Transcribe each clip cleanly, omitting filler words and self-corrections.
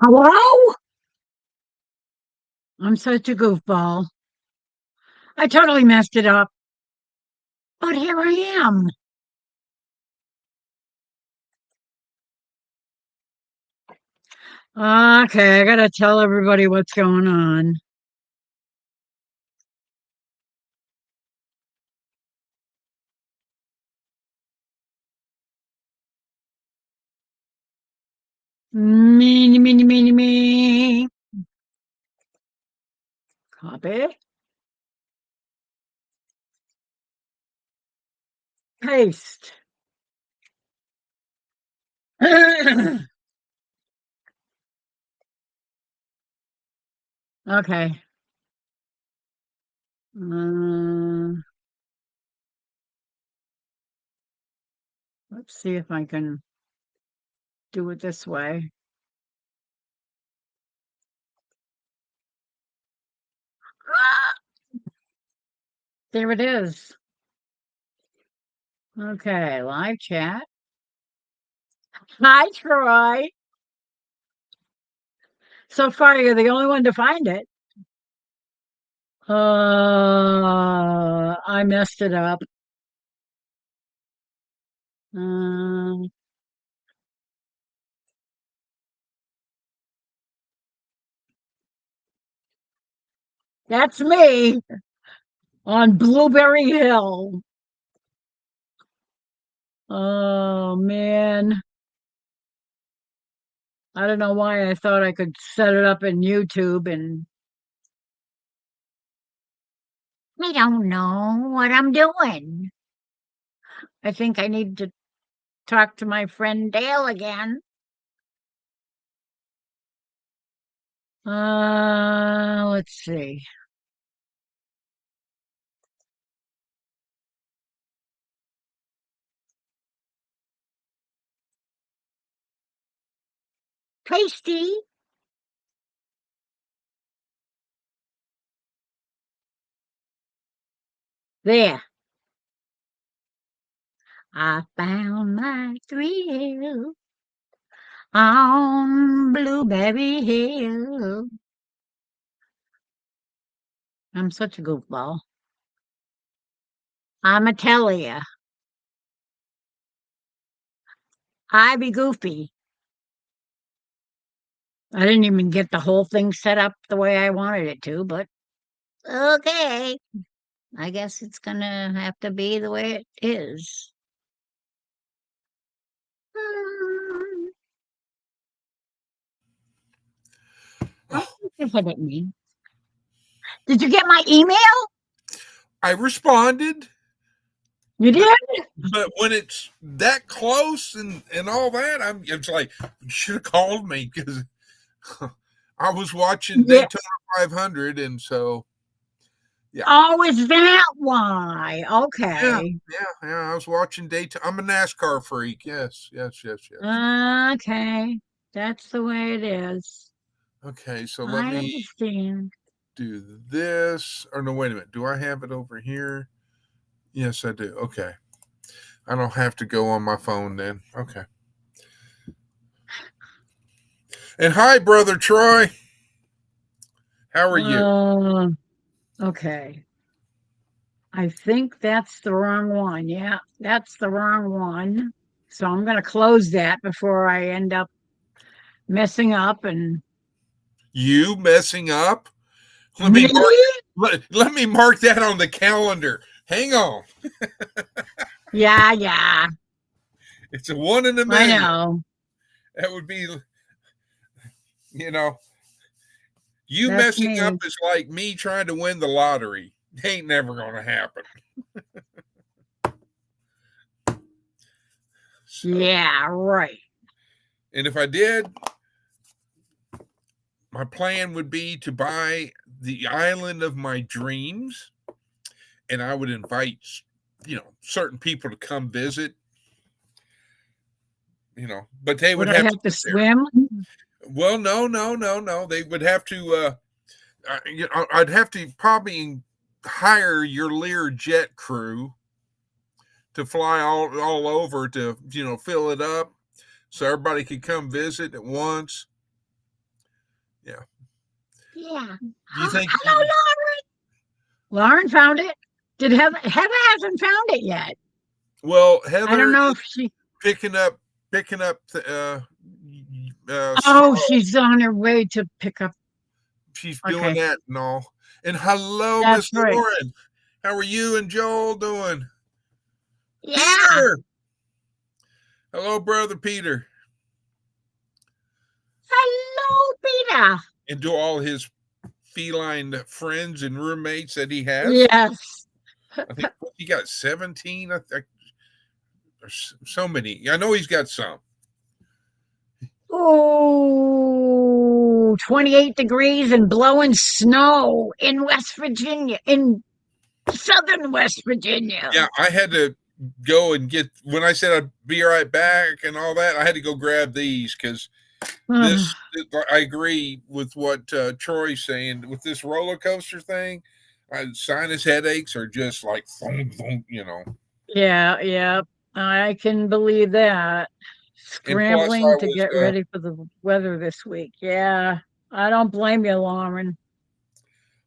Hello? I'm such a goofball. I totally messed it up, but here I am. Okay, I gotta tell everybody what's going on. Me. Copy. Paste. Okay. Uh, let's see if I can do it this way. Ah, there it is. Okay, live chat. Hi, Troy. So far, you're the only one to find it. I messed it up. Um, that's me on Blueberry Hill. Oh man. I don't know why I thought I could set it up in YouTube and I don't know what I'm doing. I think I need to talk to my friend Dale again. Let's see. Tasty. There. I found my thrill on Blueberry Hill. I'm such a goofball. I'ma tell ya. I be goofy. I didn't even get the whole thing set up the way I wanted it to, but okay. I guess it's gonna have to be the way it is. Mm, I Oh, think you hit at me. Did you get my email? I responded, You but did? when it's that close and all that, it's like you should have called me because I was watching Yeah. Daytona 500, and so yeah, Oh, is that why? yeah, Okay. yeah. I was watching Daytona. I'm a NASCAR freak. Yes. Okay. That's the way it is. Okay, so let I me understand. do this. Or no, wait a minute. Do I have it over here? Yes, I do. Okay, I don't have to go on my phone then. Okay. And hi, brother Troy. How are you? Uh, okay. I think that's the wrong one. Yeah, that's the wrong one. So I'm going to close that before I end up messing up and You messing up? Let me me. mark let me mark that on the calendar. Hang on. Yeah, It's a one in a I million. know. That would be, you know, you That's messing up me. is like me trying to win the lottery. It ain't never going to happen. So, Yeah, right. and if I did, my plan would be to buy the island of my dreams, and I would invite, certain people to come visit, but they would Would I have to have to live there. swim? Well, no. They would have to. I'd have to probably hire your Lear jet crew to fly all over to fill it up, so everybody could come visit at once. Yeah. Yeah. Do you think? Hello, Lauren. Lauren found it. Did Heather hasn't found it yet? Well, I don't Heather know is if she. picking up Oh, straw. she's on her way to pick up. She's doing Okay, that and all. And hello, that's Miss right. Lauren. How are you and Joel doing? Yeah. Peter. Hello, brother Peter. Hello, Peter. And to all his feline friends and roommates that he has. Yes. I think he got 17. There's so many. I know he's got some. Oh, 28 degrees and blowing snow in West Virginia, in southern West Virginia. Yeah, I had to go and get, when I said I'd be right back and all that, I had to go grab these because this, I agree with what Troy's saying with this roller coaster thing. Sinus headaches are just like, thump, thump, Yeah, yeah. I can believe that. And plus, I Scrambling to was, get ready for the weather this week. Yeah, I don't blame you, Lauren.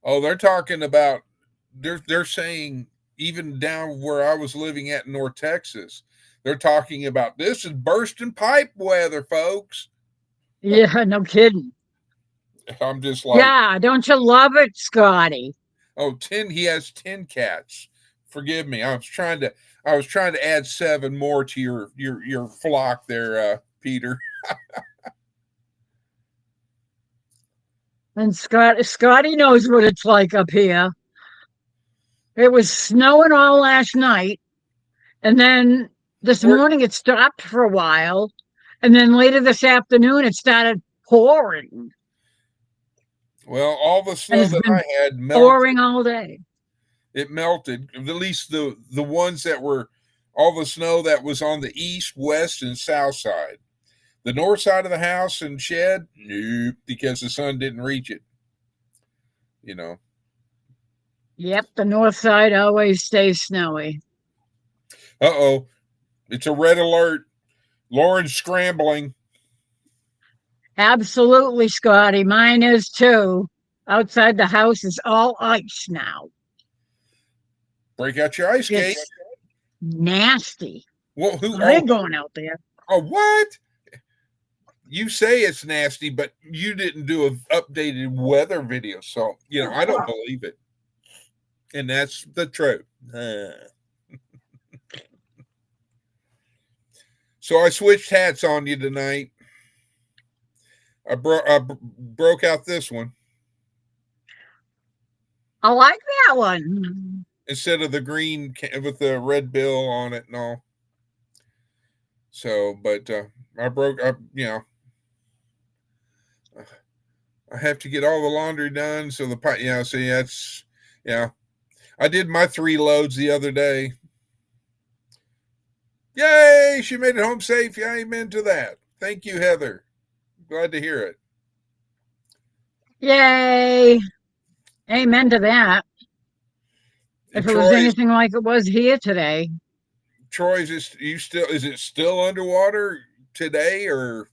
they're talking about, they're saying even down where I was living at in North Texas, they're talking about this is bursting pipe weather, folks. Yeah, no kidding. I'm just like, Yeah, don't you love it, Scotty? oh, 10, he has 10 cats. Forgive me. I was trying to add 7 more to your flock there, Peter. And Scotty knows what it's like up here. It was snowing all last night, and then this Where, morning it stopped for a while, and then later this afternoon it started pouring, well, all the and snow it's that been I had melted. pouring all day. It melted. At least the ones that were all the snow that was on the east, west, and south side. The north side of the house and shed, nope, because the sun didn't reach it. You know. Yep, the north side always stays snowy. Uh-oh. It's a red alert. Lauren's scrambling. Absolutely, Scotty. Mine is too. Outside the house is all ice now. Break out your ice skate. It's nasty. Well, who? I Oh, ain't going out there. oh, what? You say it's nasty, but you didn't do an updated weather video, so I don't believe it, and that's the truth. So I switched hats on you tonight. I broke out this one I like that one. instead of the green with the red bill on it and all. So, but I broke up. I have to get all the laundry done. So see, that's yeah. I did my 3 loads the other day. Yay! She made it home safe. Yeah, amen to that. Thank you, Heather. Glad to hear it. Yay. Amen to that. And If it was anything like it was here today. Troy's is it still underwater today or?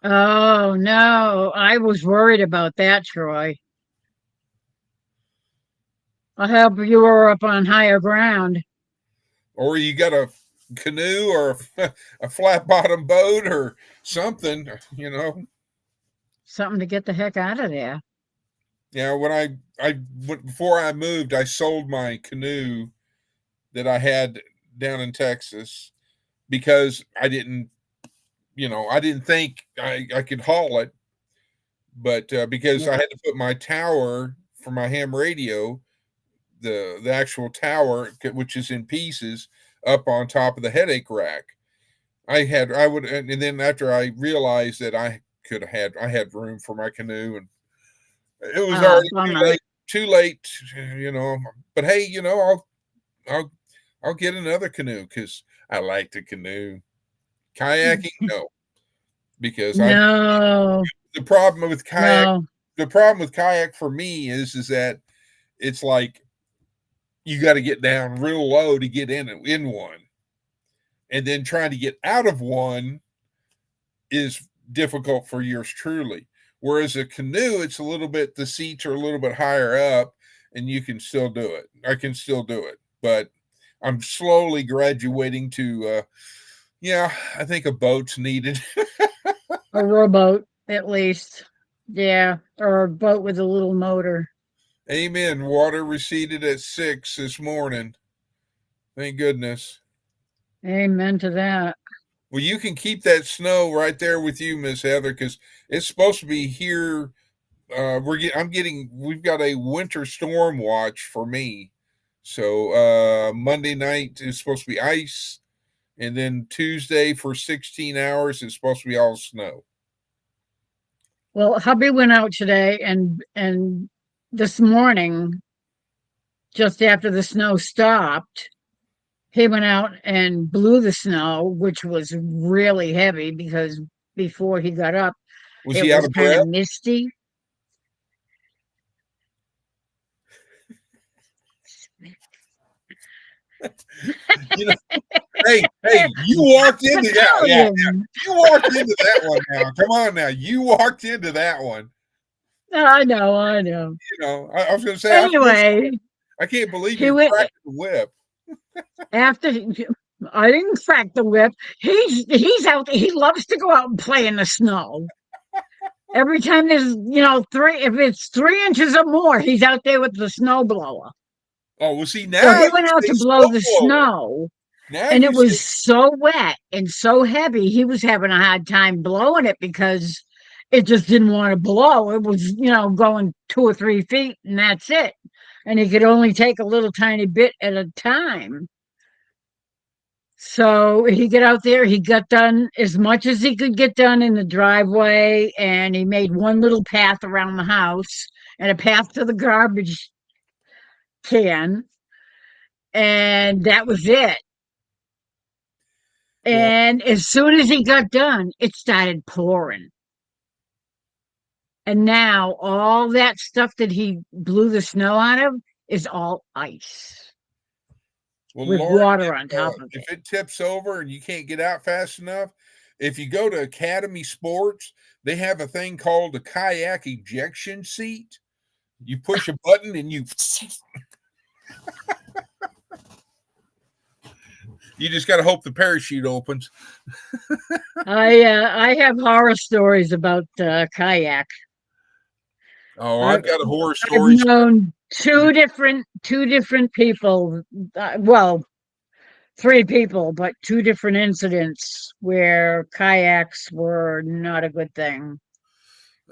Oh, no. I was worried about that, Troy. I hope you were up on higher ground. Or you got a canoe or a flat bottom boat. Or something. Something to get the heck out of there. Yeah, when I went before I moved, I sold my canoe that I had down in Texas because I didn't think I could haul it, but because I Yeah. had to put my tower for my ham radio, the actual tower, which is in pieces, up on top of the headache rack. I would, and then after I realized that I had room for my canoe, and it was Ah, already too bummer. late. Too late, you know. But hey, I'll I'll get another canoe because I like to canoe. Kayaking, no, because I No, the problem with kayak no. the problem with kayak for me is that it's like you got to get down real low to get in one. and then trying to get out of one is difficult for yours truly. Whereas a canoe, it's a little bit, the seats are a little bit higher up and you can still do it. I can still do it, but I'm slowly graduating to, yeah, I think a boat's needed. A rowboat, at least. Yeah, or a boat with a little motor. Amen. Water receded at 6 this morning. Thank goodness. Amen to that. Well, you can keep that snow right there with you, Miss Heather, because it's supposed to be here. We've got a winter storm watch for me. So Monday night is supposed to be ice, and then Tuesday for 16 hours it's supposed to be all snow. Well, hubby went out today and this morning, just after the snow stopped, he went out and blew the snow, which was really heavy because before he got up, Was it he out was of kind of breath? misty. You know, hey, you walked into Italian. you walked into that one now. Come on now, you walked into that one. I know, I know. You know, I was going to say Anyway, I can't believe he you went cracked the whip. after I didn't crack the whip. He's out. He loves to go out and play in the snow. Every time there's, three, if it's 3 inches or more, he's out there with the snow blower. Oh, well, see, So now he you went out say to blow snow the blower. snow, Now and you it say, was so wet and so heavy. He was having a hard time blowing it because it just didn't want to blow. It was, going 2 or 3 feet, and that's it. And he could only take a little tiny bit at a time. So he got out there, he got done as much as he could get done in the driveway, and he made one little path around the house and a path to the garbage can, and that was it. well, And as soon as he got done, it started pouring. And now all that stuff that he blew the snow out of is all ice with Lord, water on top of if it. it tips over and you can't get out fast enough, if you go to Academy Sports, they have a thing called a kayak ejection seat. You push a button and you just got to hope the parachute opens. I have horror stories about kayak. Oh, I, I've got a horror I've stories. known two different people. Well, three people, but two different incidents where kayaks were not a good thing.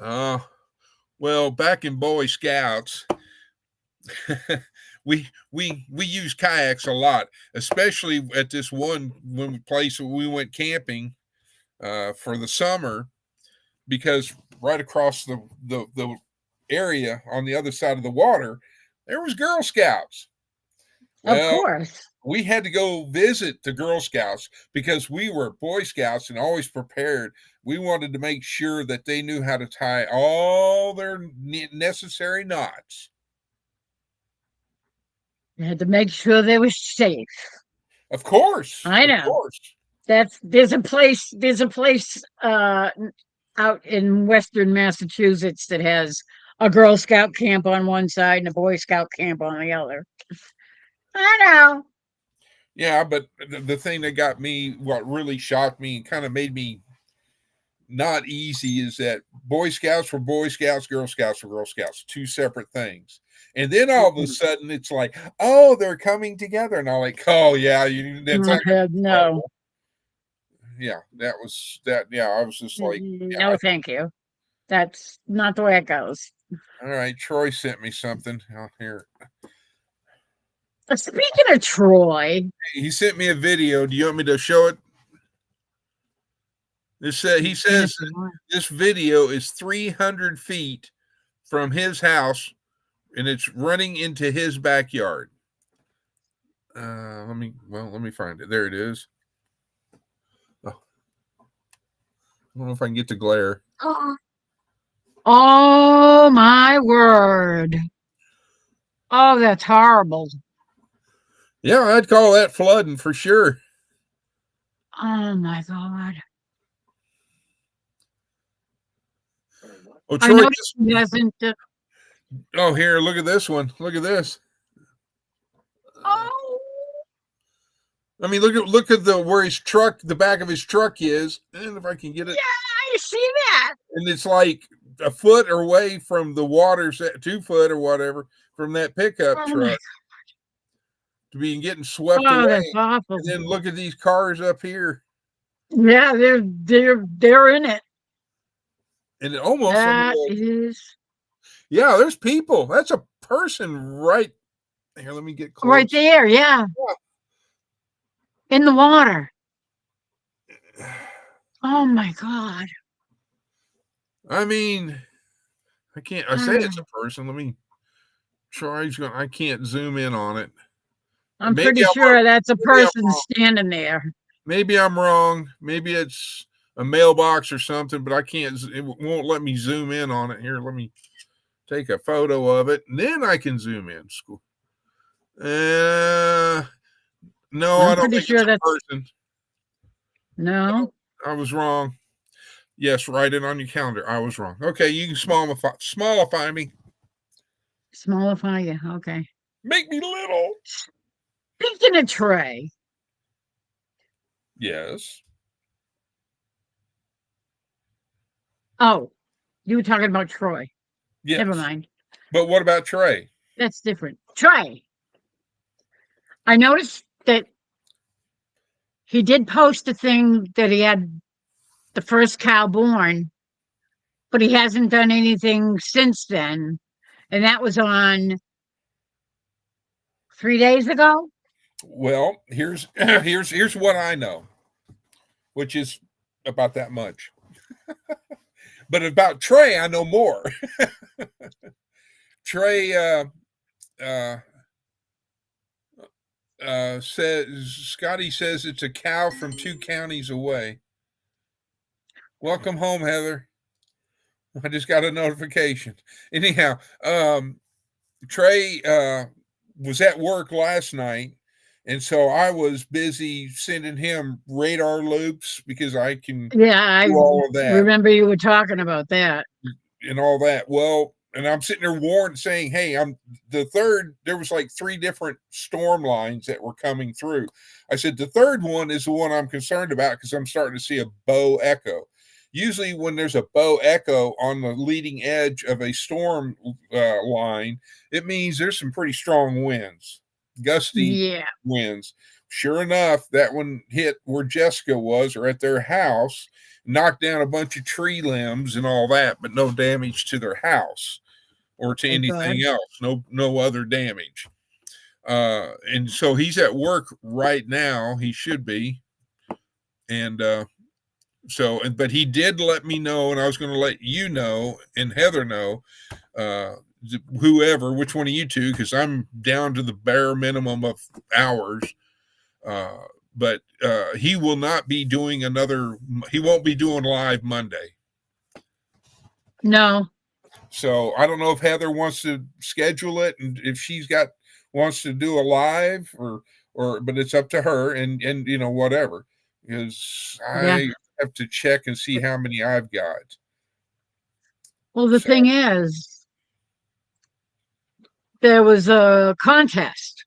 Uh, well, back in Boy Scouts, we use kayaks a lot, especially at this one place where we went camping for the summer, because right across the area on the other side of the water, there was Girl Scouts. Of Well, course. we had to go visit the Girl Scouts because we were Boy Scouts and always prepared. We wanted to make sure that they knew how to tie all their necessary knots. You had to make sure they were safe. Of course, I of know. course. There's a place out in western Massachusetts that has a Girl Scout camp on one side and a Boy Scout camp on the other. I know. Yeah, but the thing that got me, what really shocked me and kind of made me not easy, is that Boy Scouts were Boy Scouts, Girl Scouts were Girl Scouts, two separate things. And then all of a sudden it's like, oh, they're coming together. And I'm like, oh, yeah, that's not going to be No. trouble. Yeah, that was that. Yeah, I was just like, yeah, No, thank you. That's not the way it goes. all right. Troy sent me something out here. Speaking of Troy, He sent me a video. Do you want me to show it? He says this video is 300 feet from his house and it's running into his backyard. Let me find it. There it is. Oh, I don't know if I can get the glare. oh my word. Oh, that's horrible. Yeah, I'd call that flooding for sure. Oh my God. Oh, I Troy, know he hasn't. oh, here, look at this one. Look at this. Oh, I mean, look at the where his truck, the back of his truck is, and if I can get it, yeah, I see that. and it's like a foot away from the water, 2 foot or whatever from that pickup Oh my. truck to be getting swept Oh, that's away. awful. And then look at these cars up here, Yeah, they're in it. and it almost, I mean, That is yeah, there's people. That's a person right here. Let me get right close. there. Yeah, in the water. Oh my God. I mean, I can't. I say it's Mm, a person. Let me try. I can't zoom in on it. I'm Maybe pretty I'm sure that's a maybe I'm person wrong. standing there. Maybe I'm wrong. Maybe it's a mailbox or something, but I can't. It won't let me zoom in on it. Here, let me take a photo of it, and then I can zoom in. School. No, I I'm don't pretty think it's sure a that's person. no. I was wrong. Yes, write it on your calendar. I was wrong. Okay, you can smallify me. Smallify you. Okay. Make me little. Speaking of Trey, Yes. oh, you were talking about Troy. Never Yes. mind. But what about Trey? That's different. Trey. I noticed that he did post a thing that he had the first cow born, but he hasn't done anything since then. And that was on 3 days ago. Well, here's here's what I know, which is about that much. But about Trey, I know more. Trey uh, says Scotty says it's a cow from 2 counties away. Welcome home, Heather. I just got a notification. Anyhow, Trey was at work last night, and so I was busy sending him radar loops because I can Yeah, do I all of that remember you were talking about that. and all that. Well, and I'm sitting there warned saying, hey, I'm the third. There was like 3 different storm lines that were coming through. I said, the third one is the one I'm concerned about because I'm starting to see a bow echo. Usually, when there's a bow echo on the leading edge of a storm line, it means there's some pretty strong winds, gusty Yeah. winds. Sure enough, that one hit where Jessica was or at their house, knocked down a bunch of tree limbs and all that, but no damage to their house or to Oh, God. anything else. No other damage. And so he's at work right now. He should be. And but he did let me know, and I was going to let you know and Heather know, uh, whoever, which one of you two, because I'm down to the bare minimum of hours. Uh, but he will not be doing he won't be doing live Monday. No. So I don't know if Heather wants to schedule it and if wants to do a live but it's up to her and whatever, because Yeah. I have to check and see how many I've got. Well, the So thing is, there was a contest.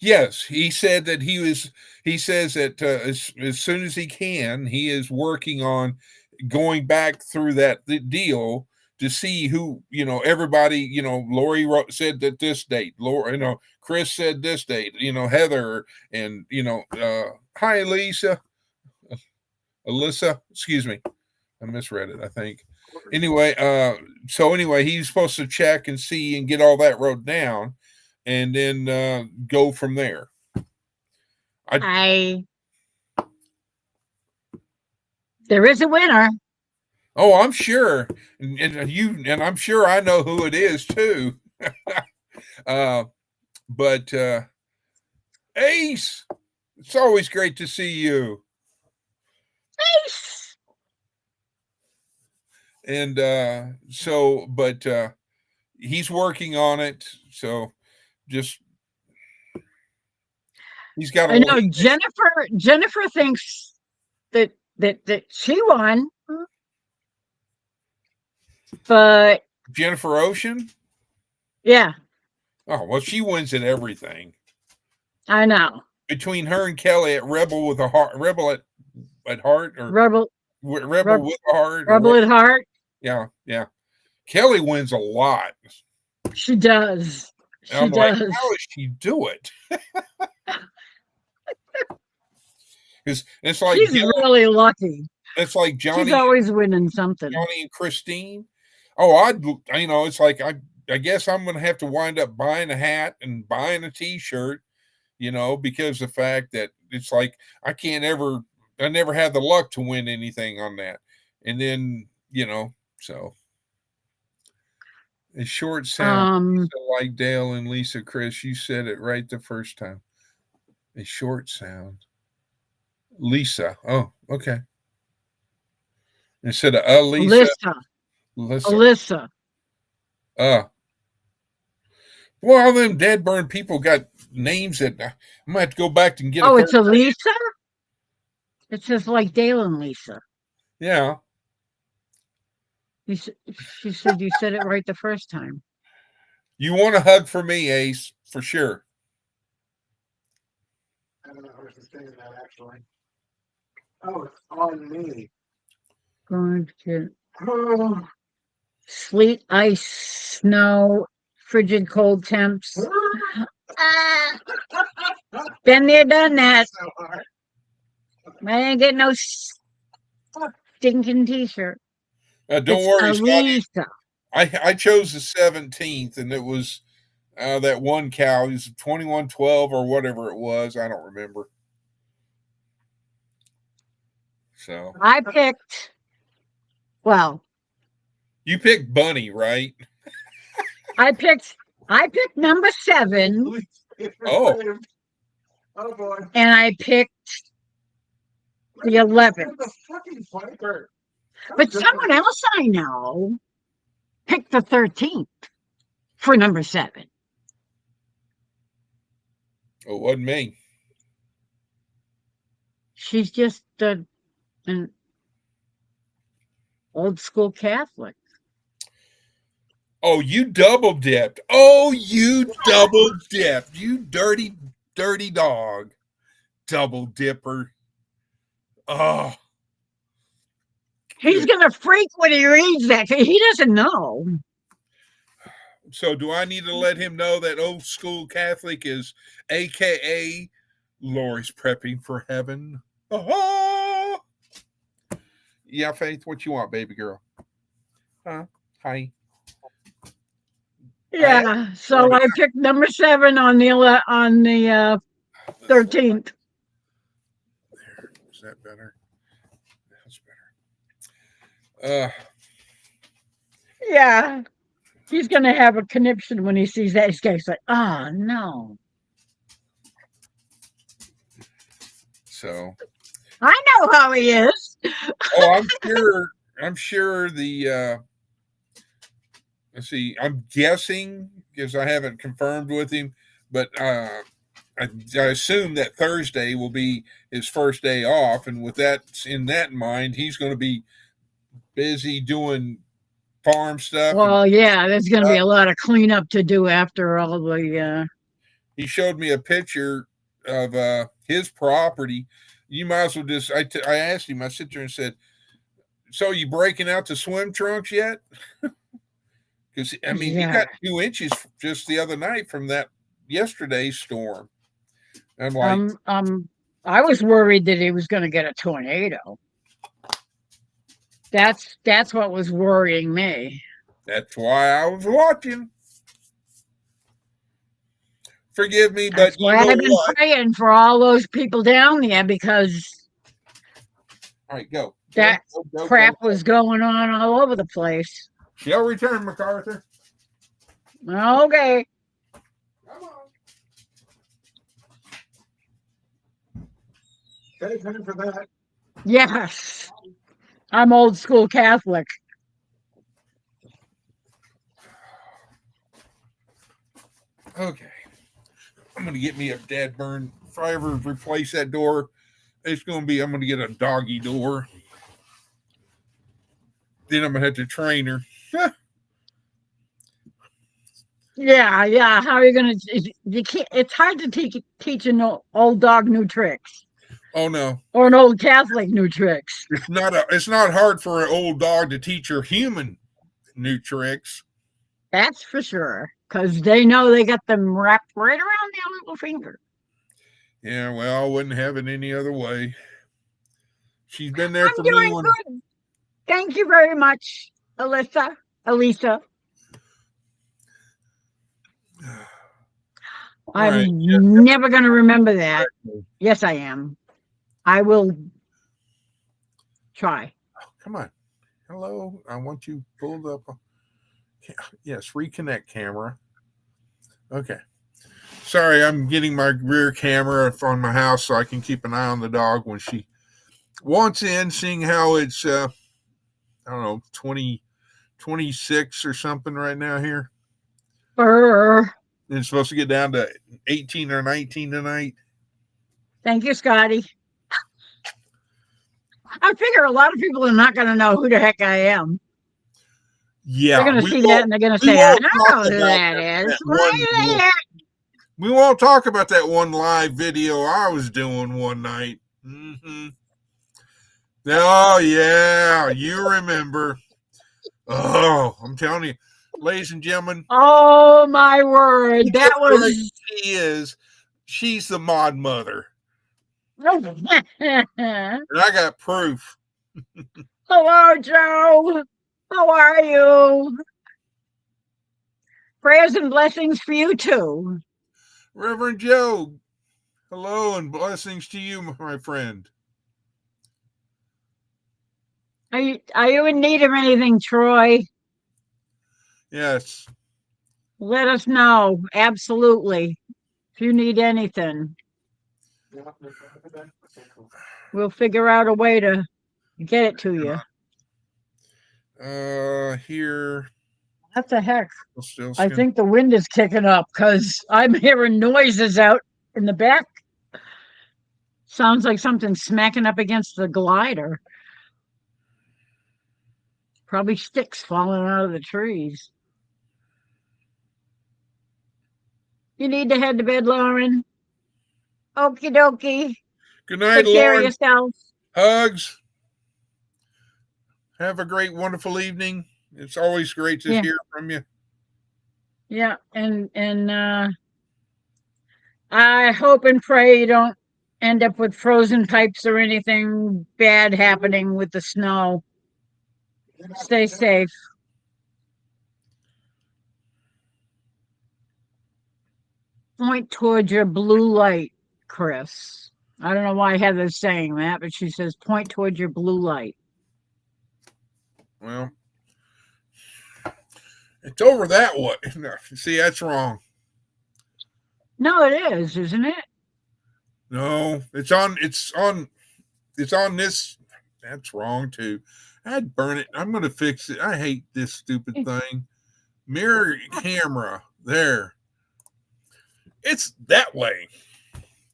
yes, he said that he says that as soon as he can, he is working on going back through that deal to see who, everybody, Lori said that this date, Lori, Chris said this date, Heather, and, hi, Alyssa, excuse me. I misread it, I think. Anyway, he's supposed to check and see and get all that wrote down and then go from there. I There is a winner. Oh, I'm sure, and I'm sure I know who it is too. But Ace, it's always great to see you. Nice. And he's working on it. So just he's got I a know Jennifer thinks that she won, but Jennifer Ocean. yeah, Oh well, she wins at everything. I know. Between her and Kelly at Rebel with a heart, Rebel at heart, or Rebel, Rebel Reb, with a heart, or Rebel what? at heart. Yeah, yeah. Kelly wins a lot. She does. And She I'm like, does. how does she do it? It's like She's really lucky. it's like She's always winning something. Johnny and Christine. Oh, it's like I guess I'm going to have to wind up buying a hat and buying a T-shirt, because the fact that it's like I never had the luck to win anything on that, and then so a short sound. Um, Like Dale and Lisa, Chris, you said it right the first time. A short sound. Lisa. Oh, okay. Instead of Lisa, Alyssa, Lisa. Alyssa. Uh, well, all them dead burn people got names that I might have to go back and get a Oh, third. it's Elisa. It says like Dale and Lisa. Yeah. She said you said it right the first time. You want a hug for me, Ace, for sure. I don't know how to say that actually. Oh, it's on me. Going to Oh. sleet, ice, snow, frigid cold temps. Been there, done that. So hard. I ain't get no stinking t-shirt. Don't It's worry, Scotty. Elisa. I chose the 17th, and it was that one cow. It was 2112 or whatever it was. I don't remember. So I picked. Well, you picked Bunny, right? I picked number 7. Oh. Oh boy. And I picked the 11th. The fucking fighter. But someone else I know picked the 13th for number 7. It wasn't me. She's just an old school Catholic. Oh, you double dipped. Oh, you double dipped. You dirty, dirty dog. Double dipper. Oh. He's going to freak when he reads that. He doesn't know. So do I need to let him know that old school Catholic is AKA Lori's prepping for heaven? Oh. Yeah, Faith, what you want, baby girl? Huh? Hi. Yeah, so I picked number 7 on the 13th. There. Is that better? That's better. Yeah. He's going to have a conniption when he sees that. He's like, oh, no. So. I know how he is. Oh, I'm sure the let's see, I'm guessing because I haven't confirmed with him, but I assume that Thursday will be his first day off, and with that in mind, he's going to be busy doing farm stuff. Well, yeah, there's going to be a lot of cleanup to do after all the. He showed me a picture of his property. You might as well just. I asked him. I sit there and said, "So you breaking out the swim trunks yet?" Because I mean, he got 2 inches just the other night from that yesterday's storm. I'm like, I was worried that he was going to get a tornado. That's what was worrying me. That's why I was watching. Forgive me, that's but why I've been praying for all those people down there because. All right, go. That crap was going on all over the place. She'll return, MacArthur. Okay. Come on. Okay, time for that. Yes. I'm old school Catholic. Okay. I'm going to get me a dad burn. If I ever replace that door, it's going to be, I'm going to get a doggy door. Then I'm going to have to train her. Yeah. How are you gonna? You can't. It's hard to teach an old dog new tricks Oh no, or an old Catholic new tricks. it's not hard for an old dog to teach your human new tricks. That's for sure, because they know they got them wrapped right around their little finger. Yeah, well, I wouldn't have it any other way. She's been there I'm for me doing when. good. Thank you very much, Elisa. All right. I'm never going to remember that. Yes, I am. I will try. Come on. Hello. I want you pulled up. Yes, reconnect camera. Okay. Sorry, I'm getting my rear camera on my house so I can keep an eye on the dog when she wants in, seeing how it's, I don't know, 26 or something right now here. Brr. It's supposed to get down to 18 or 19 tonight. Thank you, Scotty. I figure a lot of people are not going to know who the heck I am. Yeah. They're going to see that and they're going to say, I don't know who that is. We won't talk about that one live video I was doing one night. Mm-hmm. Oh, yeah. You remember. Oh, I'm telling you, ladies and gentlemen. Oh, my word. That was. She's the mod mother. And I got proof. Hello, Joe. How are you? Prayers and blessings for you too. Reverend Joe, hello and blessings to you, my friend. Are you in need of anything, Troy? Yes. Let us know. Absolutely. If you need anything, we'll figure out a way to get it to you. Here. What the heck? I think the wind is kicking up because I'm hearing noises out in the back. Sounds like something smacking up against the glider. Probably sticks falling out of the trees. You need to head to bed, Lauren. Okie dokie. Good night, Take care of Lauren. yourself. Hugs. Have a great, wonderful evening. It's always great to hear from you. Yeah, and I hope and pray you don't end up with frozen pipes or anything bad happening with the snow. Stay safe. Point towards your blue light, Chris. I don't know why Heather's saying that, but she says point towards your blue light. Well, it's over that way. See, that's wrong. No, it is, isn't it? No, it's on this. That's wrong too. I'd burn it. I'm gonna fix it. I hate this stupid thing. Mirror camera. There. It's that way.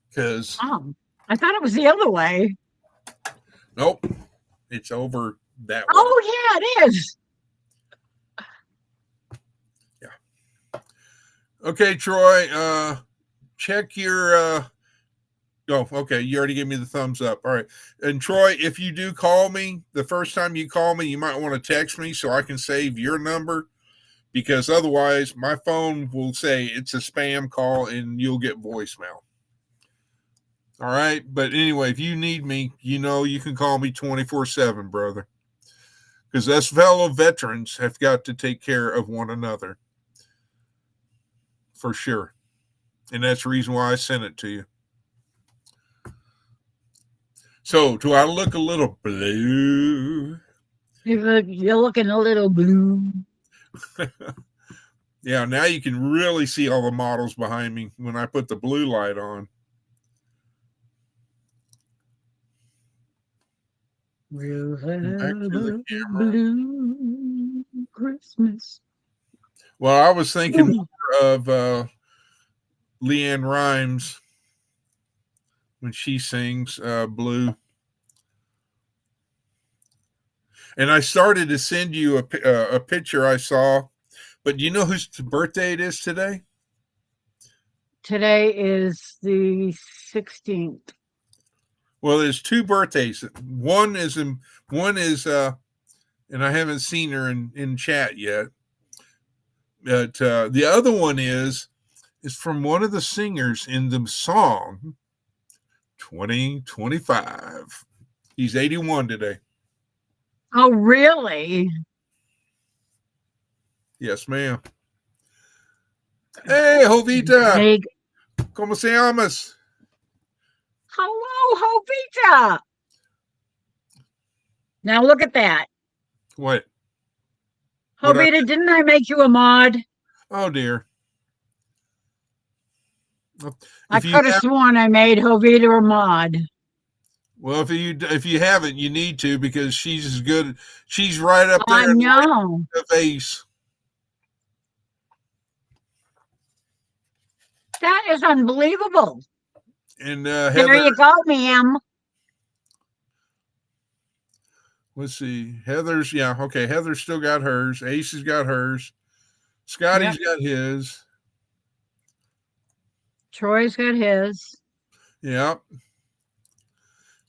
Because I thought it was the other way. Nope. It's over that way. Oh yeah, it is. Yeah. Okay, Troy. Check your oh, okay. You already gave me the thumbs up. All right. And Troy, if you do call me, the first time you call me, you might want to text me so I can save your number, because otherwise my phone will say it's a spam call and you'll get voicemail. All right. But anyway, if you need me, you can call me 24/7, brother, because us fellow veterans have got to take care of one another for sure. And that's the reason why I sent it to you. So, do I look a little blue? You're looking a little blue. Yeah, now you can really see all the models behind me when I put the blue light on. We'll have a blue Christmas. Well, I was thinking more of Leanne Rimes. when she sings Blue. And I started to send you a picture I saw, but do you know whose birthday it is today? Today is the 16th. Well, there's two birthdays. One is and I haven't seen her in chat yet. But the other one is from one of the singers in the song 2025. He's 81 today. Oh, really? Yes, ma'am. Hey, Jovita. Big. ¿Cómo se llamas? Hello, Jovita. Now look at that. What? Jovita, didn't I make you a mod? Oh, dear. I could have sworn I made Jovita a mod. Well, if you haven't, you need to, because she's as good. She's right up there. I know. The face. That is unbelievable. And Heather, there you go, ma'am. Let's see. Heather's, yeah, okay. Heather's still got hers. Ace has got hers. Scotty's got his. Troy's got his. Yep.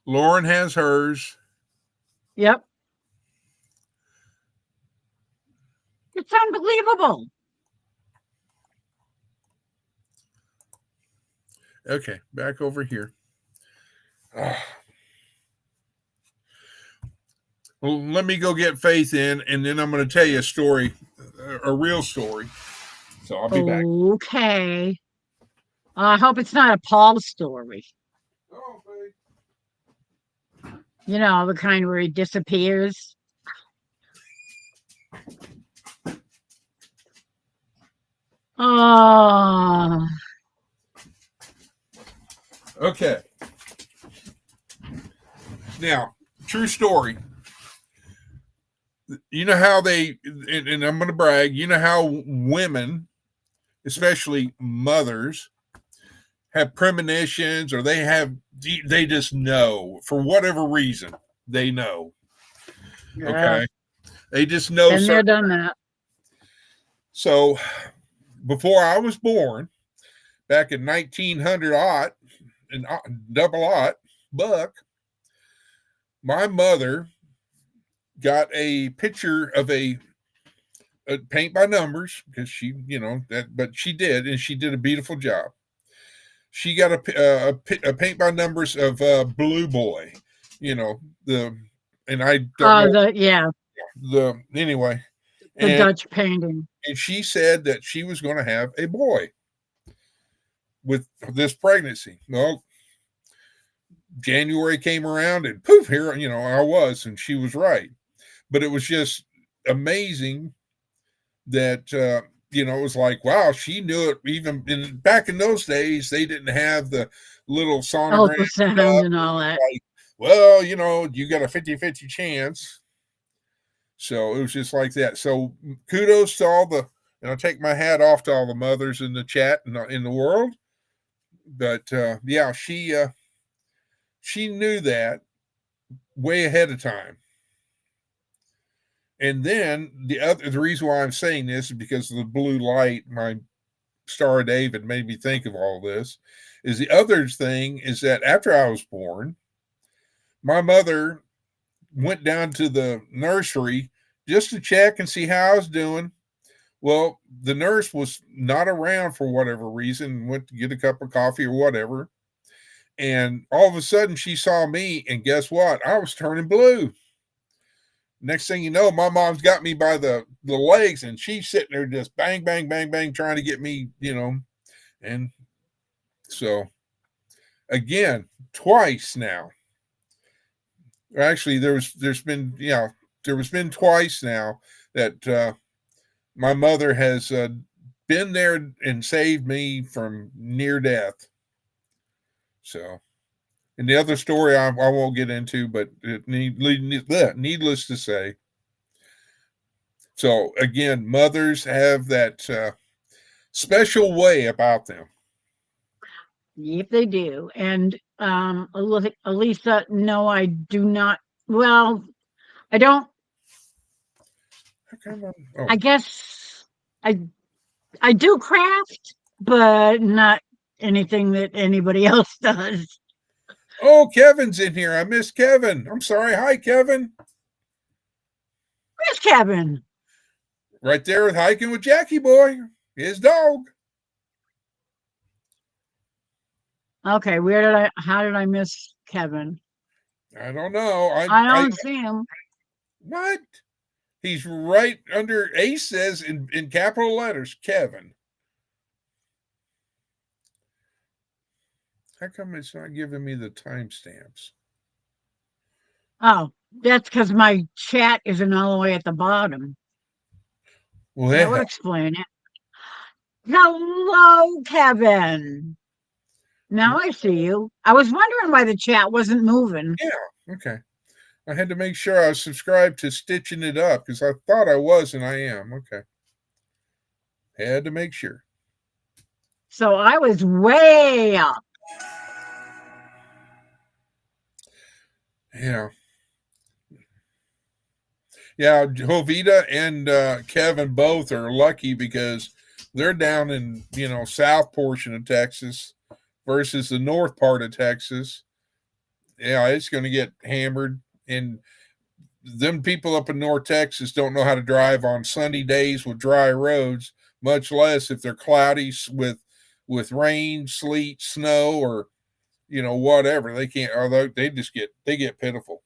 Lauren has hers. Yep. It's unbelievable. Okay, back over here. Well, let me go get Faith in, and then I'm going to tell you a story, a real story. So I'll be back. Okay. I hope it's not a Paul story. Oh, Faith. You know, the kind where he disappears. Oh. Okay. Now, true story. You know how they, and I'm going to brag, you know how women, especially mothers, have premonitions, or they just know for whatever reason. They know. Yeah. Okay. They just know. Been there, done that. So before I was born, back in 1900 and double buck, my mother got a picture of a paint by numbers, because she, but she did, and she did a beautiful job. She got a paint by numbers of Blue Boy, and I don't know. Anyway. The Dutch painting. And she said that she was going to have a boy with this pregnancy. Well, January came around and poof, here, I was, and she was right. But it was just amazing that, it was like, wow, she knew it. Even back in those days, they didn't have the little sonogram ultrasound and all that. Like, well, you got a 50-50 chance. So it was just like that. So kudos to all the, and I take my hat off to all the mothers in the chat and in the world. But yeah, she knew that way ahead of time. And then the reason why I'm saying this is because of the blue light. My Star of David made me think of all this. Is the other thing is that after I was born, my mother went down to the nursery just to check and see how I was doing. Well, the nurse was not around for whatever reason, went to get a cup of coffee or whatever. And all of a sudden she saw me, and guess what? I was turning blue. Next thing you know, my mom's got me by the legs, and she's sitting there just bang, bang, bang, bang, trying to get me, And so, again, twice now. Actually, there's been twice now that my mother has been there and saved me from near death. So. And the other story I won't get into, but needless to say. So again, mothers have that special way about them. Yep, they do. And Elisa, no, I do not. Well, I don't. How come oh, I guess I I do craft, but not anything that anybody else does. oh, Kevin's in here. I miss Kevin. I'm sorry. Hi, Kevin. Where's Kevin? Right there with hiking with Jackie Boy, his dog. Okay, how did I miss Kevin? I don't know. I don't see him. What? He's right under Ace says in capital letters, Kevin. How come it's not giving me the timestamps? Oh, that's because my chat isn't all the way at the bottom. Well, That would explain it. Hello, Kevin. Now I see you. I was wondering why the chat wasn't moving. Yeah, okay. I had to make sure I was subscribed to Stitching It Up because I thought I was and I am. Okay. Had to make sure. So I was way up. Yeah. Yeah, Jovita and Kevin both are lucky because they're down in, south portion of Texas versus the north part of Texas. Yeah, it's going to get hammered. And them people up in North Texas don't know how to drive on sunny days with dry roads, much less if they're cloudy with rain, sleet, snow, or whatever. They can't. Although they get pitiful.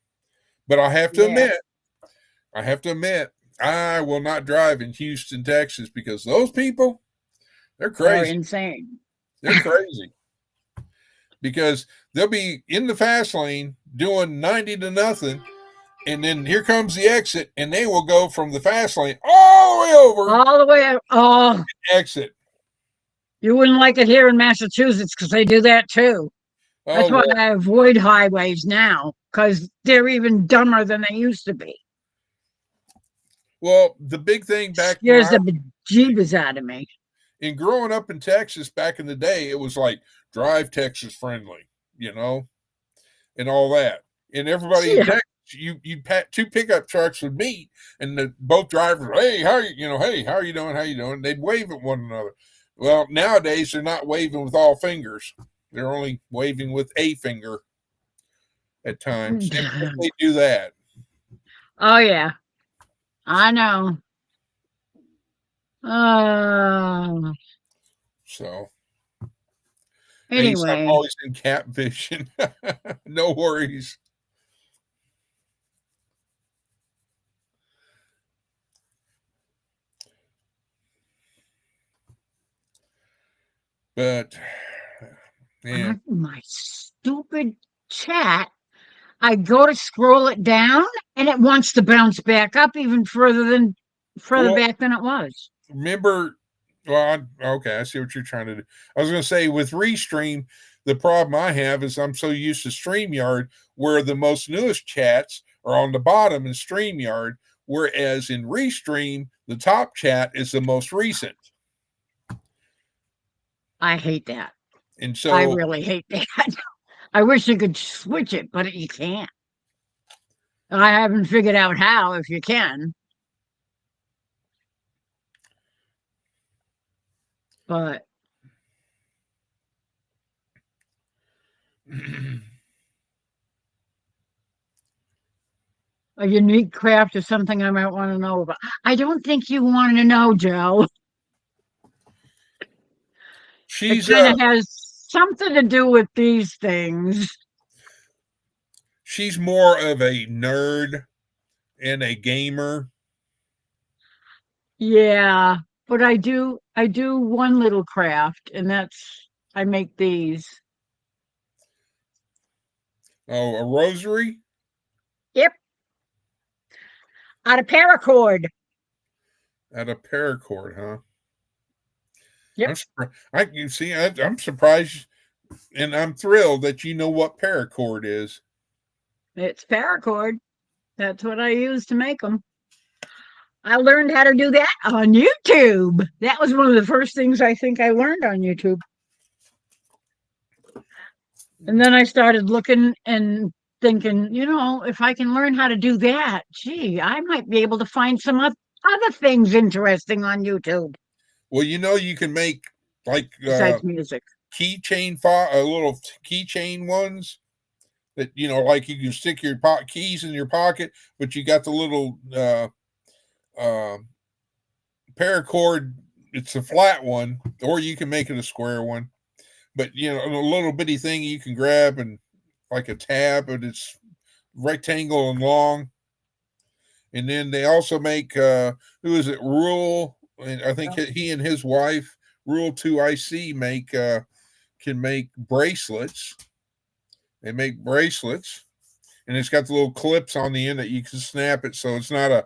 But I have to admit, I will not drive in Houston, Texas, because those people, they're They're crazy. insane. They're crazy. Because they'll be in the fast lane doing 90 to nothing, and then here comes the exit, and they will go from the fast lane all the way over. All the way. Oh, exit. You wouldn't like it here in Massachusetts because they do that too. That's why I avoid highways now because they're even dumber than they used to be. Well, the big thing back scares the bejeebus out of me. In growing up in Texas back in the day, it was like drive Texas friendly, and all that. And everybody in Texas, you two pickup trucks would meet, and both drivers, hey, how are you? Hey, how are you doing? How you doing? They'd wave at one another. Well, nowadays they're not waving with all fingers; they're only waving with a finger at times. And they do that. Oh yeah, I know. So anyway, I'm always in cat vision. No worries. But yeah, my stupid chat. I go to scroll it down, and it wants to bounce back up even further back than it was. Remember, okay, I see what you're trying to do. I was going to say with Restream, the problem I have is I'm so used to StreamYard, where the most newest chats are on the bottom in StreamYard, whereas in Restream, the top chat is the most recent. I hate that. And so I really hate that. I wish you could switch it, but you can't. I haven't figured out how, if you can. But a unique craft is something I might want to know about. I don't think you want to know, Joe. It kind of has something to do with these things. She's more of a nerd and a gamer. Yeah, but I do one little craft, and that's I make these. Oh, a rosary? Yep. Out of paracord. Out of paracord, huh? Yep. I'm surprised, and I'm thrilled that you know what paracord is. It's paracord. That's what I use to make them. I learned how to do that on YouTube. That was one of the first things I think I learned on YouTube. And then I started looking and thinking, if I can learn how to do that, gee, I might be able to find some other things interesting on YouTube Well, you can make like besides music. keychain little keychain ones that like you can stick your keys in your pocket, but you got the little uh, paracord. It's a flat one, or you can make it a square one. But a little bitty thing you can grab and like a tab, but it's rectangle and long. And then they also make who is it? Rule, and I think he and his wife, Rule 2IC, can make bracelets. They make bracelets, and it's got the little clips on the end that you can snap it, so it's not a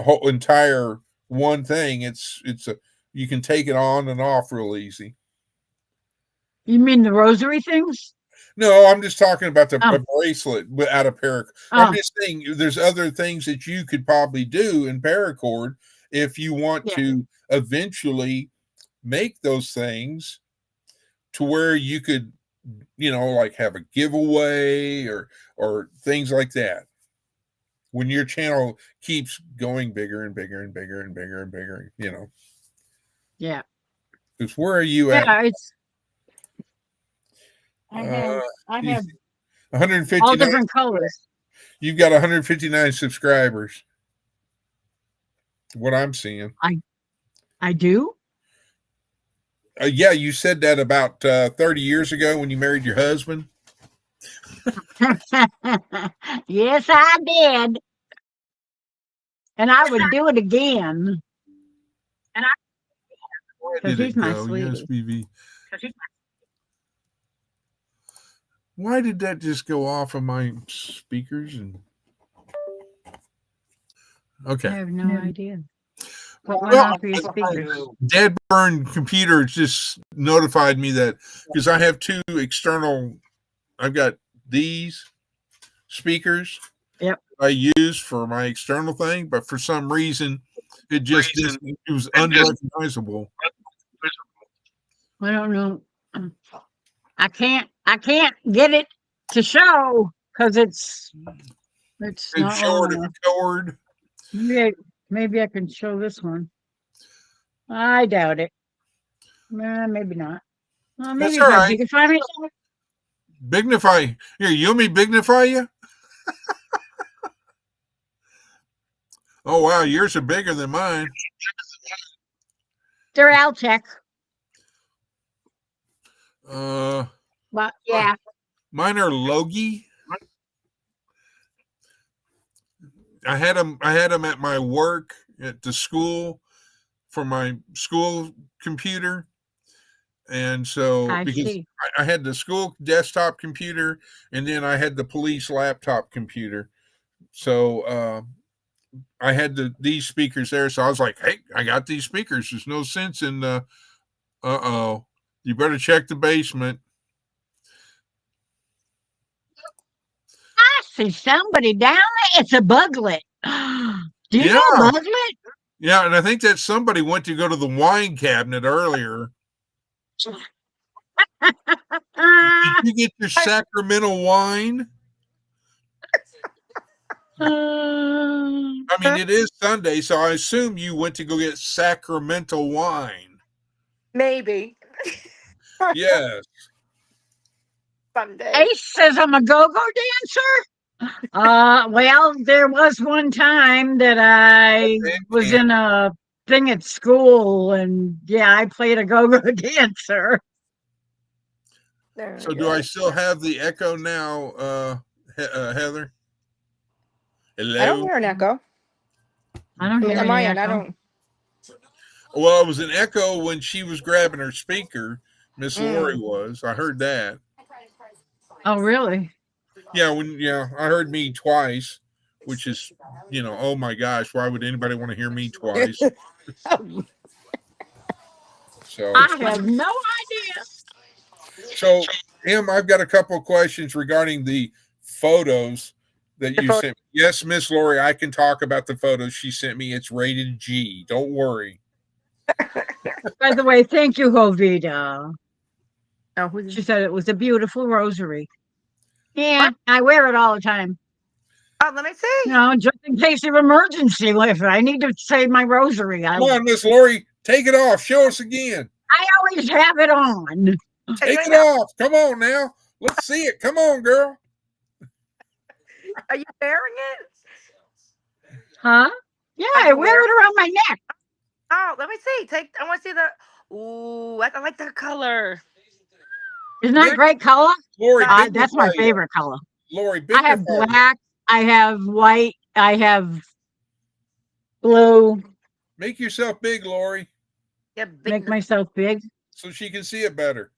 whole entire one thing. It's a you can take it on and off real easy. You mean the rosary things? No, I'm just talking about Oh. a bracelet out of paracord. Oh. I'm just saying there's other things that you could probably do in paracord if you want to eventually make those things to where you could, like have a giveaway or things like that. When your channel keeps going bigger and bigger and bigger and bigger and bigger, Yeah. Because where are you at? Yeah, I have 159. all different colors. You've got 159 subscribers. What I'm seeing. I do? Yeah, you said that about 30 years ago when you married your husband. Yes, I did. And I would do it again. Because he's my sweetie. Yes, BB. Why did that just go off of my speakers? Okay. I have no idea. What went Well, on for your speakers? Dead Burn Computer just notified me that because I have two external, I've got these speakers I use for my external thing, but for some reason it just it was unrecognizable. I don't know. I can't get it to show because it's not short long of cord. Maybe I can show this one. I doubt it. Maybe not. Well, maybe That's all right. Bignify me. Bignify. Here, you want me Bignify you? Oh wow, yours are bigger than mine. They're Altec. But yeah. Mine are Logie. I had them at my work at the school for my school computer. And so because I had the school desktop computer and then I had the police laptop computer. So I had these speakers there. So I was like, hey, I got these speakers. There's no sense in you better check the basement. I see somebody down there. It's a buglet. Do you know Buglet? Yeah, and I think that somebody went to go to the wine cabinet earlier. Did you get your Sacramento wine? I mean, it is Sunday, so I assume you went to go get Sacramento wine. Maybe. Yes. Sunday. Ace says I'm a go-go dancer. Well, there was one time that I was in a thing at school, and I played a go-go dancer. So do I still have the echo now, Heather? Hello? I don't hear an echo. I don't hear on my end. I don't. Well, it was an echo when she was grabbing her speaker. Miss Lori was. I heard that. Oh, really? Yeah, I heard me twice, which is, oh my gosh, why would anybody want to hear me twice? So I have no idea. So, Em, I've got a couple of questions regarding the photos that you sent me. Yes, Miss Lori, I can talk about the photos she sent me. It's rated G. Don't worry. By the way, thank you, Jovita. Oh, she said it was a beautiful rosary. Yeah, I wear it all the time. Oh, let me see. You know, just in case of emergency. If I need to say my rosary, Come on, Miss Lori, take it off. Show us again. I always have it on. Take it off. Come on now. Let's see it. Come on, girl. Are you wearing it? Huh? Yeah, Are I you wear it around my neck. Oh, let me see. I want to see the. Ooh, I like that color. Isn't that You're great color? Lori, That's my bignify you. favorite color. Lori, I have bignify you. black, I have white, I have blue. Make yourself big, Lori, yeah, Make big. myself big. so she can see it better.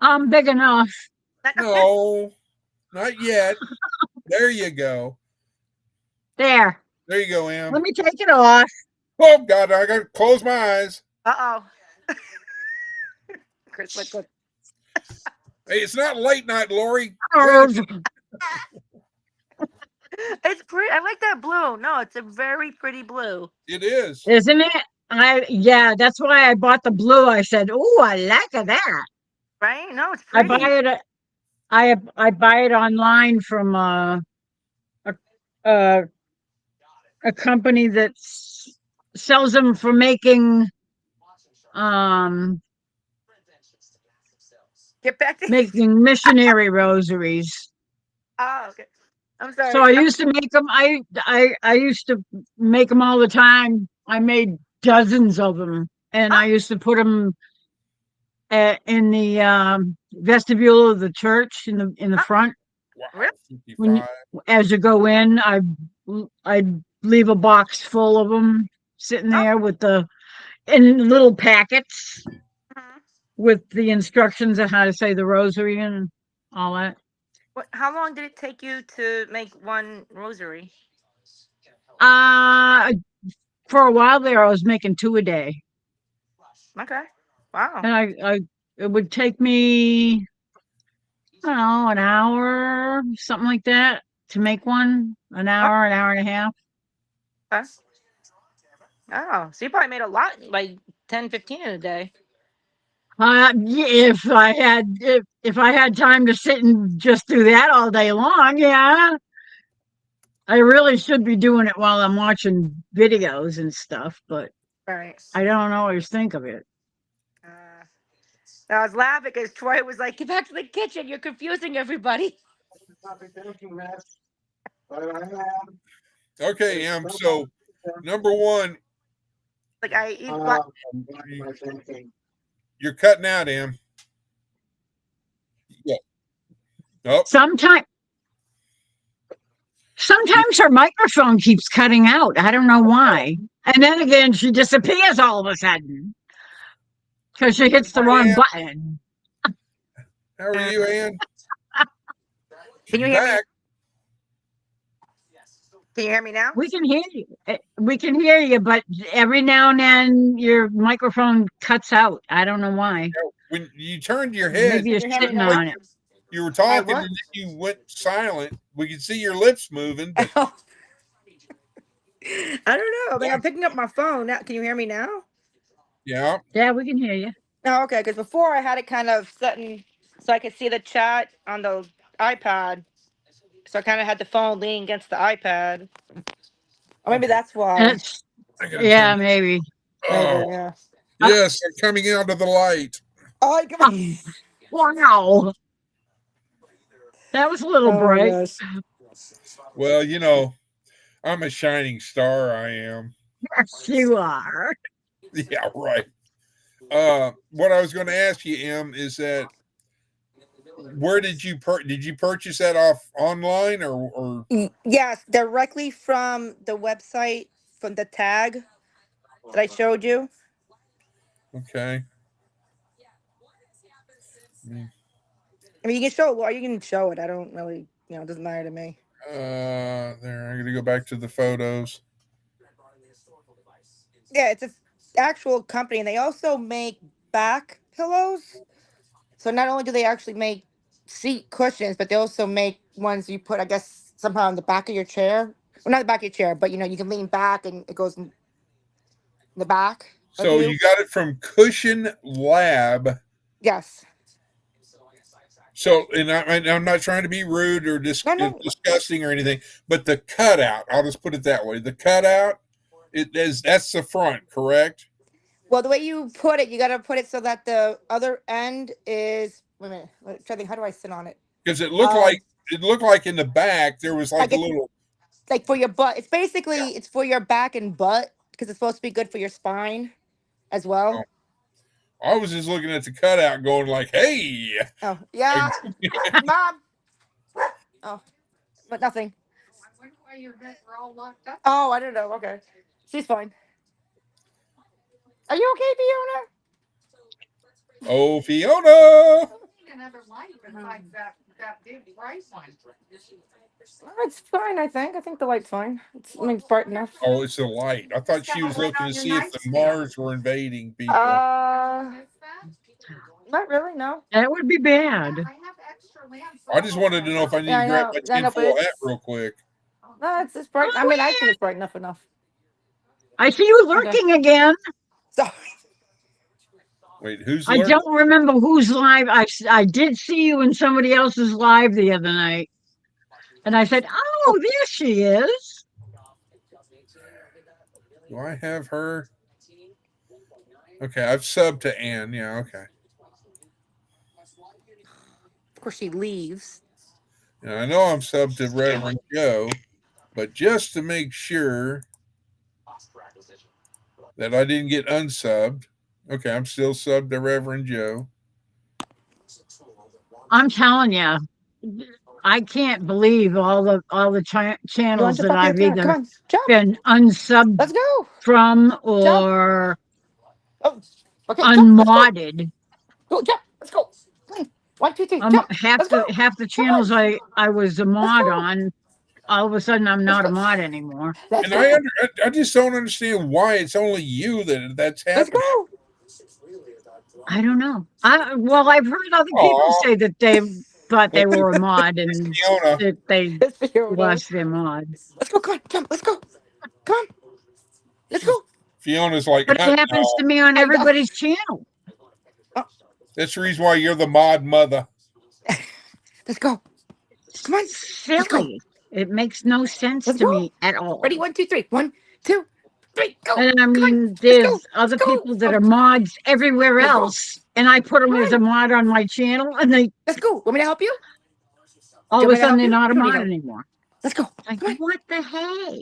I'm big enough. No, not yet. There you go. There. There you go, Em. Let me take it off. Oh, God, I got to close my eyes. Uh oh. Chris, look. Hey, it's not late night, Lori. Nerve. It's pretty. I like that blue. No, it's a very pretty blue. It is. Isn't it? Yeah, that's why I bought the blue. I said, "Ooh, I like that." Right? No, it's I pretty. buy it. I buy it online from a a, a company that sells them for um Get back to. making missionary rosaries. Oh, okay. I'm So sorry. I used to make them. I used to make them all the time. I made dozens of them, and Oh, I used to put them in the vestibule of the church in the oh, front. Wow, really? When 55. as you go in, I leave a box full of them sitting Oh, there in little packets mhm. with the instructions on how to say the rosary and all that. How long did it take you to make one rosary? Uh for a while there, I was making two a day, Okay. Wow. and I it would take me, I don't know, an hour, something like that, to make one. Oh, An hour and a half. okay. Oh, so you probably made a lot, like 10, 15 in a day. If I had time to sit and just do that all day long, yeah. I really should be doing it while I'm watching videos and stuff, but Right. I don't always think of it. Uh, I was laughing because Troy was like, "Get back to the kitchen. You're confusing everybody." Happy thinking, Matt. But I am. Okay, Em. So, number one, Like I eat black. What am I thinking? you're cutting out, Em. Yeah. Oh, Sometimes Sometimes her microphone keeps cutting out. I don't know why. And then again, she disappears all of a sudden because she hits the hi, wrong Em. button. How are you, Ann? Can She's you hear me? back. Can you hear me now? We can hear you. We can hear you, but every now and then your microphone cuts out. I don't know why. When you turned your head, Maybe you're Can you hear me sitting now? on it. you were I talking and what? then you went silent. We could see your lips moving, but I don't know. Like I'm picking up my phone now. Can you hear me now? yeah. Yeah, we can hear you. Oh, okay. Because before I had it kind of setting so I could see the chat on the iPad. So I kind of had the phone leaning against the iPad. Or maybe Okay. that's And why. it's, I gotta turn yeah, this. maybe. Maybe, Oh, yeah. Uh, yes, I'm coming out of the light. Oh, come on. wow. That was a little Oh my bright. gosh. Well, I'm a shining star. I am. Yes, you are. Yeah, right. What I was going to ask you, Em, is that where did you purchase that off online or Yes, directly from the website, from the tag that I showed you. okay? I mean, I mean, you can show it, or you can show it. I don't really, it doesn't matter to me. there. I'm going to go back to the photos. Yeah, it's a actual company, and they also make back pillows. So not only do they actually make seat cushions, but they also make ones you put, I guess, somehow in the back of your chair. Well, not the back of your chair, but you can lean back and it goes in the back of So you. you got it from Cushion Lab. Yes. So, and I'm not trying to be rude or No. disgusting or anything, but the cutout, I'll just put it that way. The cutout, that's the front, correct? Well, the way you put it, you got to put it so that the other end is. Wait a minute. I'm trying to think. How do I sit on it? Because Um, it looked like in the back there was like like a it's little. like for your butt. It's Yeah. basically it's for your back and butt because it's supposed to be good for your spine as well. Oh, I was just looking at the cutout, going like, "Hey." Oh yeah, mom. Oh, but nothing. Oh, I don't know. Okay, she's fine. Are you okay, Fiona? Oh, Fiona. Oh, it's fine. I think the light's fine. I mean, it's bright enough. Oh, it's a light. I thought she was looking to see if the Mars were invading people. Uh, not really. No. That would be bad. I just wanted to know if I need Yeah, to I grab know. my I know, but tinfoil hat it's real quick. no, it's bright. I Oh, mean, I yeah. think it's bright enough. I see you Okay. lurking again. So Wait, who's I lurking? don't remember whose live. I did see you in somebody else's live the other night. And I said, oh, there she is. Do I have her? Okay, I've subbed to Ann. Yeah, okay. of course she leaves. And I know I'm subbed to Reverend Joe, but just to make sure that I didn't get unsubbed. Okay, I'm still subbed to Reverend Joe. I'm telling you, I can't believe all the You want channels to that jump up here? I've Come on, come either on, jump. been unsubbed Let's go. from Jump. or Oh, okay, jump. Let's go. unmodded. Go, jump. Let's go. Come on. 1, 2, 3, jump. Half Let's go. the Come on. channels I was a Let's mod go. on, all of a sudden I'm Let's not a go. mod anymore. Let's And go. I just don't understand why it's only you that's Let's happening. go. I don't know. Well, I've heard other people Aw, say that they thought well, they were a mod and Fiona, that they It's Fiona. lost their mod. Let's go. Come on. Jump. Let's go. Come on. Let's go. Fiona's like, But it happens no. to me on I know. everybody's channel. Oh, That's the reason why you're the mod mother. let's go. Come on. Let's go. Silly. It makes no sense Let's to go. me at all. Ready? 1, 2, 3. 1, 2, 3. Go. And I Come on. mean, Let's go. there's Let's other go. people that Oh, are mods everywhere let's go. else, and I put them Come as a on. mod on my channel, and they Let's go. Want me to help you? all Do of you a want me to sudden help they're you? not a You don't need mod help. anymore. Let's go. Like, Come on. what the heck?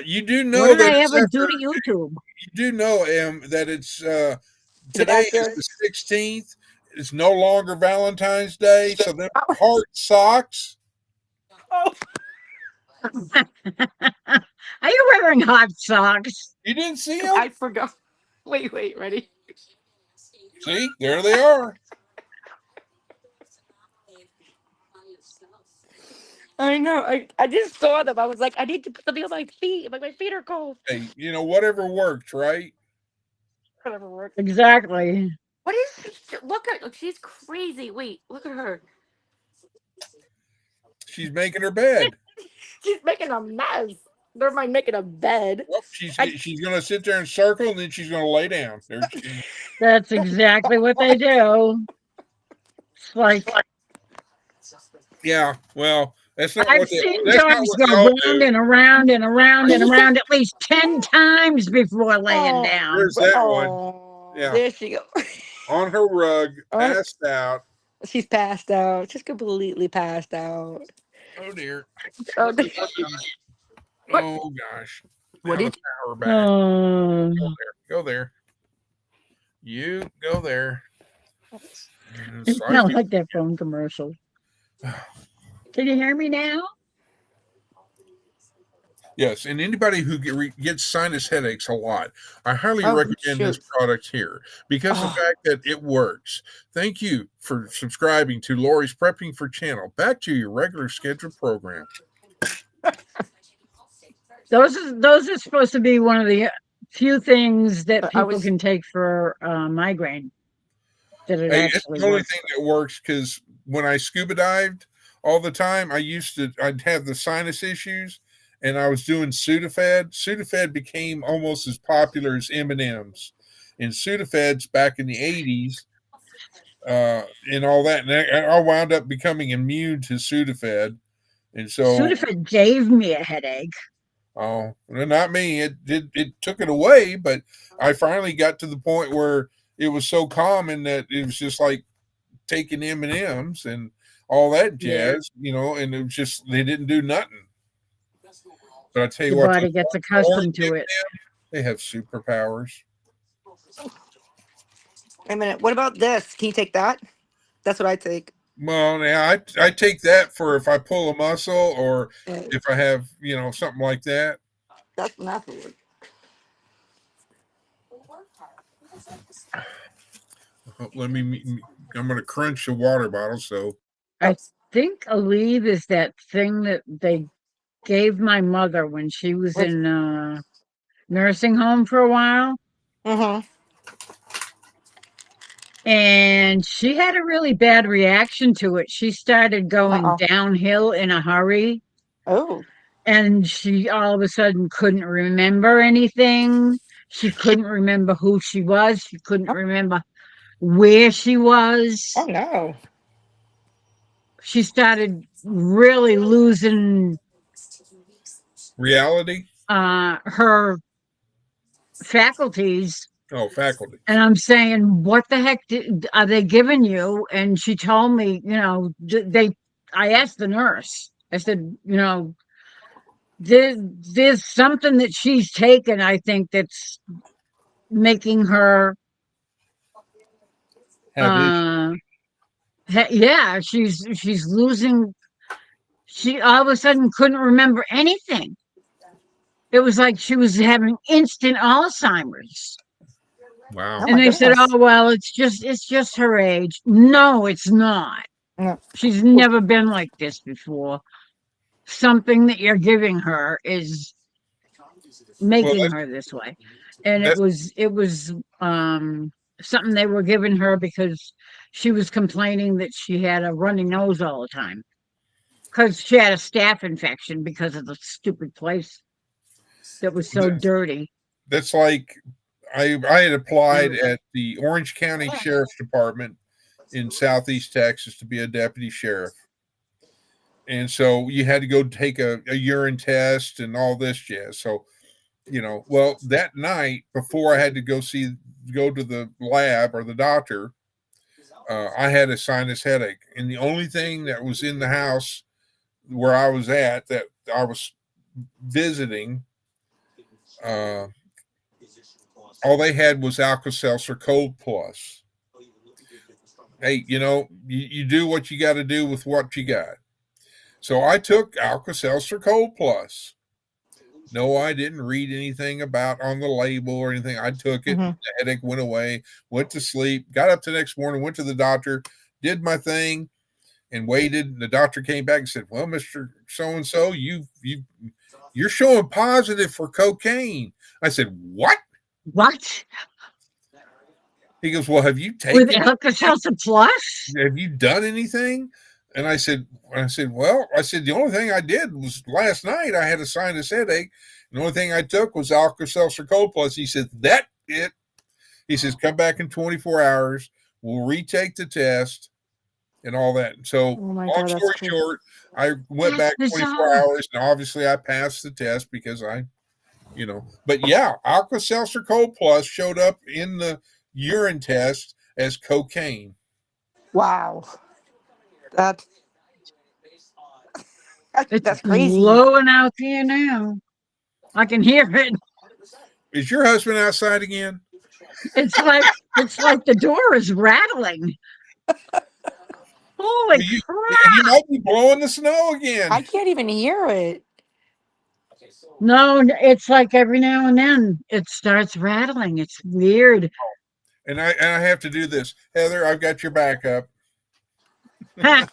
You do What know did that I it's ever after, do to YouTube? you do know, that it's Is it today is after? the 16th. It's no longer Valentine's Day, so them Oh. heart socks. Oh. Are you wearing hot socks? You didn't see them? I forgot. Wait. Ready? See, there they are. I know. I just saw them. I was like, I need to put something on my feet. My feet are cold. Hey, whatever works, right? Whatever works. Exactly. What is? Look at. Look, she's crazy. Wait. Look at her. She's making her bed. She's making a mess. Never mind making a bed. Well, she's gonna sit there and circle, and then she's gonna lay down. That's exactly what they do. It's like Yeah. Well, that's not I've what seen that's not dogs what go y'all round do. and around and around and around at least 10 times before laying Oh, down. There's that one. oh, Yeah. there she go. On her rug, On- passed out. She's passed out. She's completely passed out. Oh dear. Oh, What? Oh gosh. What Now the did- power back. Oh, Go there. You go there. And it's sorry, not like that phone commercial. Can you hear me now? yes, and anybody who gets sinus headaches a lot, I highly Oh, recommend this shoot. product here because the Oh. fact that it works. Thank you for subscribing to Lori's Prepping for channel. Back to your regular scheduled program. Those are supposed to be one of the few things that I people was- can take for migraine. That it Hey, it's actually the only works. thing that works because when I scuba dived all the time, I'd have the sinus issues, and I was doing Sudafed. Sudafed became almost as popular as M&Ms. And Sudafeds back in the 80s and all that. And I wound up becoming immune to Sudafed. And so, Sudafed gave me a headache. oh, well, not me. It took it away, but I finally got to the point where it was so common that it was just like taking M&Ms and all that Yeah, jazz, and it was just they didn't do nothing. But I tell you your what, body gets orange accustomed to it. they have superpowers. Wait a minute. What about this? Can you take that? That's what I take. Well, yeah, I take that for if I pull a muscle or Uh, if I have something like that. That's nothing. Let me. I'm going to crunch the water bottle. So I think Aleve is that thing that they gave my mother when she was in nursing home for a while. Mm-hmm. And she had a really bad reaction to it. She started going Uh-oh. downhill in a hurry, Oh. and she all of a sudden couldn't remember anything. She couldn't remember who she was. She couldn't remember where she Oh was. no. She started really losing reality. her faculties. Oh, faculty. And I'm saying, what the heck are they giving you? And she told me, I asked the nurse, I said, there's something that she's taken, I think, that's making her, Have issues. yeah, she's losing, she all of a sudden couldn't remember anything. It was like she was having instant Alzheimer's. Oh Wow. And my they said, goodness. "Oh well, it's just her age." No, it's not. No. She's never been like this before. Something that you're giving her is Well, making her this way. And it that's was it was something they were giving her because she was complaining that she had a runny nose all the time because she had a staph infection because of the stupid place that was so dirty. that's like I had applied at the Orange County Sheriff's Department in Southeast Texas to be a deputy sheriff. And so you had to go take a urine test and all this jazz. So, well, that night before I had to go to the lab or the doctor, I had a sinus headache. And the only thing that was in the house where I was at that I was visiting, uh, all they had was Alka Seltzer Cold Plus. Hey, you do what you got to do with what you got. So I took Alka Seltzer Cold Plus. No, I didn't read anything about on the label or anything. I took it. Mm-hmm. The headache went away. Went to sleep. Got up the next morning. Went to the doctor. Did my thing, and waited. The doctor came back and said, "Well, Mister So and So, you're showing positive for cocaine." I said, "What?" What? He goes, "Well, have you With taken? Alka-Seltzer Plus? Have you done anything?" And I said, well, the only thing I did was last night I had a sinus headache. The only thing I took was Alka Seltzer Cold Plus. He said, that it. He says, come back in 24 hours. We'll retake the test and all that. So, Oh my long god, that's story cool. short, I went That's back 24 bizarre. hours and obviously I passed the test because but yeah, Alka Seltzer Cold Plus showed up in the urine test as cocaine. Wow. That It's that's crazy. blowing out there now. I can hear it. Is your husband outside again? It's like the door is rattling. Holy He crap! might be blowing the snow I again. can't even hear it. No, it's like every now and then it starts rattling. It's weird. And I have to do this. Heather, I've got your backup. Sure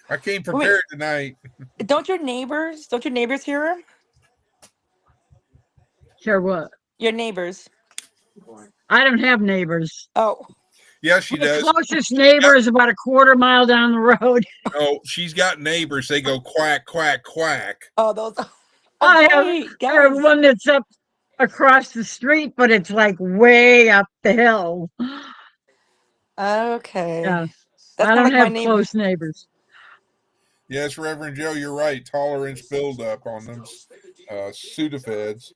I came Wait, prepared tonight. don't your neighbors hear him? what? Your neighbors. I don't have neighbors. Oh. Yeah, she My does. closest neighbor is about a quarter mile down the road. Oh, she's got neighbors. They go quack, quack, quack. Oh, those. I have Okay, I have guys. one that's up across the street, but it's like way up the hill. Okay. Yeah, That's I not don't like my have neighbor. close neighbors. Yes, Reverend Joe, you're right. Tolerance buildup on them Sudafeds.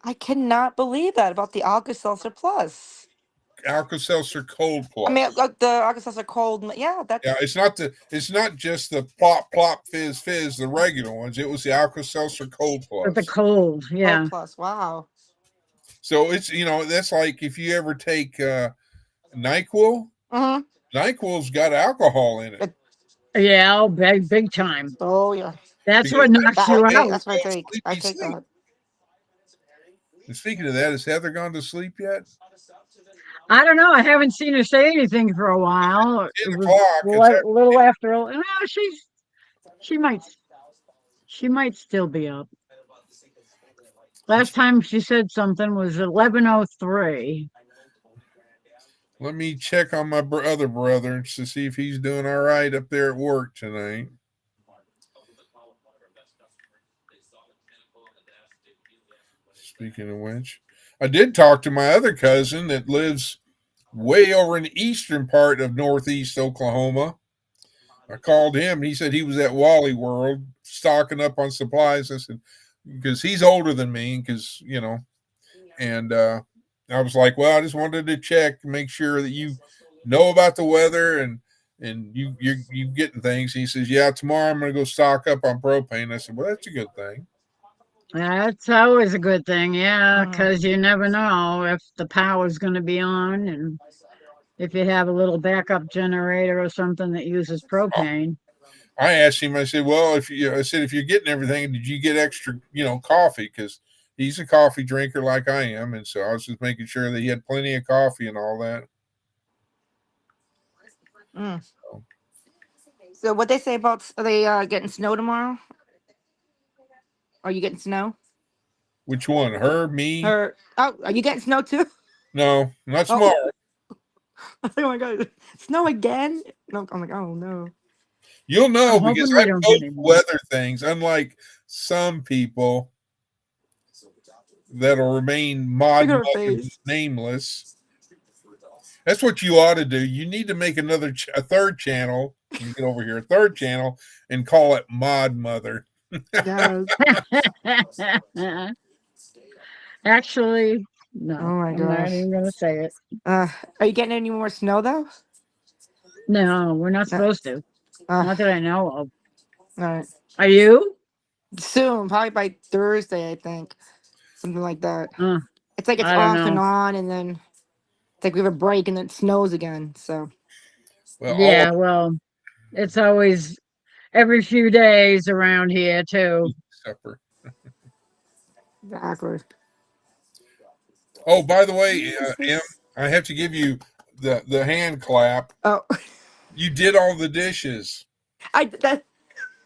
I cannot believe that about the Alka-Seltzer Plus. Alka-Seltzer Cold I mean, Plus. like the Alka-Seltzer Cold. Yeah, Yeah, that's it's not just the plop plop fizz fizz, the regular ones. It was the Alka-Seltzer Cold With the Plus. cold, Cold yeah. Plus. Wow. So it's that's like if you ever take NyQuil. Mm-hmm. NyQuil's got alcohol in it Yeah, oh, big time. Oh yeah. That's because what knocks you Heather out. That's what I goes take. I sleepy take sleep. that. And speaking of that, has Heather gone to sleep yet? I don't know. I haven't seen her say anything for a while. It 10 was o'clock. It's a little after. No, she might she might still be up. Last time she said something was 11:03. Let me check on my other brother to see if he's doing all right up there at work tonight. Speaking of which, I did talk to my other cousin that lives way over in the eastern part of northeast Oklahoma. I called him. He said he was at Wally World stocking up on supplies. I said, because he's older than me, and I was like, well, I just wanted to check, make sure that you know about the weather and you getting things. He says, yeah, tomorrow I'm going to go stock up on propane. I said, well, that's a good thing. That's always a good thing, yeah, Mm-hmm. because you never know if the power's going to be on and if you have a little backup generator or something that uses propane. I asked him, I said, well, I said, if you're getting everything, did you get extra, coffee? Because he's a coffee drinker like I am. And so I was just making sure that he had plenty of coffee and all that. Mm. So what they say about are they getting snow tomorrow? Are you getting snow? Which one? Her, me? Or are you getting snow too? No, not Oh, tomorrow. oh my god, snow again? No, I'm like, oh no. You'll know I'm because hoping we I don't get post any more. weather things, unlike some people that'll remain Look mod at her mother face. nameless. That's what you ought to do. You need to make a third channel. Let me get over here, a third channel, and call it Mod Mother. Yes. Actually, Oh no, my I'm not gosh. even going to say it. Are you getting any more snow though? No, we're not No. supposed to. Not that I know of. All right. Are you? Soon, probably by Thursday, I think. Something like that. Uh, It's like it's I don't off and know. on, and then it's like we have a break, and then it snows again. So Well, all of Yeah, well, it's always every few days around here too. supper. awkward. Oh, by the What way, is Em, this? I have to give you the hand clap. Oh, You did all the dishes. that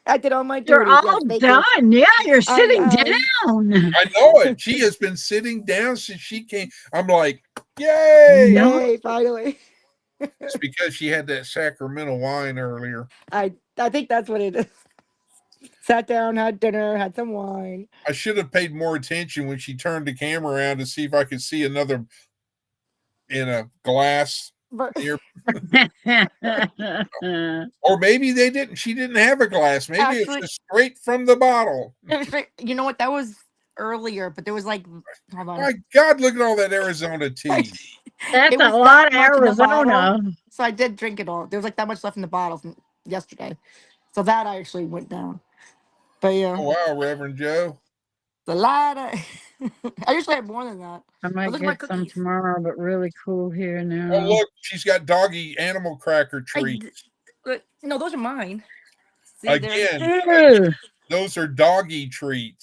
I did all my You're duties. Yes, all thank you. done. Yeah, you're sitting Yes. down. I know it. She has been sitting down since she came. I'm like, yay! No, Yay! Finally. It's because she had that Sacramento wine earlier. I think that's what it is. Sat down, had dinner, had some wine. I should have paid more attention when she turned the camera around to see if I could see another in a glass But here. Or maybe they didn't. She didn't have a glass. Maybe it's actually, just straight from the bottle. you know what? That was earlier, but there was like, hold on. My God, look at all that Arizona tea. that's It a was lot that of much in the bottle, Arizona. so I did drink it all. There was like that much left in the bottle from yesterday, so that I actually went down. But yeah, Oh, wow, Reverend Joe. the lot of. I usually have more than that. I But might look at my get some cookies. tomorrow, but really cool here Oh, now. look, she's got doggy animal cracker treats. No, those are mine. See, they're Again, Ew. those are doggy treats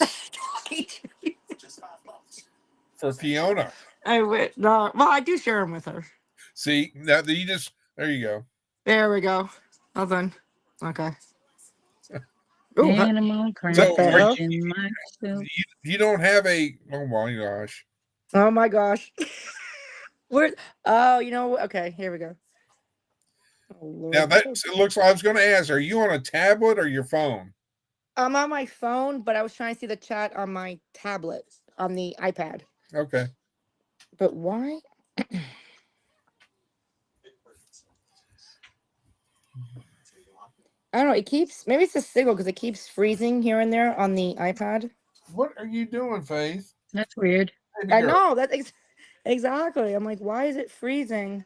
doggy treats. for Fiona. I went no. Well, I do share them with her. See, now that there you go. There we go. Well done. Okay. Oh, Animal So, what the crackers hell? in my soup. you don't have oh my gosh. Oh my gosh. Where? Oh, you know. Okay, here we go. Oh Now Lord. it looks like I was going to ask, are you on a tablet or your phone? I'm on my phone, but I was trying to see the chat on my tablet on the iPad. Okay. But why? I don't know. It keeps, maybe it's the signal because it keeps freezing here and there on the iPad. What are you doing, Faith? That's weird. Baby I girl. know that's exactly. I'm like, why is it freezing?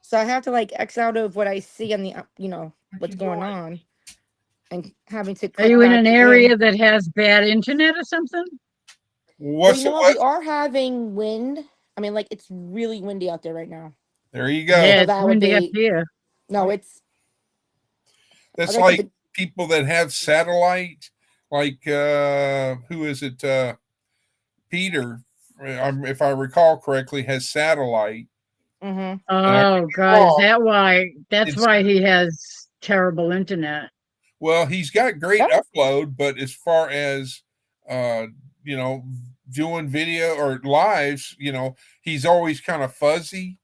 So I have to like X out of what I see on the, what's you going doing? on, and having to Are click you in back an in. area that has bad internet or something? Well, What's you the know what? what? We are having wind. I mean, like it's really windy out there right now. There you go. Yeah, So it's that would windy up be here. no. It's That's okay. 'Cause like people that have satellite, like who is it? Peter, if I recall correctly, has satellite. mhm. And I Oh could be God, is wrong. that why? That's It's why he has terrible internet. well, he's got great Yep. upload, but as far as uh, you know, doing video or lives, he's always kind of fuzzy.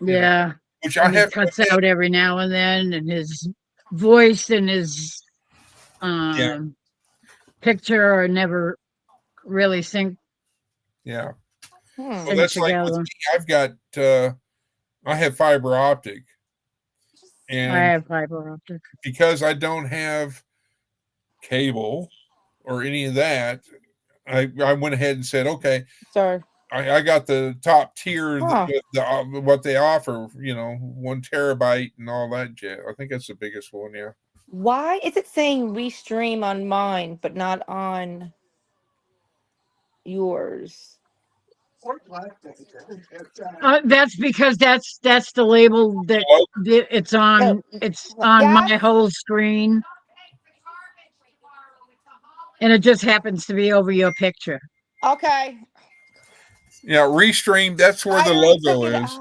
Yeah, Which I and he have to cuts admit, out every now and then, and his voice and his yeah, um, picture are never really yeah. Well, Hmm. synced that's like with together. me. I have fiber optic, I and have fiber optic. because I don't have cable or any of that, I went ahead and said, okay, Sorry. I got the top tier, Huh. what they offer, 1 terabyte and all that jet. I think that's the biggest one, yeah. Why is it saying restream on mine but not on yours? That's because that's the label that Hello? it's on. Oh, It's on yes. my whole screen, and it just happens to be over your picture. Okay. Yeah, Restream, that's where I the already took logo it. is.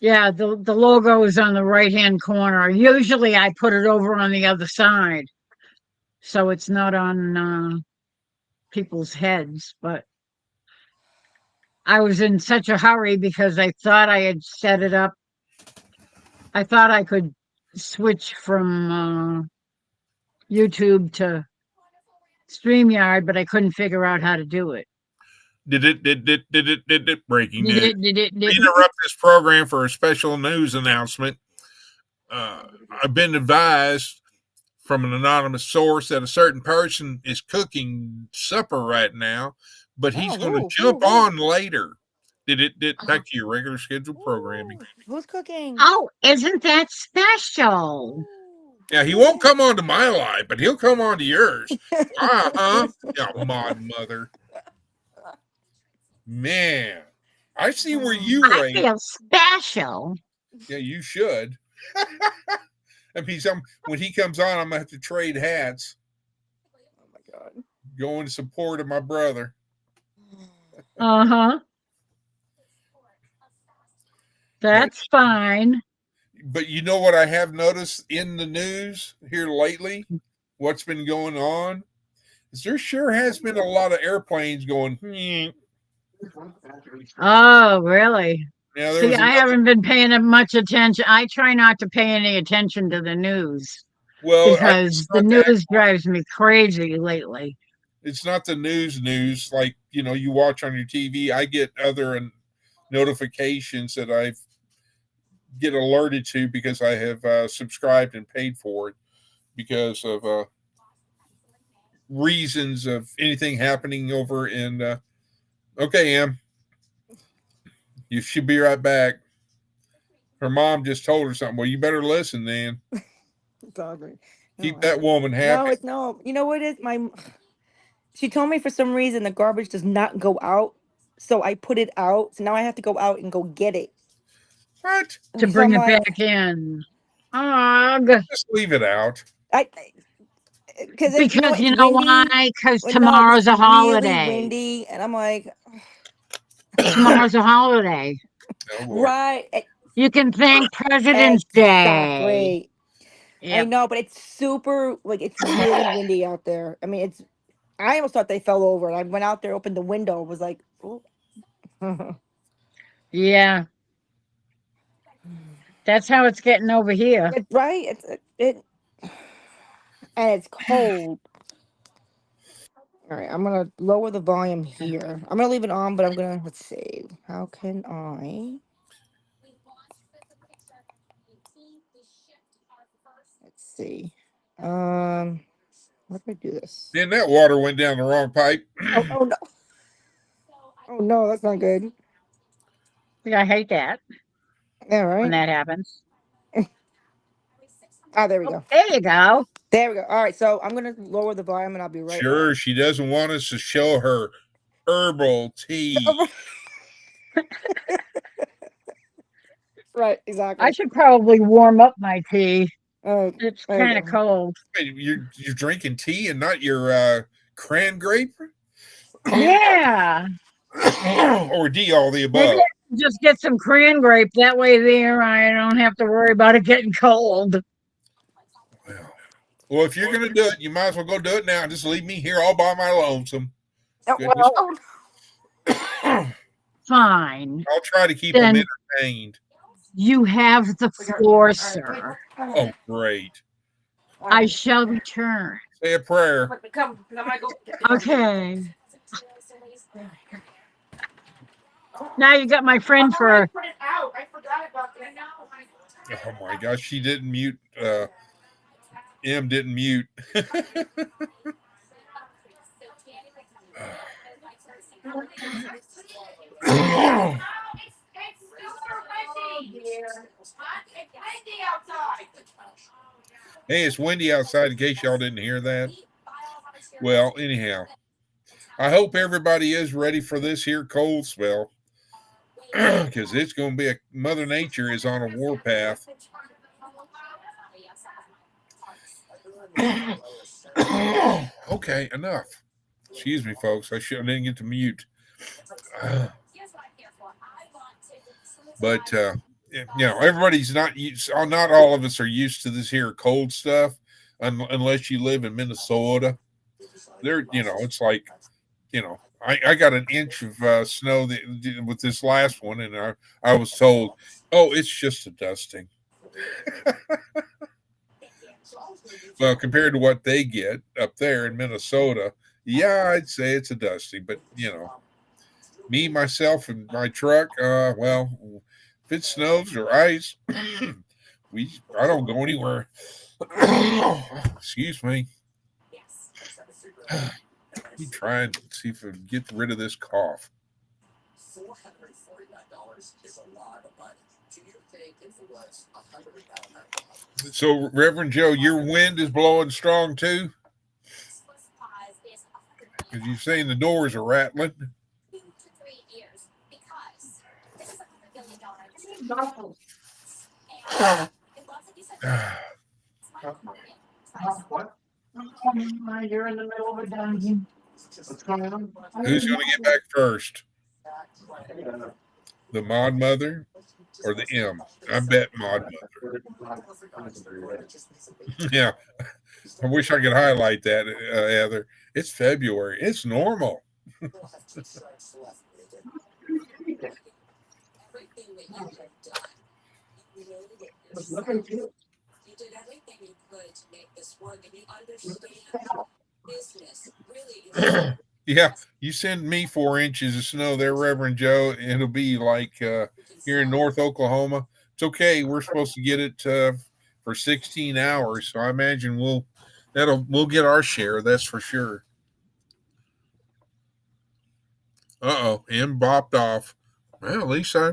Yeah, the logo is on the right hand corner. Usually, I put it over on the other side, so it's not on people's heads. But I was in such a hurry because I thought I had set it up. I thought I could switch from YouTube to StreamYard, but I couldn't figure out how to do it. Breaking Did news. it? Did it? We Did it? interrupt this program for a special news announcement. I've been advised from an anonymous source that a certain person is cooking supper right now, but he's going to Oh, jump on later. Did back to your regular scheduled programming. Who's cooking? Oh, isn't that special? Yeah, he won't come on to my live, but he'll come on to yours. Uh-huh. Yeah, mod mother. Man, I see where you I rate. feel special. Yeah, you should. I mean, when he comes on, I'm gonna have to trade hats. Oh my god. Go in support of my brother. Uh huh. That's fine. But you know what I have noticed in the news here lately? What's been going on? Is there sure has been a lot of airplanes going. Oh, really? Yeah, there See, was I another. haven't been paying much attention. I try not to pay any attention to the news Well, because the news drives me crazy lately. it's not the news like you watch on your TV. I get other notifications that I get alerted to because I have subscribed and paid for it because of reasons of anything happening over in. Okay, Em, you should be right back. Her mom just told her something. Well, you better listen, then. Sorry. Keep that woman No, happy. it's no. You know what it is? She told me for some reason the garbage does not go out, so I put it out. So now I have to go out and go get it. What? To So bring I'm it like, back in. Ugh. Just leave it out. because you know Because what? It's you know why? windy. Because Well, no, because tomorrow's it's a really holiday. windy, and I'm like, Tomorrow's a holiday. Oh boy. right, You can thank President's Day. exactly. I Yep. know, but it's super like it's really windy out there. I mean, it's. I almost thought they fell over. I went out there, opened the window, was like, oh. Yeah. That's how it's getting over here. Right? And it's cold. All right, I'm gonna lower the volume here. I'm gonna leave it on, but let's see. How can I? Let's see. How do I do this? And that water went down the wrong pipe. Oh no! Oh no, that's not good. Yeah, I hate that Yeah, when right. that happens. Ah, there we Oh, go. there you go. There we go. All right, so I'm gonna lower the volume, and I'll be right Sure, back. she doesn't want us to show her herbal tea. Right, I exactly. should probably warm up my tea. Oh, It's there kind you of go. cold. Wait, you're drinking tea and not your cran grape, Yeah. or D all the Maybe above. I can just get some cran grape. That way there I don't have to worry about it getting cold. Well, if you're gonna do it, you might as well go do it now. Just leave me here all by my lonesome. Oh, Goodness. Well, I'll fine. try to keep them Then entertained. you have the floor, sir. Oh, great. I shall return. Say a prayer. Come, go. Okay. Now you got my friend for Put it out. I forgot about that. Oh my gosh, she didn't mute. M didn't mute. Hey, it's windy outside in case y'all didn't hear that. Well, anyhow, I hope everybody is ready for this here cold spell because it's going to be Mother Nature is on a warpath. Okay, enough. Excuse me, folks. I didn't get to mute. But everybody's not all of us are used to this here cold stuff, unless you live in Minnesota. It's like, I got an inch of snow with this last one, and I was told, oh, it's just a dusting. Well, compared to what they get up there in Minnesota, yeah, I'd say it's a dusting. But me, myself, and my truck, well, if it snows or ice, I don't go anywhere. Excuse me. Let me try and see if I can get rid of this cough. So, Reverend Joe, your wind is blowing strong too? Because you're saying the doors are rattling. What? You're in the middle of a dungeon. What's going on? Who's going to get back first? The Mod Mother or the M? I bet Mod Mother. Yeah. I wish I could highlight that, Heather. It's February. It's normal. Yeah, you send me 4 inches of snow there, Reverend Joe. It'll be like here in North Oklahoma. It's okay. We're supposed to get it for 16 hours, so I imagine we'll get our share. That's for sure. M bopped off. Well, at least I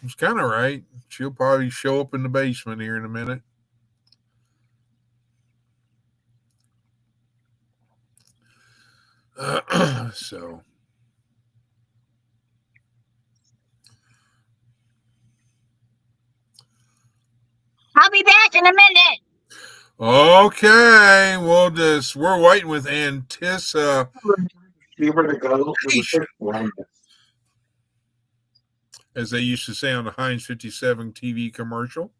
was kind of right. She'll probably show up in the basement here in a minute. So. I'll be back in a minute. Okay, we're waiting with anticipation. See where to go. As they used to say on the Heinz 57 TV commercial.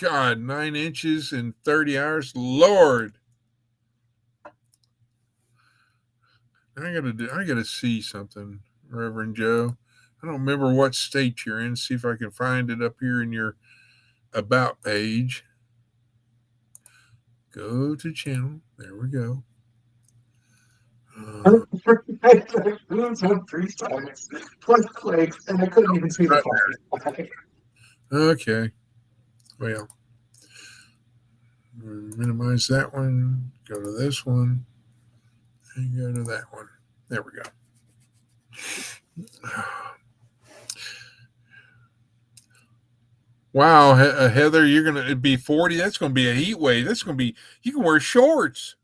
God, 9 inches in 30 hours. Lord. I gotta see something, Reverend Joe. I don't remember what state you're in. See if I can find it up here in your about page. Go to channel. There we go. Balloons have 3 sides, plus clicks, and I couldn't even see the flag. Okay. Well, minimize that one. Go to this one. And go to that one. There we go. Wow, Heather, you're gonna be 40. That's gonna be a heat wave. That's gonna be. You can wear shorts.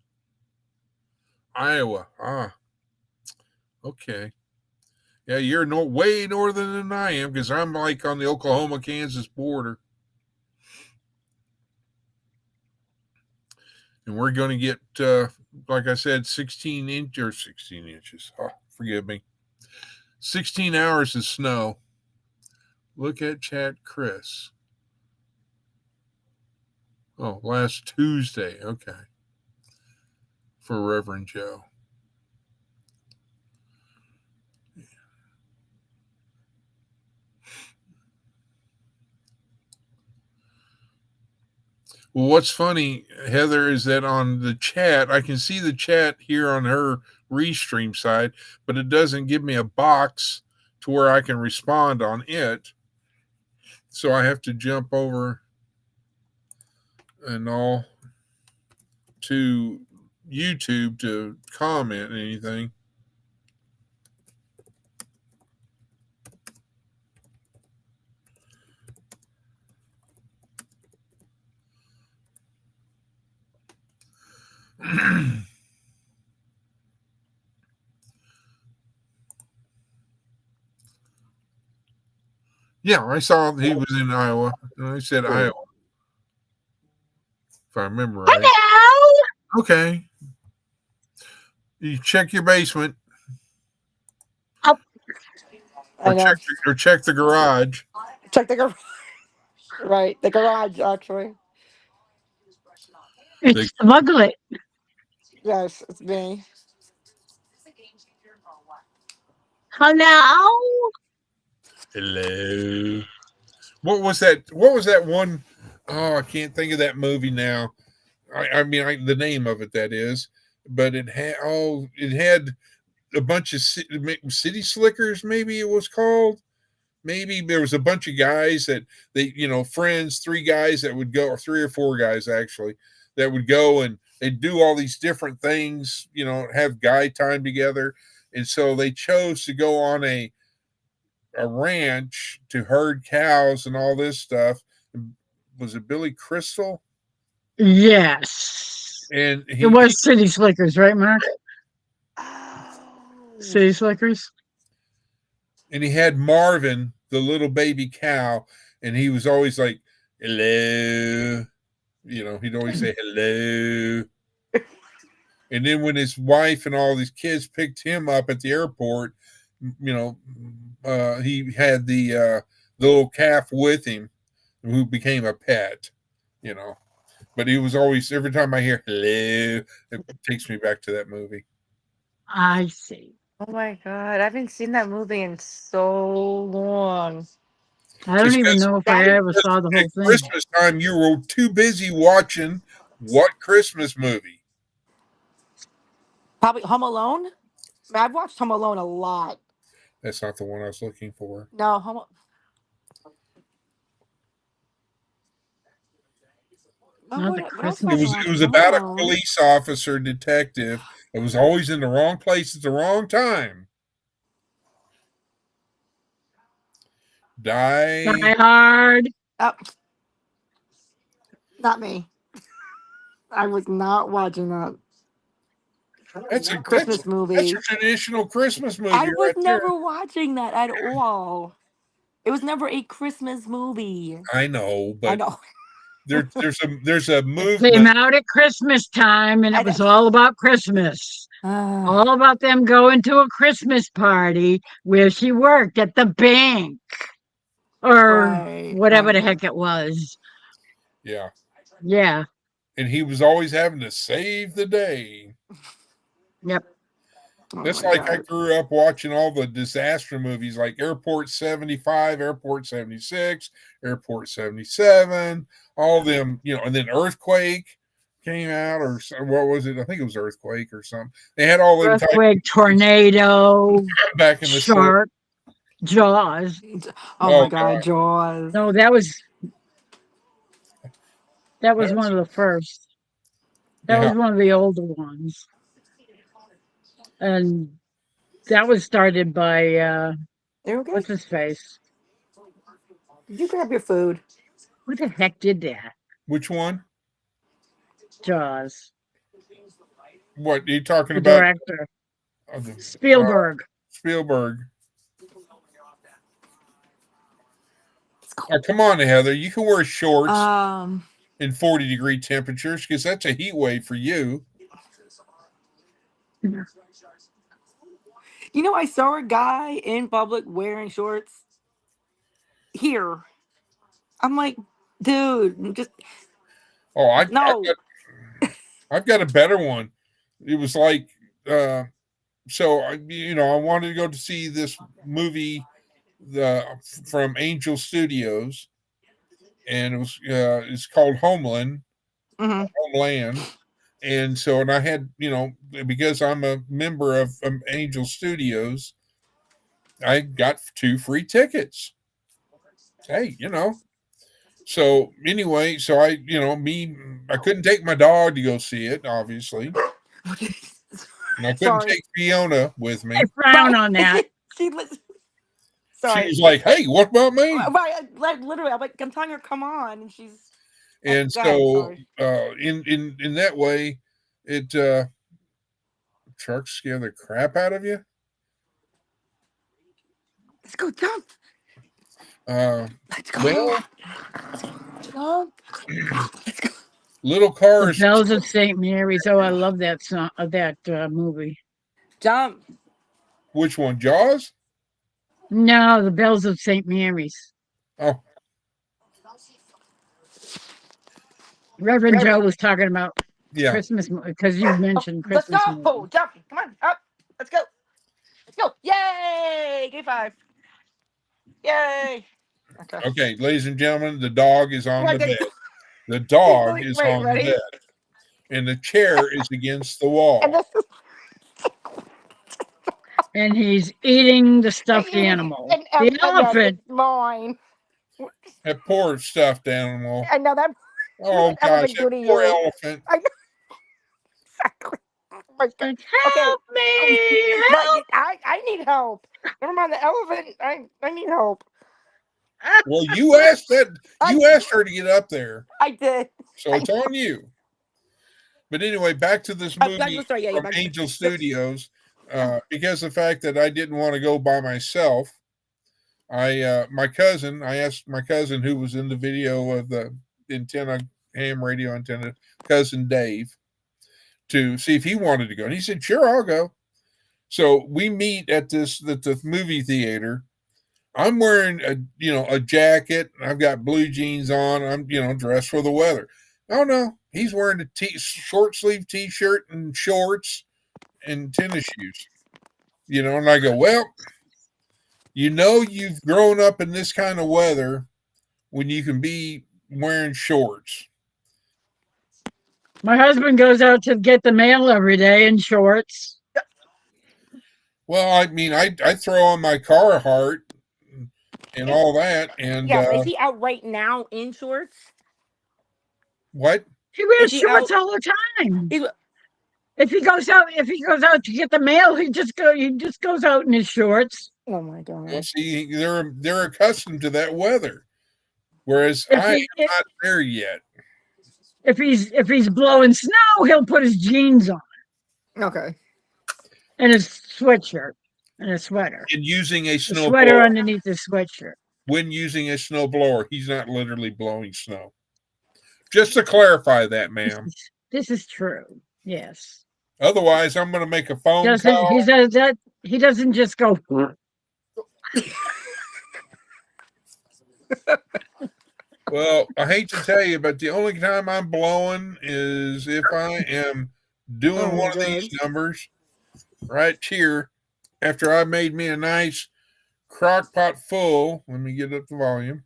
Iowa. Okay. Yeah, you're way northern than I am because I'm like on the Oklahoma-Kansas border. And we're going to get, like I said, 16 inches. Oh, forgive me. 16 hours of snow. Look at chat, Chris. Oh, last Tuesday. Okay. For Reverend Joe. Well, what's funny, Heather, is that on the chat, I can see the chat here on her restream side, but it doesn't give me a box to where I can respond on it. So I have to jump over and all to YouTube to comment anything. Yeah, I saw he was in Iowa. And I said Iowa, if I remember right. Hello. Okay. You check your basement. Oh. Or check the garage. Check the garage. Right, the garage, actually. It's smuggle it. Yes, it's me. Hello. Hello. What was that? What was that one? Oh, I can't think of that movie now. I mean, the name of it, that is. But it had a bunch of city slickers, maybe it was called. Maybe there was a bunch of guys that friends, 3 guys that would go, or 3 or 4 guys actually, that would go and they'd do all these different things, have guy time together. And so they chose to go on a ranch to herd cows and all this stuff. Was it Billy Crystal? Yes. And it was City Slickers, right, Mark? City Slickers. And he had Marvin, the little baby cow, and he was always like, hello. He'd always say hello. And then when his wife and all these kids picked him up at the airport, he had the little calf with him who became a pet, But he was always, every time I hear hello, it takes me back to that movie. I see. Oh my God, I haven't seen that movie in so long. I don't even know if I ever saw the whole thing. Christmas time, you were too busy watching what Christmas movie? Probably Home Alone. I've watched Home Alone a lot. That's not the one I was looking for. No, Home. Not the Christmas. It was about a police officer detective. It was always in the wrong place at the wrong time. Die Hard. Oh. Not me. I was not watching that. That's a Christmas movie. That's a traditional Christmas movie. I was never watching that at all. It was never a Christmas movie. I know, but I know. there's a movement. It came out at Christmas time, and it was all about Christmas. All about them going to a Christmas party where she worked at the bank or whatever the heck it was. Yeah. Yeah. And he was always having to save the day. Yep. That's like God. I grew up watching all the disaster movies like Airport 75, Airport 76, Airport 77, all of them, and then Earthquake. came out, or what was it? I think it was earthquake or something. They had all them Earthquake, tornado, back in the short. shark, Jaws. Oh Oh my God, Jaws. No, that was That's, one of the first. That yeah. was one of the older ones, and that was started by You okay? what's his face? Did you grab your food? Who the heck did that? Which one? Jaws, What are you talking the about? director, The, Spielberg. Spielberg. Oh, come on, Heather. You can wear shorts in 40-degree temperatures because that's a heat wave for you. You know, I saw a guy in public wearing shorts here. I'm like, dude, just Oh, no. I've got a better one. It was like, so I wanted to go to see this movie, from Angel Studios, and it's called Homeland, Homeland, and so I had because I'm a member of Angel Studios, I got 2 free tickets. Hey, So anyway, so I couldn't take my dog to go see it, obviously. And I couldn't Sorry. take Fiona with I me. frown on that. She was like, "Hey, what about me?" Right, like literally, I'm like, I'm telling her, come on, and she's. And Go ahead, so, sorry. in that way, it sharks scare the crap out of you. Let's go jump. Let's go. Well, Jump. Let's go. little The cars. Bells of St. Mary's. Oh, I love that song. That movie. Jump. Which one, Jaws? No, the Bells of St. Mary's. Oh, Reverend Joe was talking about yeah. Christmas because you mentioned Let's Christmas go. movie. Jump. Come on. Up. Let's go. Let's go. Yay. Give 5. Yay. Okay. Okay, ladies and gentlemen, the dog is on Right, the bed. there- The dog Wait, is on the ready? bed, and the chair is against the wall. And this is And he's eating the stuffed animal. The yes, elephant. it's mine. That poor stuffed animal. I know that. Oh That gosh, was that good to poor you. elephant. I know exactly. Oh my God. Like, Okay. help me, But help. I need help. Never mind the elephant. I need help. Well, you asked that. You I asked her to get up there, I did. so it's on you. But anyway, back to this Back to movie the story. Yeah, from back Angel to- Studios. Because of the fact that I didn't want to go by myself, I asked my cousin who was in the video of the antenna, ham radio antenna, cousin Dave, to see if he wanted to go, and he said, "Sure, I'll go." So we meet at the movie theater. I'm wearing a jacket. I've got blue jeans on. I'm dressed for the weather. Oh no, he's wearing a short sleeve t-shirt and shorts and tennis shoes. And I go, well, you've grown up in this kind of weather when you can be wearing shorts. My husband goes out to get the mail every day in shorts. Well, I mean, I throw on my Carhartt and all that, and Yeah, but is he out right now in shorts? what? He wears Is he shorts out? all the time. He's, If he goes out to get the mail, he just goes out in his shorts. oh my God. Well, see, they're accustomed to that weather, whereas If I am he not there yet. if he's blowing snow, he'll put his jeans on Okay. and his sweatshirt and a sweater. And using a The snow sweater blower, underneath the sweatshirt. when using a snow blower, he's not literally blowing snow. Just to clarify that, ma'am. This is true. Yes. Otherwise, I'm going to make a phone call. He says that he doesn't just go. Well, I hate to tell you, but the only time I'm blowing is if I am doing one of these numbers right here after I made me a nice crock pot full. Let me get up the volume.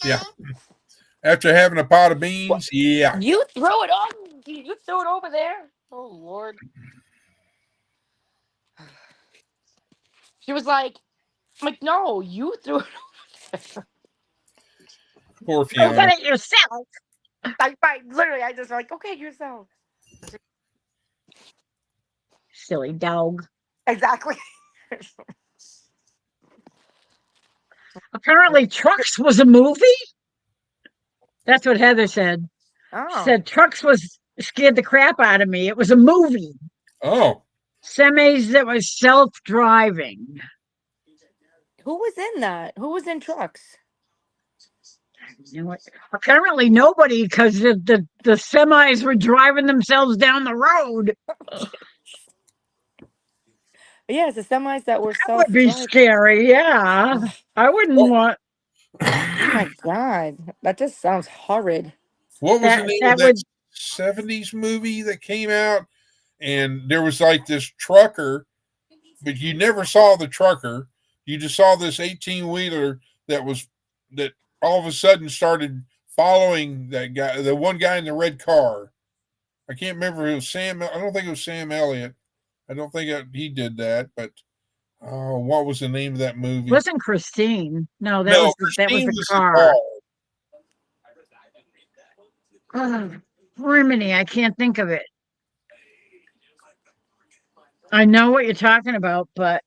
Yeah. After having a pot of What? beans, yeah. You throw it on. You threw it over there. Oh Lord. She was like, I'm like, no, you threw it over there. Poor Go get Fiona. it yourself. Literally, I just like, okay, yourself. Silly dog. Exactly. Apparently, Trucks was a movie. That's what Heather said. She Oh, said Trucks was scared the crap out of me. It was a movie. Oh, Semis that was self-driving. who was in that? Who was in trucks? You know what? Apparently nobody, because the semis were driving themselves down the road. Yeah, it's the semis that were That would be self-driving. scary. Yeah, I wouldn't want Oh my god, that just sounds horrid. what was the that. name of That that would 70s movie that came out? And there was like this trucker, but you never saw the trucker. You just saw this 18-wheeler that all of a sudden started following that guy, the one guy in the red car. I can't remember. It was Sam. I don't think it was Sam Elliott. I don't think he did that. But what was the name of that movie? wasn't Christine. No, that No, was Christine the was the car. car. Oh, Harmony, I can't think of it. I know what you're talking about, but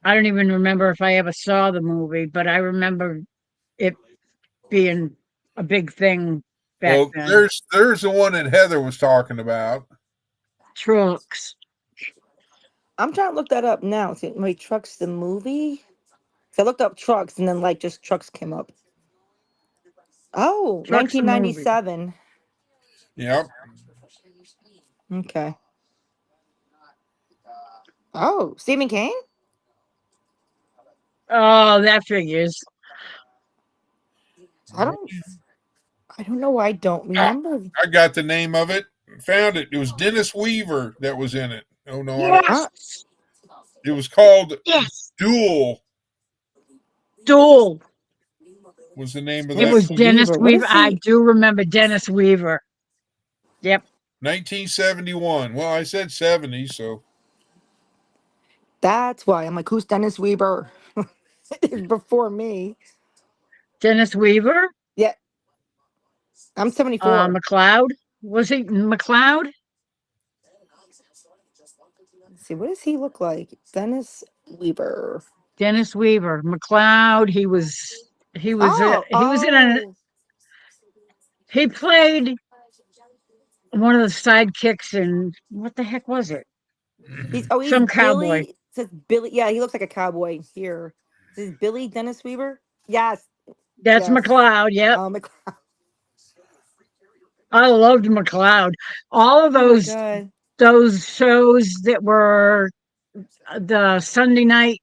I don't even remember if I ever saw the movie. But I remember it being a big thing back Well, then. there's the one that Heather was talking about. Trucks. I'm trying to look that up now. See, my trucks, the movie. So I looked up trucks, and then like just trucks came up. Oh, Trucks the movie. 1997. Yep. Okay. Oh, Stephen King. Oh, that figures. I don't. I don't know why I don't Ah, remember. I got the name of it. Found it. It was Dennis Weaver that was in it. Oh no, I don't. Yes. It was called Yes. Duel. Duel. Was the name of It that was Dennis movie. Dennis Weaver. What Weaver. is I he? do remember Dennis Weaver. Yep. 1971. Well, I said 70, so That's why I'm like, who's Dennis Weaver? Before me. Dennis Weaver. Yeah, I'm 74. McLeod. Was he McLeod? Let's see, what does he look like? Dennis Weaver. Dennis Weaver. McLeod. Oh, He was in a oh. he played one of the sidekicks in what the heck was it? He's Some cowboy. Billy. It says Billy. Yeah, he looks like a cowboy here. Is Billy Dennis Weaver? Yes, That's yes. McLeod. Yep. Mc- I loved McLeod. All of oh my god. those shows that were the Sunday night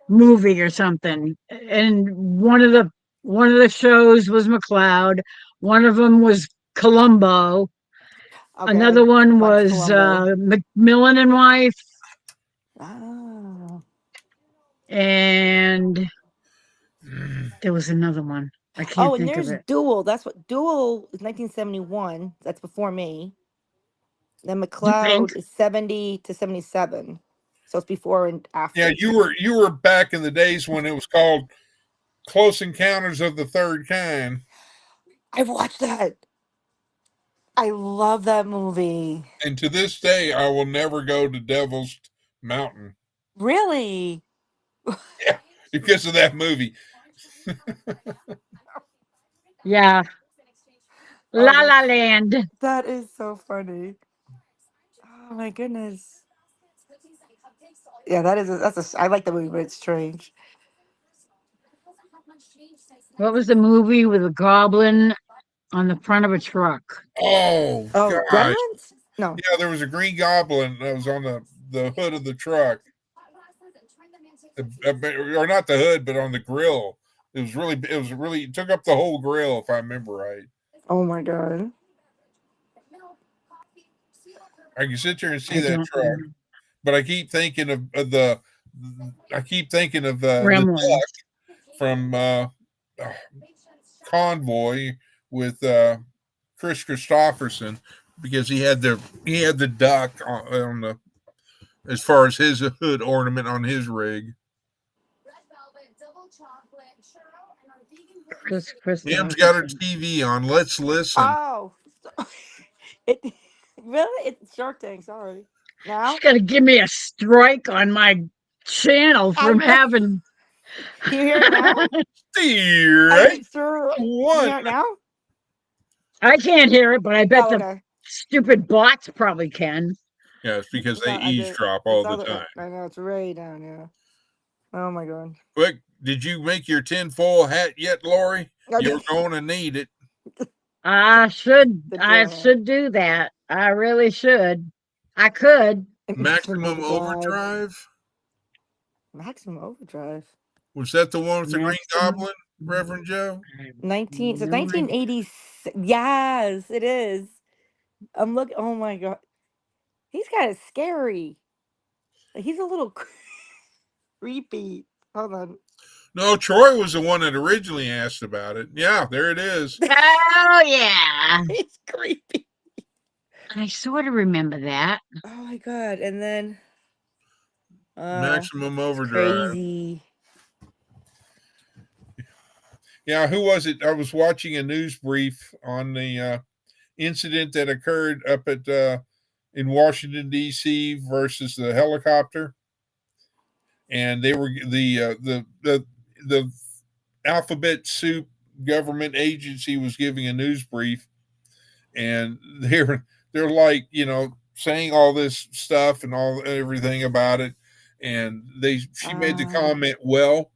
movie or something. And one of the shows was McLeod. One of them was Columbo. Okay, I Another one watched was Columbo. Macmillan and Wife, Oh. and there was another one. I Oh, can't and think of there's it. Duel. That's what Duel is 1971. That's before me. Then You think? McLeod is 70 to 77. So it's before and yeah, after. you were back in the days when it was called Close Encounters of the Third Kind. I've watched that. I love that movie. And to this day, I will never go to Devil's Mountain. Really? Yeah, because of that movie. Yeah. Oh, La La Land. that is so funny. Oh my goodness. Yeah, I like the movie, but it's strange. What was the movie with a goblin on the front of a truck? Oh Oh, gosh. Gremlins? No. Yeah, there was a green goblin that was on the hood of the truck. Or not the hood, but on the grill. It took up the whole grill, if I remember right. Oh my god. I can sit there and see I that don't truck, remember. but I keep thinking of the Gremlins. from Convoy with Chris Christopherson because he had the duck on the as far as his hood ornament on his rig. Chris Pam's got her Christopherson. TV on. Let's listen. Oh, it really? It's Shark Tank. Sorry. Now She's gonna give me a strike on my channel I from know. having. Can you hear it now? Right? I'm sure. Can you One. hear it now? I can't hear it, but I bet Oh, the okay. stupid bots probably can. Yeah, it's because It's they not- I did- eavesdrop it's all the all- time. I know it's way down. Yeah. Oh my god. Quick, did you make your tinfoil hat yet, Lori? I You're did. going to need it. I The should do that. I really should. I could. Maximum Overdrive? Maximum Overdrive. Was that the one with the Green Maximum- Goblin, Reverend Joe? 19. So No, I- 1986. Yes, it is. I'm looking. Oh my god. He's kind of scary. Like, he's a little creepy. Hold on. No, Troy was the one that originally asked about it. Yeah, there it is. Oh yeah, He's creepy. I sort of remember that. Oh my god. And then Maximum Overdrive. crazy. Yeah, who was it? I was watching a news brief on the incident that occurred up at in Washington D.C. versus the helicopter, and they were the alphabet soup government agency was giving a news brief, and they're like saying all this stuff and everything about it, and she made the comment, well,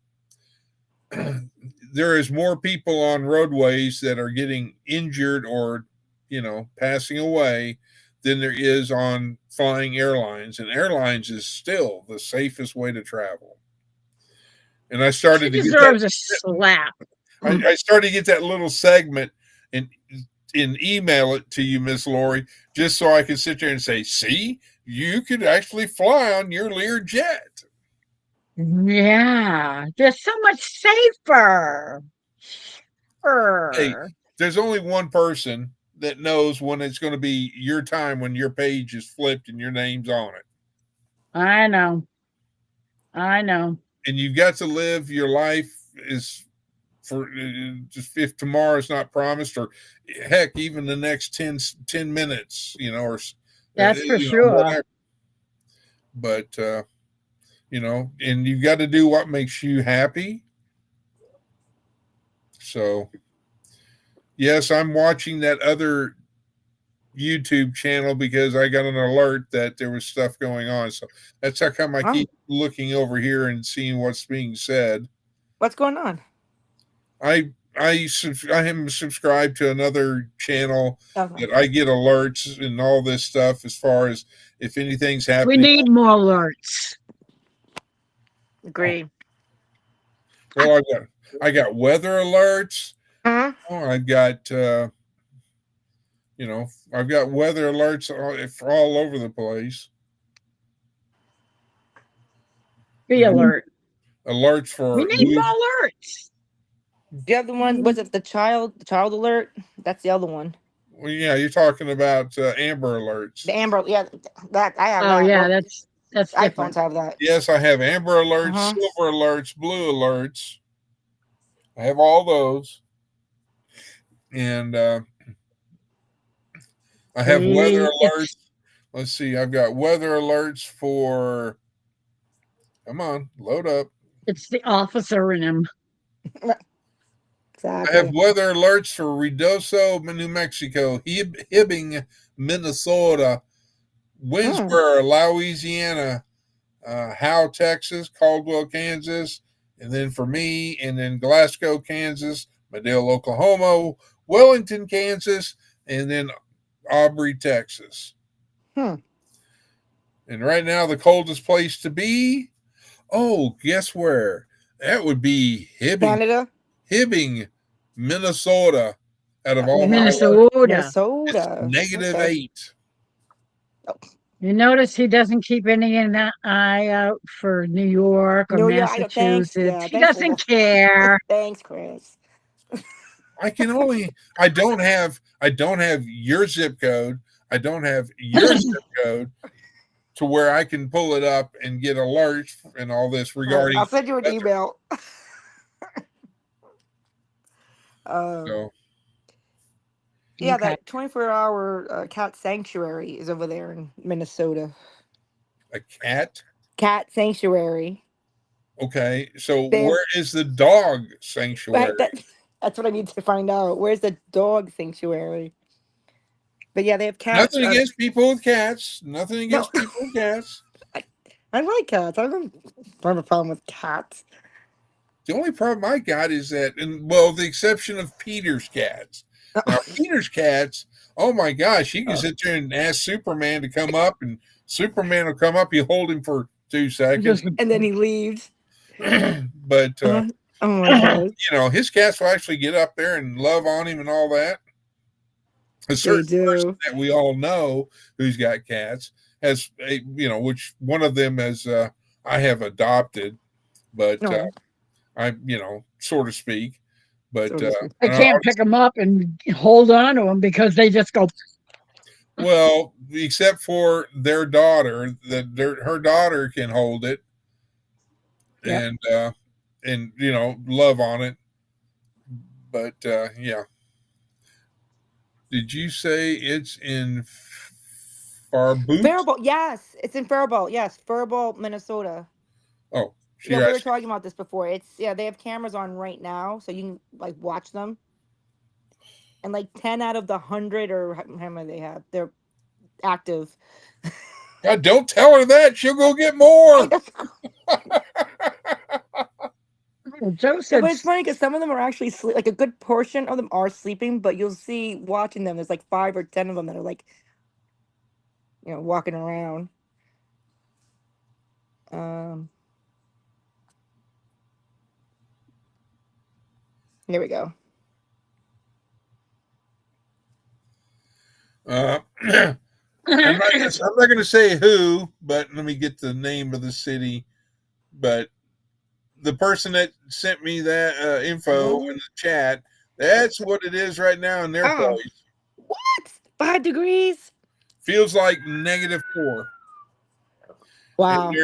there is more people on roadways that are getting injured or passing away than there is on flying airlines, and airlines is still the safest way to travel. And I started She to deserves a slap. I started to get that little segment and email it to you, Miss Lori, just so I could sit there and say, see, you could actually fly on your Lear jet. Yeah, they're so much safer. Hey, there's only one person that knows when it's going to be your time when your page is flipped and your name's on it. I know. And you've got to live your life is for just if tomorrow's not promised, or heck, even the next 10 minutes, or That's for sure. whatever. But and you've got to do what makes you happy. So yes, I'm watching that other YouTube channel because I got an alert that there was stuff going on. So that's how come I keep looking over here and seeing what's being said. What's going on? I am subscribed to another channel Okay. that I get alerts and all this stuff as far as if anything's happening. We need more alerts. Agree. Well, I got weather alerts. Uh-huh. Oh, I've got I've got weather alerts all over the place. Be alert. Alerts for We need more alerts. The other one was it the child alert? That's the other one. Well, yeah, you're talking about Amber alerts. The Amber, yeah, that I have. Oh that. yeah, Well, that's different. iPhones have that. Yes, I have Amber alerts, silver alerts, blue alerts. I have all those, and I have weather alerts. Let's see, I've got weather alerts for. Come on, load up. It's the officer in him. Exactly. I have weather alerts for Ruidoso, New Mexico, Hibbing, Minnesota, Winsboro, Louisiana, Howe, Texas, Caldwell, Kansas, and then for me, and then Glasgow, Kansas, Medill, Oklahoma, Wellington, Kansas, and then Aubrey, Texas. And right now, the coldest place to be, guess where? That would be Hibbing. Canada? Hibbing, Minnesota, out of all Minnesota. It's -8. Okay. You notice he doesn't keep any eye out for New York or No, yeah, I don't. Thanks. Massachusetts. Yeah, He thanks for doesn't care. thanks, Chris. I don't have your zip code. I don't have your zip code to where I can pull it up and get alerts and all this All right, I'll regarding send you an weather. email. So Yeah, Okay. that 24-hour cat sanctuary is over there in Minnesota. a cat. Cat sanctuary. Okay. So They have, where is the dog sanctuary? right, that's what I need to find out. Where's the dog sanctuary? But yeah, they have cats. Nothing against people with cats. Nothing No, against people with cats. I like cats. I don't have a problem with cats. The only problem I got is that, and well, the exception of Peter's cats. Now, Peter's cats, oh my gosh, you can sit there and ask Superman to come up, and Superman will come up. You hold him for 2 seconds, And then he leaves. but Oh my god, his cats will actually get up there and love on him and all that. A they certain person do. that we all know who's got cats has, which one of them has I have adopted, but No, so to speak. But so to speak. I can't pick them up and hold on to them because they just go. well, except for their daughter, her daughter can hold it Yep. and love on it. But yeah, did you say it's in Faribault? Faribault, yes, it's in Faribault. Yes, Faribault, Minnesota. Oh, Yeah, we were talking about this before. They have cameras on right now, so you can like watch them. And like 10 out of the 100 or how many they have, they're active. God, don't tell her that. She'll go get more. Joe Yeah, said, but it's funny because some of them are actually like a good portion of them are sleeping, but you'll see watching them. There's like 5 or 10 of them that are like, walking around. Here we go. I'm not going to say who, but let me get the name of the city. But the person that sent me that info in the chat, that's what it is right now in their Oh, place. what? 5 degrees? Feels like -4. Wow. And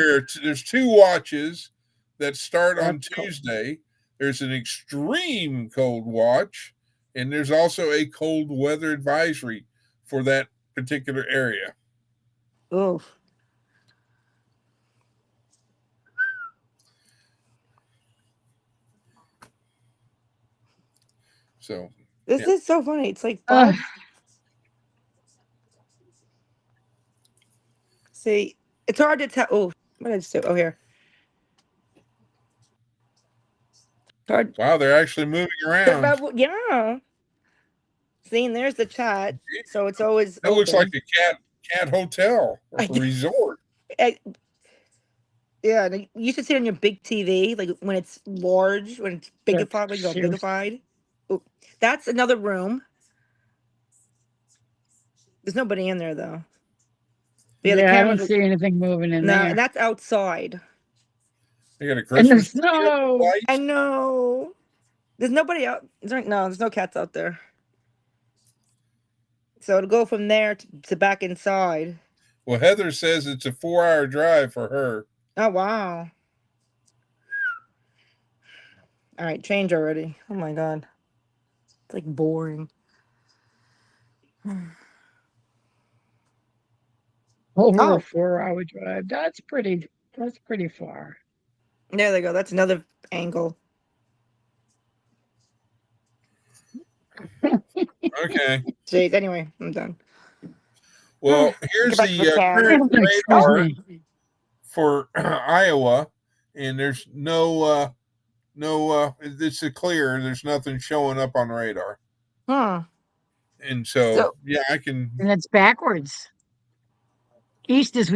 there's 2 watches that start on That's cool. Tuesday. There's an extreme cold watch, and there's also a cold weather advisory for that particular area. Oof. So This is so funny. It's like uh, 5. See, it's hard to tell. Oh, what did I just do? Oh, here. Hard. wow, they're actually moving around. Yeah. See, and there's the chat. So it's always That looks like open. a cat hotel or resort. Yeah, and you should see it on your big TV, like when it's large, when it's bigified, when you go bigified. Ooh, that's another room. There's nobody in there though. But the yeah, I don't cameras. see anything moving in No, there. and that's outside. They got a In the Christmas tree snow. light. I know. There's nobody out. No, there's no cats out there. So it'll go from there to back inside. Well, Heather says it's a 4-hour drive for her. Oh wow. All right, change already. Oh my god. It's like boring. Over a Oh, 4-hour drive. That's pretty far. there they go. That's another angle. Okay. Jeez, anyway, I'm done. Well, here's Get back to the the cat. current Excuse radar me. for Iowa, and there's no. It's a clear. There's nothing showing up on radar, and so yeah, I can. And it's backwards. East is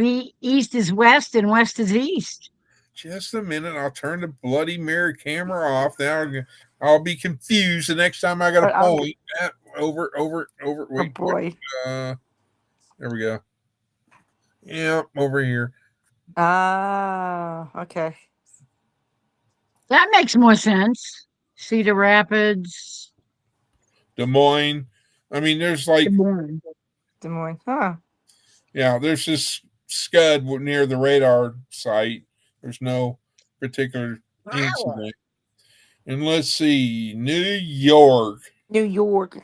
west, and west is east. Just a minute. I'll turn the bloody mirror camera off. Now I'll be confused the next time I got a point. Over. Oh Wait. boy. There we go. Yeah, over here. Ah, okay. That makes more sense. Cedar Rapids, Des Moines. I mean, there's Des like, Moines. Des Moines. Huh. yeah, there's this scud near the radar site. There's no particular Wow. incident. And let's see, New York. New York.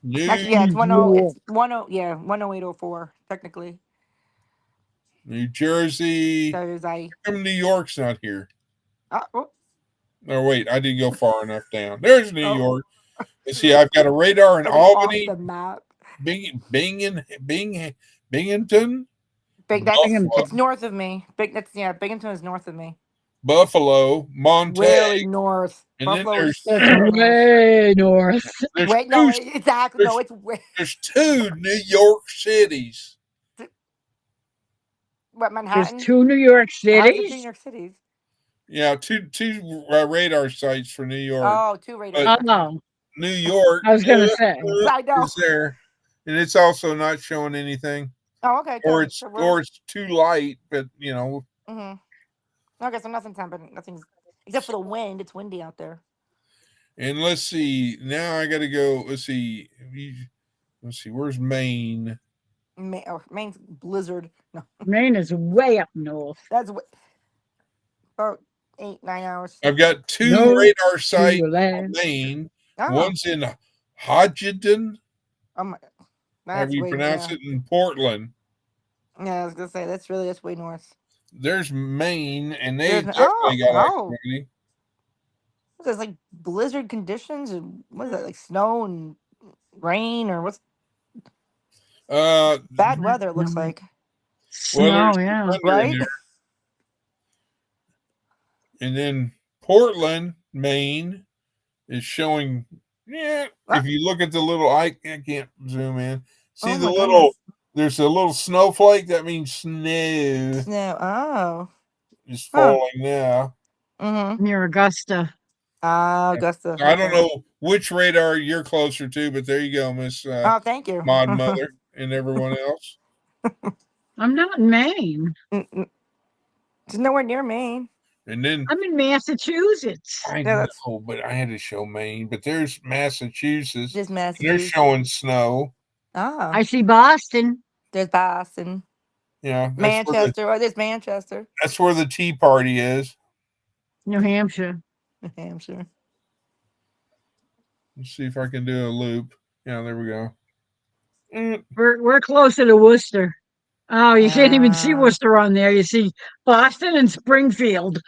New Actually, yeah, it's New 10. York. It's 10. Yeah, 10804 technically. New Jersey. So there's I. How come New York's not here? Oh, Oh, wait, I didn't go far enough down. There's New oh, York. Let's see, I've got a radar in really off Albany, the map. Binghamton, Big. That's Buffalo, Binghamton. it's north of me. Binghamton is north of me. Buffalo, Montague, Really north. and then Buffalo is That's super north. way north. there's Wait, no, two exactly. No, there's it's way. there's two New York cities. What, There's Manhattan? 2 New York How is it two New cities. York cities? Yeah, two radar sites for New York, Oh, two radar but sites. Oh, New York I was gonna say. I know. is there, and it's also not showing anything, Oh, okay, or good. it's So we're. or it's too light. But you know, Okay, so nothing's happening. Nothing's except for the wind. It's windy out there. and let's see. Now I got to go. Let's see. Let's see. Where's Maine? Maine's blizzard. No, Maine is way up north. that's about 8-9 hours. I've got two No radar to sites the in land. Maine. Oh, One's in Hodgdon. oh my, How that's you way. pronounce Yeah, it? In Portland. yeah. I was gonna say that's way north. There's Maine, and they There's definitely got oh. activity. There's like blizzard conditions and what is that like snow and rain or what's Uh, bad weather? It looks No. like well, there's Snow, yeah. thunder in right. there, and then Portland, Maine, is showing. Yeah, if you look at the little, I can't zoom in. See Oh the my little. goodness, There's a little snowflake. That means snow snow. Oh, is huh. falling now. Mm-hmm. Near Augusta. Augusta. I don't Okay. know which radar you're closer to, but there you go, Miss Oh, thank you. Mod Mother, and everyone else. I'm not in Maine. It's nowhere near Maine. And then I'm in Massachusetts. I Yeah, that's know, but I had to show Maine. But there's Massachusetts, just and they're Massachusetts. showing snow. Ah, I see Boston, there's Boston, Yeah, Manchester. Oh, there's Manchester, that's where the Tea Party is. New Hampshire. New Hampshire. Let's see if I can do a loop. Yeah, there we go. We're closer to Worcester. Oh, you can't even see Ah, Worcester on there. You see Boston and Springfield.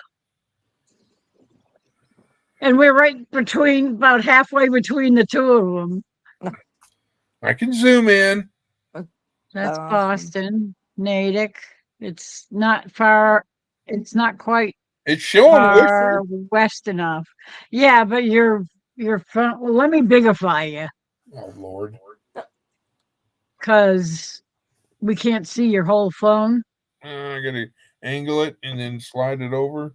And we're right between, about halfway between the two of them. I can zoom in. That's Boston. Boston, Natick. It's not far. It's not quite It's showing Worcester. far west enough. Yeah, but you're from. Well, let me bigify you Oh Lord. because we can't see your whole phone. I gotta angle it and then slide it over.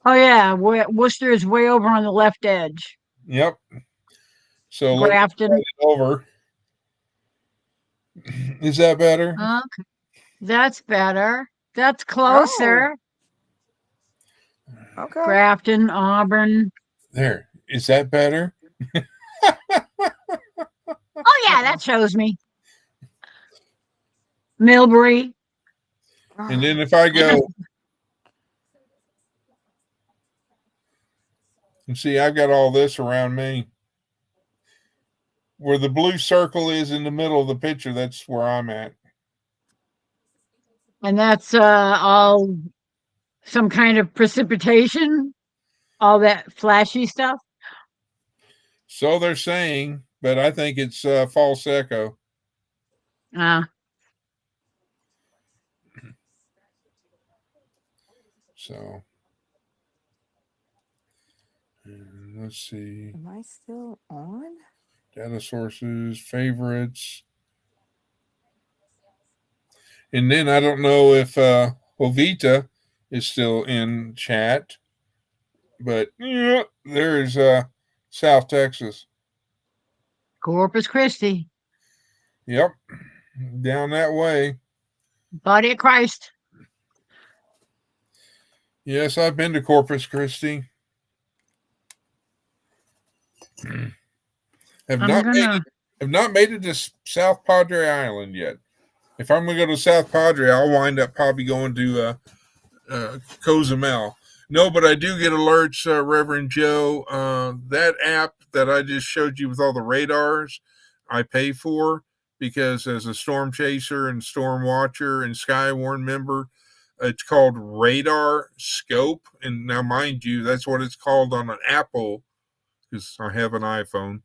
Oh yeah, Worcester is way over on the left edge. Yep. So let me Grafton. slide it over. Is that better? Okay, that's better. That's Oh, closer. okay. Grafton, Auburn. There. Is that better? Oh yeah, that shows me. Millbury. And then if I go and see, I've got all this around me. Where the blue circle is in the middle of the picture, that's where I'm at. And that's all some kind of precipitation, all that flashy stuff. So they're saying, but I think it's false echo. So let's see. Am I still on? Data sources, favorites. And then I don't know if Jovita is still in chat, but yeah, there's South Texas. Corpus Christi. Yep. Down that way. Body of Christ. Yes, I've been to Corpus Christi. have I'm not made gonna. it. Have not made it to South Padre Island yet. If I'm going to go to South Padre, I'll wind up probably going to Cozumel. No, but I do get alerts, Reverend Joe. That app that I just showed you with all the radars, I pay for because as a storm chaser and storm watcher and Skywarn member, it's called Radar Scope. And now, mind you, that's what it's called on an Apple because I have an iPhone.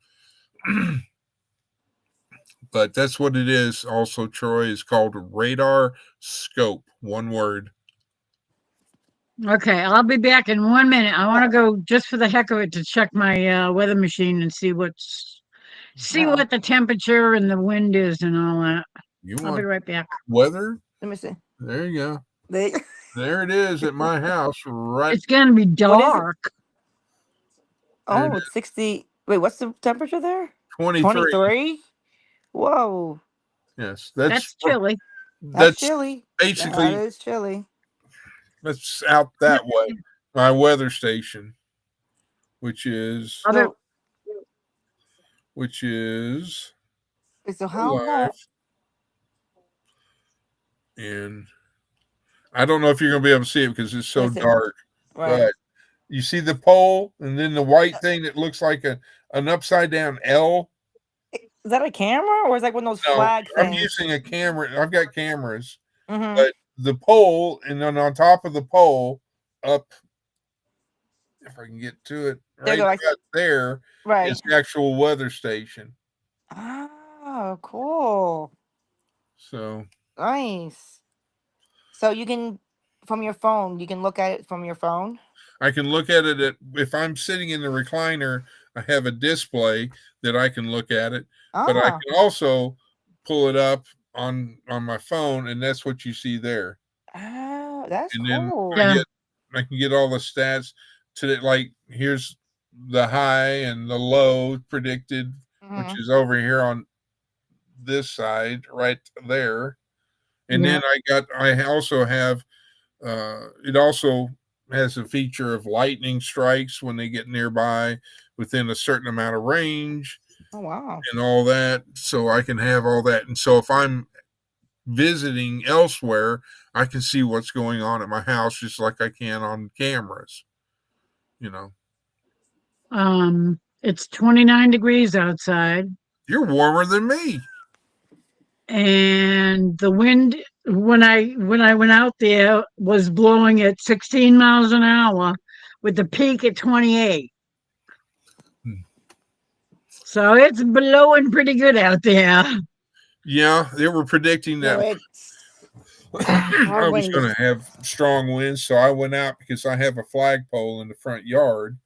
But that's what it is. Also, Troy is called Radar Scope. One word. Okay, I'll be back in 1 minute. I want to go just for the heck of it to check my weather machine and see what the temperature and the wind is and all that. You I'll be want right back. weather? Let me see. There you go. They, There it is at my house, right? It's gonna be What is it? dark. oh, it's 60. Wait, what's the temperature there? 23. 23? Whoa. Yes, That's chilly. That's that's chilly. basically That is chilly. that's out that way. My weather station, which is Other So, so how long? live, and I don't know if you're going to be able to see it because it's so Listen, dark. Right. But you see the pole, and then the white thing that looks like an upside down L. Is that a camera or is that one of those No, flag I'm things? using a camera. I've got cameras, Mm-hmm. but the pole, and then on top of the pole, up, if I can get to it, There you right go. about there Right. is the actual weather station. Oh, cool. So Nice. So you can, from your phone, you can look at it from your phone. I can look at it if I'm sitting in the recliner, I have a display that I can look at it, but I Ah, can also pull it up on my phone, and that's what you see there. That's And then cool. Yeah. I can get all the stats to it. Like here's the high and the low predicted, which Mhm. is over here on this side, right there. And Yeah. then I also have it also has a feature of lightning strikes when they get nearby within a certain amount of range Oh, wow. and all that. So I can have all that. And so if I'm visiting elsewhere, I can see what's going on at my house just like I can on cameras, you know. It's 29 degrees outside, You're warmer than me. and the wind when I went out there was blowing at 16 miles an hour with the peak at 28. So it's blowing pretty good out there. Yeah, they were predicting So that it's I was windy. going to have strong winds. So I went out because I have a flagpole in the front yard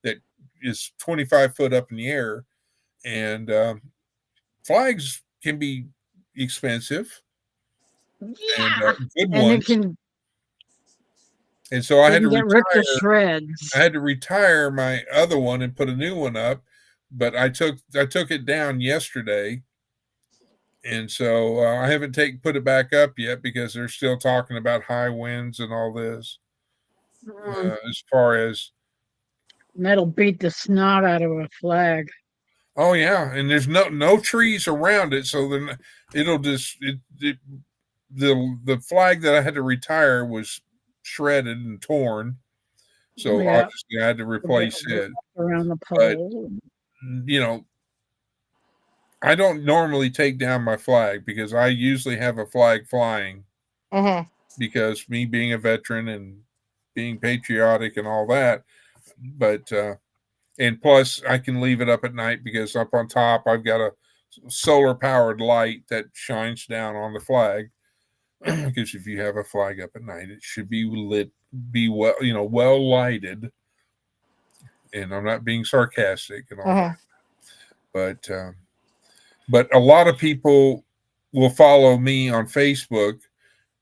that is 25 foot up in the air. And flags can be expensive and Yeah. good And it ones. can And so I they had to can get ripped to retire. shreds. I had to retire my other one and put a new one up. But I took it down yesterday. And so I haven't put it back up yet because they're still talking about high winds and all this. As far as That'll beat the snot out of a flag. oh yeah, and there's no trees around it, so then it'll just the flag that I had to retire was shredded and torn, so Yeah. obviously I had to replace it. Around the But pole. you know, I don't normally take down my flag because I usually have a flag flying Mm-hmm. because me being a veteran and being patriotic and all that. But and plus I can leave it up at night because up on top I've got a solar powered light that shines down on the flag. Because if you have a flag up at night, it should be lit, be well lighted. And I'm not being sarcastic and all that, but a lot of people will follow me on Facebook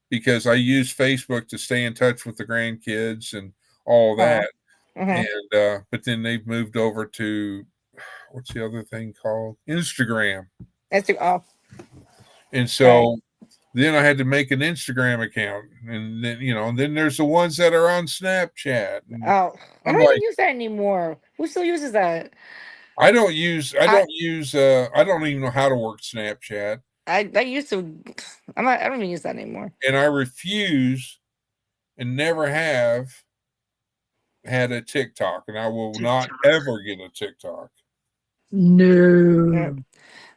because I use Facebook to stay in touch with the grandkids and all that. Mm-hmm. And but then they've moved over to what's the other thing called Instagram. That's too, oh. And Right. so then I had to make an Instagram account, and then and then there's the ones that are on Snapchat, and Oh, I I'm don't even like, use that anymore. Who still uses that? I I don't even know how to work Snapchat, I used to. I'm not. I don't even use that anymore. and I refuse and never have had a TikTok, and I will not TikTok. ever get a TikTok. Yeah.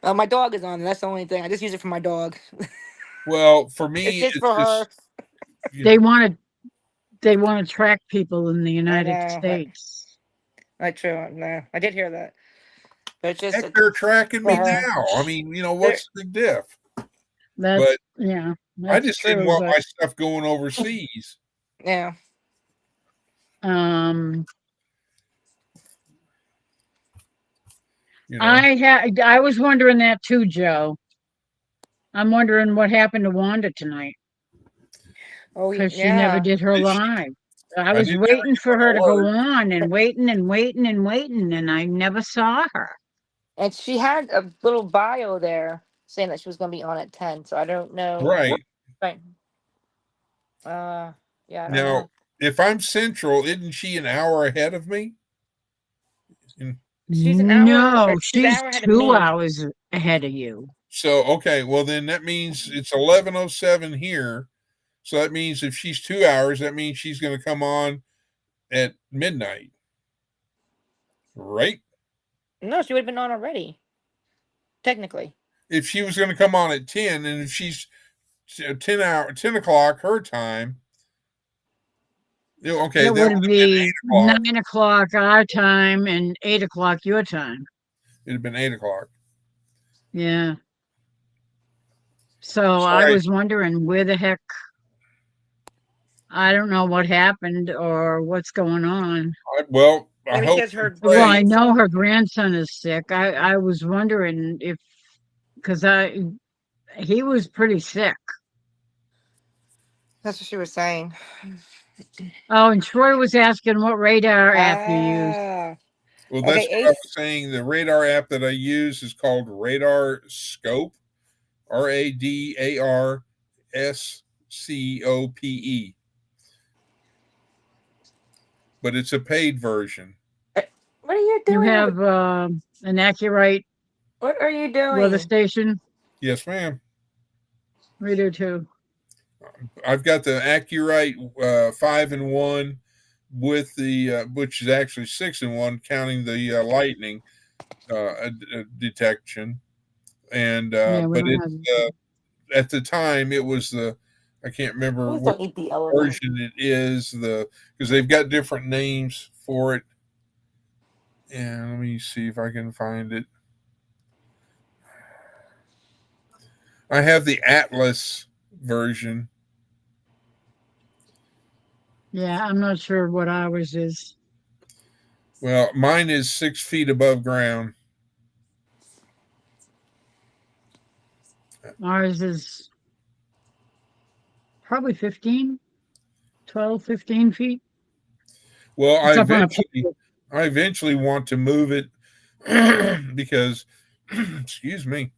No. My dog is on. That's the only thing. I just use it for my dog. Well, for It's me, just it's for her. just you They know, want to track people in the I United know. States. Not true. No, I did hear that. But it's just heck, they're tracking for me her. now. I mean, There. what's the big diff? That's But yeah, I that's just didn't true. want But my stuff going overseas. Yeah. um, You know, I was wondering that too, Joe. I'm wondering what happened to Wanda tonight Oh because she never yeah. did her Did she, live. I I was didn't ever waiting get for an her to go alert. on and waiting and waiting and waiting, and I never saw her. And she had a little bio there saying that she was going to be on at 10. So I don't know. Right Right. Yeah, I don't now, know. if I'm Central, isn't she an hour ahead of me? And She's an hour. No, She's an she's hour ahead of two me. hours ahead of you. so, okay, well then that means it's 11:07 here. So that means if she's 2 hours, that means she's going to come on at midnight, right? No, she would have been on already. Technically. If she was going to come on at 10, and if she's 10 o'clock her time, okay, It that would would have been be 8 o'clock. 9 o'clock our time and 8 o'clock your time. It'd have been 8 o'clock. Yeah. So So I was wondering where the heck, I don't know what happened or what's going on. I Maybe she hope has and her Well, pray. I know grandson. her grandson is sick. I was wondering if, because he was pretty sick. That's what she was saying. Oh, and Troy was asking what radar app you use. Ah. Well, that's Okay, what I Ace. was saying. The radar app that I use is called Radar Scope, RADARSCOPE, but it's a paid version. What are you You doing? have an Accurate What are you weather doing? station? Yes, ma'am. We do too. I've got the Accurate 5-in-1 with the which is actually 6-in-1, counting the lightning detection. And Yeah, we but don't it's have. at the time it was the I can't remember Please which don't eat the elephant. version it is because they've got different names for it. And let me see if I can find it. I have the Atlas version. Yeah, I'm not sure what ours is. Well, mine is 6 feet above ground. Ours is probably 15, 12, 15 feet. Well, It's up on a pole. I eventually want to move it because, excuse me,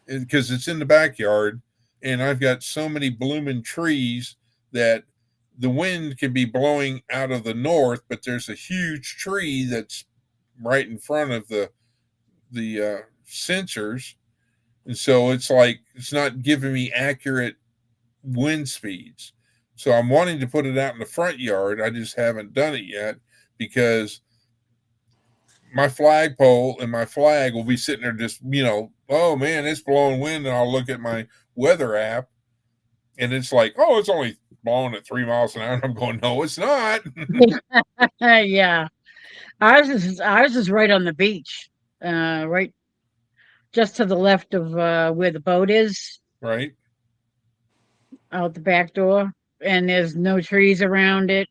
because it's in the backyard, and I've got so many blooming trees that the wind can be blowing out of the north, but there's a huge tree that's right in front of the sensors, and so it's like it's not giving me accurate wind speeds. So I'm wanting to put it out in the front yard. I just haven't done it yet because my flagpole and my flag will be sitting there just, oh man, it's blowing wind. And I'll look at my weather app and it's like, oh, it's only blowing at 3 miles an hour. And I'm going, no, it's not. Yeah, ours is right on the beach, right just to the left of where the boat is, Right. out the back door, and there's no trees around it.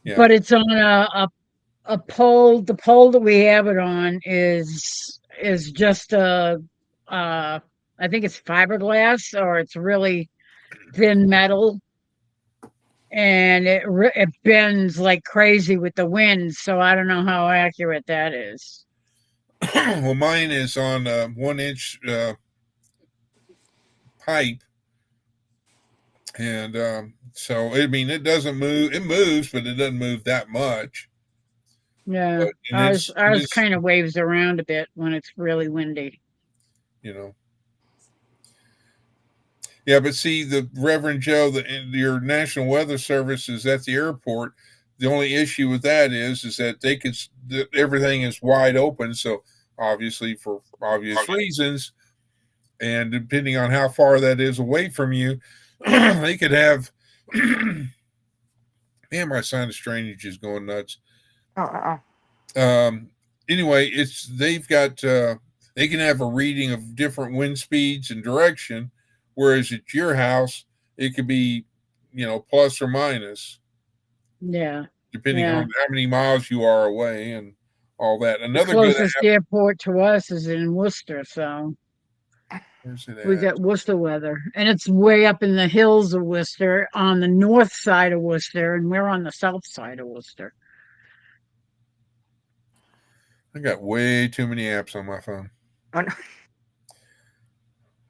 Yeah. But it's on a pole. The pole that we have it on is just I think it's fiberglass or it's really thin metal, and it bends like crazy with the wind. So I don't know how accurate that is. Well, mine is on 1 inch pipe, and so I mean it doesn't move. It moves, but it doesn't move that much. Yeah. But and Ours and ours kind of waves around a bit when it's really windy. you know yeah. But see, the Reverend Joe, your National Weather Service is at the airport. The only issue with that is that they could that everything is wide open. So obviously, for obvious reasons, and depending on how far that is away from you, they could have. Man, my sinus drainage is going nuts. Oh. Um, anyway, it's they've got they can have a reading of different wind speeds and direction, whereas at your house it could be, plus or minus Yeah. depending Yeah. on how many miles you are away and all that. The Another good closest app. airport to us is in Worcester, so Where's it we at? got Worcester weather. And it's way up in the hills of Worcester on the north side of Worcester, and we're on the south side of Worcester. I got way too many apps on my phone. Oh, no.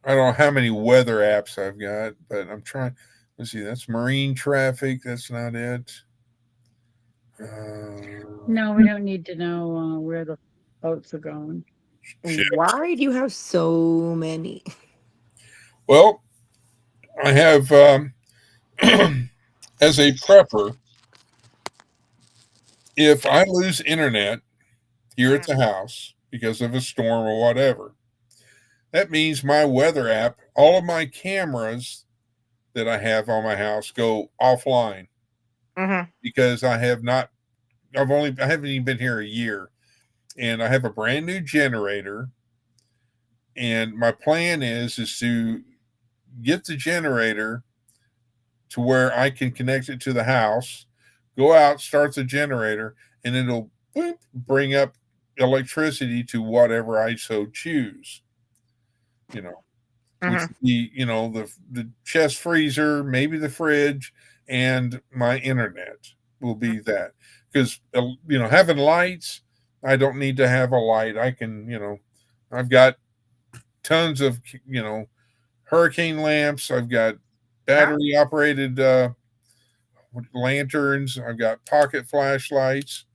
I don't know how many weather apps I've got, but I'm trying. Let's see. That's marine traffic. That's not it. No, we don't need to know where the boats are going. Shit. Why do you have so many? Well, I have as a prepper. If I lose internet here at the house because of a storm or whatever, that means my weather app, all of my cameras that I have on my house go offline Mm-hmm. because I haven't even been here a year, and I have a brand new generator. And my plan is to get the generator to where I can connect it to the house, go out, start the generator, and it'll bring up electricity to whatever I so choose. You know, which Mm-hmm. would be the chest freezer, maybe the fridge, and my internet will be that. Because having lights, I don't need to have a light. I can I've got tons of hurricane lamps. I've got battery operated lanterns. I've got pocket flashlights,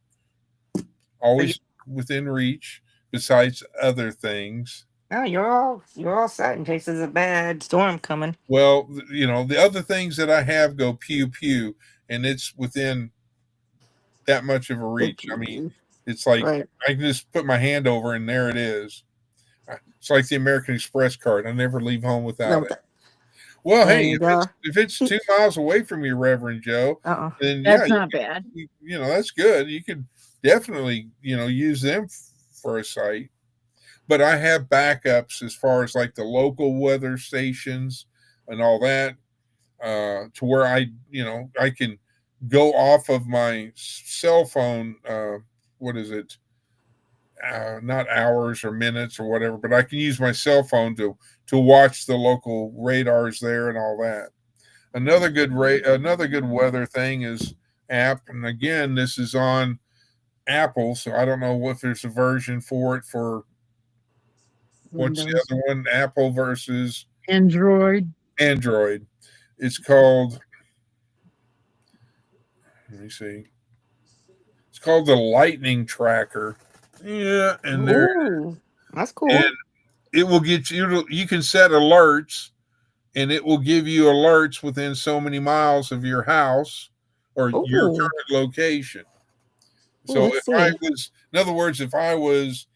So you, always within reach. Besides other things, oh, you're all set in case there's a bad storm coming. well, the other things that I have go pew pew, and it's within that much of a reach. I mean, it's like Right. I can just put my hand over, and there it is. It's like the American Express card. I never leave home without No, it. Well, hey, and if it's 2 miles away from you, Reverend Joe, uh-uh. then yeah, That's not bad. that's good. You could definitely use them for a site. But I have backups as far as like the local weather stations and all that, to where I can go off of my cell phone. What is it? Not hours or minutes or whatever, but I can use my cell phone to watch the local radars there and all that. Another good weather thing is app, and again, this is on Apple, so I don't know if there's a version for it for what's the Windows. other one, Apple versus Android. Android. It's called. Let me see. It's called the Lightning Tracker. Yeah, and Ooh, that's cool. and it will get you. You can set alerts, and it will give you alerts within so many miles of your house or your Ooh, current location. So let's see. in other words, if I was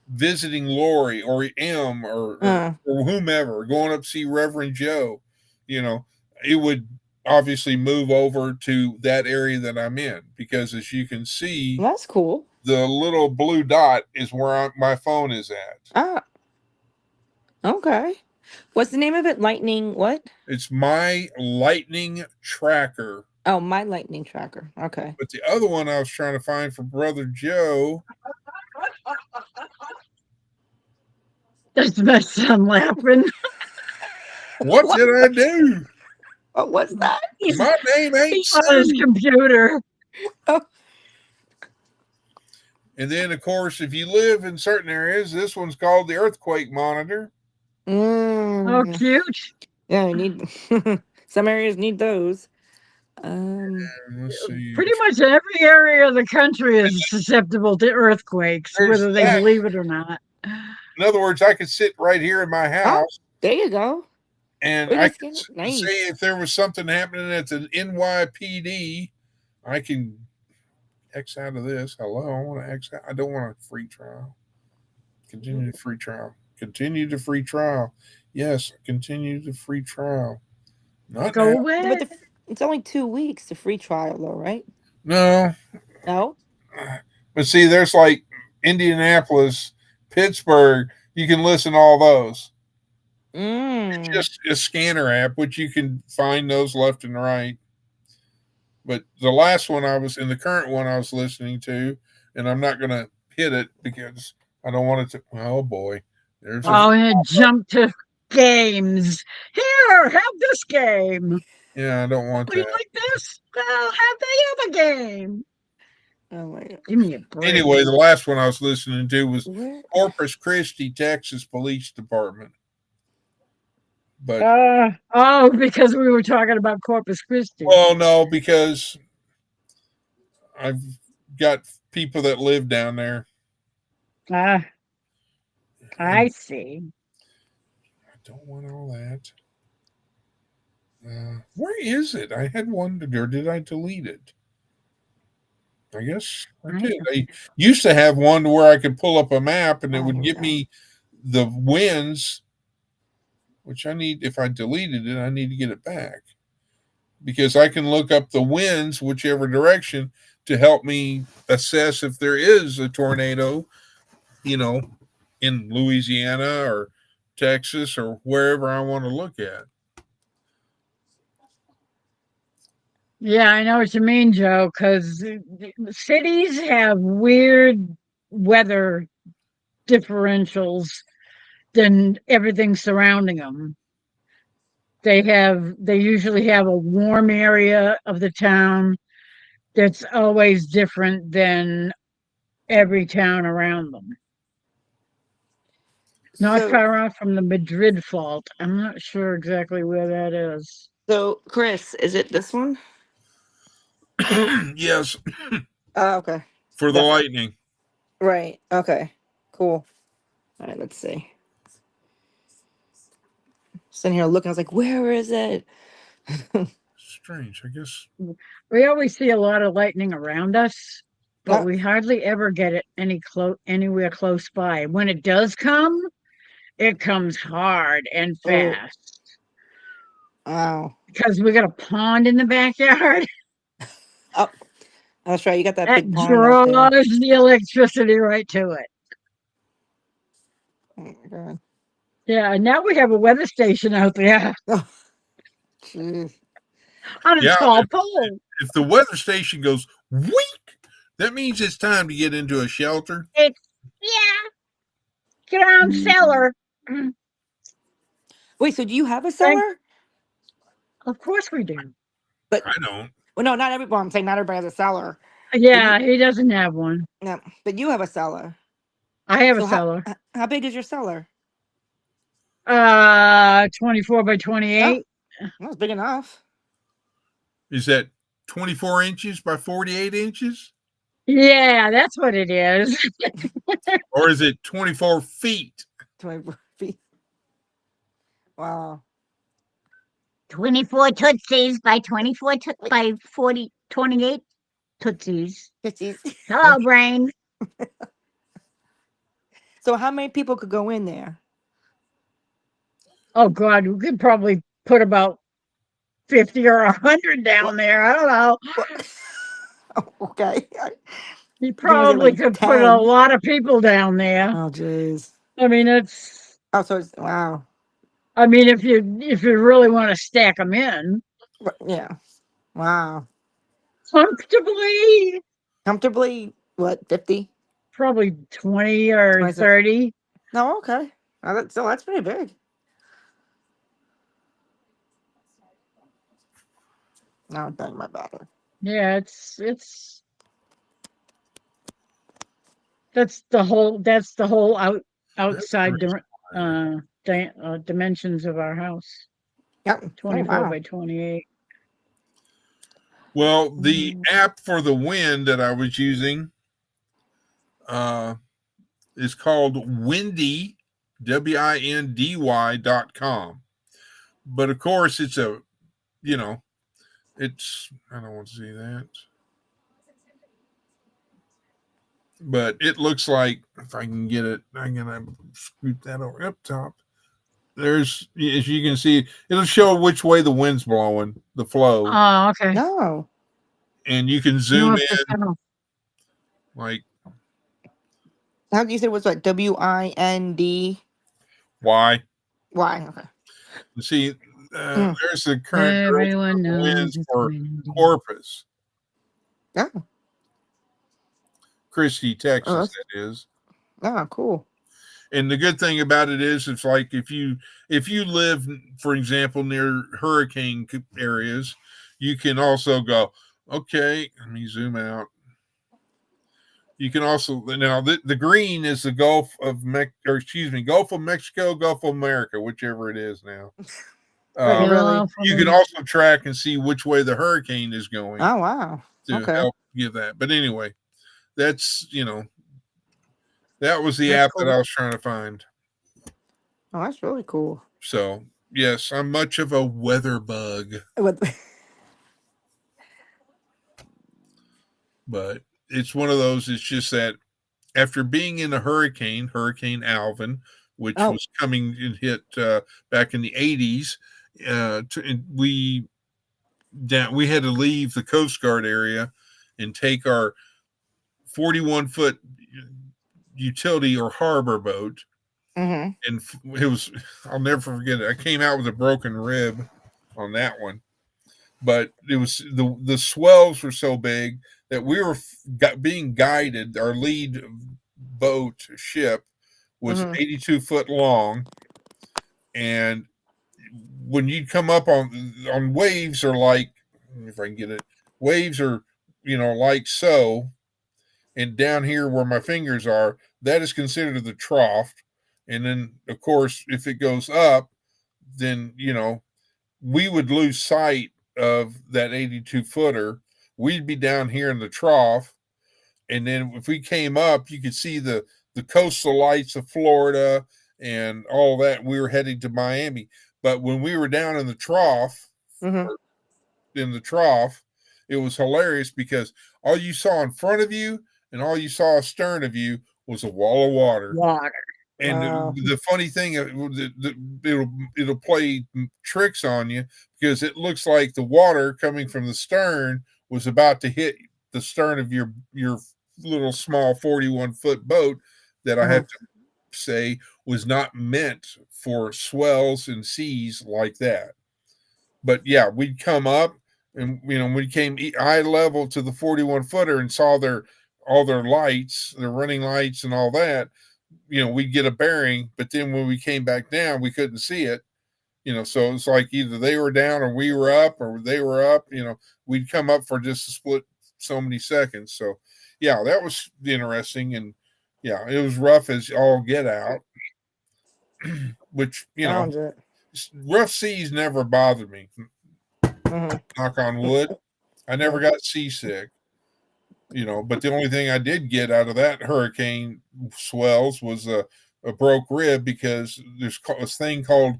visiting Lori or M or whomever, going up to see Reverend Joe, it would obviously move over to that area that I'm in because, as you can see, That's cool. the little blue dot is where my phone is at. Ah, okay. What's the name of it? Lightning what? It's my Lightning Tracker. Oh, my lightning tracker. Okay. But the other one I was trying to find for Brother Joe. That's my son laughing. What did I do? What was that? My name ain't He's on his Sue. computer. Oh. And then, of course, if you live in certain areas, this one's called the earthquake monitor. Oh, Mm. cute. Yeah, you need some areas need those. Let's see. Pretty much every area of the country is susceptible to earthquakes, There's whether they that. believe it or not. In other words, I could sit right here in my Oh, house there you go. and We I can could scan it. say Nice. if there was something happening at the NYPD, I can X out of this. Hello, I want to X out. I don't want a free trial. Continue the free trial. Continue the free trial. Yes, continue the free trial. Not Go now. Yeah, but away. it's only 2 weeks, the free trial, though, right? No. No. But see, there's like Indianapolis, Pittsburgh. You can listen to all those. It's Mm. just a scanner app, which you can find those left and right. But the last one I was in the current one I was listening to, and I'm not going to hit it because I don't want it to. Oh boy, there's a. Oh, and jump to games. Here, have this game. Yeah, I don't want Oh, you that. like this? Well, have the other game. Oh my god. Give me a break. Anyway, the last one I was listening to was Where? Corpus Christi, Texas Police Department. But Oh, because we were talking about Corpus Christi. well, no, because I've got people that live down there. Ah, And I see. I don't want all that. Where is it? I had one, or did I delete it? I guess I did. I used to have one where I could pull up a map and it Oh, would here we give go. me the winds, which I need. If I deleted it, I need to get it back because I can look up the winds, whichever direction, to help me assess if there is a tornado, in Louisiana or Texas or wherever I want to look at. Yeah, I know what you mean, Joe, because cities have weird weather differentials than everything surrounding them. They usually have a warm area of the town that's always different than every town around them. Not So, far off from the Madrid fault. I'm not sure exactly where that is. Chris, is it this one? Yes, Okay. for the That lightning. right. Okay. Cool. All right. Let's see. Sitting here looking. I was like, where is it? Strange, I guess. We always see a lot of lightning around us, but Oh, we hardly ever get it anywhere close by. When it does come, it comes hard and oh, fast wow. because we got a pond in the backyard Oh, that's right. You got that big that pond out there. draws the electricity right to it. Oh my god. Yeah, and now we have a weather station out there Oh, jeez. on a Yeah, tall pole. if the weather station goes weak, that means it's time to get into a shelter. It's yeah, ground cellar. Mm, Wait. So do you have a thank- cellar? Of course we do. But I don't. well, no, not everyone. I'm saying not everybody has a cellar. But you, Yeah, he doesn't have one. no, but you have a cellar. I have a So cellar. how big is your cellar? 24 by Oh, 28. that's big enough. Is that 24 inches by 48 inches? Yeah, that's what it is. Or is it 24 feet? 24 feet. Wow. 24 Tootsies by 24 by 40, 28 Tootsies. 50s. Hello, brain. So how many people could go in there? Oh, God, we could probably put about 50 or 100 down What? there. I don't know. What? Oh, okay. You Give me probably like could put a 10. lot of people down there. Oh, jeez. I mean, Oh, so it's, wow. if you really want to stack them in Yeah. Wow. comfortably, Comfortably, what, 50? probably 20 or 20 30. No, okay. That's pretty big. Now I'm bang my battery. Yeah, it's That's the whole. That's the whole That's the outside reason why. dimensions of our house. Yep. Oh 24 wow. by 28. Well, the Mm. app for the wind that I was using uh, is called Windy, WINDY.com. But of course, it's a, you know, it's, I don't want to see that. But it looks like, if I can get it, I'm going to scoot that over up top. There's, as you can see, it'll show which way the wind's blowing, the flow. Oh, okay. No. And you can zoom North in, to south. like, How do you say it was what? WINDY? why. Why? Okay. You see, Mm. there's the current Everyone knows winds it's for windy. Corpus Oh. Christi, Oh, Texas, that's, that is. cool. And the good thing about it is, it's like if you live, for example, near hurricane areas, you can also go, okay, let me zoom out. You can also, now the green is the Gulf of Gulf of Mexico, Gulf of America, whichever it is now. Wait, really? Yellow for You can me. also track and see which way the hurricane is going Oh wow. to Okay. help give that. But anyway, that's, that was the That's app that cool. I was trying to find. Oh, that's really cool. So yes, I'm much of a weather bug, What- but it's one of those. It's just that after being in a Hurricane Alvin, which Oh. was coming and hit back in the 80s, we had to leave the Coast Guard area and take our 41-foot utility or harbor boat. Mhm. And it was, I'll never forget it. I came out with a broken rib on that one, but it was the swells were so big that we were being guided. Our lead boat ship was Mhm. 82 foot long, and when you come up on waves are like, if I can get it, waves are, like so, and down here where my fingers are, that is considered the trough. And then of course if it goes up, then we would lose sight of that 82 footer. We'd be down here in the trough, and then if we came up, you could see the coastal lights of Florida and all that. We were heading to Miami, but when we were down in the trough, Mhm. it was hilarious because all you saw in front of you and all you saw astern of you was a wall of water. Water. And Wow. the funny thing, it'll play tricks on you because it looks like the water coming from the stern was about to hit the stern of your little small 41-foot boat that I Mhm. have to say was not meant for swells and seas like that. But yeah, we'd come up and we came eye level to the 41 footer and saw all their lights, their running lights and all that. We'd get a bearing, but then when we came back down, we couldn't see it. So it's like either they were down or we were up or they were up. We'd come up for just a split so many seconds. So yeah, that was interesting. And yeah, it was rough as all get out, which, Sounds it. rough seas never bothered me. Mhm. Knock on wood. I never got seasick. But the only thing I did get out of that hurricane swells was a broke rib because there's a thing called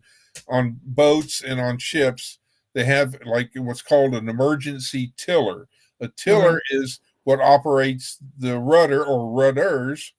on boats and on ships, they have like what's called an emergency tiller. A tiller is what operates the rudder or rudders.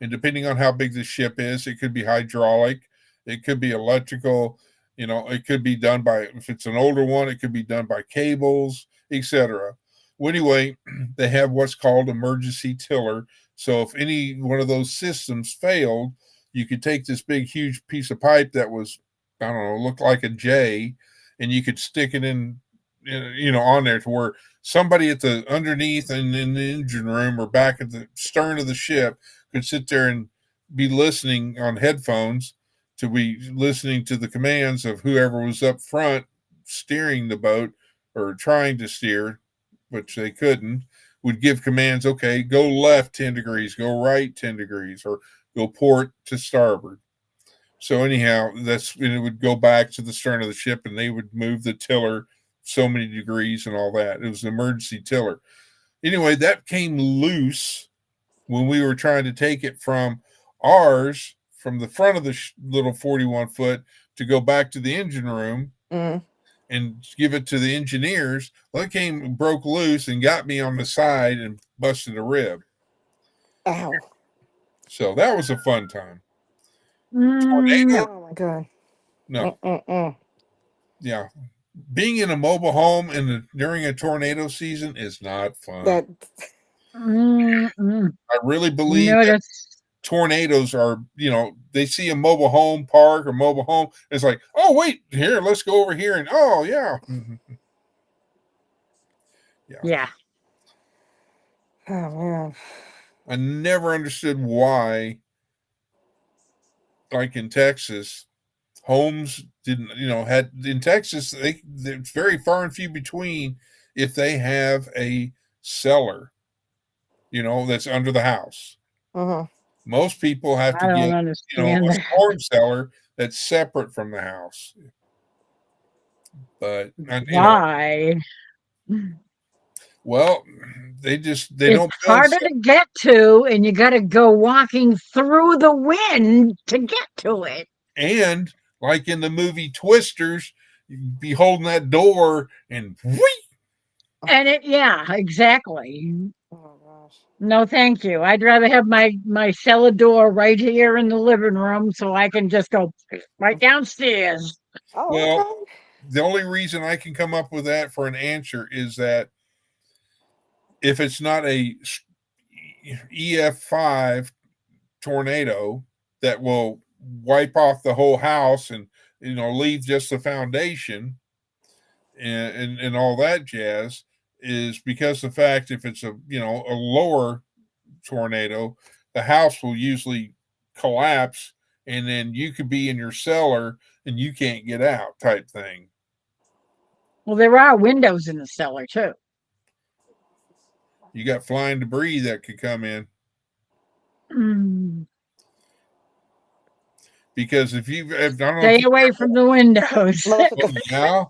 And depending on how big the ship is, it could be hydraulic, it could be electrical, it could be done by, if it's an older one, it could be done by cables, etc. Well, anyway, they have what's called emergency tiller. So if any one of those systems failed, you could take this big, huge piece of pipe that was, I don't know, looked like a J, and you could stick it in, on there to where somebody at the underneath and in the engine room or back at the stern of the ship could sit there and be listening on headphones to be listening to the commands of whoever was up front steering the boat or trying to steer, which they couldn't. would give commands. Okay, go left 10 degrees, go right 10 degrees, or go port to starboard. So anyhow, that's when it would go back to the stern of the ship, and they would move the tiller so many degrees and all that. It was an emergency tiller. Anyway, that came loose when we were trying to take it from ours, from the front of the little 41 foot, to go back to the engine room and give it to the engineers. Well, it came, broke loose, and got me on the side and busted a rib. Ow. So that was a fun time. Mm, Oh my god. No. Yeah. Being in a mobile home during a tornado season is not fun. I really believe that tornadoes are, they see a mobile home park or mobile home. It's like, oh, wait, here, let's go over here. And oh, yeah. Yeah. Oh, man. I never understood why, like in Texas, homes didn't, had in Texas, it's very far and few between if they have a cellar, that's under the house. Most people have to get, a storm cellar that's separate from the house. But why? Well, they it's don't. It's harder to get to, and you got to go walking through the wind to get to it. And like in the movie Twisters, you'd be holding that door and whee! And exactly. Oh gosh. No, thank you. I'd rather have my cellar door right here in the living room so I can just go right downstairs. Oh, well, okay. The only reason I can come up with that for an answer is that if it's not a EF5 tornado that will wipe off the whole house and leave just the foundation and all that jazz, is because the fact if it's a lower tornado, the house will usually collapse, and then you could be in your cellar and you can't get out type thing. Well, there are windows in the cellar too. You got flying debris that could come in. Because if you stay away from the windows. Yeah.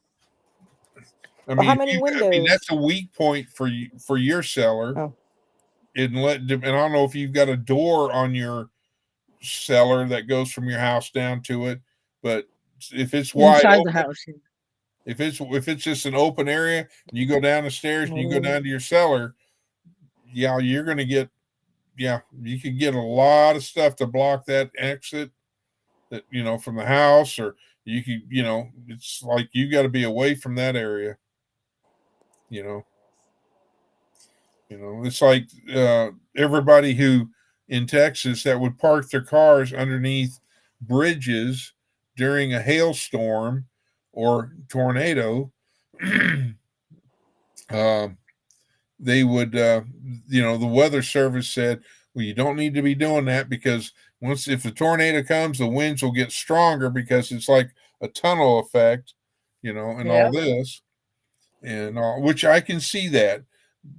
How many windows? That's a weak point for your cellar. Oh. And I don't know if you've got a door on your cellar that goes from your house down to it, but if it's wide inside open, the house, if it's just an open area and you go down the stairs and you go down to your cellar, you're going to get, you can get a lot of stuff to block that exit that, from the house, or you could, it's like you got to be away from that area. It's like everybody who in Texas that would park their cars underneath bridges during a hailstorm or tornado, they would, the weather service said, well, you don't need to be doing that, because if the tornado comes, the winds will get stronger because it's like a tunnel effect, and all this, and which I can see that,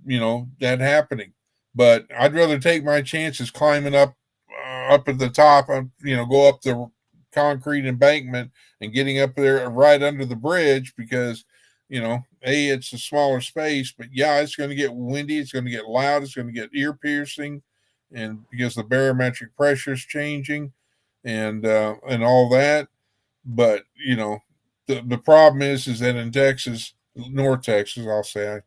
that happening. But I'd rather take my chances climbing up at the top, go up the concrete embankment and getting up there right under the bridge, because, it's a smaller space, but it's going to get windy. It's going to get loud. It's going to get ear piercing. And because the barometric pressure is changing and all that. But, the problem is that in Texas, North Texas, I'll say,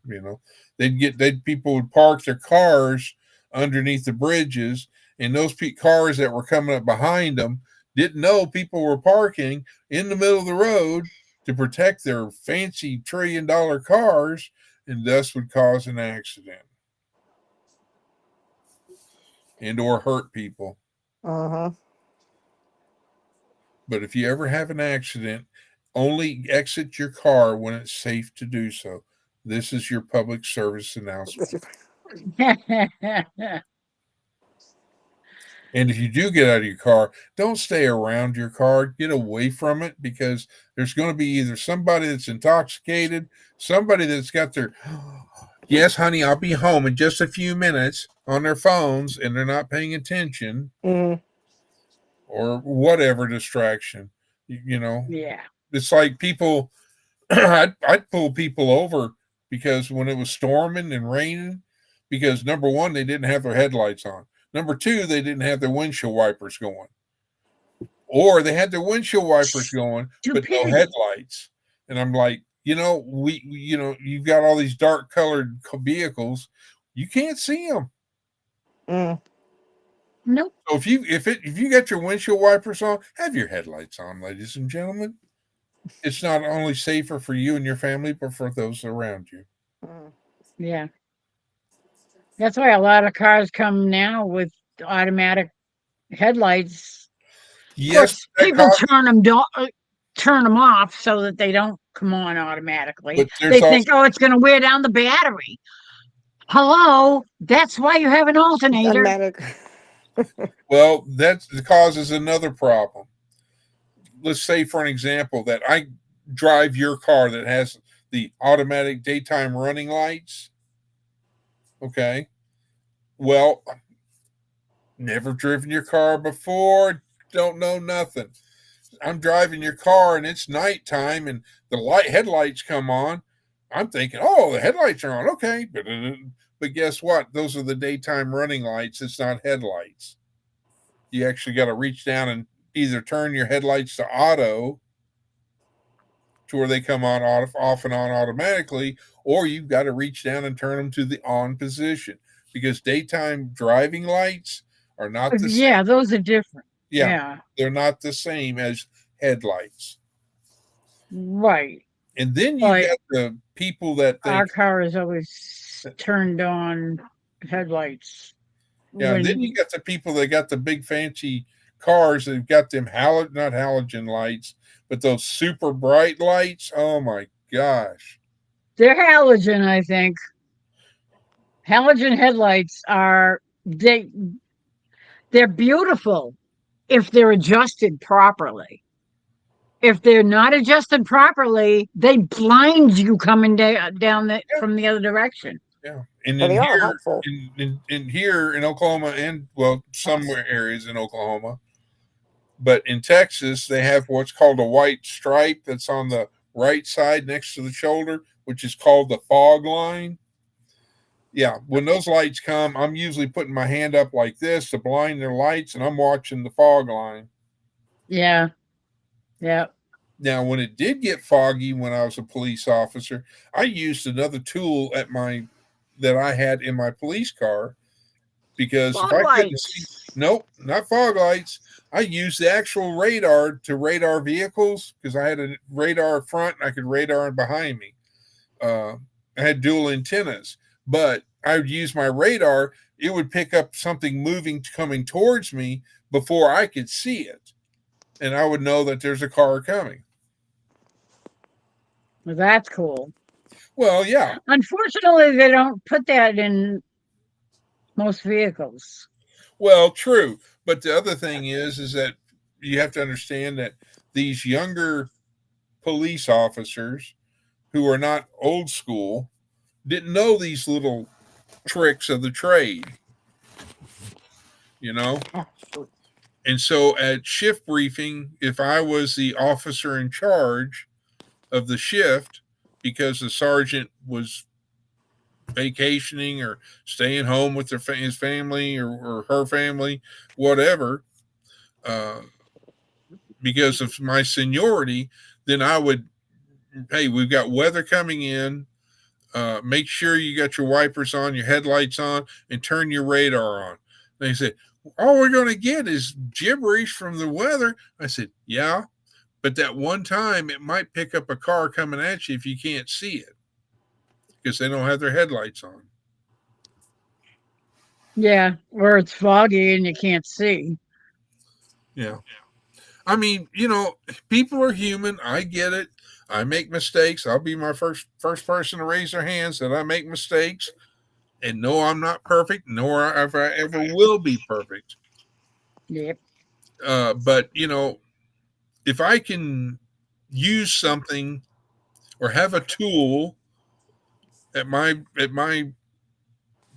people would park their cars underneath the bridges, and those cars that were coming up behind them didn't know people were parking in the middle of the road to protect their fancy $1 trillion cars, and thus would cause an accident and or hurt people. But if you ever have an accident, only exit your car when it's safe to do so. This is your public service announcement. And if you do get out of your car, don't stay around your car. Get away from it, because there's going to be either somebody that's intoxicated, somebody that's got their Yes, honey, I'll be home in just a few minutes on their phones and they're not paying attention Mm. or whatever distraction. You know, Yeah. it's like people, I'd pull people over because when it was storming and raining, because number one, they didn't have their headlights on. Number two, they didn't have their windshield wipers going. Or they had their windshield wipers going, but no Stupidity. headlights. And I'm like, you've got all these dark colored vehicles, you can't see them. Mm. Nope. So if you got your windshield wipers on, have your headlights on, ladies and gentlemen. It's not only safer for you and your family, but for those around you. Mm. Yeah. That's why a lot of cars come now with automatic headlights. Of Yes, course, that people cost, turn them off so that they don't come on automatically. but there's They think, also oh, it's going to wear down the battery. Hello, that's why you have an It's alternator. automatic. well that causes another problem. Let's say, for an example, that I drive your car that has the automatic daytime running lights. Okay. Well, never driven your car before, don't know nothing. I'm driving your car and it's nighttime and the headlights come on. I'm thinking, oh, the headlights are on. Okay. But guess what? Those are the daytime running lights. It's not headlights. You actually got to reach down and either turn your headlights to auto to where they come on off and on automatically, or you've got to reach down and turn them to the on position because daytime driving lights are not the same. Yeah, those are different. Yeah, Yeah, they're not the same as headlights. right. And then you But got the people that our think, car is always turned on headlights yeah, and then you when got the people that got the big fancy cars that have got them not halogen lights, but those super bright lights. Oh my gosh. they're halogen, I think. Halogen headlights are they're beautiful if they're adjusted properly. If they're not adjusted properly, they blind you coming down Yeah, from the other direction. yeah. And But in they are here, helpful. in here in Oklahoma, and well, some areas in Oklahoma, but in Texas, they have what's called a white stripe that's on the right side next to the shoulder, which is called the fog line. Yeah, when those lights come, I'm usually putting my hand up like this to blind their lights, and I'm watching the fog line. Yeah, yeah. Now, when it did get foggy when I was a police officer, I used another tool that I had in my police car because if Fog I couldn't see, lights. nope, not fog lights. I used the actual radar to radar vehicles because I had a radar front and I could radar behind me. Uh, I had dual antennas, but I would use my radar. It would pick up something moving coming towards me before I could see it, and I would know that there's a car coming. Well, that's cool. Well, yeah. Unfortunately, they don't put that in most vehicles. Well, true. But the other thing is that you have to understand that these younger police officers who are not old school didn't know these little tricks of the trade, you know? And so at shift briefing, if I was the officer in charge of the shift because the sergeant was vacationing or staying home with his family or her family, whatever, uh, because of my seniority, then I would, hey, we've got weather coming in. Make sure you got your wipers on, your headlights on, and turn your radar on. They said, all we're going to get is gibberish from the weather. I said, yeah, but that one time it might pick up a car coming at you if you can't see it because they don't have their headlights on. Yeah, or it's foggy and you can't see. Yeah. I mean, people are human. I get it. I make mistakes. I'll be my first person to raise their hands that I make mistakes. And no, I'm not perfect, nor if I ever will be perfect. Yep. But if I can use something or have a tool at my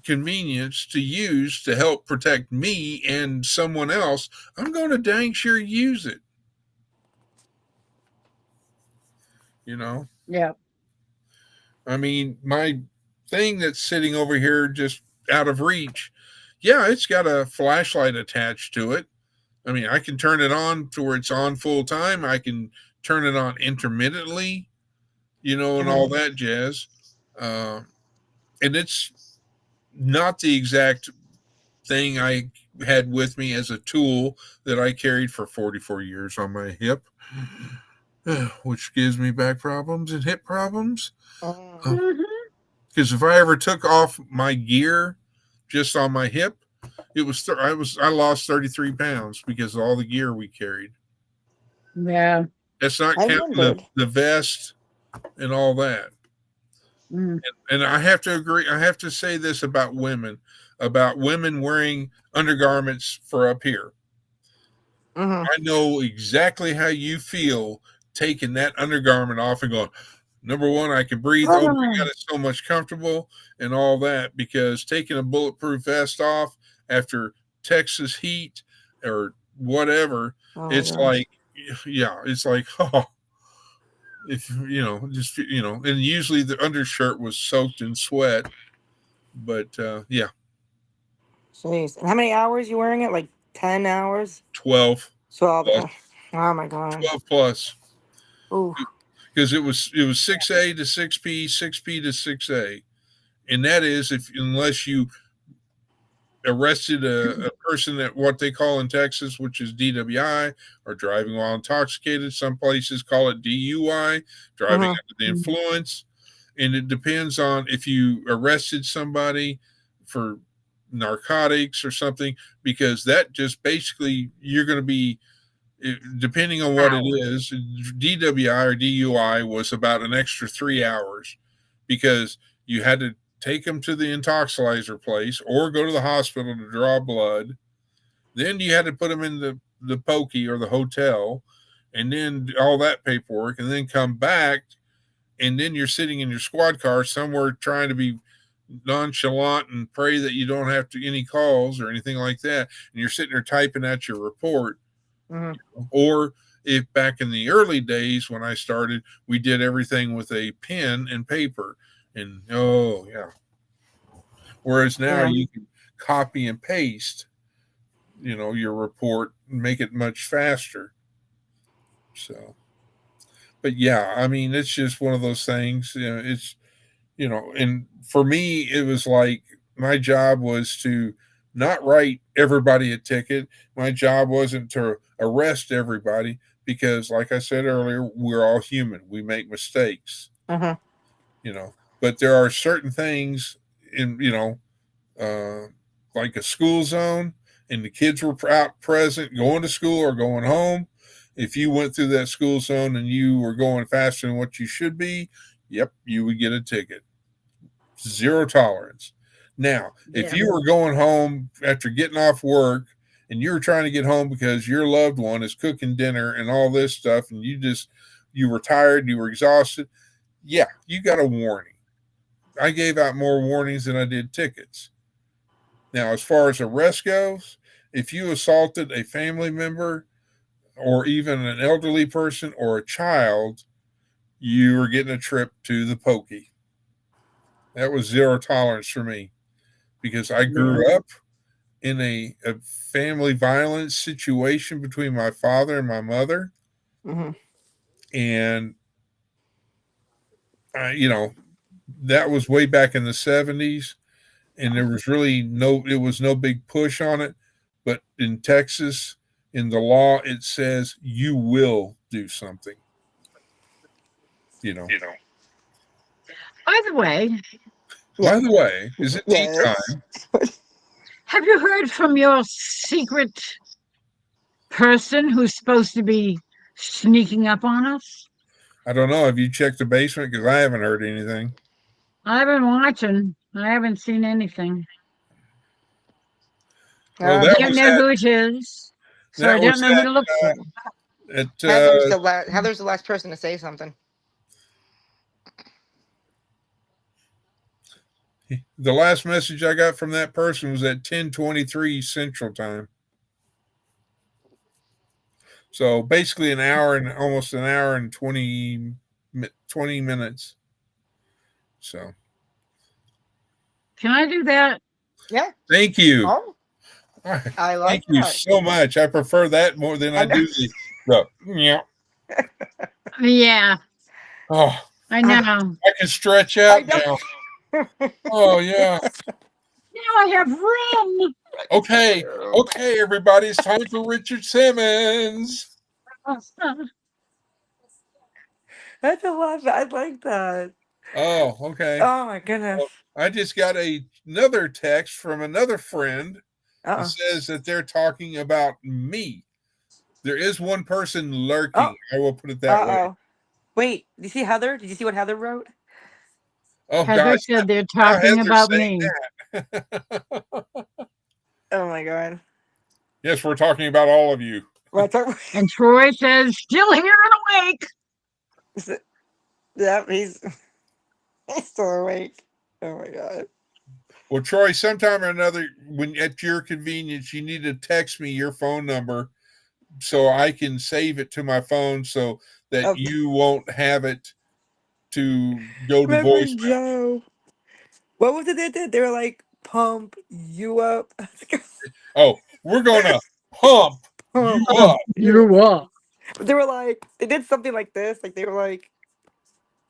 convenience to use to help protect me and someone else, I'm going to dang sure use it. You know, Yeah. I mean, my thing that's sitting over here just out of reach, yeah, it's got a flashlight attached to it. I mean, I can turn it on to where it's on full time. I can turn it on intermittently, and all that jazz. Uh, and it's not the exact thing I had with me as a tool that I carried for 44 years on my hip, which gives me back problems and hip problems. Mhm. Because if I ever took off my gear just on my hip, I lost 33 pounds because of all the gear we carried. Yeah. That's not I counting wondered. the vest and all that. Mm. And I have to agree. I have to say this about women wearing undergarments for up here. Mm-hmm. I know exactly how you feel taking that undergarment off and going, number one, I can breathe. Oh my God, it's so much comfortable and all that, because taking a bulletproof vest off after Texas heat or whatever, Oh my it's gosh. like, yeah, it's like, oh, if, just, and usually the undershirt was soaked in sweat, but yeah, Jeez. And how many hours you wearing it? Like 10 hours? 12 12. plus, Oh my god. 12 plus. Ooh. Because it was 6A to 6P, 6P to 6A. And that is unless you arrested a person at what they call in Texas, which is DWI, or driving while intoxicated. Some places call it DUI, driving Uh-huh. under the influence. And it depends on if you arrested somebody for narcotics or something, because that just basically you're going to be, depending on what it is. DWI or DUI was about an extra 3 hours, because you had to take them to the intoxilizer place or go to the hospital to draw blood. Then you had to put them in the pokey or the hotel, and then all that paperwork, and then come back. And then you're sitting in your squad car somewhere trying to be nonchalant and pray that you don't have any calls or anything like that. And you're sitting there typing out your report. Mm-hmm. Or if back in the early days when I started, we did everything with a pen and paper. And oh yeah. Whereas now Yeah. you can copy and paste, your report and make it much faster. So, but yeah, I mean, it's just one of those things. It's, and for me, it was like my job was to not write everybody a ticket. My job wasn't to arrest everybody, because, like I said earlier, we're all human. We make mistakes, Uh-huh. but there are certain things in, uh, like a school zone, and the kids were out present going to school or going home. If you went through that school zone and you were going faster than what you should be, yep, you would get a ticket. Zero tolerance. Now, if Yeah. you were going home after getting off work and you were trying to get home because your loved one is cooking dinner and all this stuff, and you were tired, you were exhausted, yeah, you got a warning. I gave out more warnings than I did tickets. Now, as far as arrest goes, if you assaulted a family member or even an elderly person or a child, you were getting a trip to the pokey. That was zero tolerance for me, because I grew up in a family violence situation between my father and my mother. Mm-hmm. And, that was way back in the 70s. And there was really it was no big push on it. But in Texas, in the law, it says you will do something, you know. By the way, By the way, is it tea Yes. time? have you heard from your secret person who's supposed to be sneaking up on us? I don't know. Have you checked the basement? Because I haven't heard anything. I've been watching. I haven't seen anything. Oh, I that don't was know who it is, so I that don't was know who to look for. at Heather's the last person to say something. The last message I got from that person was at 10:23 Central Time. So basically an hour and almost an hour and 20 minutes. So Can I do that? Yeah. thank you. Oh, I like Thank you that. so much. I prefer that more than I I know. do the yeah. Yeah, Oh, I I, know. I can stretch I out know. now. Oh yeah. Now I have room. Okay. Okay, everybody. It's time for Richard Simmons. That's a lot. I like that. Oh, okay. Oh my goodness. Well, I just got another text from another friend. It Uh says that they're talking about me. There is one person oh. lurking. I will put it that Uh way. oh. Wait. Did you see Heather? Did you see what Heather wrote? Oh Heather gosh, said they're now talking Heather's about saying me. that. Oh my god. Yes, we're talking about all of you. What's up? And Troy says, still here and awake. Yep, he's still awake. Oh my god. Well, Troy, sometime or another, when at your convenience, you need to text me your phone number so I can save it to my phone so that Oh, you won't have it to go to remember voicemail. Joe? What was it they did? They were like, pump you up. Oh, we're gonna pump you Pump up. you up. You up. They were like, they did something like this. Like they were like,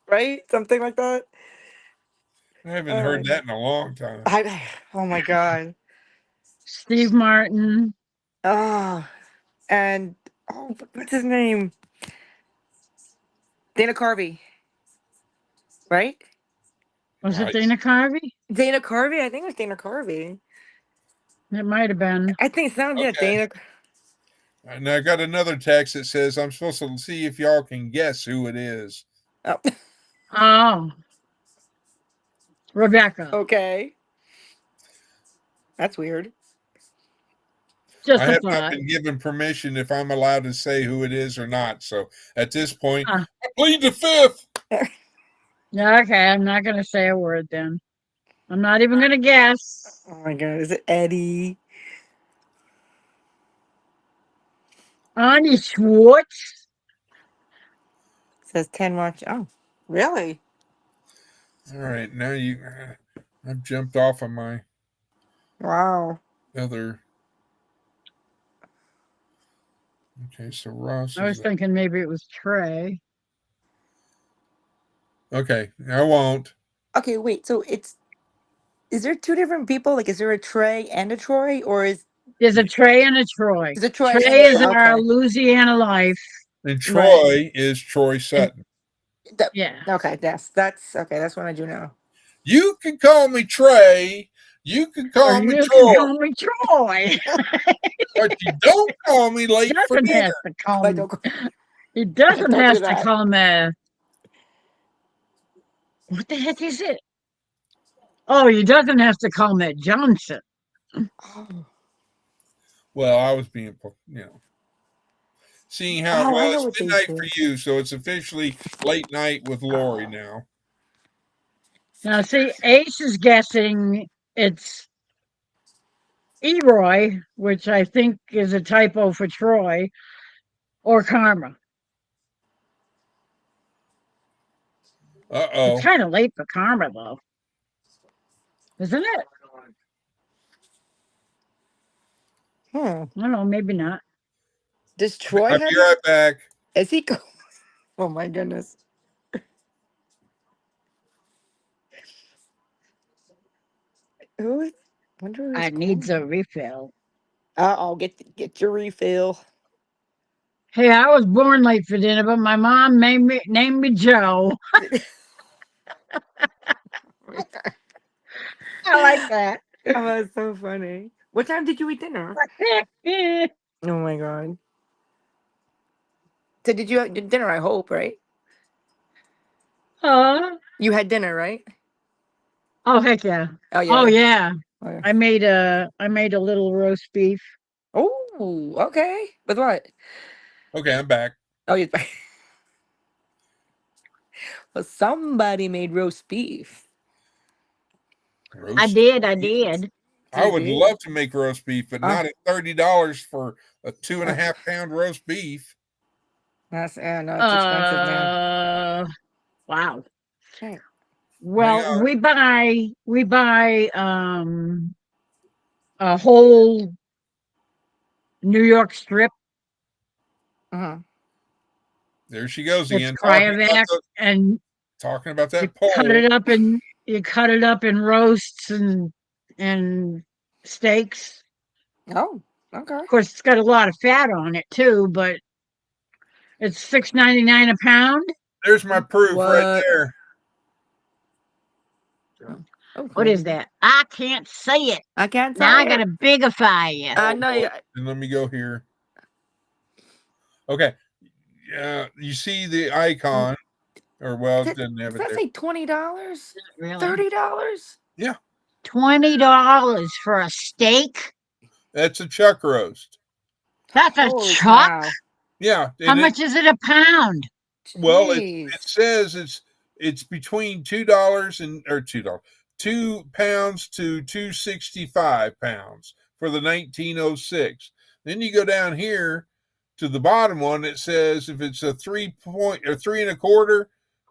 right? Something like that. I haven't Oh my heard god. that in a long time. Oh my god. Steve Martin. Oh, and oh, what's his name? Dana Carvey, right? Was it Right. Dana Carvey? Dana Carvey. I think it was Dana Carvey. It might have been. I think it sounds yeah, Okay. Dana. And I got another text that says I'm supposed to see if y'all can guess who it is. Oh, Oh, Rebecca. okay. That's weird. Just I a have not thought. been given permission if I'm allowed to say who it is or not. So at this point, Huh. I plead the fifth. Yeah, okay, I'm not going to say a word then. I'm not even going to guess. Oh my god, is it Eddie? Ani Schwartz. It says 10 watch. Oh, really? All right, now I've jumped off of my Wow. other. Okay, so Ross I is was thinking maybe it was Trey. okay. I won't. Okay, wait. So is there two different people? Like, is there a Trey and a Troy, or There's a Trey and a Troy. is it Troy and Trey a is Troy? our Okay, Louisiana life. And right. Troy is Troy And Sutton. yeah. Okay. That's okay. That's what I do now. You can call me Trey. You can Or call me you can Troy, call me Troy. but you don't call me late for Doesn't dinner. have to call Like, me. don't He doesn't don't do have to that. call me. What the heck is it? Oh, he doesn't have to call me Johnson. Oh, Well, I was being, seeing how I well know it's what they midnight for do. you, so it's officially late night with Lori Oh. now. Now, see, Ace is guessing it's Eroy, which I think is a typo for Troy, or Karma. It's Uh-oh. kind of late for Karma, though, isn't it? Hmm. I don't know, maybe not. Does Troy I'll have be it? right back. Is he? Oh my goodness. Who is? Wonder who's I needs calling. a refill. I'll get your refill. Hey, I was born late for dinner, but my mom named me Joe. I like that. Oh, that's so funny. What time did you eat dinner? Oh my god. So did you have dinner? I hope, right? Huh? You had dinner, right? Oh heck yeah. Oh Oh yeah. yeah. Oh, yeah. I made a little roast beef. Oh, okay. With what? Okay, I'm back. Oh, you. Well, somebody made roast beef. I Roast did. I beef. did. I You would did? love to make roast beef, but Oh. not at $30 for a 2.5 pound roast beef. That's no, it's expensive now. Wow. Okay. Well, Yeah, we buy a whole New York strip. Uh-huh. there she goes It's again, cryovac, and talking about you that cut pole. it up in you cut it up in roasts and steaks. Oh, okay. Of course, it's got a lot of fat on it too, but it's $6.99 a pound. There's my proof right What? there. Oh, What is that? I can't see it. I can't Now tell I you. gotta bigify you. I know you. And let me go here. Okay. You see the icon, or well, it doesn't have Does it that there. say $20? Really? $30? Yeah, $20 for a steak? that's a chuck roast. That's a Holy chuck? cow. Yeah, How and much is it a pound? well, it Jeez. says it's between $2 and or $2, 2 pounds to 265 pounds for the 1906. Then you go down here to the bottom one. It says if it's a 3.1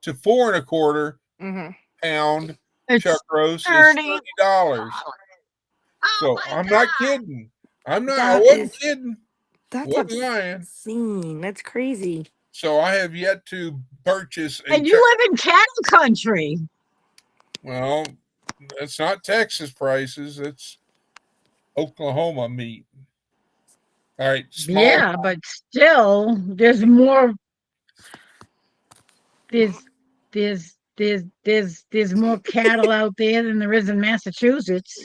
to 4.25 Mm-hmm. pound It's chuck roast is $30. $30. Oh So my I'm God. not kidding. I That wasn't is kidding. that's Wasn't lying. obscene. That's crazy. So I have yet to purchase a And you chuck. live in cattle country. Well, that's not Texas prices. It's Oklahoma meat. All right, small. Yeah, but still, there's there's more cattle out there than there is in Massachusetts.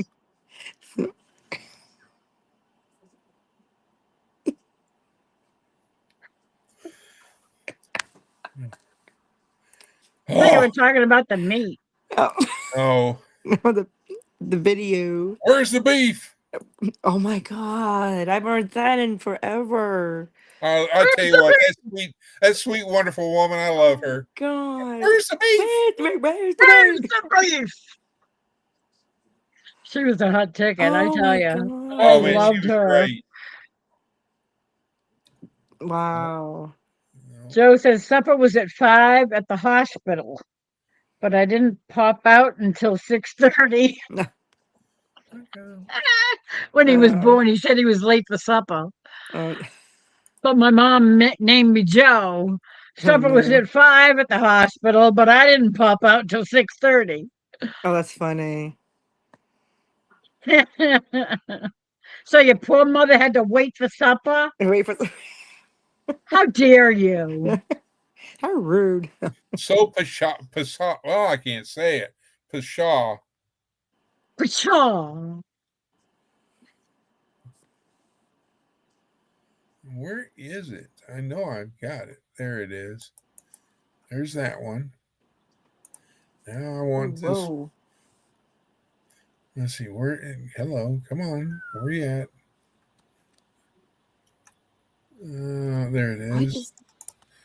I thought you were Oh, talking about the meat. Oh, oh, no, the video. where's the beef? Oh my god. I haven't heard that in forever. I'll tell you what, that sweet, wonderful woman. I love her. God. Where's the beef? Where's the Where's baby? the beef? She was a hot ticket, I Oh tell my you. I Oh man, god. she loved was her. great. Wow. Joe says supper was at 5 at the hospital, but I didn't pop out until 6:30. When he was Uh, born, he said he was late for supper. oh, But my mom named me Joe. oh Supper was no. at 5 at the hospital, but I didn't pop out till 6:30. Oh, that's funny. So your poor mother had to wait for supper? Wait for How dare you? how rude. So pasha. Well, I can't say it. Pasha. Pshaw. Where is it? I know I've got it. There it is. There's that one. Now I want this. Whoa. Let's see. Hello. Come on. Where you at? There it is.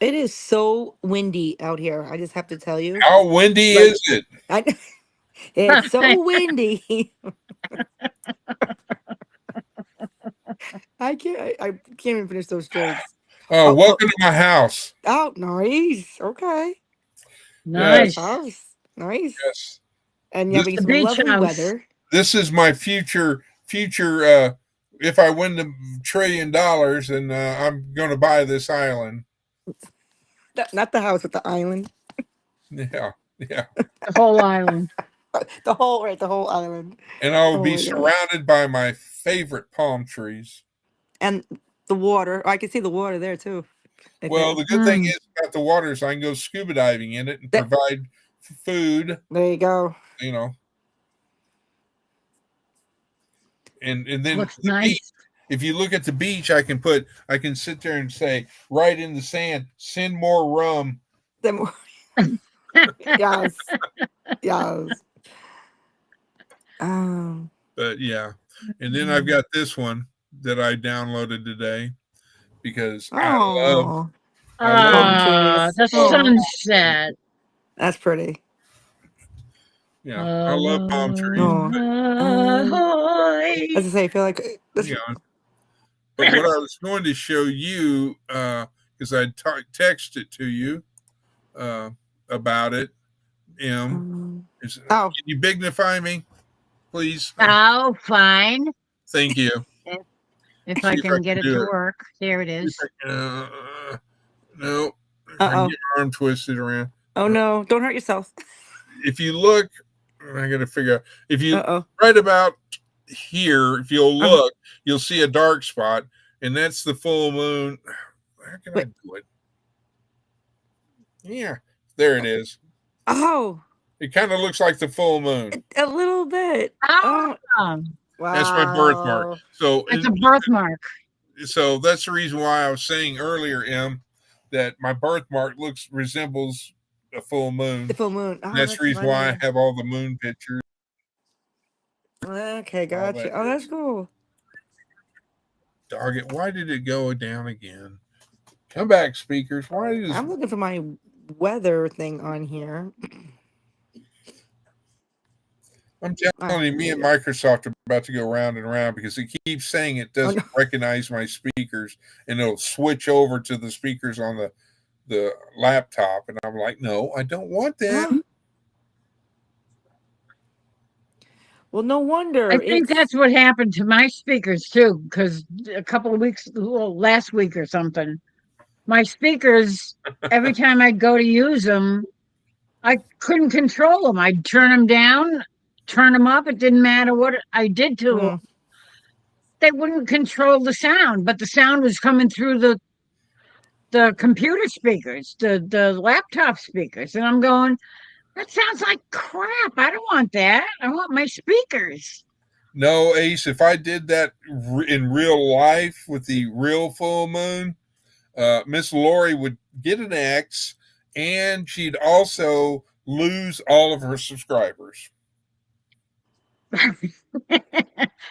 It is so windy out here. I just have to tell you. How windy Like- is it? It's so windy. I can't even finish those jokes. Oh, welcome to my house. Oh, nice. Okay. Nice. House. Nice. Yes. And This- having The some beach lovely house. weather. This is my future. If I win the $1 trillion, then I'm going to buy this island. Not the house, but the island. Yeah. Yeah. The whole island. The whole island. And I will Oh be my God. surrounded by my favorite palm trees. And the water. I can see the water there too. Well, the good thing Mm. is about the water is I can go scuba diving in it and That- provide food, There you go. you know. And then Looks the nice. beach, if you look at the beach, I can sit there and say, right in the sand, send more rum. Them- yes. Yes. But yeah. And then I've got this one that I downloaded today because I love Palm trees. The Aw. sunset. That's pretty. Yeah, I love palm trees. Ahoy. As I say, I feel like this. Yeah. But what I was going to show you, because I texted it to you about it, is, Oh. can you dignify me, please? Oh, fine. Thank you. If See I if I can get can it do to it. work. There it See if is. I can, no. If I can Uh-oh. get my arm twisted around. Oh no! Don't hurt yourself. If you look, I got to figure out. If you Uh-oh. right about here, if you'll Uh-huh. look, you'll see a dark spot, and that's the full moon. How can I Wait. do it? Yeah, there it is. Oh, It kind of looks like the full moon. a little bit. Oh, Wow. That's my birthmark. So, it's a birthmark. so that's the reason why I was saying earlier, that my birthmark resembles a full moon. The full moon. Oh, That's the reason why I funny. have all the moon pictures. Okay, gotcha. Oh, that's cool. Dog it! Why did it go down again? Come back, speakers. Why is I'm looking for my weather thing on here. I'm telling you, me and Microsoft are about to go round and round because it keeps saying it doesn't recognize my speakers, and it'll switch over to the speakers on the laptop, and I'm like, no, I don't want that. Well, no wonder. I think that's what happened to my speakers too, because a couple of weeks, well, last week or something, my speakers, every time I'd go to use them, I couldn't control them. I'd turn them down, turn them up. It didn't matter what I did to them. They wouldn't control the sound, but the sound was coming through the computer speakers, the laptop speakers. And I'm going, that sounds like crap. I don't want that. I want my speakers. No, Ace, if I did that in real life with the real full moon, Miss Lori would get an X, and she'd also lose all of her subscribers.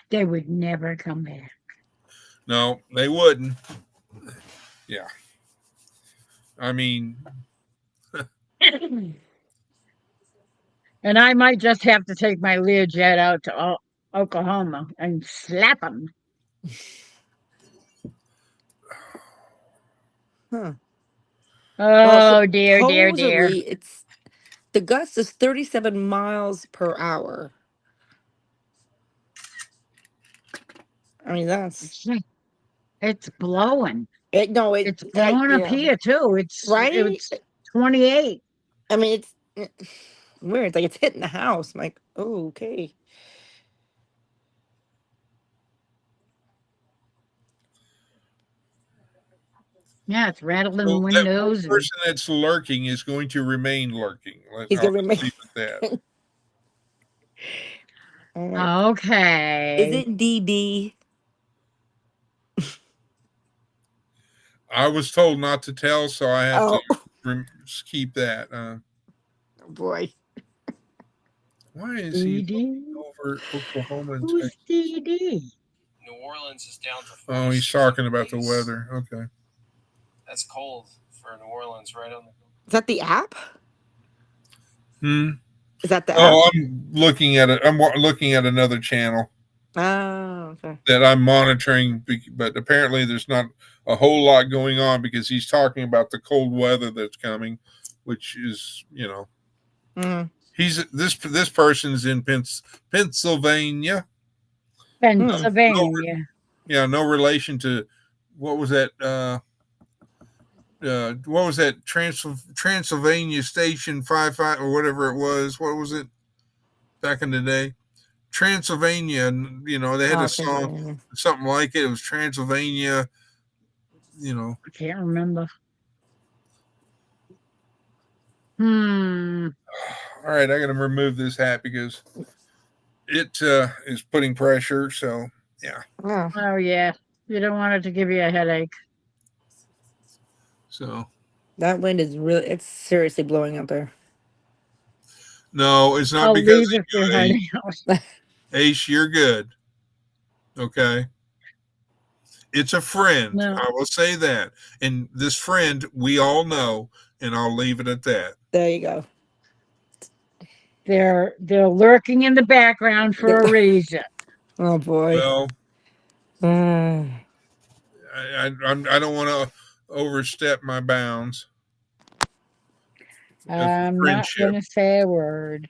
They would never come back. No, they wouldn't. Yeah. I mean, and I might just have to take my Learjet out to Oklahoma and slap them. Huh. Oh, dear. It's the gust is 37 miles per hour. I mean, it's blowing. It's blowing up here too. It's 28. I mean, it's weird. It's like it's hitting the house. I'm like, oh, okay. Yeah, it's rattling windows. That person that's lurking is going to remain lurking. He's going to remain. Leave it that. Okay. Is it DD? I was told not to tell, so I have to keep that. Oh boy. Why is he over Oklahoma and Texas? DD? New Orleans is down to 46. Oh, he's talking about the weather. Okay. That's cold for New Orleans, right on the. Is that the app? Is that the app? Oh, I'm looking at it. I'm looking at another channel. Oh, okay. That I'm monitoring, but apparently there's not a whole lot going on because he's talking about the cold weather that's coming, which is, he's this person's in Pennsylvania. Pennsylvania. No relation to what was that? What was that? Transylvania Station 55 or whatever it was. What was it back in the day? Transylvania, they had a song, something like it. It was Transylvania, I can't remember. All right, I got to remove this hat because it is putting pressure. So, yeah. Oh, yeah. You don't want it to give you a headache. So. That wind is it's seriously blowing up there. No, it's not because of you, Ace, you're good. Okay. It's a friend. No. I will say that. And this friend, we all know, and I'll leave it at that. There you go. They're lurking in the background for a reason. Oh boy. Well, Mm. I don't want to overstep my bounds of I'm not friendship. gonna say a word.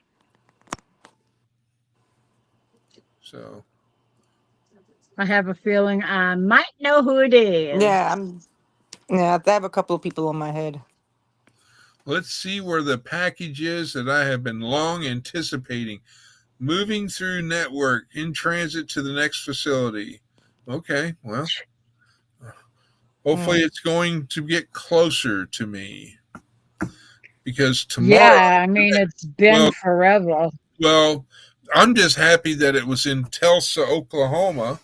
So I have a feeling I might know who it is. Yeah, yeah, I have a couple of people on my head. let's see where the package is that I have been long anticipating. Moving through network in transit to the next facility. Okay, well, hopefully it's going to get closer to me because tomorrow, Yeah, I mean it's been well, forever. well, I'm just happy that it was in Tulsa, Oklahoma.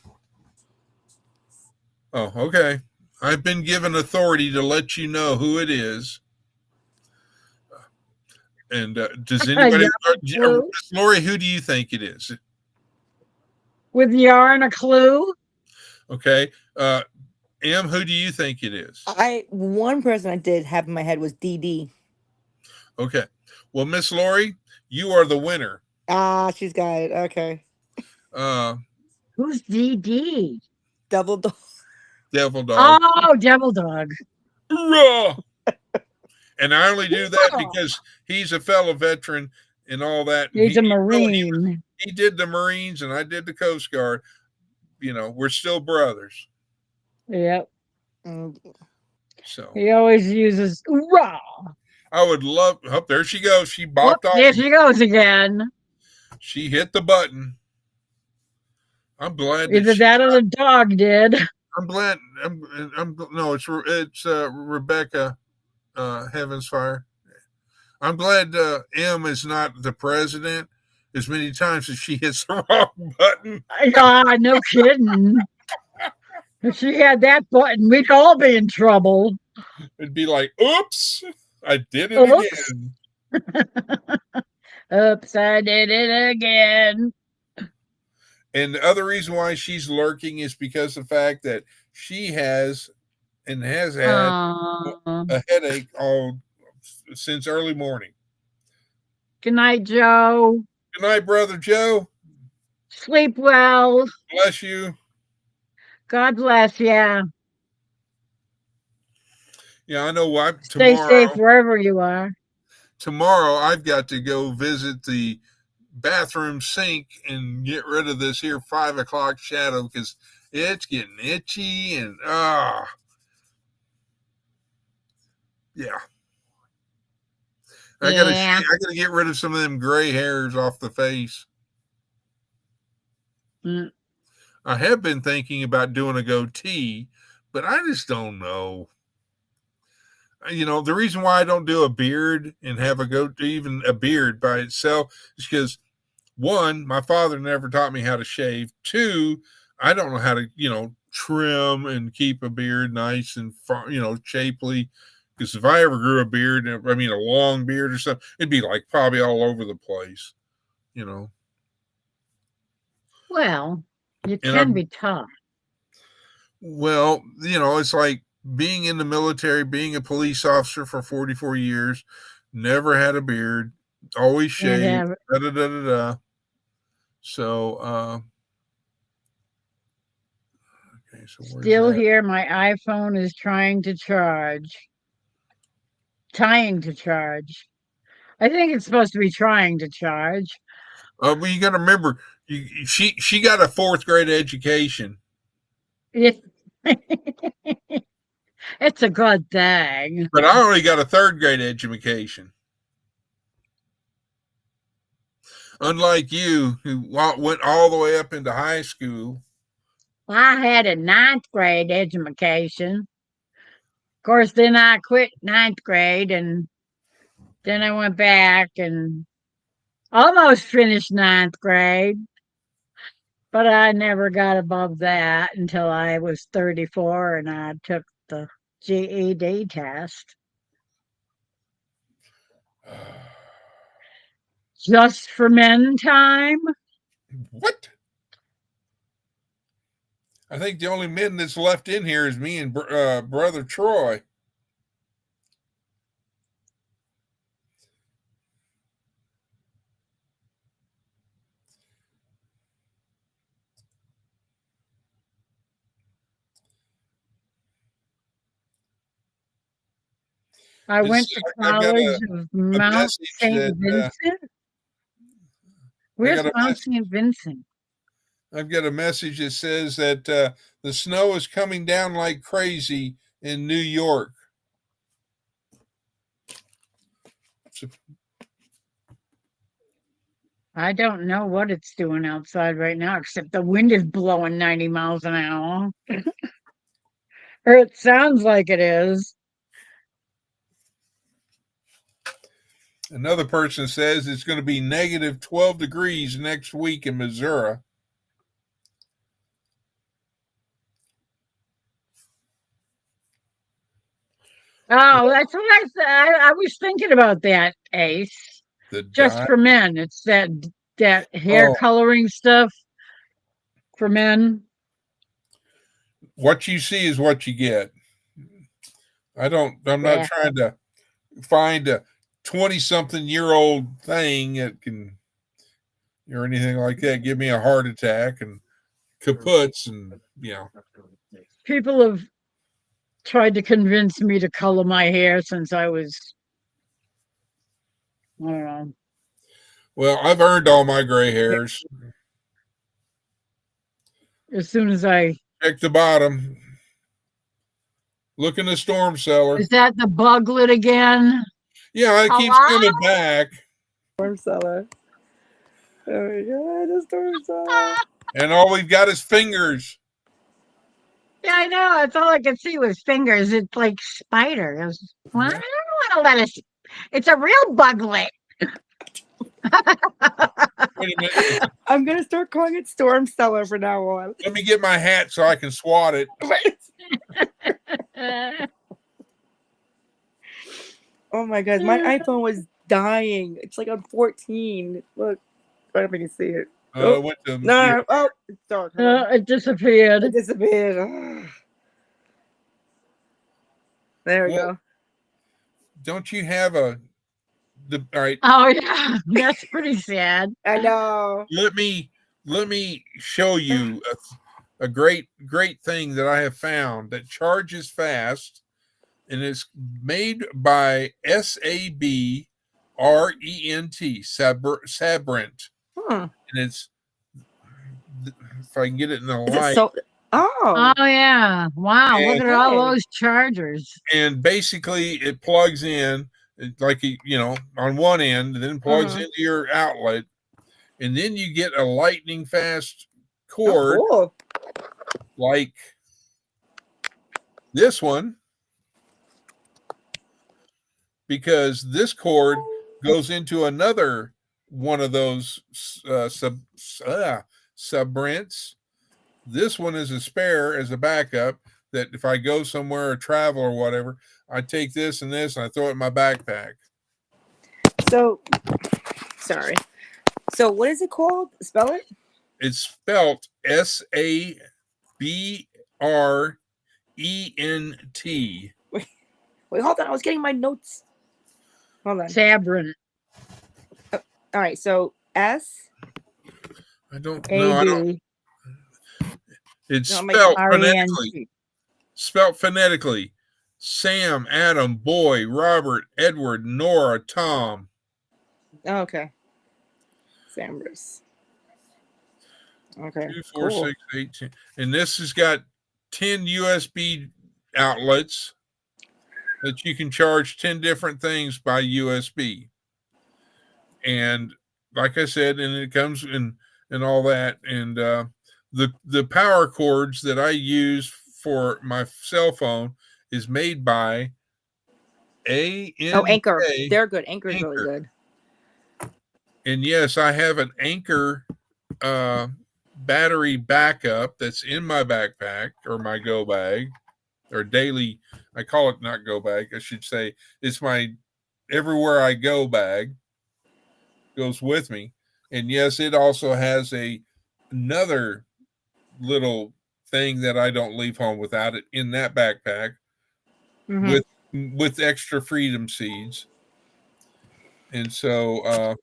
Oh, okay. I've been given authority to let you know who it is. And does anybody, You have a clue? Miss Lori, who do you think it is? With yarn a clue? Okay. M, who do you think it is? One person I did have in my head was DD. Okay. Well, Miss Lori, you are the winner. Ah, she's got it. Okay. Uh, Who's DD? Double dog. Devil Dog. Oh, Devil Dog. Hoorah! And I only do that because he's a fellow veteran and all that. And He's a he Marine. did the Marines and I did the Coast Guard. You know, we're still brothers. Yep. Mm. So He always uses raw. I would love. Oh, there she goes. She Oh, bopped off. there she goes again. She hit the button. I'm glad that Either she. that or the dog did. I'm glad. No, it's Rebecca. Heavens Fire. I'm glad M is not the president as many times as she hits the wrong button. God, no kidding. If she had that button, we'd all be in trouble. It'd be like, oops, I did it Oops. again. Oops, I did it again. And the other reason why she's lurking is because of the fact that she has and has had a headache all since early morning. Good night, Joe. Good night, Brother Joe. Sleep well. Bless you. God bless you. Yeah, I know what Stay safe wherever you are. tomorrow I've got to go visit the bathroom sink and get rid of this here 5 o'clock shadow because it's getting itchy and yeah. I gotta get rid of some of them gray hairs off the face. Mm. I have been thinking about doing a goatee, but I just don't know. You know, the reason why I don't do a beard and have a goatee, even a beard by itself, is because one, my father never taught me how to shave. Two, I don't know how to, trim and keep a beard nice and, shapely. Because if I ever grew a beard, a long beard or something, it'd be like probably all over the place, Well, you And can be tough. well, it's like being in the military, being a police officer for 44 years, never had a beard, always And shaved, da da da da da. So, okay, so where's still that? here, my iPhone is trying to charge. Trying to charge. I think it's supposed to be trying to charge. Well, you got to remember, she got a fourth grade education, It, it's a good thing. but I only got a third grade education. Unlike you, who went all the way up into high school. I had a ninth grade education. Of course, then I quit ninth grade and then I went back and almost finished ninth grade, but I never got above that until I was 34 and I took the GED test. Just for men time? What? I think the only men that's left in here is me and brother Troy. I went to I've got college of Mount message St. that Vincent. Where's Mount St. Vincent? I've got a message that says that the snow is coming down like crazy in New York. So, I don't know what it's doing outside right now, except the wind is blowing 90 miles an hour. Or it sounds like it is. another person says it's going to be negative 12 degrees next week in Missouri. Oh, that's what I said. I was thinking about that, Ace. The Just dye. for men. It's that hair Oh, coloring stuff for men. what you see is what you get. I'm not Yeah. trying to find a 20-something-year-old thing that can, or anything like that, give me a heart attack and kaputs and, People have tried to convince me to color my hair since I was, I don't know. Well, I've earned all my gray hairs. As soon as I. Check the bottom. Look in the storm cellar. Is that the buglet again? Yeah, it keeps Hello? coming back. Storm cellar. Oh my god, the storm cellar. And all we've got is fingers. Yeah, I know. That's all I could see was fingers. It's like spiders. Well, I don't want to let us. It's a real buglet. Wait a minute. I'm gonna start calling it storm cellar from now on. Let me get my hat so I can swat it. Oh my god, my iPhone was dying. It's like on 14. Look, I don't know if you can see it. It went to No, oh, it's dark. It disappeared. It disappeared. Ugh. There we go. Don't you have all right? Oh yeah, that's pretty sad. I know. Let me show you a great thing that I have found that charges fast, and it's made by Sabrent, Sabrent, and it's, if I can get it in the Is light. it so? Oh. Oh yeah! Wow! Look at all those chargers. And basically, it plugs in like on one end, and then plugs into your outlet, and then you get a lightning fast cord, Oh, cool. like this one, because this cord goes into another one of those Sabrents. This one is a spare as a backup, that if I go somewhere or travel or whatever, I take this and this and I throw it in my backpack. So, sorry. So, what is it called? Spell it. It's spelled Sabrent. Wait, hold on. I was getting my notes. Hold on. Sabrent. All right. So S. I don't know. A-D. It's No, spelled R-E-N-T. phonetically. Spelled phonetically. Sam, Adam, Boy, Robert, Edward, Nora, Tom. Oh, okay. Sambers. Okay. 2, 4, Cool. 6, 8, 10. And this has got 10 USB outlets that you can charge 10 different things by USB. And like I said, and it comes in and all that. And the power cords that I use for my cell phone is made by Anchor. They're good. Anchor is really good. And yes, I have an Anchor battery backup that's in my backpack or my go bag or daily. I call it not go bag. I should say it's my everywhere I go bag. Goes with me. And yes, it also has another little thing that I don't leave home without it in that backpack with extra freedom seeds. And so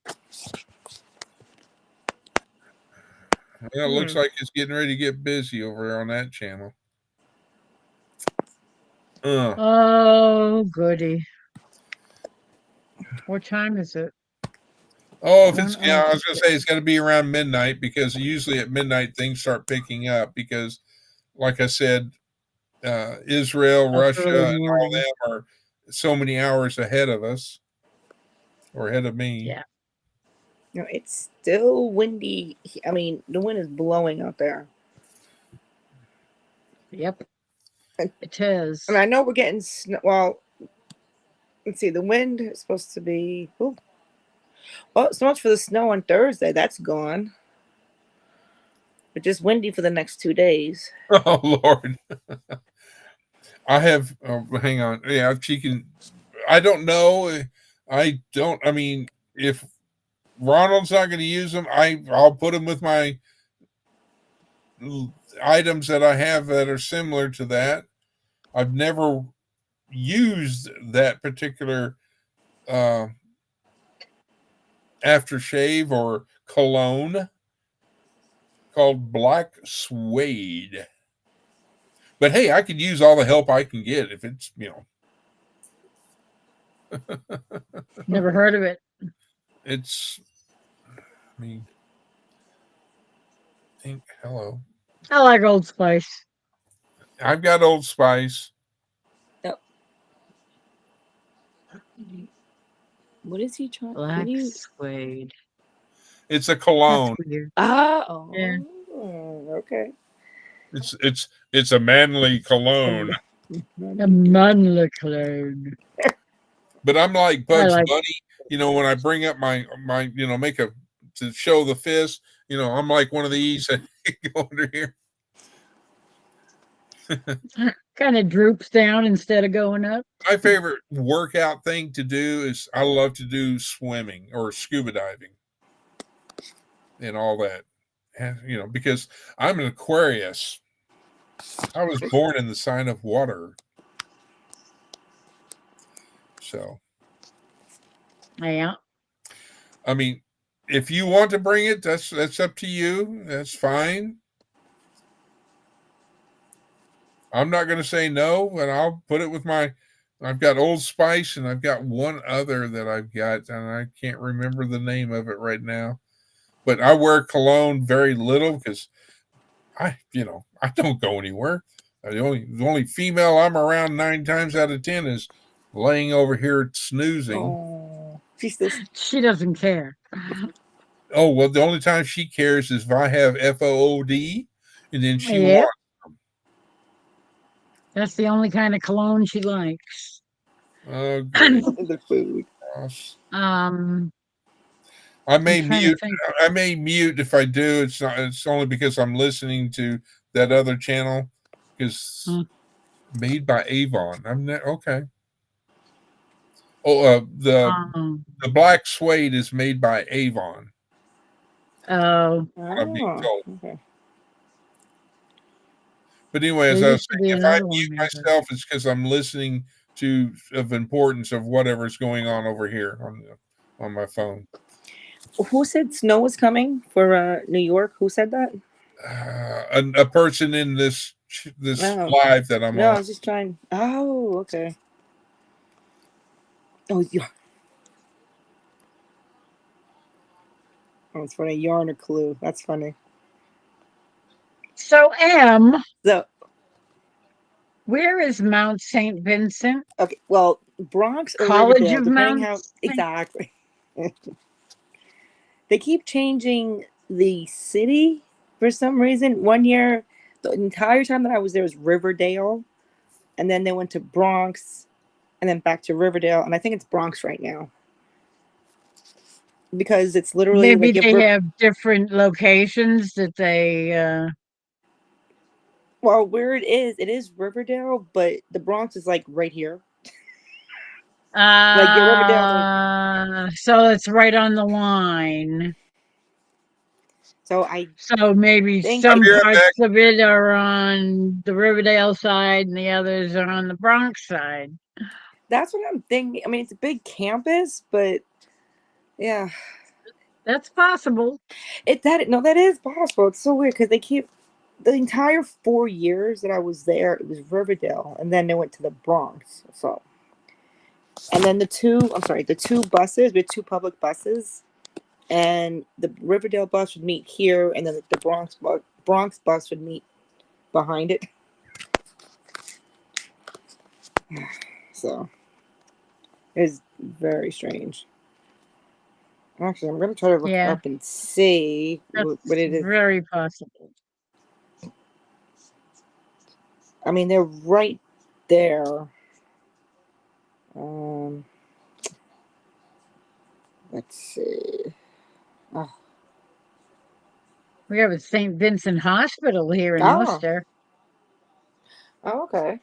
it looks like it's getting ready to get busy over there on that channel. Oh, goody. What time is it? Oh, if it's, yeah, I was 1:06. gonna say it's got to be around midnight because usually at midnight things start picking up because, like I said, Israel, That's Russia, early and all morning. them are so many hours ahead of us or ahead of me. Yeah. No, it's still windy. I mean, the wind is blowing out there. Yep. And- It is. And I know we're getting snow. Well, let's see. The wind is supposed to be. Ooh. Well, so much for the snow on Thursday. That's gone. But just windy for the next 2 days. Oh Lord, I have. Oh, hang on, yeah, she can. I don't know. I don't. I mean, if Ronald's not going to use them, I'll put them with my items that I have that are similar to that. I've never used that particular uh, aftershave or cologne called Black Suede. But hey, I could use all the help I can get if it's, Never heard of it. it's, I mean, hello. I like Old Spice. I've got Old Spice. What is he trying? Black suede. It's a That's cologne. weird. Oh, Yeah. okay. It's a manly cologne. A manly cologne. But I'm like I Bugs like. Bunny, when I bring up my make a to show the fist, I'm like one of these that go under here. Kind of droops down instead of going up. My favorite workout thing to do is I love to do swimming or scuba diving and all that. Because I'm an Aquarius. I was born in the sign of water. So, Yeah. I mean, if you want to bring it, that's up to you. That's fine. I'm not going to say no, but I'll put it with I've got Old Spice and I've got one other that I've got, and I can't remember the name of it right now. But I wear cologne very little because I don't go anywhere. The only female I'm around 9 times out of 10 is laying over here snoozing. Oh, she's this. She doesn't care. Oh, well, the only time she cares is if I have FOOD, and then she Yep. wants. That's the only kind of cologne she likes. Oh, great. The food. Gosh. I'm trying to think. I may mute if I do. It's not. It's only because I'm listening to that other channel. Because made by Avon. I'm not okay. Oh, the Black Suede is made by Avon. Oh. I'm being told. Okay. But anyway, as There I used was to be saying, if I another one mute there, but- myself, it's because I'm listening of importance of whatever's going on over here on my phone. Who said snow was coming for New York? Who said that? A person in this live that I'm No, I on. was just trying. Oh, okay. Oh, yeah. Oh, it's funny. Yarn or clue. That's funny. So, So, where is Mount St. Vincent? okay. Well, Bronx or College Riverdale, of depending Mount how St. exactly. They keep changing the city for some reason. One year, the entire time that I was there was Riverdale, and then they went to Bronx, and then back to Riverdale, and I think it's Bronx right now because it's literally Maybe like they have different locations that they. well, where it is Riverdale, but the Bronx is like right here. Like your Riverdale. So it's right on the line. So maybe think some I'll be right parts back. of it are on the Riverdale side and the others are on the Bronx side. that's what I'm thinking. I mean, it's a big campus, but yeah, That's possible. that is possible. It's so weird because they keep the entire 4 years that I was there, it was Riverdale, and then they went to the Bronx. So And then the two buses, we had two public buses, and the Riverdale bus would meet here, and then the Bronx bus would meet behind it. So it was very strange. Actually, I'm gonna try to look Yeah, up and see that's what it is. very possible. I mean, they're right there. Um, let's see. Oh, We have a St. Vincent Hospital here in oh, Worcester, okay.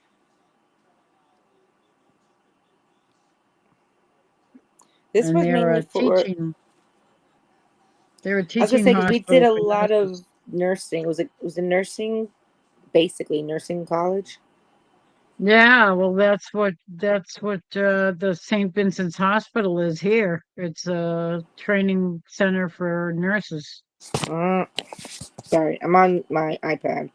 This and was mainly for. they're a I was gonna teaching say because we did hospital a for lot of nurses. nursing. Was it nursing, basically nursing college? Yeah, well, that's what the St. Vincent's Hospital is here. It's a training center for nurses. Uh, sorry, I'm on my iPad.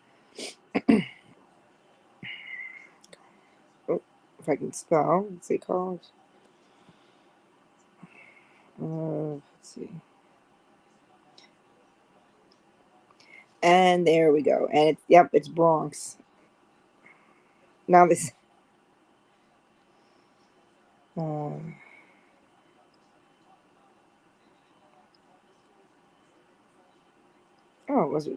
Oh, if I can spell, let's see, college. Let's see. And there we go. And it's Bronx. Now this. Uh, oh, was it?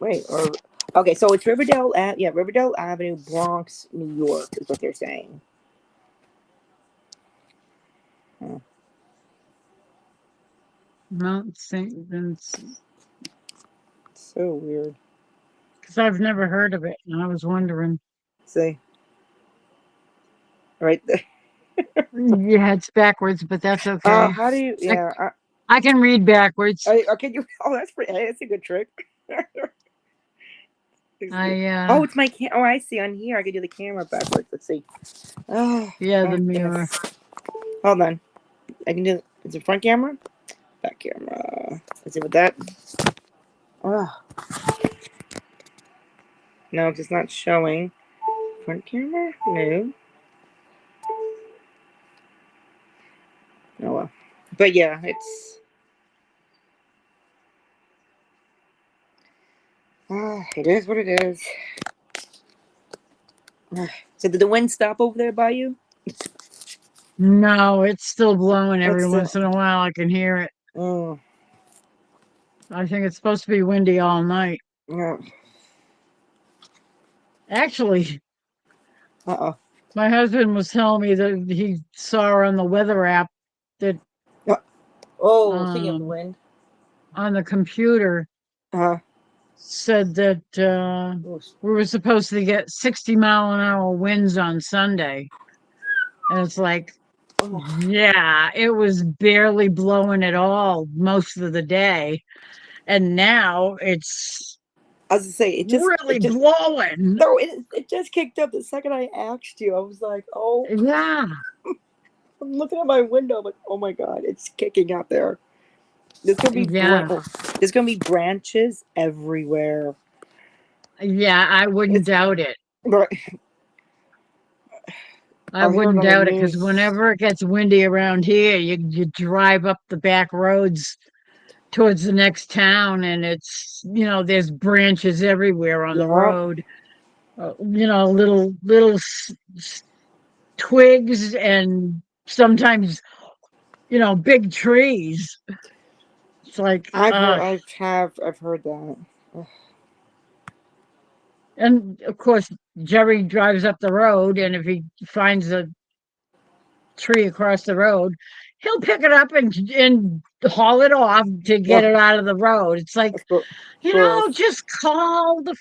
Wait, or okay, so it's Riverdale. Riverdale Avenue, Bronx, New York, is what they're saying. Huh. Mount St. Vincent, So weird. because I've never heard of it, and I was wondering. See, right there. Yeah, it's backwards, but that's okay. How do you? I Yeah. I can read backwards. Can you? Oh, that's pretty. That's a good trick. I Oh, it's my cam. Oh, I see. On here, I could do the camera backwards. Let's see. Oh, yeah, the back mirror. this. Hold on. I can do. Is it front camera? Back camera. Let's see what that. Oh, no, it's not showing. Front camera? No. Oh well. But yeah, it's. It is what it is. So did the wind stop over there by you? No, it's still blowing every It's still. once in a while. I can hear it. Oh, I think it's supposed to be windy all night. yeah. Actually, Uh my husband was telling me that he saw on the weather app that oh. Oh, speaking of the um, wind. on the computer Uh said that oh, we were supposed to get 60-mile-an-hour winds on Sunday. And it's like, oh. yeah, it was barely blowing at all most of the day. And now it's I was gonna say really it just blowing. no it just kicked up the second I asked you. I was like, oh, Yeah. I'm looking at my window, I'm like, oh my god, it's kicking out there. There's gonna be Yeah. there's gonna be branches everywhere. Yeah, I wouldn't It's doubt it. right. I I'll hear it wouldn't on the doubt it because news. whenever it gets windy around here, you drive up the back roads towards the next town, and there's branches everywhere on the Yeah, road. Little twigs and sometimes big trees. It's like, I've heard that. Ugh. and of course, Jerry drives up the road, and if he finds a tree across the road, he'll pick it up and haul it off to get Yeah, it out of the road. It's like, of course. just call the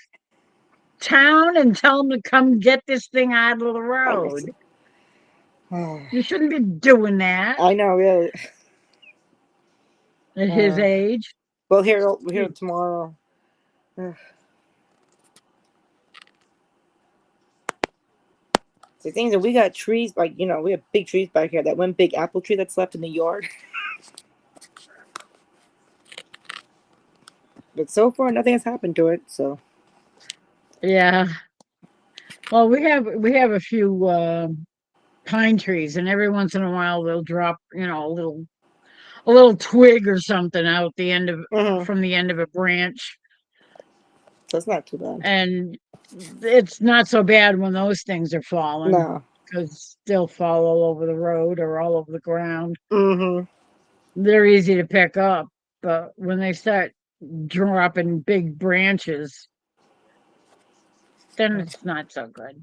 town and tell them to come get this thing out of the road. You shouldn't be doing that I know, really. at his Uh, age. we'll hear it tomorrow. Ugh. The things that we got trees, like we have big trees back here. That one big apple tree that's left in the yard, but so far nothing has happened to it. So Yeah. Well, we have a few pine trees, and every once in a while they'll drop, a little twig or something out the end of Mm-hmm. from the end of a branch, That's not too bad. and it's not so bad when those things are falling No. because they'll fall all over the road or all over the ground. Mm-hmm. They're easy to pick up, but when they start dropping big branches, then it's not so good.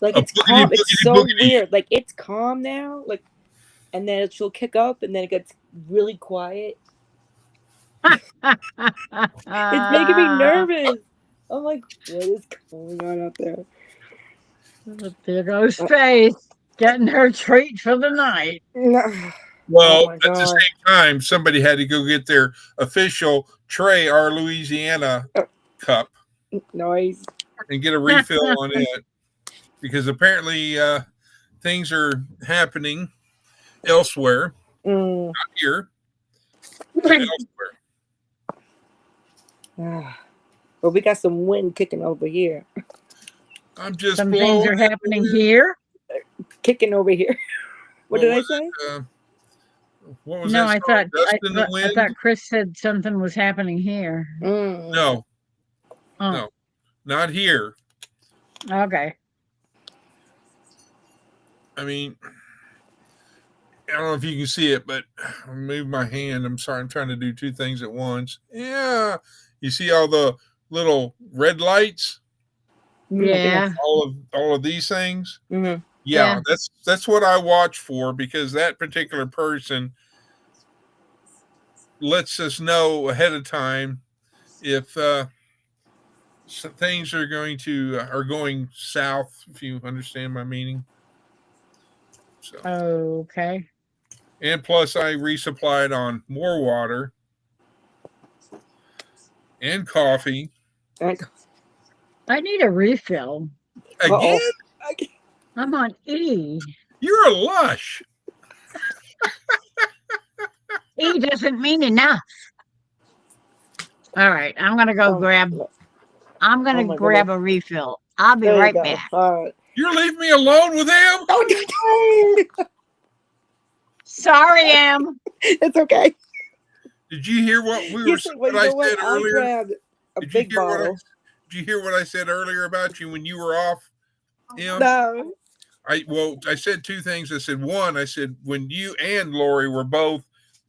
Like A it's boogity, calm. It's boogity, so boogity. weird. Like it's calm now. Like, and then she'll kick up, and then it gets really quiet. It's making me nervous. I'm like, what is going on out there? There goes Faith getting her treat for the night. No. Well, Oh my at the God. same time, somebody had to go get their official Trey, our Louisiana cup, Noise. and get a refill on it because apparently things are happening elsewhere, Mm. not here, but elsewhere. But we got some wind kicking over here. I'm just Some blowing things are in the happening wind. here. Kicking over here. What did I was say? it? What was No, that I song? thought Dust I, in the thought- I Wind? thought Chris said something was happening here. Mm. No, Oh, no, not here. okay. I mean, I don't know if you can see it, but I'll move my hand. I'm sorry, I'm trying to do two things at once. Yeah, you see all the little red lights, Oh my Yeah. goodness. all of these things. Mm-hmm. Yeah, Yeah. that's what I watch for because that particular person lets us know ahead of time if things are going south. If you understand my meaning. So, Okay. and plus, I resupplied on more water and coffee I need a refill. again. I'm on E. You're a lush. E doesn't mean enough. All right, I'm gonna go grab. I'm gonna my grab goodness. a refill. I'll be There you right go. back. All right. You're leaving me alone with him. Oh, Sorry, Em. it's okay. Did you hear what we were? You said, well, you What I know what? said I earlier? grabbed a Did you big hear what I? bottle. Did you hear what I said earlier about you when you were off? No. I said two things. I said one. I said when you and Lori were both,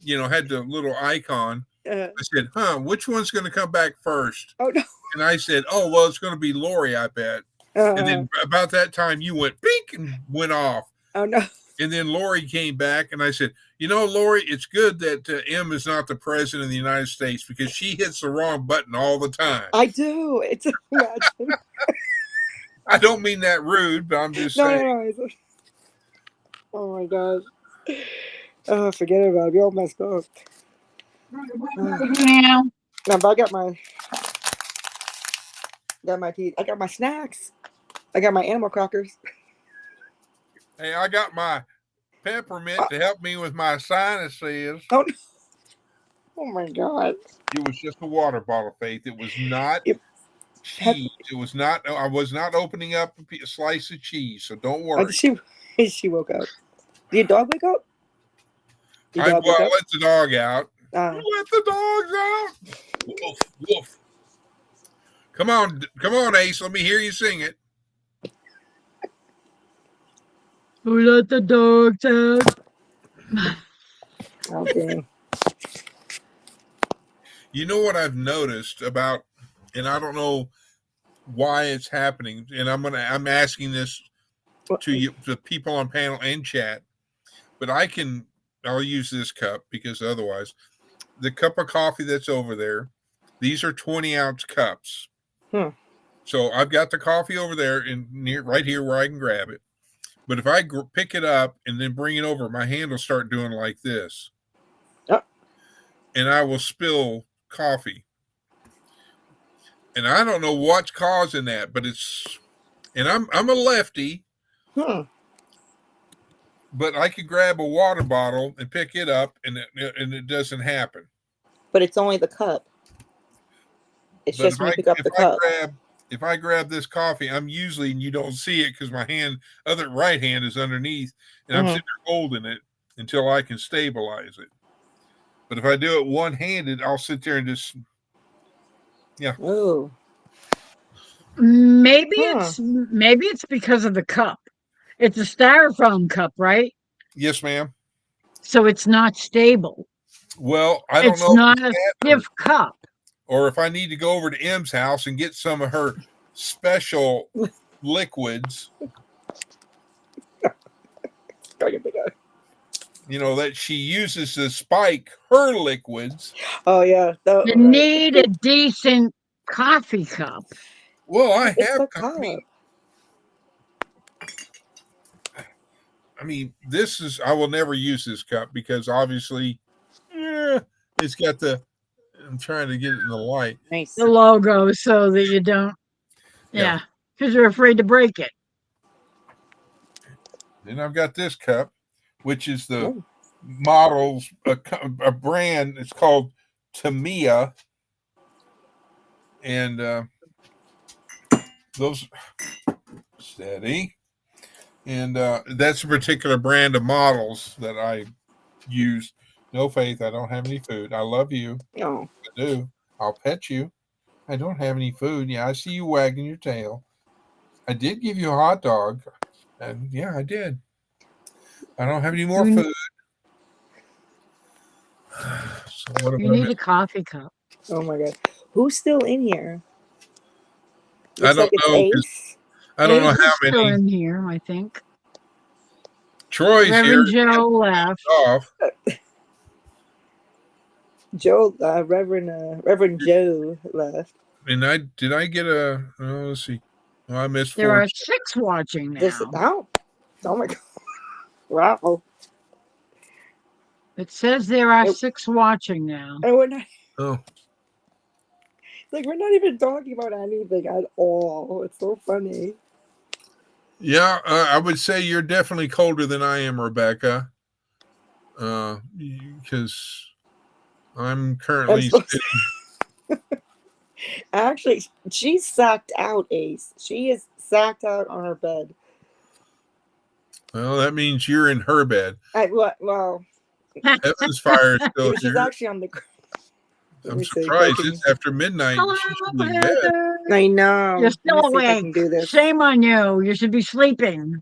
had the little icon. I said, which one's going to come back first? Oh no. And I said, oh well, it's going to be Lori, I bet. And then about that time, you went pink and went off. Oh no. And then Lori came back, and I said, Lori, it's good that M is not the president of the United States because she hits the wrong button all the time. I do. It's imagine. I don't mean that rude, but I'm just saying. No. Oh my gosh. Oh, forget about it. We all messed up. Now, No, but I got my teeth. I got my snacks. I got my animal crackers. Hey, I got my peppermint to help me with my sinuses. Oh, no. Oh my god. It was just a water bottle, Faith. It was not cheese. It was not. I was not opening up a slice of cheese, so don't worry. She woke up. Did your dog wake up? I let the dog out. Uh, Let the dogs out. Woof, woof. Come on, Ace. Let me hear you sing it. who let the dogs out? okay. You know what I've noticed about, and I don't know why it's happening, and I'm asking this to you, to people on panel and chat, but I'll use this cup because otherwise, the cup of coffee that's over there, these are 20-ounce cups. So I've got the coffee over there right here where I can grab it. But if I pick it up and then bring it over, my hand will start doing like this. And I will spill coffee. And I don't know what's causing that, but I'm a lefty. But I could grab a water bottle and pick it up and it doesn't happen. But it's only the cup. It's But just when you pick up the cup. if I grab this coffee, I'm usually, and you don't see it because my other right hand is underneath, and I'm Mhm. sitting there holding it until I can stabilize it. But if I do it one-handed, I'll sit there and just, Oh. Maybe Huh. it's because of the cup. It's a styrofoam cup, right? yes, ma'am. So it's not stable. Well, I don't It's know if not it's a that stiff cup. or if I need to go over to M's house and get some of her special liquids, that she uses to spike her liquids. Oh yeah. You Right. need a decent coffee cup. Well, I It's have, the cup. I mean, this is, I will never use this cup because obviously it's got I'm trying to get it in the light. Nice. The logo so that you don't, Yeah. because you're afraid to break it. Then I've got this cup, which is the Oh. model's a brand. It's called Tamiya. And those steady. And that's a particular brand of models that I use. No, Faith, I don't have any food. I love you. Oh. I do. I'll pet you. I don't have any food. Yeah, I see you wagging your tail. I did give you a hot dog. And yeah, I did. I don't have any more You- food. So what You about need a coffee cup. Oh my god. Who's still in here? I Looks don't like it's know. Ace. I don't know Ace how is still many. in here, I think. Troy's here. Reverend Joe left. Off. Joe, Reverend Joe left. And did I get let's see. Oh, I missed There 4. are 6 watching This now. out. Oh my god. Wow. It says there are Nope. 6 watching now. And we're not Oh, we're not even talking about anything at all. It's so funny. yeah. I would say you're definitely colder than I am, Rebecca. Because I'm currently sitting. Actually, she's sacked out, Ace. She is sacked out on her bed. Well, that means you're in her bed. Well, Heaven's fire is still she's here. actually on the. Let I'm me see if I surprised can- it's after midnight. Hello, She should be in bed. Heather. I know. You're still Let me see if I awake. can do this. Shame on you. You should be sleeping.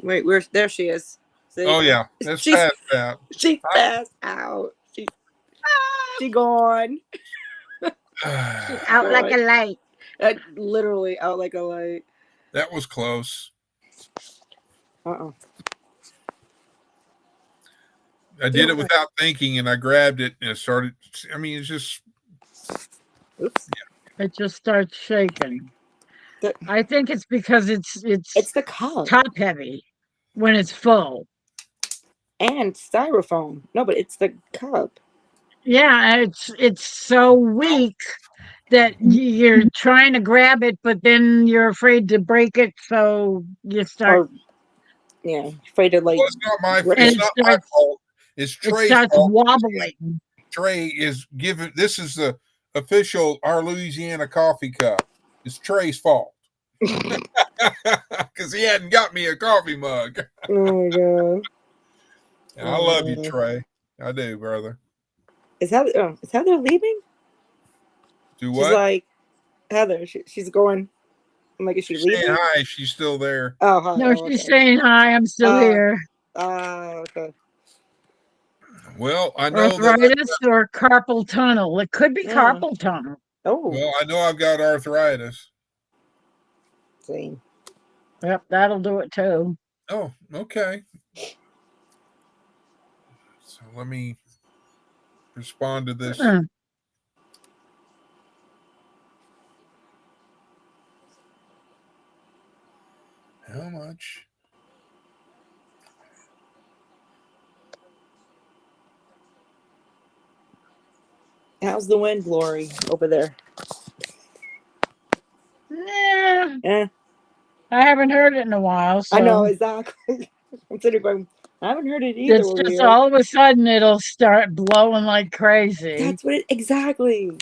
Wait, there she is. See? Oh yeah, that's She's- passed out. She passed out. She gone. Out like a light. Literally out like a light. That was close. Uh-oh. I did it without thinking, and I grabbed it and it started. I mean, it's just. Oops. It just starts shaking. The- I think it's because it's It's the cup top heavy when it's full. and styrofoam. No, but it's the cup. Yeah, it's so weak that you're trying to grab it, but then you're afraid to break it, so you start. Or yeah, afraid to like. Well, it's not my. And It's it not my starts- fault. It's It Trey's starts fault. wobbling. Trey is giving. This is the official our Louisiana coffee cup. It's Trey's fault because he hadn't got me a coffee mug. Oh my god. And I love you, Trey. I do, brother. Is Heather leaving? Do She's what? like Heather. She's going. I'm like, is she She's leaving? saying hi. She's still there. Oh, hi. No, oh, she's okay. saying hi. I'm still here. Okay. Well, I know that. Arthritis or carpal tunnel. It could be Yeah. carpal tunnel. Oh, Well, I know I've got arthritis. same. Yep, that'll do it too. Oh, okay. So let me respond to this. How much? How's the wind, Lori, over there? Yeah, Eh, I haven't heard it in a while. So I know exactly. I'm sitting going. I haven't heard it either. it's over just here. all of a sudden it'll start blowing like crazy. That's what it exactly.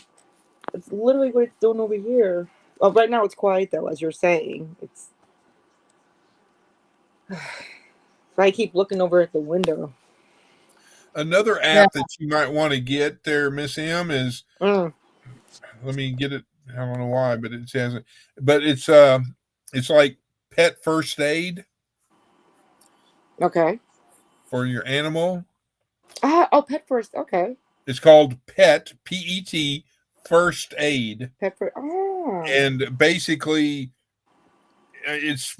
It's literally what it's doing over here. Oh, right now it's quiet though, as you're saying. It's. If I keep looking over at the window. Another Yeah. app that you might want to get there, Miss M, is Mm, let me get it. I don't know why, but it says it. But it's like pet first aid okay. for your animal. Oh, Pet First. Okay. It's called Pet PET First Aid, Pet First. Oh. and basically it's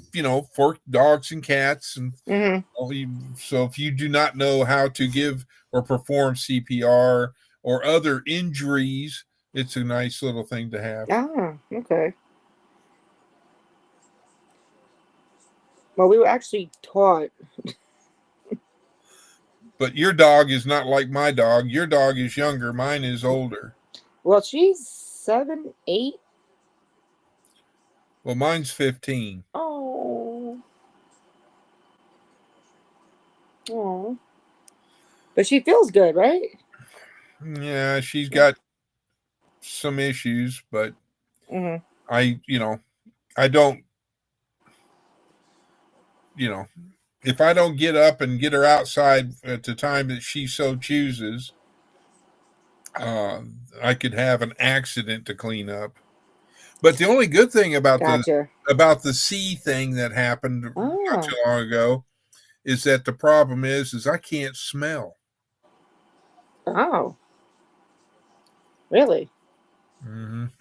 for dogs and cats and Mm-hmm. so if you do not know how to give or perform CPR or other injuries, it's a nice little thing to have. Ah, okay. Well, we were actually taught. But your dog is not like my dog. Your dog is younger. Mine is older. Well, she's 7, 8. Well, mine's 15. Oh. Oh. But she feels good, right? Yeah, she's got some issues, but Mm-hmm. I don't, you know, if I don't get up and get her outside at the time that she so chooses, uh, I could have an accident to clean up. But the only good thing Gotcha. about the C thing that happened not Ah. too long ago is that the problem is I can't smell. Oh. Really?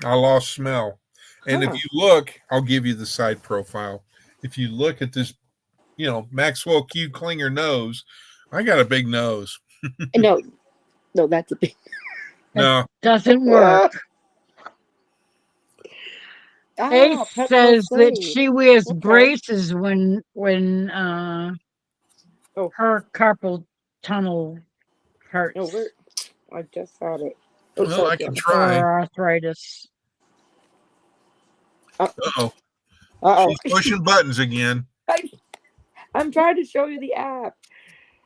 I lost smell. And if Huh. you look, I'll give you the side profile. If you look at this, Maxwell Q Klinger nose, I got a big nose. No, no, that's a big. No, Doesn't work. Ace Pet says First that Aid. she wears Okay. braces when Oh, her carpal tunnel no, where? hurts I just had it. Oh, well, sorry, I can Kim. try. or arthritis. Uh Uh-oh. oh. She's pushing buttons again. I'm trying to show you the app.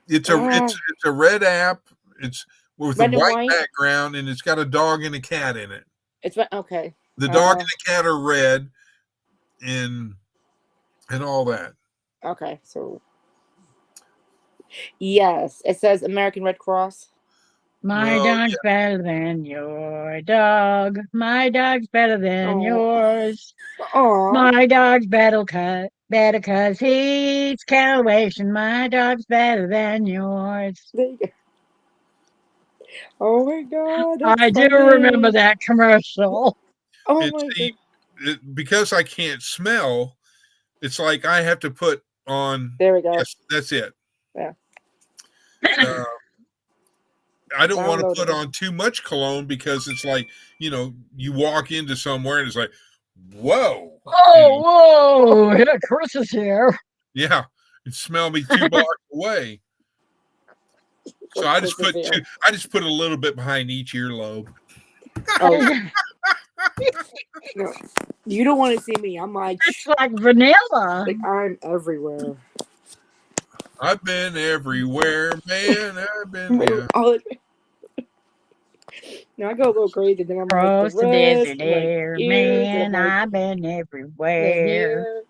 It's a Ah, it's a red app. It's with a red and white white. background and it's got a dog and a cat in it. It's red. Okay. The dog and the cat are red and all that. Okay. So yes, it says American Red Cross. My Well, dog's better than your dog. My dog's better than Oh. yours. Aw. My dog's better 'cause he's Calwation. My dog's better than yours. There you go. Oh my God, that's I do remember funny. that commercial. Oh it's my God. because I can't smell. It's like I have to put on. There we go. Yes, that's it. Yeah. Uh, I don't want to Download put it. on too much cologne because it's like you walk into somewhere and it's like, whoa, Oh, whoa! Yeah, Chris is here. yeah, it smelled me 2 blocks away. So I just put Persevere. I just put a little bit behind each earlobe. Oh, no. You don't want to see me. I'm like, It's like vanilla. like I'm everywhere. I've been everywhere, man. I've been. Yeah. All now I go a little crazy. Then I'm like Across the the wrist, desert I'm like air, ears, and I'm man, like I've been the everywhere. hair.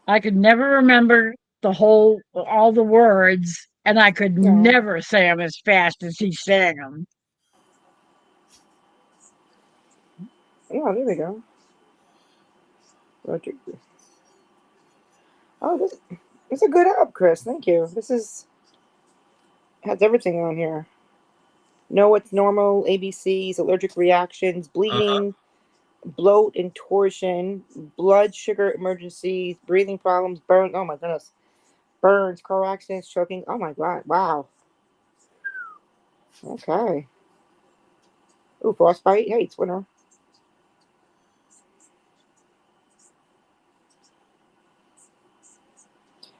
I could never remember all the words, and I could No. never say them as fast as he sang them. Yeah, there we go. Oh, this it's a good app, Chris. Thank you. This has everything on here. Know what's normal, ABCs, allergic reactions, Uh-huh. bleeding, bloat and torsion, blood sugar emergencies, breathing problems, burn. Oh my goodness, burns, car accidents, choking. Oh my God! Wow. Okay. Ooh, frostbite. Hey, it's winter.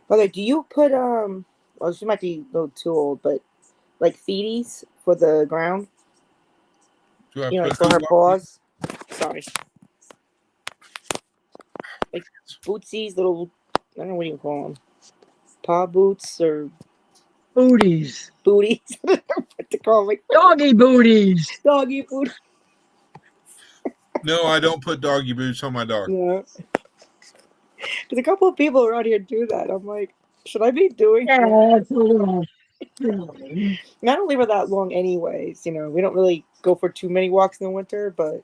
Brother, do you put Well, she might be a little too old, but like feeties for the ground. Do I Like put for who her on? paws. Sorry. Like bootsies, little. I don't know what you call them. Paw boots or Booties. Booties. What to call them? Doggy booties. Doggy booty. No, I don't put doggy boots on my dog. Yeah. There's a couple of people around here do that. I'm like, should I be doing that? Yeah, it's a little silly. And I don't leave her that long anyways. We don't really go for too many walks in the winter, but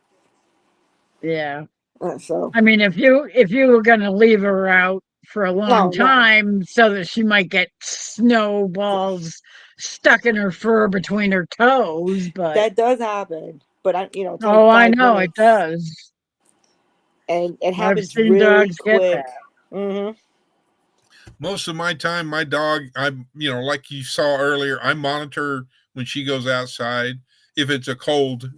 Yeah. so. I mean, if you were gonna leave her out for a long No. time so that she might get snowballs stuck in her fur between her toes, but That does happen. But it's only oh, I 5 know it minutes. does. And it I've happens seen really dogs get quick. that. Mm-hmm. Most of my time, my dog, like you saw earlier, I monitor when she goes outside. If it's cold,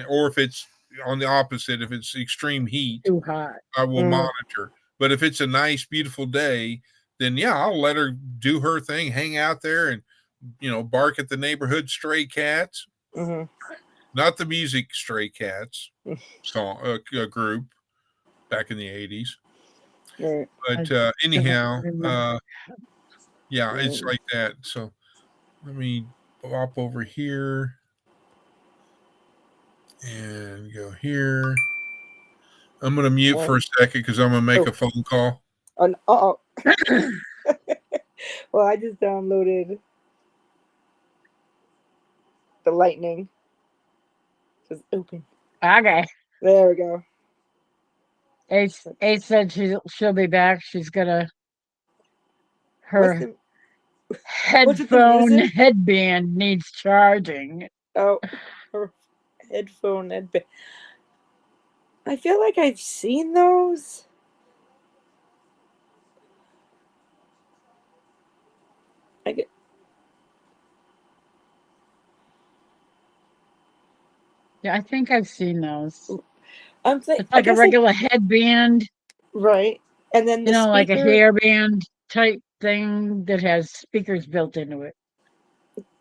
or if it's on the opposite, if it's extreme heat, Too hot. I will monitor. But if it's a nice, beautiful day, then yeah, I'll let her do her thing, hang out there, and bark at the neighborhood stray cats. Mm-hmm. Not the music Stray Cats song group back in the 80s. Right. But anyhow, yeah, it's like that. So let me pop over here and go here. I'm going to mute for a second because I'm going to make a phone call. Oh. Well, I just downloaded the Lightning. Just open. Okay. There we go. Ace said she'll be back. She's gonna her headphone headband needs charging. Oh, her headband. I feel like I've seen those. Yeah, I think I've seen those. It's like a regular headband. Right. And then the like a hairband type thing that has speakers built into it.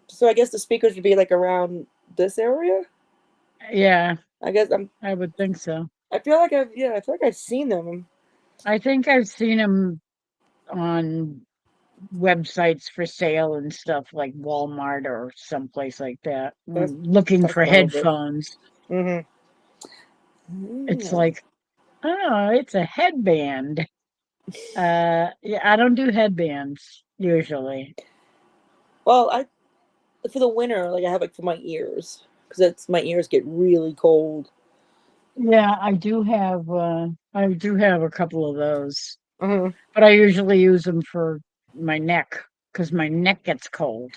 So I guess the speakers would be like around this area? Yeah. I guess I would think so. I feel like I've seen them. I think I've seen them on websites for sale and stuff like Walmart or someplace like that. Looking for headphones. Mm-hmm. It's like, oh, it's a headband. Yeah, I don't do headbands usually. Well, for the winter, like I have for my ears because my ears get really cold. Yeah, I do have a couple of those, but I usually use them for my neck because my neck gets cold.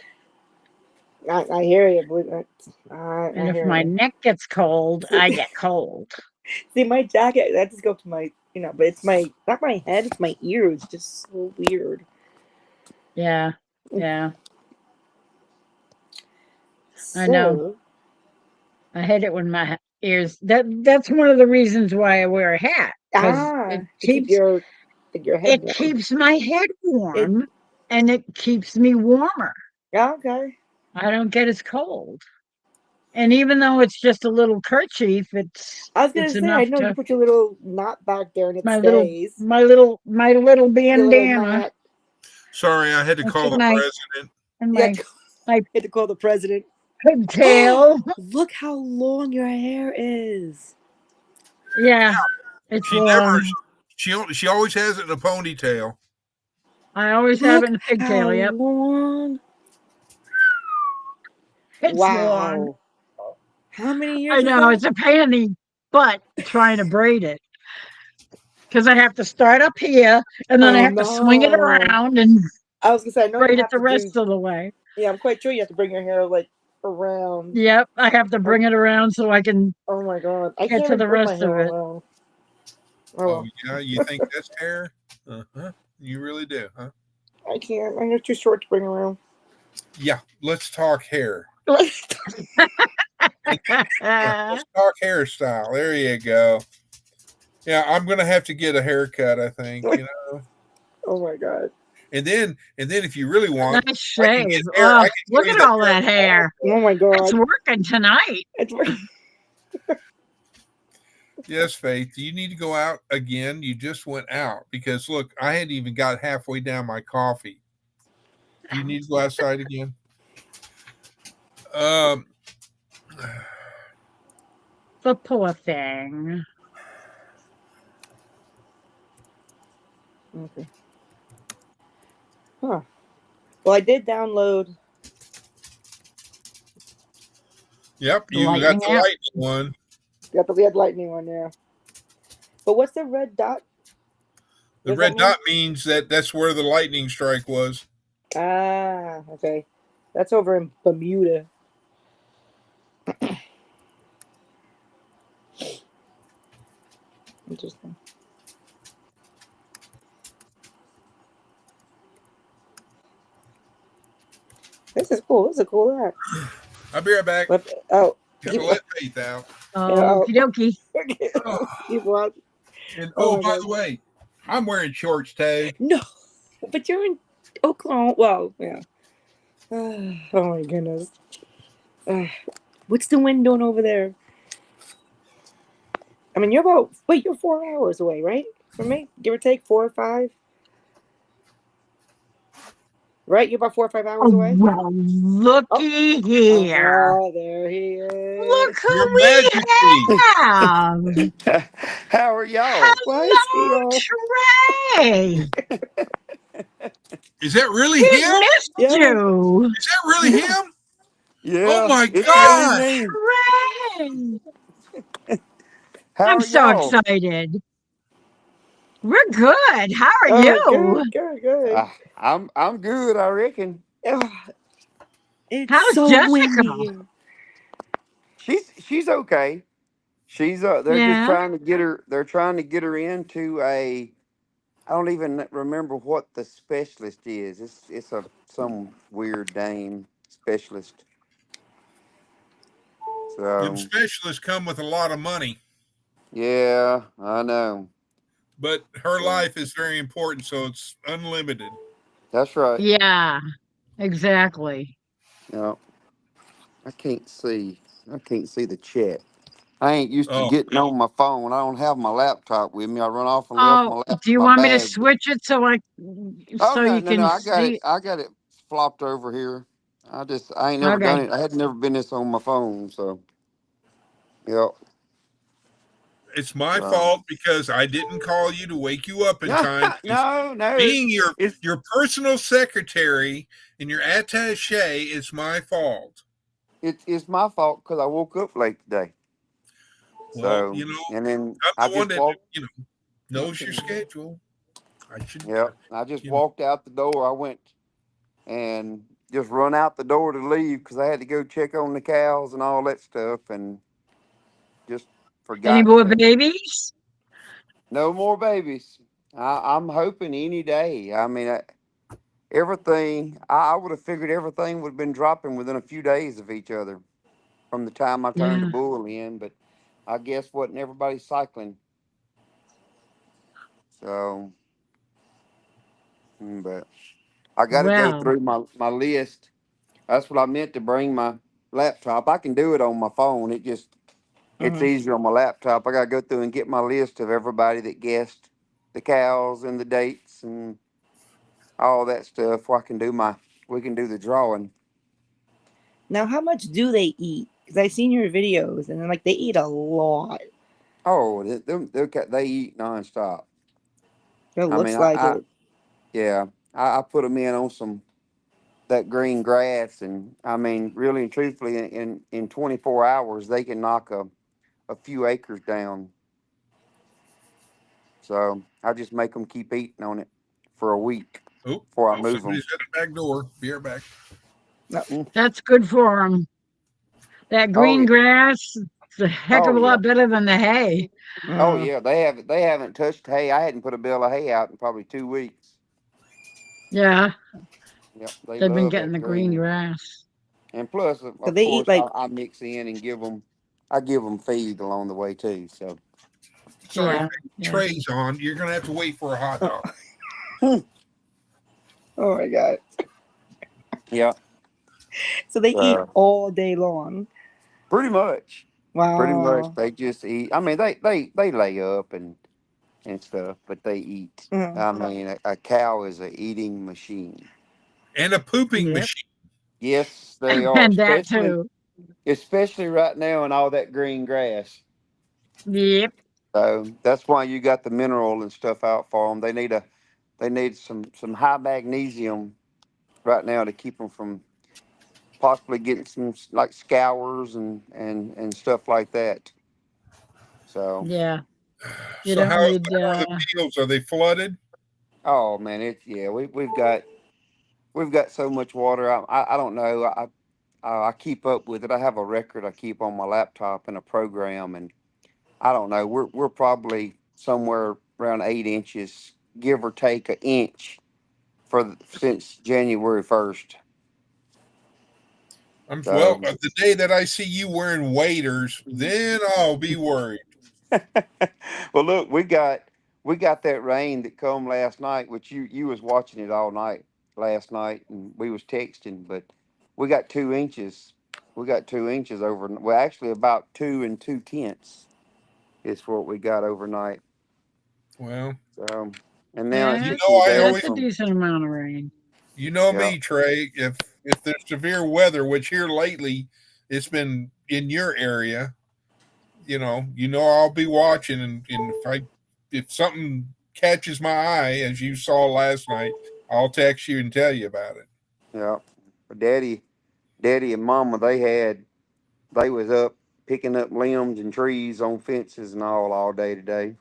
I hear you, and if my neck gets cold, I get cold. See, my jacket, that just go to my, but it's not my head, it's my ears. It's just so weird. Yeah. I know. I hate it when my ears. That's one of the reasons why I wear a hat. It keeps your head warm. It keeps my head warm, and it keeps me warmer. Okay. I don't get as cold. And even though it's just a little kerchief, I was gonna say, I know you put your little knot back there and it stays. My little bandana. Sorry, I had to call the president. And I had to call the president. Pigtail. Look how long your hair is. Yeah, it's long. She always has it in a ponytail. I always have it in a pigtail. Yep. Long. It's long. How many years? I know it's a pain in the butt trying to braid it because I have to start up here and then I have to swing it around and I was gonna say I know braid it the rest of the way. Yeah, I'm quite sure you have to bring your hair like around. Yep, I have to bring it around so I can. Oh my god, I get can't to the rest my hair of it. Around. Oh yeah, you think that's hair? You really do, huh? I can't. I'm too short to bring around. Yeah, let's talk hair. Let's talk hairstyle. There you go. Yeah, I'm gonna have to get a haircut. I think Oh my god. And then if you really want, nice shave. Look at all that hair. Oh my god, it's working tonight. It's working. Yes, Faith. Do you need to go out again? You just went out because look, I hadn't even got halfway down my coffee. Do you need to go outside again? Um, The poor thing. Okay. Huh. Well, I did download. yep, The you got lightning the app. lightning one. Got the red lightning one, yeah. But what's the red dot? The What does that red mean? dot means that that's where the lightning strike was. Ah, okay. That's over in Bermuda. Interesting. This is cool. This is a cool app. I'll be right back. But oh, Gotta let Faith out. oh, Okie dokie. Oh, keep watching. and Oh oh, my by god. the way, I'm wearing shorts too. No, but you're in Oklahoma. Well, yeah. Oh my goodness. What's the wind doing over there? I mean, you're 4 hours away, right? From me, give or take 4 or 5. Right, you're about 4 or 5 hours Oh, away. well, looky here. Oh, there he Look is. Your who we Majesty, have. How are y'all? Why is he Hello, all? Trey. is that really We him? missed Yeah, you. Is that really him? Oh Yeah, my it's really It's gosh! me. Trey. How I'm are so y'all? excited. We're good. How are oh, you? good, good, good. I'm good, I reckon. Oh, it's How's so Jessica? windy here. She's okay. She's they're just Yeah, trying to get her. They're trying to get her into a. I don't even remember what the specialist is. It's a some weird name specialist. Them So specialists come with a lot of money, yeah, I know. but her So life is very important, so it's unlimited. that's right. yeah, exactly. Yeah, I can't see. I can't see the chat. I ain't used to Oh, getting on my phone. I don't have my laptop with me. I run off and left Oh, my do you my want me to bag. switch it Oh so no, you no, no! can I got it. see? I got it flopped over here. I ain't never done Okay. it. I had never been this on my phone. So yeah. it's my So fault because I didn't call you to wake you up in no, time. Because no. being It's your personal secretary and your attaché is my fault. it's my fault because I woke up late today. Well, So and then I'm I the one just that walked. knows your schedule. I should, Yeah, I just you know. walked out the door. I went and just run out the door to leave because I had to go check on the cows and all that stuff, and just Any forgot more to. babies? No more babies. I'm hoping any day. I mean, everything. I would have figured everything would have been dropping within a few days of each other from the time I turned the Yeah. bull in, but I guess wasn't everybody cycling. So, but I got to go Well, through my list. That's what I meant to bring my laptop. I can do it on my phone. It's Mhm. easier on my laptop. I got to go through and get my list of everybody that guessed the cows and the dates and all that stuff. We can do the drawing. Now, how much do they eat? Because I've seen your videos, and like they eat a lot. Oh, they eat nonstop. It I mean, looks like it. yeah, I put them in on some that green grass, and I mean, really and truthfully, in 24 hours, they can knock a few acres down. So I just make them keep eating on it for a week Oh, before I move them. somebody's at the back door. Be right back. No. that's good for them. That Oh green yeah, grass is a heck of oh a yeah, lot better than the hay. oh Mm, yeah. They haven't touched hay. I hadn't put a bale of hay out in probably 2 weeks. Yeah, Yep, they they've been love getting that the green green. grass. And plus, so of they eat course, like I mix in and I give them feed along the way too. So, Sorry, Yeah, yeah. Trey's on. You're gonna have to wait for a hot oh, dog. oh my god. yeah, So they eat uh, all day long. pretty much, Wow. they just eat. I mean, they lay up and stuff, but they eat. Mm. I mean, a cow is a eating machine. And a pooping Yep. machine. Yes, they are, And that too. especially right now in all that green grass. Yep. So that's why you got the mineral and stuff out for them. They need some high magnesium right now to keep them from possibly getting some like scours and stuff like that. So, Yeah. You So don't how need are the fields? Are they flooded? oh man, it's yeah, we've got so much water. I don't know. I keep up with it. I have a record I keep on my laptop and a program, and I don't know. We're probably somewhere around 8 inches, give or take an inch since January 1st. Well, So, the day that I see you wearing waders, then I'll be worried. well, look, we got that rain that come last night, which you was watching it all night last night, and we was texting, but we got 2 inches. We got 2 inches over. Well, actually, about 2 2/10 is what we got overnight. Well, So, and now it's you yeah, just know, a I day that's always, a from decent amount of rain. you know yeah. me, Trey. If there's severe weather, which here lately it's been in your area, I'll be watching, and if something catches my eye, as you saw last night, I'll text you and tell you about it. Yeah. But daddy and mama, they was up picking up limbs and trees on fences and all day today.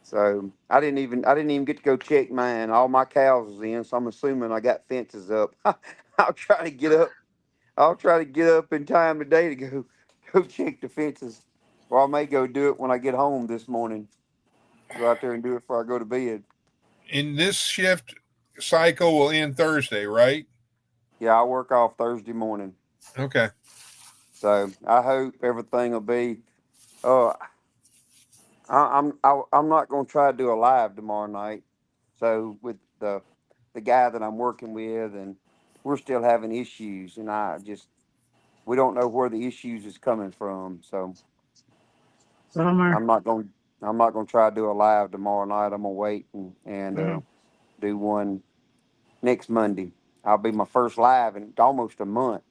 So I didn't even get to go check mine. All my cows was in, so I'm assuming I got fences up. I'll try to get up. I'll try to get up in time today to go check the fences. Or I may go do it when I get home this morning. Go out there and do it before I go to bed. And this shift cycle will end Thursday, right? Yeah, I work off Thursday morning. Okay. So I hope everything will be. Uh, I'm not going to try to do a live tomorrow night. So with the guy that I'm working with, and we're still having issues, and we don't know where the issues is coming from. So Bummer. I'm not going to try to do a live tomorrow night. I'm gonna wait and do one next Monday. I'll be my first live in almost a month.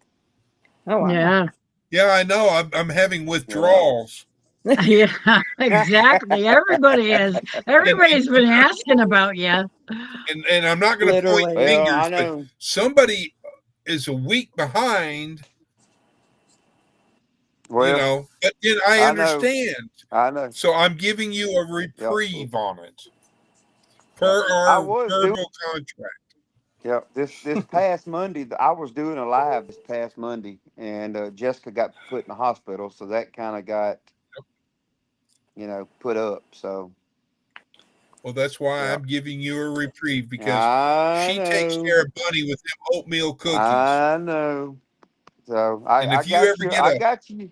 Oh wow. Yeah. Yeah, I know. I'm having Yeah. withdrawals, Yeah, exactly. Everybody is. and Everybody's been asking about you. and I'm not going to point Literally. Well, I fingers, but know. somebody is a week behind. Well, But then I I know. understand. I know. So I'm giving you a Yep. reprieve on it Yep. per I our was doing. verbal contract. Yep. This past Monday, I was doing a live this past Monday, and Jessica got put in the hospital, so that kind of got put up. So Well, that's why yeah, I'm giving you a reprieve because I she takes know. care of Bunny with them oatmeal cookies. I know. So And I if you got ever you. get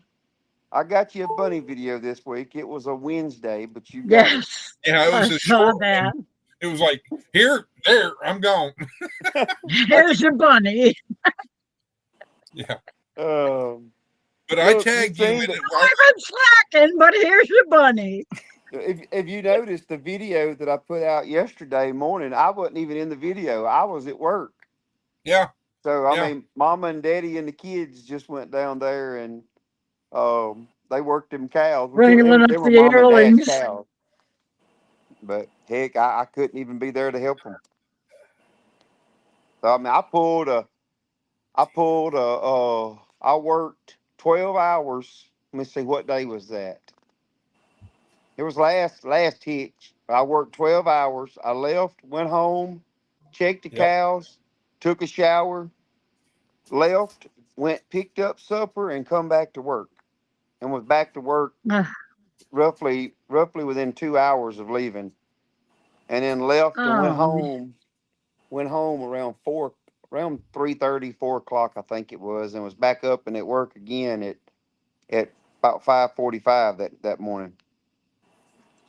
I got you a bunny video this week. It was a Wednesday, but you got it. Yes, it I was a saw short that. one. It was like, here, there, I'm gone. Here's your bunny. Yeah. um, But I look, you tagged you in seen it. the I've been slacking, but here's your bunny. if you noticed the video that I put out yesterday morning, I wasn't even in the video. I was at work. Yeah. So I Yeah. mean, Mama and Daddy and the kids just went down there and they worked them cows, which Wrangling they up were the Mom and Dad's yearlings. cows. But heck, I couldn't even be there to help them. So I mean, I worked 12 hours. Let me see, what day was that? It was last hitch. I worked 12 hours. I left, went home, checked the Yep. cows, took a shower, left, went picked up supper, and come back to work. And was back to work Ah, roughly within 2 hours of leaving. And then left and went oh, home. Went home around 3:30, 4 o'clock, I think it was, and was back up and at work again at about 5:45 that morning.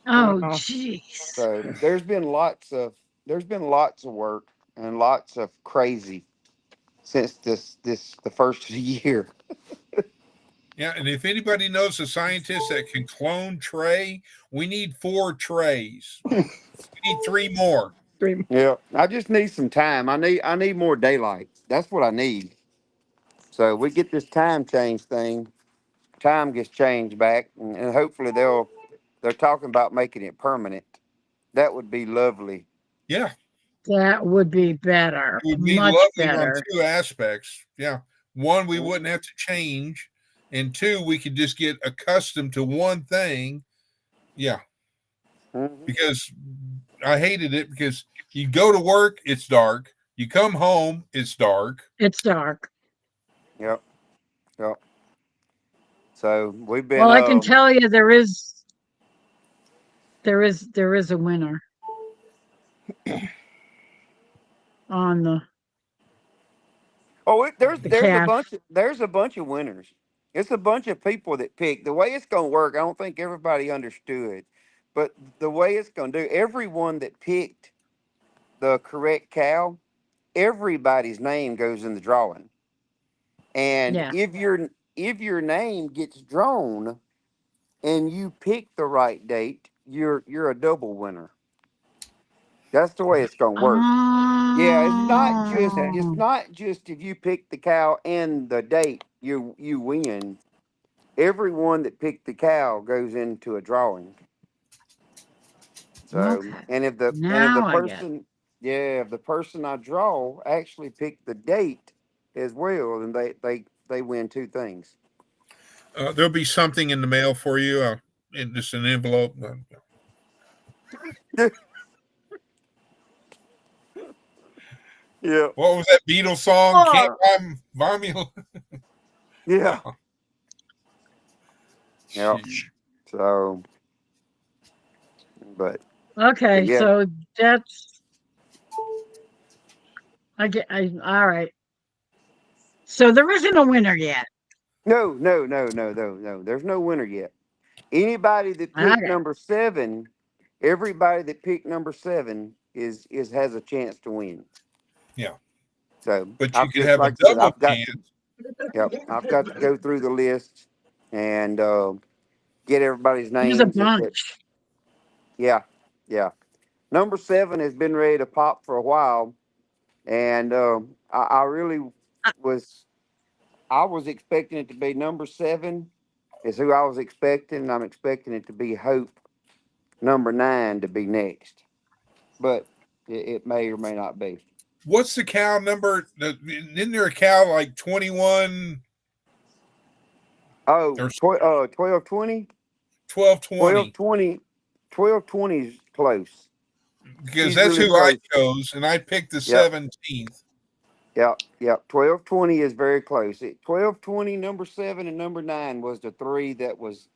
oh, Wow. jeez. So there's been lots of work and lots of crazy since this the first of the year. Yeah. And if anybody knows a scientist that can clone Trey, we need 4 Treys. We need 3 more. Yeah, I just need some time. I need more daylight. That's what I need. So we get this time change thing. Time gets changed back, and hopefully they're talking about making it permanent. That would be lovely. Yeah, That would be better, it would be much lovely on better. two aspects. Yeah. One, we wouldn't Mhm. have to change. And two, we could just get accustomed to one thing. Yeah. Mhm. Because I hated it because you go to work, it's dark. You come home, it's dark. It's dark. Yep. Yep. So we've been Well, I can tell you there is a winner on oh the there's a calf. bunch of winners. It's a bunch of people that pick. The way it's gonna work, I don't think everybody understood. But the way it's gonna do, everyone that picked the correct cow, everybody's name goes in the drawing. And Yeah. if your name gets drawn and you pick the right date, you're a double winner. That's the way it's gonna work. Yeah, it's Oh, not just if you pick the cow and the date you win. Everyone that picked the cow goes into a drawing. So okay. and if the Now I get it. person yeah, if the person I draw actually picked the date as well, then they win two things. There'll be something in the mail for you, in just an envelope. Yeah. What was that Beatles song? Can't Oh, buy me. Yeah. Yeah. Gee. So but okay. yeah. So that's I get. All right. So there isn't a winner yet. No, no, no, no, no, no. There's no winner yet. Anybody that picked Okay. number seven, everybody that picked number seven is has a chance to win. Yeah, So but you I've could just have a like I said, double chance. I've got to go through the list and get everybody's There's a names. bunch. Yeah, yeah. Number seven has been ready to pop for a while, and I really Uh, was. I was expecting it to be number seven. Is who I was expecting. And I'm expecting it to be Hope number nine to be next, but it may or may not be. What's the cow number? Isn't there a cow like 21 Oh, or 1220? 1220? 1220. 1220 is close. Because She's that's really who I close. chose, and I picked the Yep. 17th. Yep. Yep. 1220 is very close. 1220, number seven, and number nine was the three that was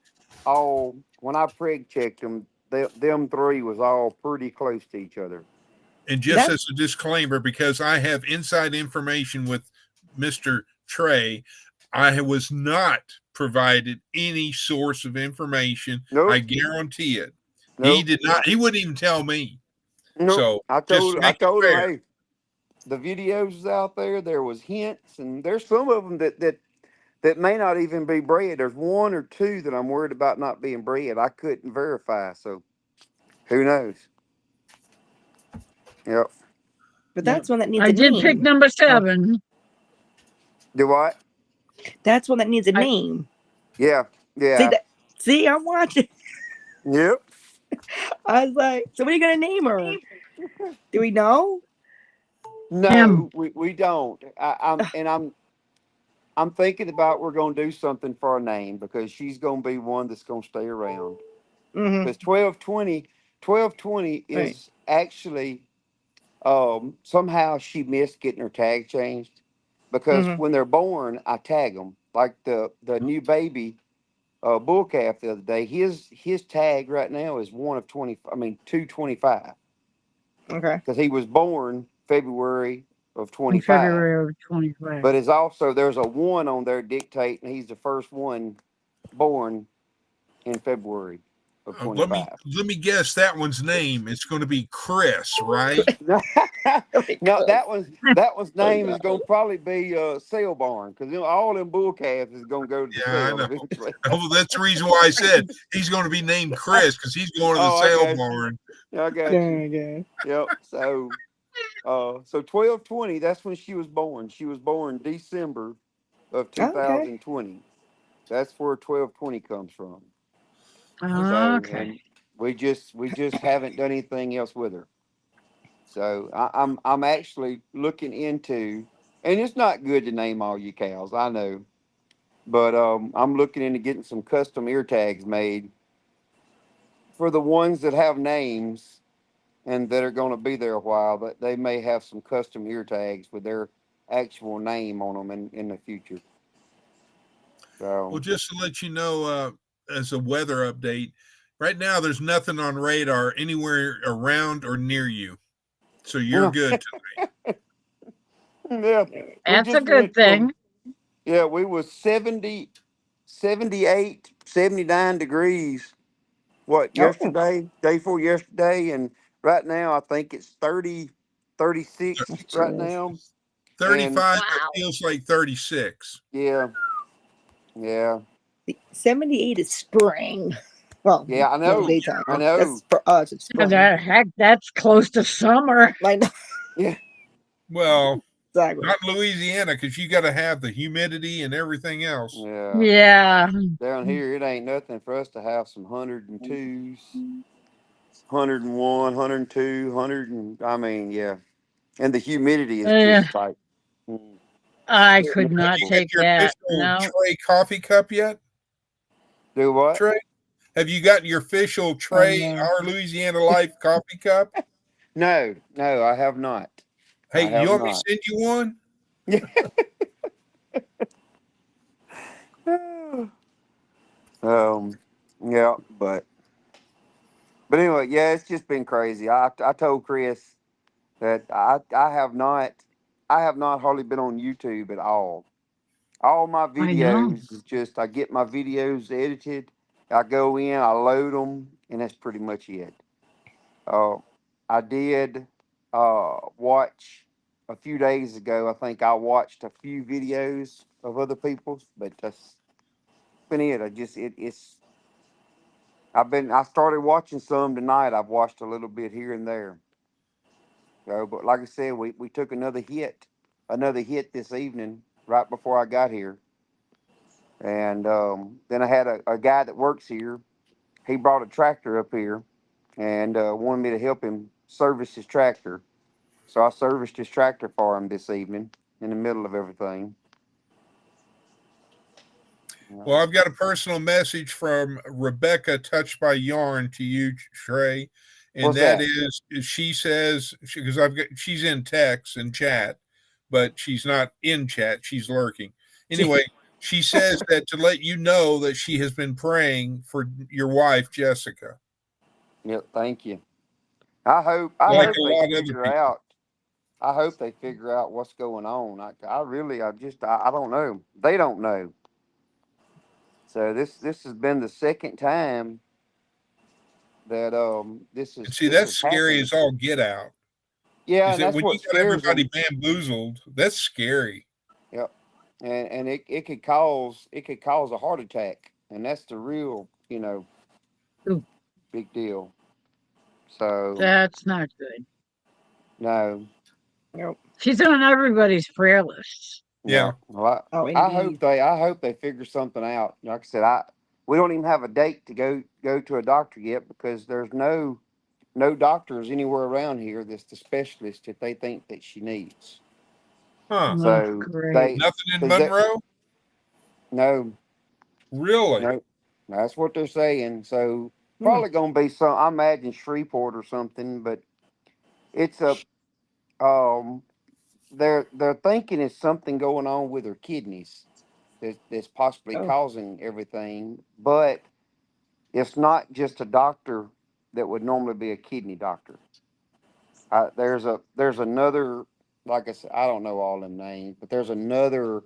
all, when I preg checked them, them three was all pretty close to each other. And just as a disclaimer, because I have inside information with Mr. Trey, I was not provided any source of information. I Nope. guarantee it. He Nope. did not, he wouldn't even tell me. Nope. So I just told to I make it told him, fair. hey, the videos out there, there was hints, and there's some of them that may not even be bred. There's one or two that I'm worried about not being bred. I couldn't verify, so who knows? Yep. But Yep. that's one that needs I a did pick name. number Oh, 7. Do what? that's one that needs a I name. Yeah. See Yeah. that? See, I'm watching. Yep. I was like, so what are you gonna name her? Do we know? him. No, we don't. I'm thinking about we're gonna do something for our name because she's gonna be one that's gonna stay around. Mm-hmm. Because 1220 Right. is actually somehow she missed getting her tag changed because Mm-hmm. when they're born, I tag them like the new baby bull calf the other day. His tag right now is one of 20. I mean 225 Okay. because he was born February of In 25. February of 25. But it's also there's a one on there dictating he's the first one born in February. of Let me 25. guess that one's name. It's going to be Chris, right? No, that one's name is gonna probably be Sale Barn, because all them bull calves is gonna go to the Yeah, I sale know. eventually. Oh, that's the reason why I said he's going to be named Chris because he's going to the Oh, I sale got you. barn. I got you. Okay. Yep. So 12/20, that's when she was born. She was born December of Okay. 2020. That's where 12/20 comes from. So, Okay. and we just haven't done anything else with her. So I'm actually looking into, and it's not good to name all your cows, I know, but I'm looking into getting some custom ear tags made for the ones that have names and that are going to be there a while. But they may have some custom ear tags with their actual name on them in the future. Well, So just to let you know, as a weather update, right now there's nothing on radar anywhere around or near you. So you're good. yeah, we That's a just good went thing. from, yeah, we was 70, 78, 79 degrees. What, Oh, yesterday, day before yesterday, and right now I think it's 30, 36 right jeez. now. And 35, that Wow. feels like 36. yeah, yeah, 78 is spring. Well, yeah, I during the know, daytime. I That's know. for us. It's Yeah, spring. that heck, that's close to summer. Like Yeah, Well, exactly. not in Louisiana because you got to have the humidity and everything else. yeah. Yeah. Down here, it ain't nothing for us to have some 102s, 101, 102, 100, and I mean, yeah. And the humidity is Uh, just like, mm. I Yeah. could Have not you got take your that. official No. Trey coffee cup yet, Do what? Trey? Have you got your official Oh Trey, no. our Louisiana Life coffee cup? No, no, I have not. Hey, I you have want me to not. send you one? um, yeah, but anyway, yeah, it's just been crazy. I told Chris that I have not hardly been on YouTube at all. All my I know. videos is just I get my videos edited, I go in, I load them, and that's pretty much it. Uh, I did watch a few days ago. I think I watched a few videos of other people's, but that's been it. It's I started watching some tonight. I've watched a little bit here and there. So, but like I said, we took another hit this evening right before I got here, and then I had a guy that works here. He brought a tractor up here and wanted me to help him service his tractor. So I serviced his tractor for him this evening in the middle of everything. Well, I've got a personal message from Rebecca, Touched by Yarn, to you, Trey, and What's that that? is she says because I've got she's in text and chat, but she's not in chat; she's lurking. Anyway, she says that to let you know that she has been praying for your wife, Jessica, Yep, thank you. I like hope a they lot of other figure people. out. I hope they figure out what's going on. I really, I don't know. They don't know. So this has been the second time that this And is see, this that's has scary happened. as all get out. Yeah, Is and that that's when you what got scares everybody them. bamboozled? That's scary. Yep. And it could cause a heart attack, and that's the real Ooh, big deal. So that's not good. no, Nope. She's on everybody's prayer lists. Yeah. yeah. Well, Oh, I hope indeed. they figure something out. Like I said, we don't even have a date to go to a doctor yet because there's no doctors anywhere around here that's the specialist that they think that she needs. Huh. Oh, So great. they Nothing in because that Monroe? no Really? no that's what they're saying. So Hmm. probably gonna be some. I imagine Shreveport or something, but it's a um. They're thinking it's something going on with her kidneys that's possibly Oh. causing everything, but it's not just a doctor that would normally be a kidney doctor. There's another, like I said, I don't know all them names, but there's another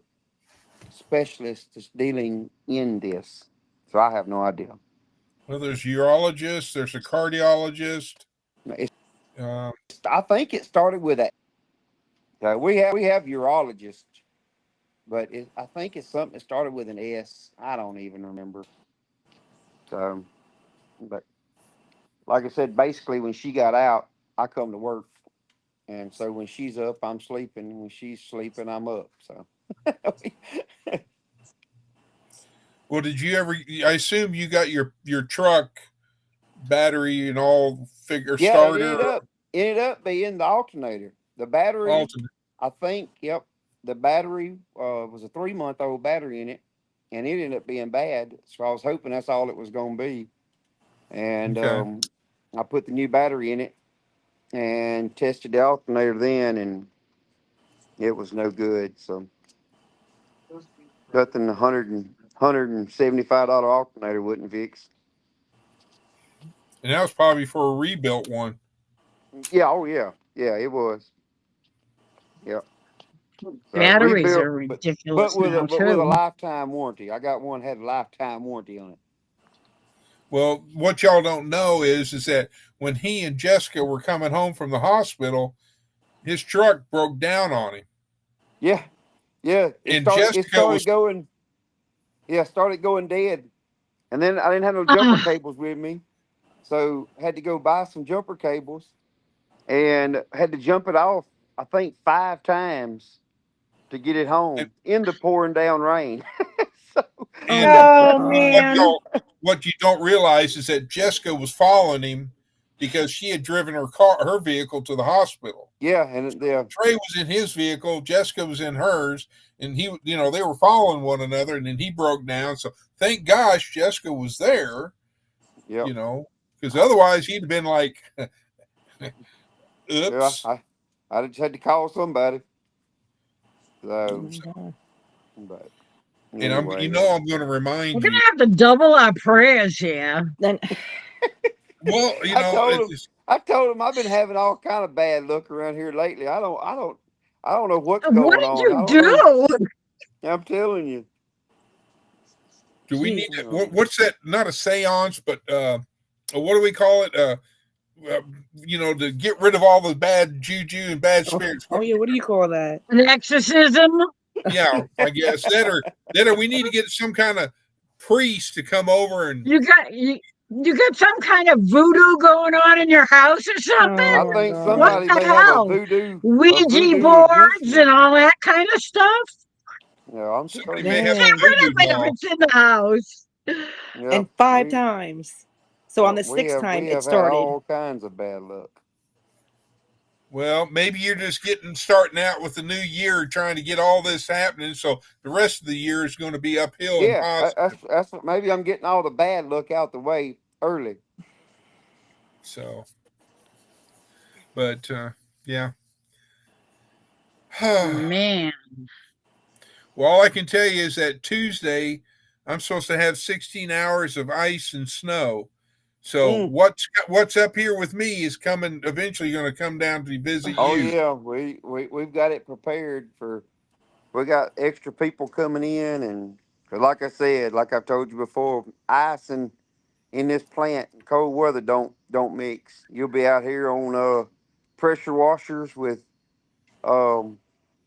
specialist that's dealing in this. So I have no idea. Well, there's urologists, there's a cardiologist. It's, Uh, I think it started with that. We have urologists, but I think it's something that started with an S. I don't even remember. So, but like I said, basically when she got out, I come to work, and so when she's up, I'm sleeping. When she's sleeping, I'm up. So, well, did you ever? I assume you got your truck battery and all figure yeah, it starter ended up being the alternator. The battery, alternate. I think. Yep, the battery was a 3-month-old battery in it, and it ended up being bad. So I was hoping that's all it was going to be, and Okay. I put the new battery in it and tested the alternator then, and it was no good. So nothing $175 alternator wouldn't fix. And that was probably for a rebuilt one. Yeah, oh yeah, it was. Yep. So Batteries rebuilt, are but ridiculous with a now but with a too. lifetime warranty. I got one had a lifetime warranty on it. Well, what y'all don't know is that when he and Jessica were coming home from the hospital, his truck broke down on him, Yeah, yeah. and It Jessica started was going. Yeah, started going dead, and then I didn't have no jumper Ah, cables with me, so had to go buy some jumper cables, and had to jump it off. I think 5 times to get it and, home in the pouring down rain. So, Oh and my oh what God. man. y'all what you don't realize is that Jessica was following him because she had driven her vehicle to the hospital. yeah, and yeah, Trey was in his vehicle, Jessica was in hers, and they were following one another, and then he broke down. So thank gosh Jessica was there, yep, because otherwise he'd have been like, yeah. oops. I just had to call somebody. Oh So, my God. but And anyway, I'm going to remind We're you. gonna have to double our prayers here. Then Well, I told him I've been having all kind of bad luck around here lately. I don't know what's What going did on. I you don't know. do? I'm telling you. do we need to, Um, what's that? Not a seance, but what do we call it? To get rid of all the bad juju and bad spirits. oh yeah, what do you call that? An exorcism? Yeah, I guess that or we need to get some kind of priest to come over and You got you got some kind of voodoo going on in your house or I something? Oh my think What God. somebody the may have hell? a Ouija voodoo boards Egyptian. and all that kind of stuff? Yeah, I'm somebody telling may you. have Get a Dang. rid voodoo of it if doll. it's in the house. Yeah, And 5 times. So on the sixth time we it have had started. all kinds of bad luck. Well, maybe you're just starting out with the new year, trying to get all this happening. So the rest of the year is going to be uphill and Yeah, positive. that's maybe I'm getting all the bad luck out the way early. So, but yeah. Man. Well, all I can tell you is that Tuesday, I'm supposed to have 16 hours of ice and snow. So Mm. what's up here with me is coming eventually going to come down to visit Oh you. yeah, we've got it prepared for. We got extra people coming in, and 'cause like I said, like I've told you before, ice and in this plant and cold weather don't mix. You'll be out here on pressure washers with um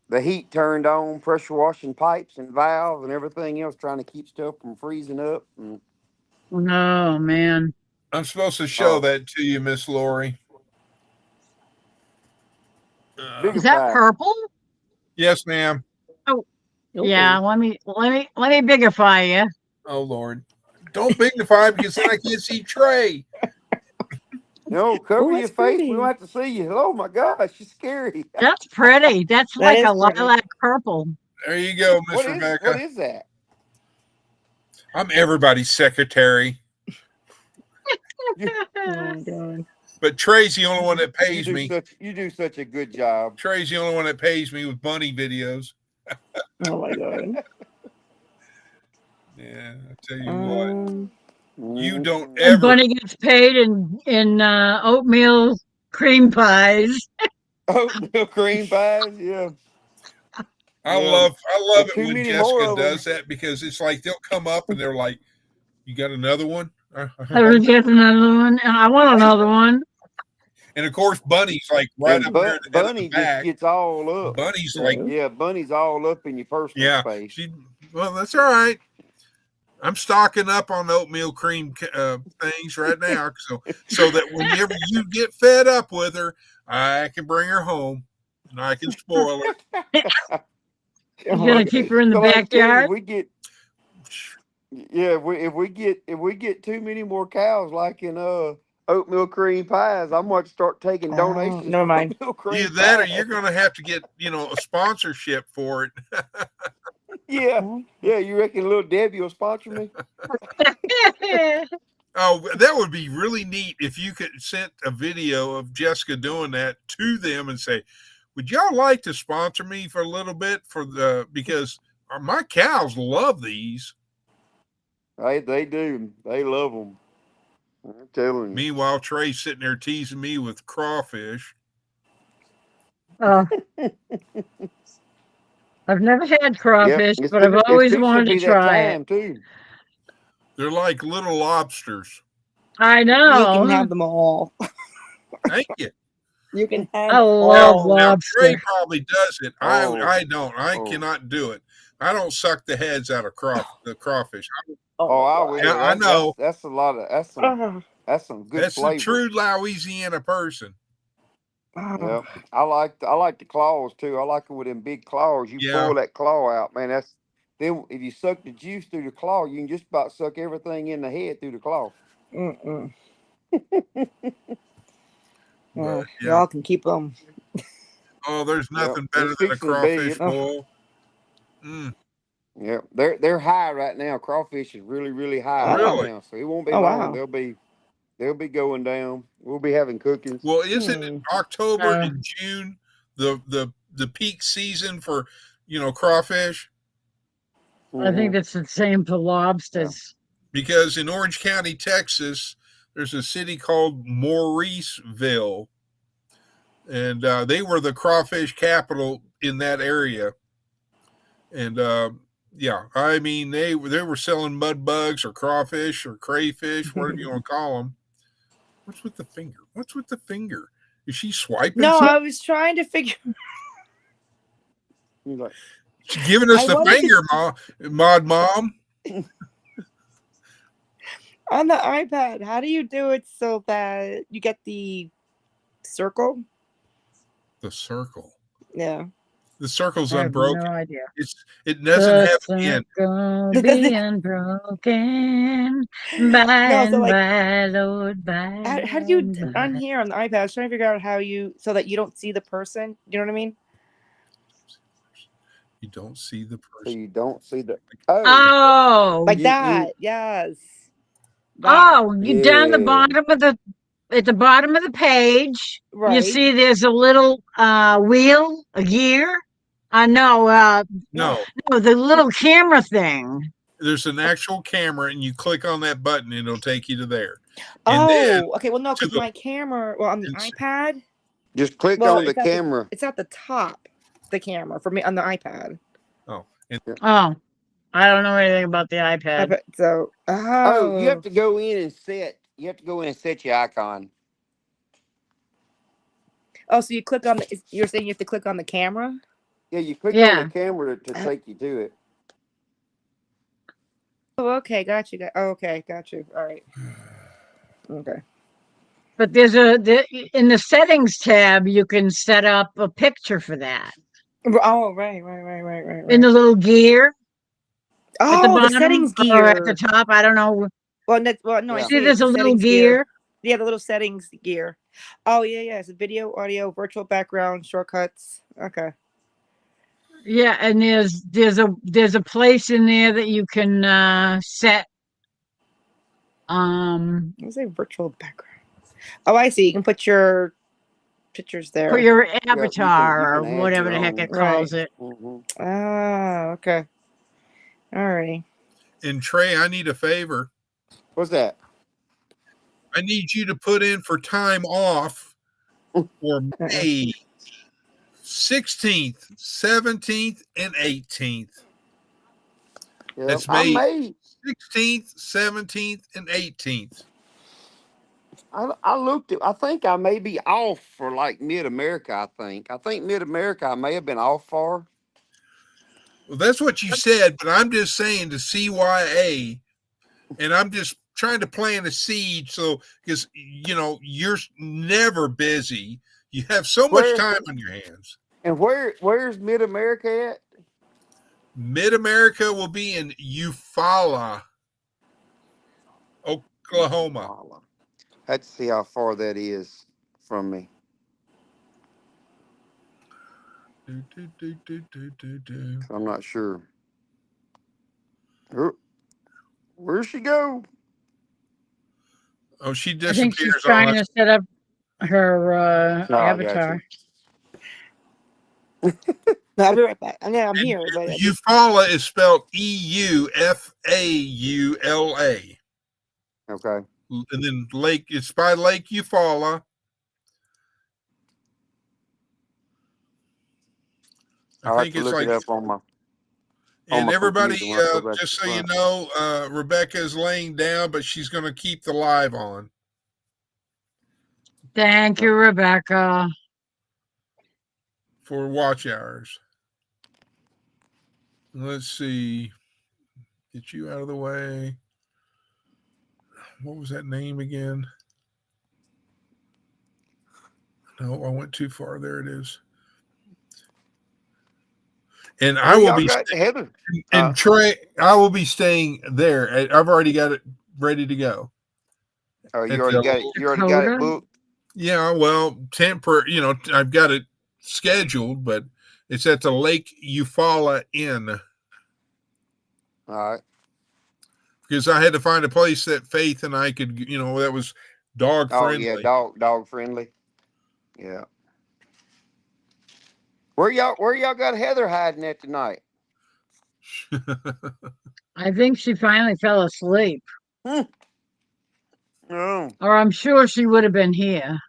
the heat turned on, pressure washing pipes and valves and everything else, trying to keep stuff from freezing up. And Oh man. I'm supposed to show oh, that to you, Miss Lori. Is that bigify. purple? Yes, ma'am. Oh yeah, Oh. let me bigify you. Oh Lord, don't bignify because then I can't see Trey. No, cover Oh, your that's face. We don't pretty. have to see you. Oh my gosh, she's scary. That's pretty. That's That like is a pretty. lilac purple. There you go, Miss What Rebecca. is that? I'm everybody's secretary, You Oh my God. but Trey's the only one that pays me. you do such a good job. Trey's the only one that pays me with bunny videos. Oh my God. Yeah, I tell you what, Um. you don't And ever. Bunny gets paid in oatmeal cream pies. Oatmeal cream pies, yeah. I Yeah. love And it too when many more Jessica of them. does that because it's like they'll come up and they're like, "You got another one?" I would get another one, and I want another one. And of course, Bunny's like right And up there at the Bunny just back. gets all up. Bunny's like, Yeah, Bunny's all up in your personal yeah, space. well, that's all right. I'm stocking up on oatmeal cream things right now, so that whenever you get fed up with her, I can bring her home and I can spoil her. You're gonna keep her in the So like I said, backyard. if we get too many more cows like in oatmeal cream pies, I might start taking Oh, donations never for mind. oatmeal cream Either that, or pies. you're going to have to get a sponsorship for it. Yeah, you reckon little Debbie will sponsor me? Oh, that would be really neat if you could send a video of Jessica doing that to them and say, "Would y'all like to sponsor me for a little bit because my cows love these." They do. They love them. I'm telling you. Meanwhile, Trey's sitting there teasing me with crawfish. I've never had crawfish, It's but I've always fixing wanted to be that try it. time too. They're like little lobsters. I You know. can have them all. Thank you. You can have I love all. Now, Trey lobster. probably does it. Oh. I don't. I Oh. cannot do it. I don't suck the heads out of the crawfish. Oh, I will. Yeah, I know. That's a lot of that's some good That's flavor. the true Louisiana person. Yeah, I like the claws too. I like them with them big claws. You Yeah. pull that claw out, man. Then if you suck the juice through the claw, you can just about suck everything in the head through the claw. Mm-mm. But, yeah. Y'all can keep them. Oh, there's nothing better It's than a fixing to be. crawfish boil. Yeah, they're high right now. Crawfish is really, really high Really? right now. So it won't be Oh, long. wow. They'll be going down. We'll be having cookings. Well, isn't it October and June the peak season for crawfish? I think that's the same for lobsters. Because in Orange County, Texas, there's a city called Mauriceville, and they were the crawfish capital in that area. And yeah, I mean they were selling mud bugs or crawfish or crayfish, whatever you want to call them. What's with the finger? What's with the finger? Is she swiping? No, something? I was trying to figure. She's giving us the finger, Mod Mom. On the iPad, how do you do it so that you get the circle? The circle. Yeah. The circle's I have unbroken. no idea. It doesn't have an end. Circle be unbroken by and by, Lord, by. How do you on here on the iPad? I was trying to figure out how so that you don't see the person. You know what I mean? You don't see the person. So you don't see the like that. Yes. Oh, you down the bottom of at the bottom of the page, you see there's a little wheel, a gear. No, the little camera thing. There's an actual camera, and you click on that button, and it'll take you to there. Okay. Well, no, because my camera, on the iPad. Just click on the camera. It's at the top, the camera for me on the iPad. I don't know anything about the iPad. So, you have to go in and set. You have to go in and set your icon. Oh, so you click on you're saying you have to click on the camera? Yeah, you click on the camera to take you to it. Oh, okay, got you. Okay, got you. All right. Okay. But there's in the settings tab, you can set up a picture for that. Oh, right. In the little gear. Oh, at the bottom, the settings gear. Or at the top, I don't know. Well, no, I see there's a little gear. Yeah, the little settings gear. Oh, yeah. It's video, audio, virtual background, shortcuts. Okay. Yeah, and there's a place in there that you can set. Let's say virtual background. Oh, I see. You can put your pictures there. Put your avatar or whatever the heck it calls it. Ah, okay. All right. And Trey, I need a favor. What's that? I need you to put in for time off for May 16th, 17th, and 18th. Yep. That's May 16th, 17th, and 18th. I looked at. I think I may be off for like Mid America. I think Mid America I may have been off for. Well, that's what you said, but I'm just saying to CYA, and I'm just trying to plant a seed. So, because you're never busy, you have so much Where time on your hands. and where's Mid America at? Mid America will be in Eufaula, Oklahoma. Let's see how far that is from me. I'm not sure. Where'd she go? Oh, she I think she's disappears on trying us. to set up her Oh, I got avatar. No, I'll be right back. I know I'm here, but I just, Eufaula is spelled EUFAULA. Okay. And then Lake, it's by Lake Eufaula. I'll I have think to it's look like, it up on my and my everybody, computer when I go back just to so you front. know, Rebecca is laying down, but she's going to keep the live on Thank you, Rebecca. for watch hours. Let's see. Get you out of the way. What was that name again? No, I went too far. There it is. And I Where will y'all be got Heather? and Trey. I will be staying there. I've already got it ready to go. Oh, At you already the- got it. You already got it Dakota? booked. Yeah, well, temporary. I've got it scheduled, but it's at the Lake Eufaula Inn All right. because I had to find a place that Faith and I could, that was dog Oh friendly. yeah, dog friendly. Yeah. Where y'all got Heather hiding at tonight? I think she finally fell asleep, Oh, or I'm sure she would have been here.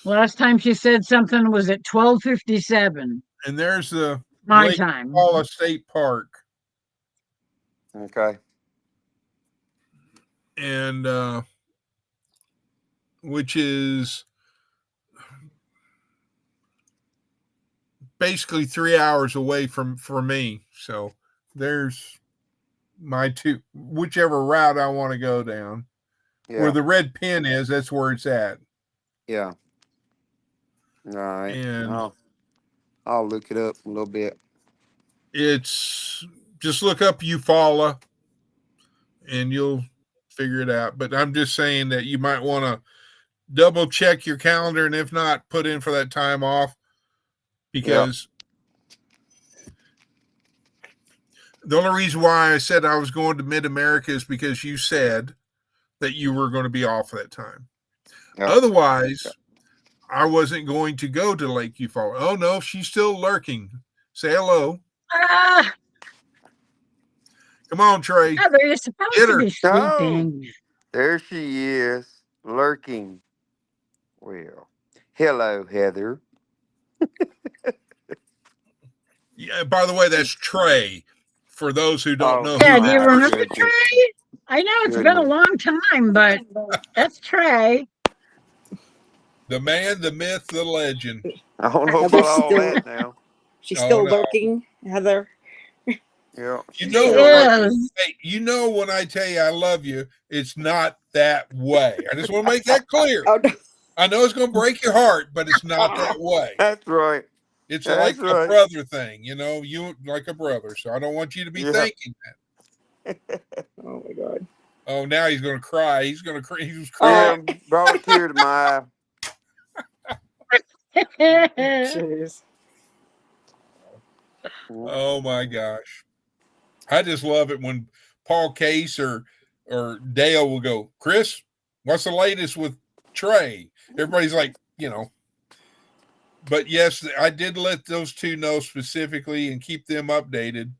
Last time she said something was at 12:57 And there's the my Lake time. Eufaula State Park, okay. and which is basically 3 hours away from me. So there's my two, whichever route I want to go down. Yeah. Where the red pin is, that's where it's at. Yeah. All right. And I'll look it up a little bit. it's just look up Eufaula and you'll figure it out. But I'm just saying that you might want to double check your calendar, and if not, put in for that time off, because the only reason why I said I was going to Mid America is because you said that you were going to be off at that time. Yeah. Otherwise, I wasn't going to go to Lake Eufaula. Oh no, she's still lurking. Say hello. Ah, Come on, Trey. Heather, you're supposed Get to her. be sleeping. There she is, lurking. Well, hello, Heather. Yeah, by the way, that's Trey. For those who don't know Yeah, who do you that remember goodness. Trey? I know it's been a Goodness. long time, but that's Trey. the man, the myth, the legend. I don't know Heather's about all still, that now. she's Oh, still no. lurking, Heather. Yeah. You She know what? is. Hey, when I tell you I love you, it's not that way. I just want to make that clear. Oh, no. I know it's going to break your heart, but it's not that way. That's right. It's That's like right. a brother thing, you like a brother. So I don't want you to be Yeah. thinking that. Oh my God. Oh, now he's going to cry. He's going to cry. He was Yeah, crying. brought a tear to my eye. Jeez. Oh my gosh. I just love it when Paul Case or Dale will go, Chris, what's the latest with Trey? Everybody's like, But yes, I did let those two know specifically and keep them updated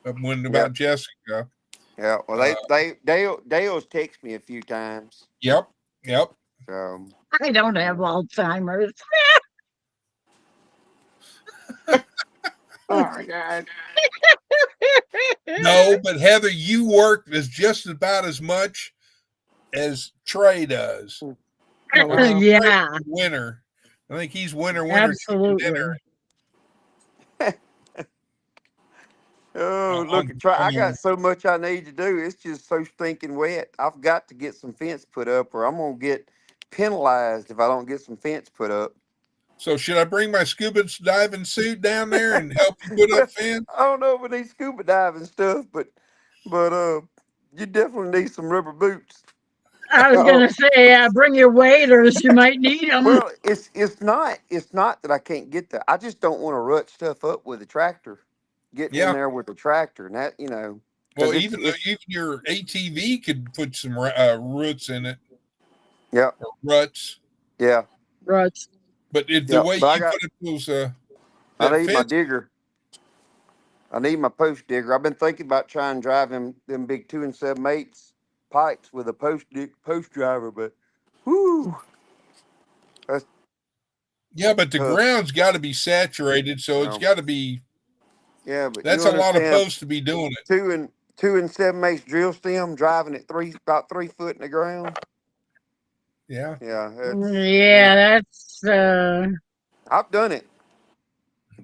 about Jessica. Yeah. Well, Dale's texted me a few times. Yep. So I don't have Alzheimer's. Oh my God. No, but Heather, you work as just about as much as Trey does. Oh, I wow. think Yeah, Trey's winner. I think he's winner chicken dinner. absolutely. Oh, look, I got so much I need to do. It's just so stinking wet. I've got to get some fence put up, or I'm gonna get penalized if I don't get some fence put up. So should I bring my scuba diving suit down there and help you put up fence? I don't know if we need scuba diving stuff, but you definitely need some rubber boots. I was Oh, gonna say, bring your waders. You might need them. well, it's not that I can't get that. I just don't want to rut stuff up with a tractor, getting in Yeah. there with the tractor, and that Well, because even it's your ATV could put some roots in it, yeah ruts. yeah Right. But the yeah. way But you put up those I that need my fence, digger. I need my post digger. I've been thinking about trying to drive them big 2 7/8 pipes with a post driver, but whoo, that's yeah. But the tough. ground's got to be saturated, so it's Well, got to be. yeah, but you That's a lot of understand posts to be doing it. 2 7/8 drill stem driving at about 3 foot in the ground. Yeah. Yeah, Yeah, that's I've done it,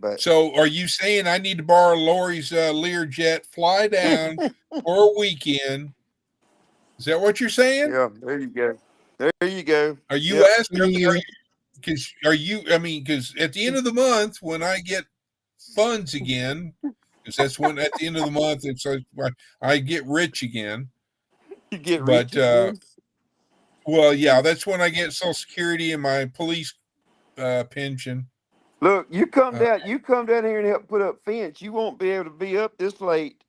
but So, are you saying I need to borrow Lori's Learjet, fly down for a weekend? Is that what you're saying? yeah, there you go. There you go. Are you Yep. asking? Because at the end of the month when I get funds again, because that's when at the end of the month I get rich again. You get rich But again. well, yeah, that's when I get Social Security and my police pension. Look, you come Uh, down. You come down here and help put up fence. You won't be able to be up this late.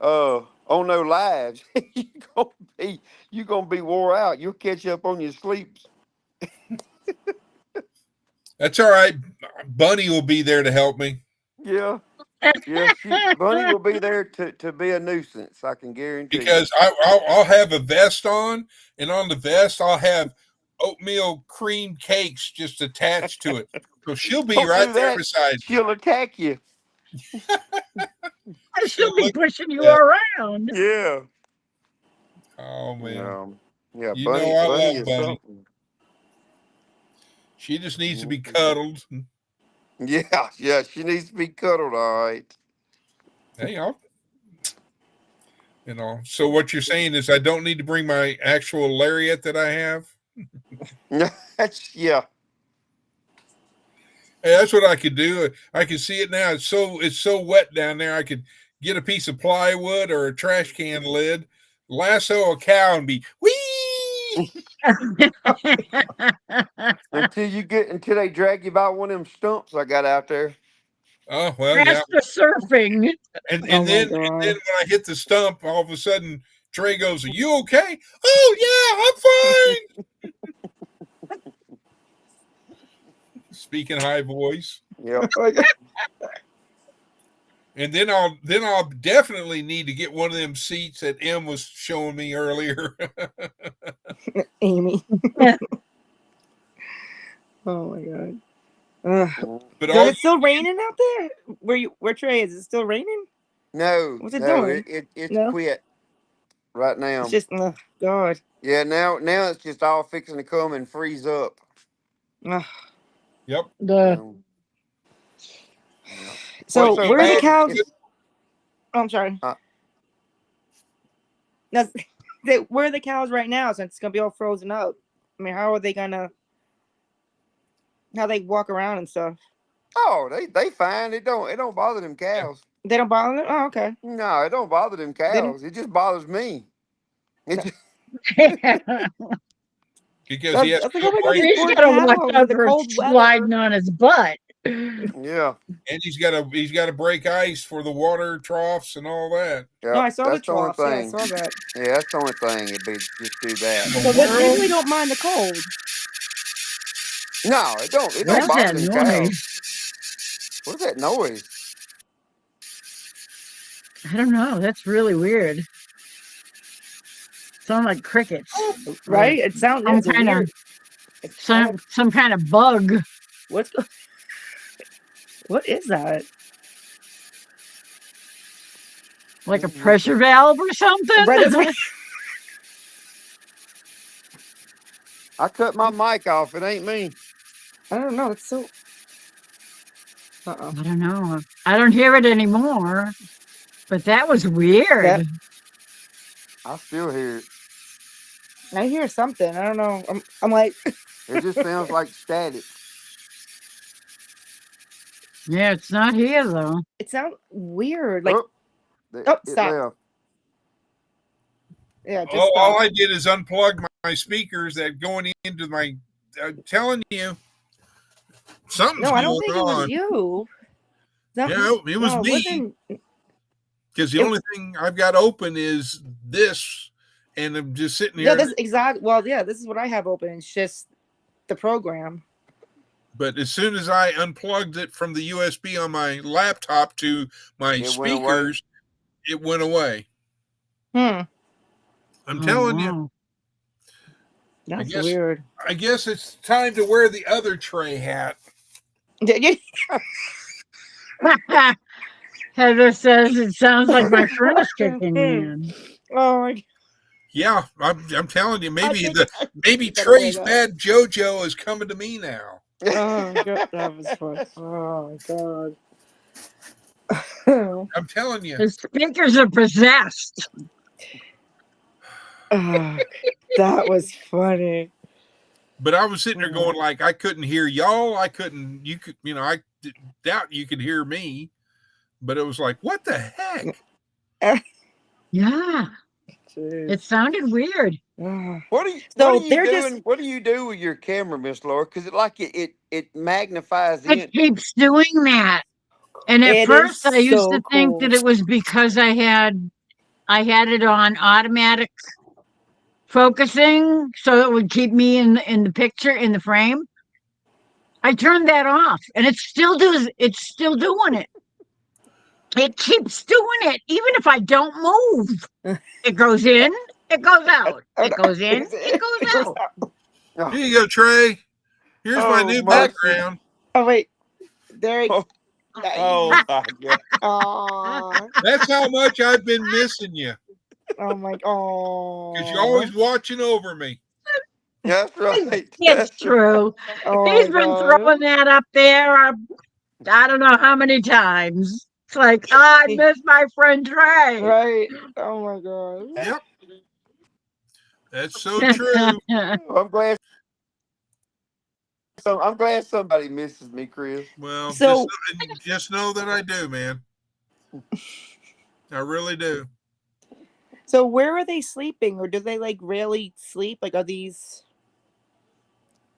On no lives. You gonna be wore out. You'll catch up on your sleeps. that's all right. Bunny will be there to help me Yeah, yeah. Bunny will be there to be a nuisance. I can guarantee you. because I'll have a vest on, and on the vest I'll have oatmeal cream cakes just attached to it. So she'll be Don't right do there that. beside me. She'll attack you. She'll she'll be look pushing you at that. around. Yeah. Oh man. Yeah. You know I Bunny love is Bunny. something. She just needs to be cuddled. Yeah, yeah. She needs to be cuddled. All right. Hey, So what you're saying is I don't need to bring my actual lariat that I have. Yeah. Hey, that's what I could do. I can see it now. It's so wet down there. I could get a piece of plywood or a trash can lid, lasso a cow, and be wee. Until they drag you by one of them stumps I got out there. Oh well, That's yeah. the surfing. And Oh my then God. when I hit the stump, all of a sudden Trey goes, "Are you okay?" Oh yeah, I'm fine. Speaking high voice. Yep. And then I'll definitely need to get one of them seats that M was showing me earlier. Amy. Yeah. Oh my God. But So is it still raining out there? Where Trey is? It still raining? No. What's it no, doing? it's No? quit right now. It's just, oh, God. Yeah, now it's just all fixing to come and freeze up. Ugh. Yep. Um, So What's so where are the bad? cows? It's- Oh, I'm sorry. Uh. That's, where are the cows right now since it's going to be all frozen up? I mean, how are they going to, how they walk around and stuff? Oh, they fine. It don't bother them cows. They don't bother them? Oh, okay. No, it don't bother them cows. It just bothers me. It just, Because he has I to think, oh my God, break, these He's poor gotta watch cows out with the for cold weather. sliding on his butt. yeah. and he's got to break ice for the water troughs and all that. Yeah, No, I saw the that's the only troughs. Yeah, I thing. saw that. Yeah, that's the only thing. It'd be just do that. So they really don't mind the cold. No, it don't. It don't What's bother that them noise? cows. What's that noise? I don't know. That's really weird. Sound like crickets. Right? It sounds Some it's kind weird. of some kind of bug. What is that? Like a pressure valve or something? Right, that's what I cut my mic off. It ain't me. I don't know. It's so. I don't know. I don't hear it anymore. But that was weird. That I still hear it. I hear something. I don't know. I'm like, It just sounds like static. Yeah, it's not here though. it sounds weird. Like, It stop. left. Yeah, just Oh, all stop. I did is unplug my speakers that going into my. I'm telling you, something's No, I don't going think it was on. you. No, Yeah, it was no, me. wasn't. Because the It- only thing I've got open is this, and I'm just sitting Yeah, here. this exact. Well, yeah, this is what I have open. It's just the program. But as soon as I unplugged it from the USB on my laptop to my It went away. speakers, it went away. Hmm. I'm telling you. Wow. That's guess- weird. I guess it's time to wear the other Trey hat. Heather says it sounds like my furnace kicking in. Oh my god. Yeah, I'm telling you, maybe think maybe better wear Trey's that. bad JoJo is coming to me now. Oh god, that was fun. Oh my god. I'm telling you. The speakers are possessed. Oh, that was funny. But I was sitting there going like I couldn't hear y'all. I couldn't. You could. I doubt you could hear me. But it was like, what the heck? Yeah, Jeez. it sounded weird. Ah. What are you they're doing? just- What do you do with your camera, Miss Laura? Because it magnifies It in. keeps doing that. And at It first is I used so to think cool. that it was because I had it on automatic focusing so it would keep me in the picture, in the frame. I turned that off and it's still doing it. It keeps doing it even if I don't move. It goes in, it goes out. It goes in, it goes out. Oh, Here you go, Trey. Here's my Oh, new mercy. background. Oh wait, there. Oh, Nice. oh my god! Aw. That's how much I've been missing you. Oh my. Oh. Because you're always watching over me. That's right. It's That's true. Oh He's my been God. throwing that up there. I don't know how many times. It's like, I miss my friend Trey. Right. Oh my god. Yep. That's so true. I'm glad. So I'm glad somebody misses me, Chris. Well, So- just know that I do, man. I really do. So where are they sleeping, or do they like rarely sleep? Like, are these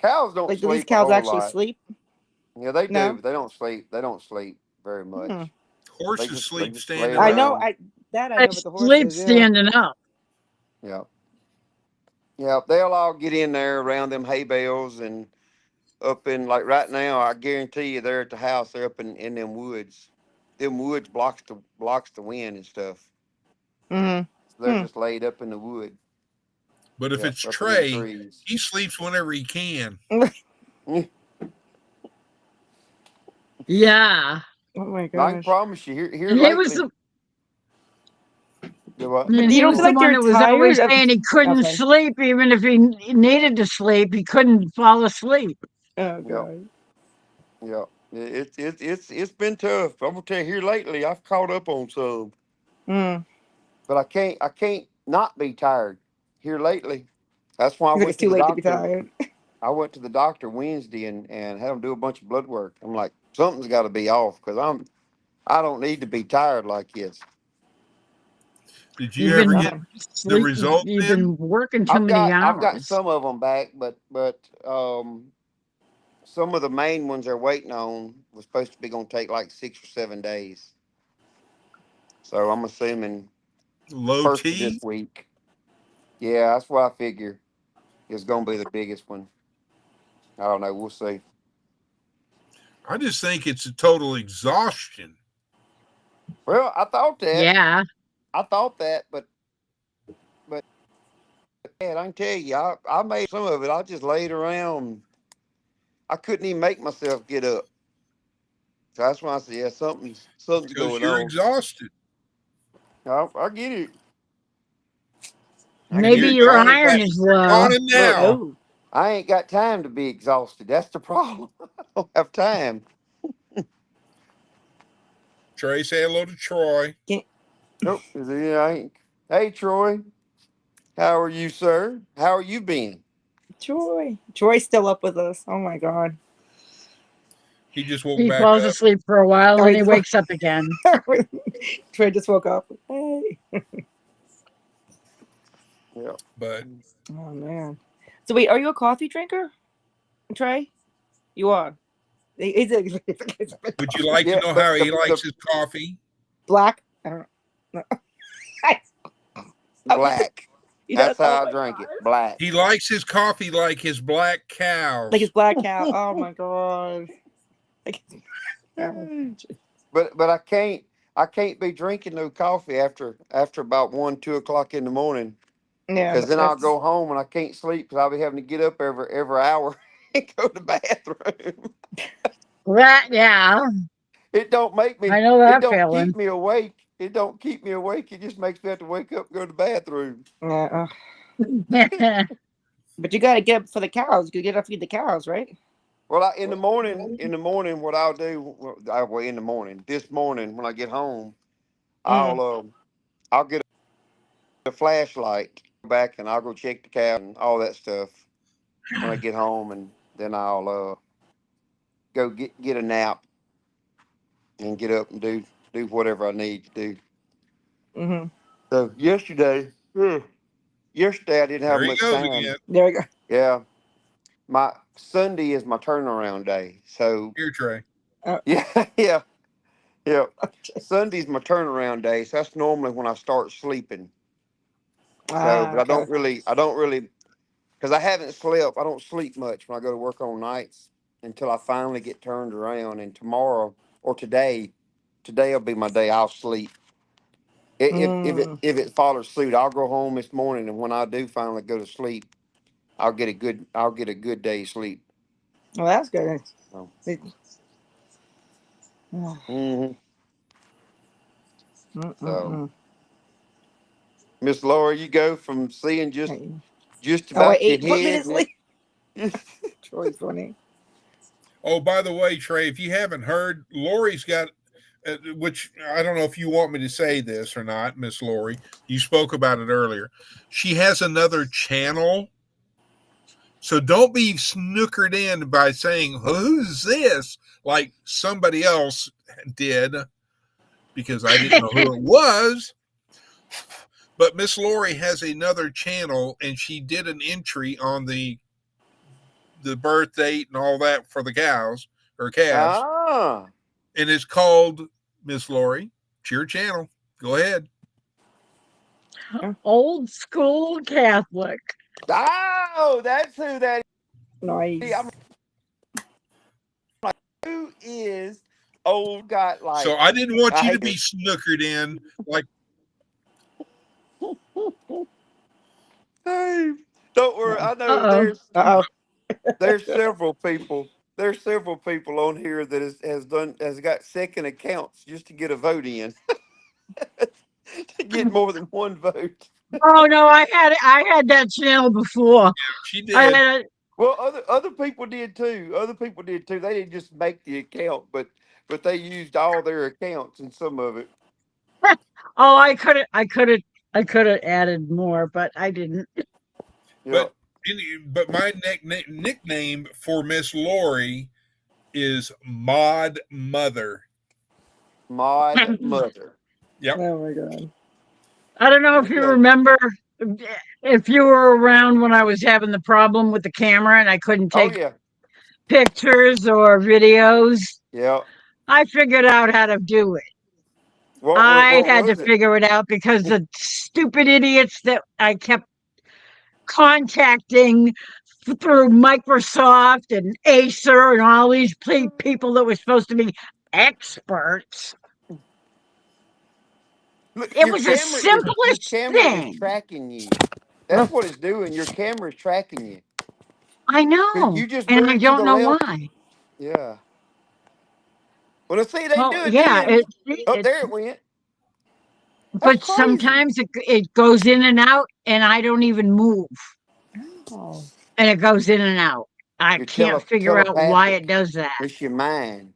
Cows don't like do sleep. these cows a whole actually lot. sleep? Yeah, they do. No? But they don't sleep. They don't sleep very much. Hmm. Horses They sleep just standing lay I up. know. around. I know, I but the sleep horses. Yeah. standing up. Yeah. Yeah, they'll all get in there around them hay bales and up in, like right now, I guarantee you they're at the house, they're up in them woods. Them woods blocks the wind and stuff. Mm-hmm. So they're Hmm. just laid up in the wood. But if Yeah, it's up in them Trey, trees. he sleeps whenever he can. Yeah. Oh my I can gosh. promise you, here And he was lately. Do what? and you he don't was feel the like one you're that was always tired? saying he couldn't Okay. sleep, even if he needed to sleep, he couldn't fall asleep. Oh Yep. god. Yeah. It's been tough. I'm gonna tell you, here lately I've caught up on some. Mm. But I can't not be tired here lately. That's why I It's went to too the late to be doctor. tired. I went to the doctor Wednesday and had him do a bunch of blood work. I'm like, something's got to be off because I don't need to be tired like this. Did you You've ever been get the sleep, result you've then? been working too many I've got hours. some of them back, but some of the main ones they're waiting on was supposed to be going to take like 6 or 7 days. So I'm assuming Low first of T? this week. Yeah, that's what I figure is going to be the biggest one. I don't know. We'll see. I just think it's a total exhaustion. Well, I thought that. Yeah. I thought that, but man, I can tell you, I made some of it. I just laid around. I couldn't even make myself get up. So that's why I said, yeah, something's Because going you're on. exhausted. I get it. I And Maybe get here it. your But you I ain't iron got is on low. it look. now. Oh, I ain't got time to be exhausted. That's the problem. I don't have time. Trey, say hello to Troy. Nope. I ain't. Hey, Troy. How are you, sir? How are you been? Troy. Troy's still up with us. Oh my god. He just woke He back falls up, asleep for a while Oh, and he he just wakes up again. Troy just woke up. Hey. Yeah. but Oh man. So wait, are you a coffee drinker, Trey? You are. He's a would you like to Yeah. know But how he likes his coffee? black. I don't know. I was black. he does. That's Oh how I my drink it. god. Black. He likes his coffee like his black Like his cows. black cow. Oh my god. Like, oh, But I can't be drinking no coffee after about 1, 2 o'clock in the morning, yeah, because then I'll that's go home and I can't sleep because I'll be having to get up every hour and go to the bathroom. That, yeah, It don't make me. I know It that don't keep feeling. me awake. It don't keep me awake. It just makes me have to wake up and go to the bathroom. yeah. But you gotta get up for the cows. You get up feed the cows, right? Well, in the morning, what I'll do, well, in the morning, this morning when I get home, Mm. I'll get a flashlight, go back and I'll go check the cow and all that stuff when I get home, and then I'll go get a nap and get up and do whatever I need to do. Mm-hmm. So yesterday I didn't have There he much goes time. again. There we go. Yeah, my Sunday is my turnaround day. So Here, Trey. yeah, yeah. Sunday's my turnaround day. So that's normally when I start sleeping. So, Ah, but okay. I don't really, because I haven't slept. I don't sleep much when I go to work on nights until I finally get turned around. And tomorrow or today will be my day. I'll sleep. Mm. If it follows suit, I'll go home this morning, and when I do finally go to sleep, I'll get a good day's sleep. Well, that's good. So, Mm, hmm so mm. Miss Laura, you go from seeing Hey. just Oh, I about your ate. Put me to head. sleep. Troy's funny. Oh, by the way, Trey, if you haven't heard, Lori's got, which I don't know if you want me to say this or not, Miss Lori. You spoke about it earlier. She has another channel. So don't be snookered in by saying, who's this? Like somebody else did, because I didn't know who it was. But Miss Lori has another channel, and she did an entry on the birth date and all that for the cows or calves, Ah, and it's called Miss Lori. It's your channel. Go ahead. Old school Catholic. oh, that's who that is. I'm Nice. like, who is old got So like? I didn't want I you to hate be this. snookered in. Like, Hey, don't worry. I know Uh-oh. Uh there's several people. There's several people on here that has got second accounts just to get a vote in, to get more than one vote. Oh no, I had that channel before. she I did. had a, Well, other people did too. Other people did too. They didn't just make the account, but they used all their accounts and some of it. oh, I could have added more, but I didn't. Yeah, But but my nickname for Miss Lori is Mod Mother. Mod Mother. Yep. oh. Oh my god. I don't know if you Okay. remember if you were around when I was having the problem with the camera and I couldn't Oh take yeah, pictures or videos. yeah. I figured out how to do it. I What had to was it? figure it out because the stupid idiots that I kept contacting through Microsoft and Acer and all these people that were supposed to be experts. Look, It was the your simplest camera is thing. tracking you. That's what it's doing. Your camera is tracking you. I 'Cause know, you just and I move to don't the know left. why. Yeah. Well, let's see. They Well, do yeah, again. it Up there it went. but That's crazy. sometimes it goes in and out, and I don't even move, Oh. and it goes in and out. I You're can't figure out why it telepathic. does that. It's your mind.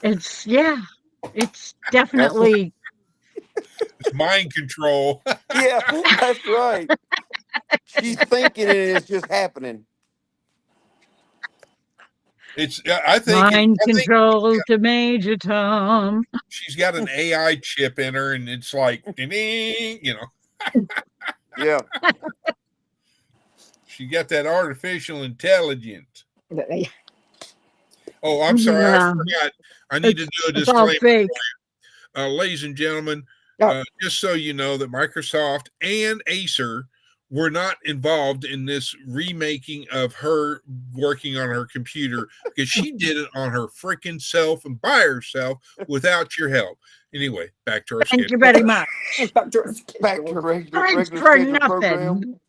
It's it's That's what, definitely It's mind control. yeah, that's right. She's thinking it is just happening. It's I think mind control to Major Tom. she's got an AI chip in her, and it's like, you know, Yeah. she got that artificial intelligence. Yeah. Oh, I'm sorry, I Yeah, forgot. I need to do a it's all disclaimer. fake. Ladies and gentlemen, Oh. just so you know that Microsoft and Acer were not involved in this remaking of her working on her computer because she did it on her freaking self and by herself without your help. Anyway, back to our Thank schedule. you very much. Back to regular Thanks regular for scheduled program. nothing.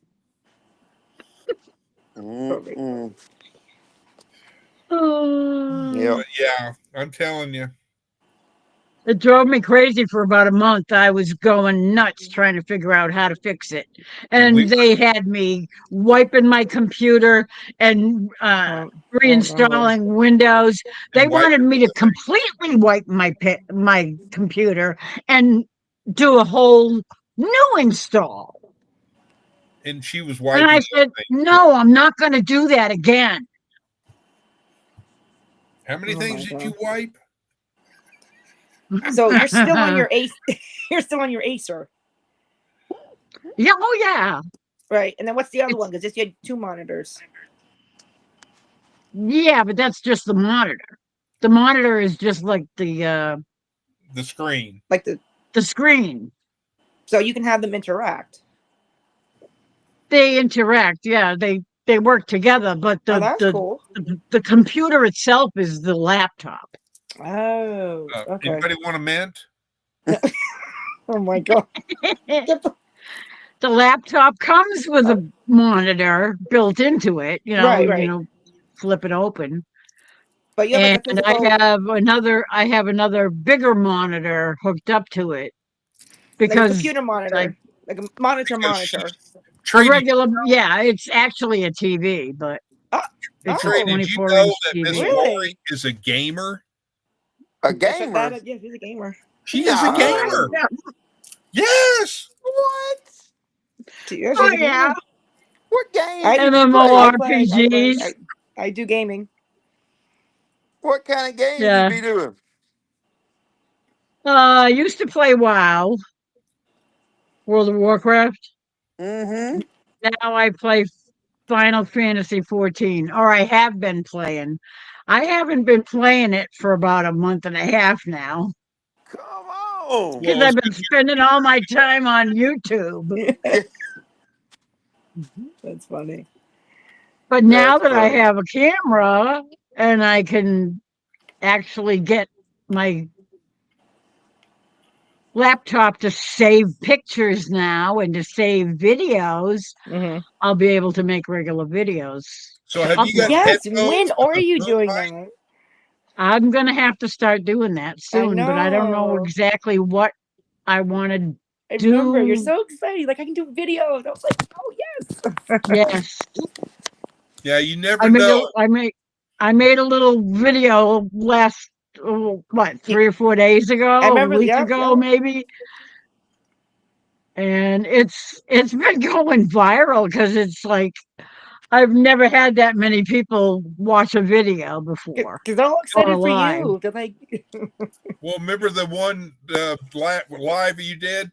Mm-mm. Oh, But yeah, I'm telling you. it drove me crazy for about a month. I was going nuts trying to figure out how to fix it. And they had me wiping my computer and reinstalling Windows. They And wipe wanted me to completely wipe my computer and do a whole new install. and she was And wiping I said, everything. no, I'm not going to do that again. How many Oh things my did God. you wipe? So you're still on your Ace. You're still on your Acer, Yeah, oh yeah. right? And then what's the other It's- one? Because you had 2 monitors. Yeah, but that's just the monitor. The monitor is just like The screen. Like the screen. so you can have them interact. They interact, yeah. They work together, but Oh, that's cool. the computer itself is the laptop. Oh, okay. Anybody want a mint? Oh my God. The laptop comes with a monitor built into it, Right. flip it open. But you have like a And physical, I have another bigger monitor hooked up to it like a because computer monitor, like a monitor. a Traded, regular, yeah, it's actually a TV, but it's a Oh, did you 24-inch know that Miss TV. Lori really? is a gamer? A That's what gamer? that, yeah, he's a gamer. She is a No. gamer. Yes. What? Yeah, she's Oh a gamer. yeah, What games I, do you play? I play. MMORPGs. I do gaming. What kind of games you Yeah. be doing? I used to play WoW, World of Warcraft. Mm-hmm. Now I play Final Fantasy 14, or I have been playing. I haven't been playing it for about a month and a half now Come on. because Well, I've been spending all my time on YouTube. That's funny. But now That's that I funny. have a camera and I can actually get my laptop to save pictures now and to save videos, Mm-hmm. I'll be able to make regular videos. so have you got Yes. headphones When with are a you boom doing mic? that? I'm going to have to start doing that I soon, but I don't know know. exactly what I want to I remember. You're do. so excited. Like I can do videos. I was like, oh yes. Yes. Yeah, you never I made know. I made a little video last what 3 or 4 days I ago, a remember. week Yeah. ago maybe, and it's been going viral because it's like I've never had that many people watch a video before Because they're all or excited for live. you. They're like, Well, remember the one live you did,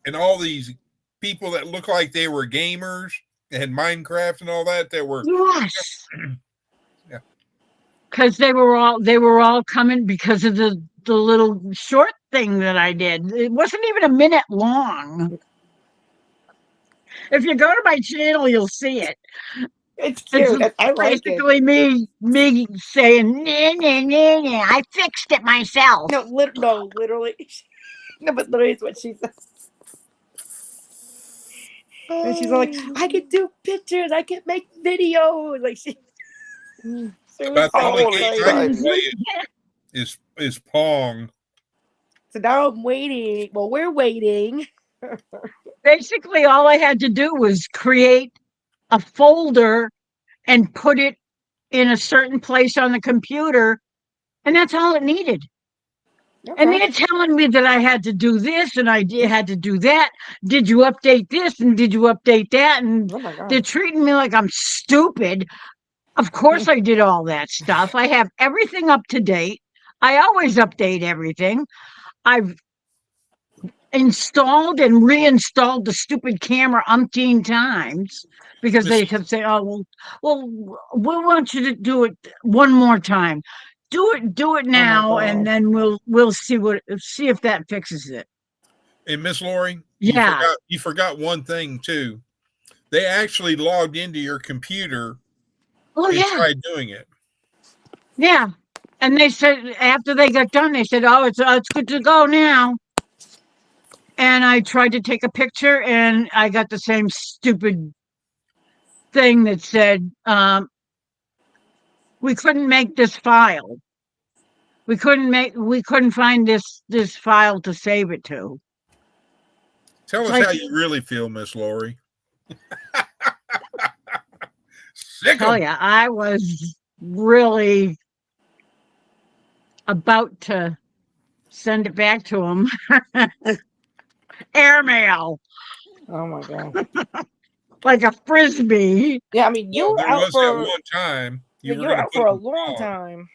and all these people that look like they were gamers and Minecraft and all that were. Yes, Yeah. because they were all coming because of the little short thing that I did. It wasn't even a minute long. If you go to my channel, you'll see it. it's It's cute. I like it. basically me saying, nah, nah, nah, nah, I fixed it myself. No, literally. No, but literally, it's what she said. And she's all like, I can do pictures. I can make videos. Like she was About the so only game I can excited. play is Pong. So now I'm waiting. Well, we're waiting. Basically, all I had to do was create a folder and put it in a certain place on the computer, and that's all it needed. And Okay. they're telling me that I had to do this and had to do that. Did you update this and did you update that? And Oh my they're god. treating me like I'm stupid. Of course, I did all that stuff. I have everything up to date. I always update everything. I've installed and reinstalled the stupid camera umpteen times because Miss they kept saying, "Oh, well, we want you to do it one more time. Do it Oh my now, and god. then we'll see if that fixes it." and Miss Lori, Yeah. you forgot one thing too. They actually logged into your computer Oh and yeah. tried doing it. Yeah. And they said after they got done, they said, "Oh, it's good to go now." And I tried to take a picture, and I got the same stupid thing that said, "We couldn't make this file. We couldn't find this file to save it to." Tell It's us how like, you really feel, Miss Lori. Sick tell 'em. you, I was really about to send it back to him. Airmail, Oh my god. like a frisbee. Yeah, I mean you Well, were there out was that for one time yeah, you were you were going to out put for a them long on. time.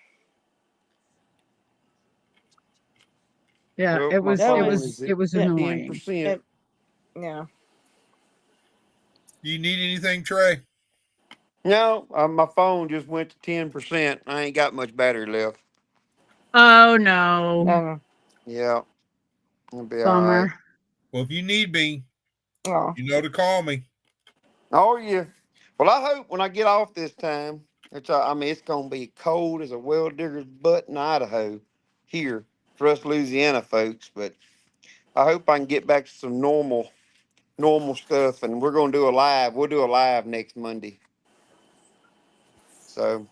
Yeah, Well, it my was That it phone was is was at it was yeah, annoying. 10%. it, yeah. Do you need anything, Trey? No, my phone just went to 10%. I ain't got much battery left. Oh no, No. Yeah, it'll be all right. bummer. Well, if you need me, Oh. you know to call me. Oh yeah. Well, I hope when I get off this time, I mean, it's gonna be cold as a well digger's butt in Idaho here for us Louisiana folks. But I hope I can get back to some normal stuff, and we're gonna do a live. We'll do a live next Monday. So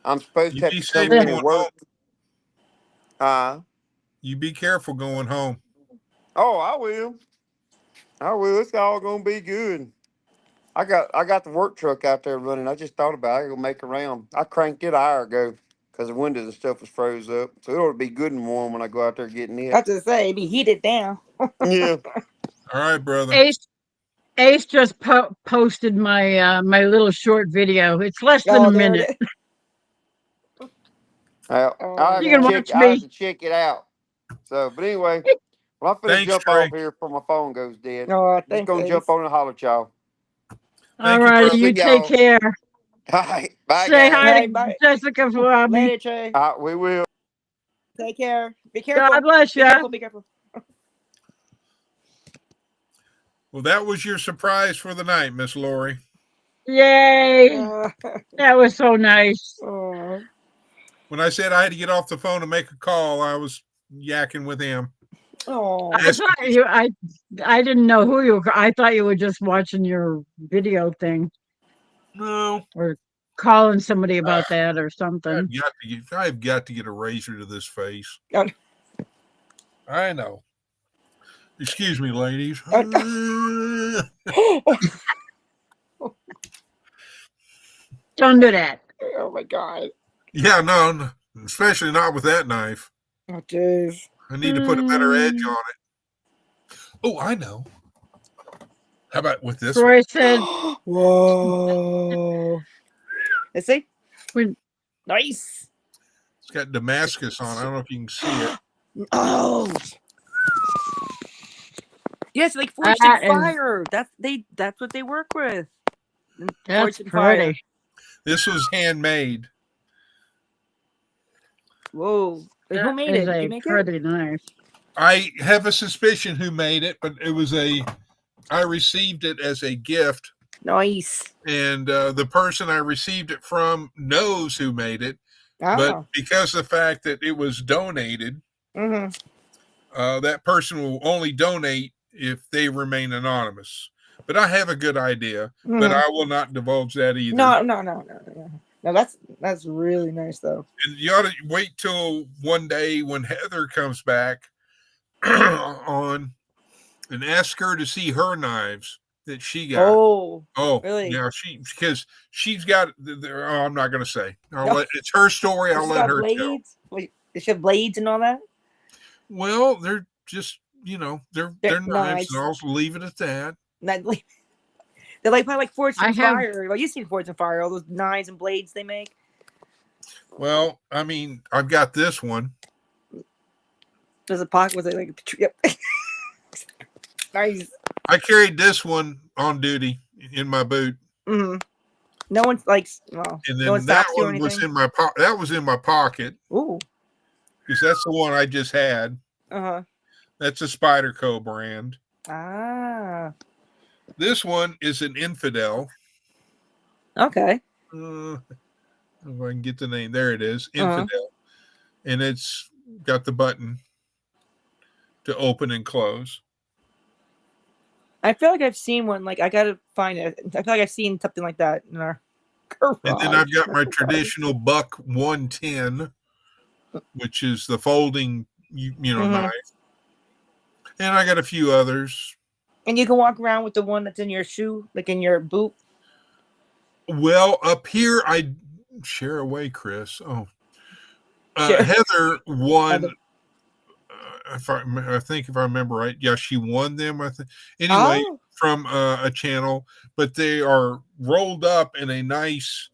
I'm supposed You to have be to come safe in going and home. work. Uh, You be careful going home. oh, I will. I will. It's all gonna be good. I got the work truck out there running. I just thought about it. I gotta make a round. I cranked it an hour ago because the windows and stuff was froze up. So it ought to be good and warm when I go out there getting I it. have to say, be heated down. Yeah. All right, brother. Ace just posted my little short video. It's less than a Oh, there it minute. is. Well, Oh I my have You to can god. check. watch I have me. to check it out. So, but anyway, well, I'm finna Thanks, jump off Trey. here before my phone goes dead. Oh, Just thanks, gonna jump Ace. on and holler at y'all. All Thank you, righty, brother. you See take y'all. care. All right. Bye, Say guys. hi Hey, to bye. Jessica for me. Later, Trey. We will. Take care. Be God careful. bless Be you. careful. Be careful. Well, that was your surprise for the night, Miss Lori. Yay! Uh, That was so nice. oh. When I said I had to get off the phone and make a call, I was yakking with him. Oh. I thought you. I didn't know who you were. I thought you were just watching your video thing No, or calling somebody about that or something. I've got to get a razor to this face. God. I know. Excuse me, ladies. Don't do that. Oh my god. Yeah, no, especially not with that knife. Oh jeez. I need to put a better edge on it. Oh, I know. How about with this one? Troy said, Whoa. Let's see. when, Nice. It's got Damascus on. I don't know if you can see it. Oh. Yes, like forged That in is- fire. That's what they work with. that's Forged in fire. pretty. This was handmade. Whoa. And who That made is it? Did you a make it? pretty knife. I have a suspicion who made it, but I received it as a gift, Nice. and the person I received it from knows who made it. But Oh. because of the fact that it was donated, Mm-hmm. that person will only donate if they remain anonymous. But I have a good idea, but I will not divulge that either. No. No, that's really nice though. And you ought to wait till one day when Heather comes back on and ask her to see her knives that she got. Oh, Oh, really? yeah, because she's got. I'm not going to say. No. It's her story. I'll She's let got her tell. blades. Wait, does she have blades and all that? Well, they're just they're They're knives, knives. and I'll leave it at that. Not, they're like probably like Forged I in have- Fire. Well, you've seen Forged in Fire, all those knives and blades they make. Well, I mean, I've got this one. There's a pocket. Was it like? Yep. Nice. I carried this one on duty in my boot, Mm-hmm. No one's like, well, and no then one that stops you or one was anything. in my pocket. That was in my pocket Ooh. because that's the one I just had. Uh-huh. That's a Spyderco brand. Ah. This one is an Infidel. Okay. If I can get the name, there it is, Uh-huh. Infidel, and it's got the button to open and close. I feel like I've seen one. Like I gotta find it. I feel like I've seen something like that in our garage. And then I've got my traditional Buck 110, which is the folding, Mhm. knife. And I got a few others. And you can walk around with the one that's in your shoe, like in your boot. Well, up here, I share away, Chris. Oh, Share. Heather won. Heather. I think if I remember right, yeah, she won them. I think anyway Oh. from a channel, but they are rolled up in a nice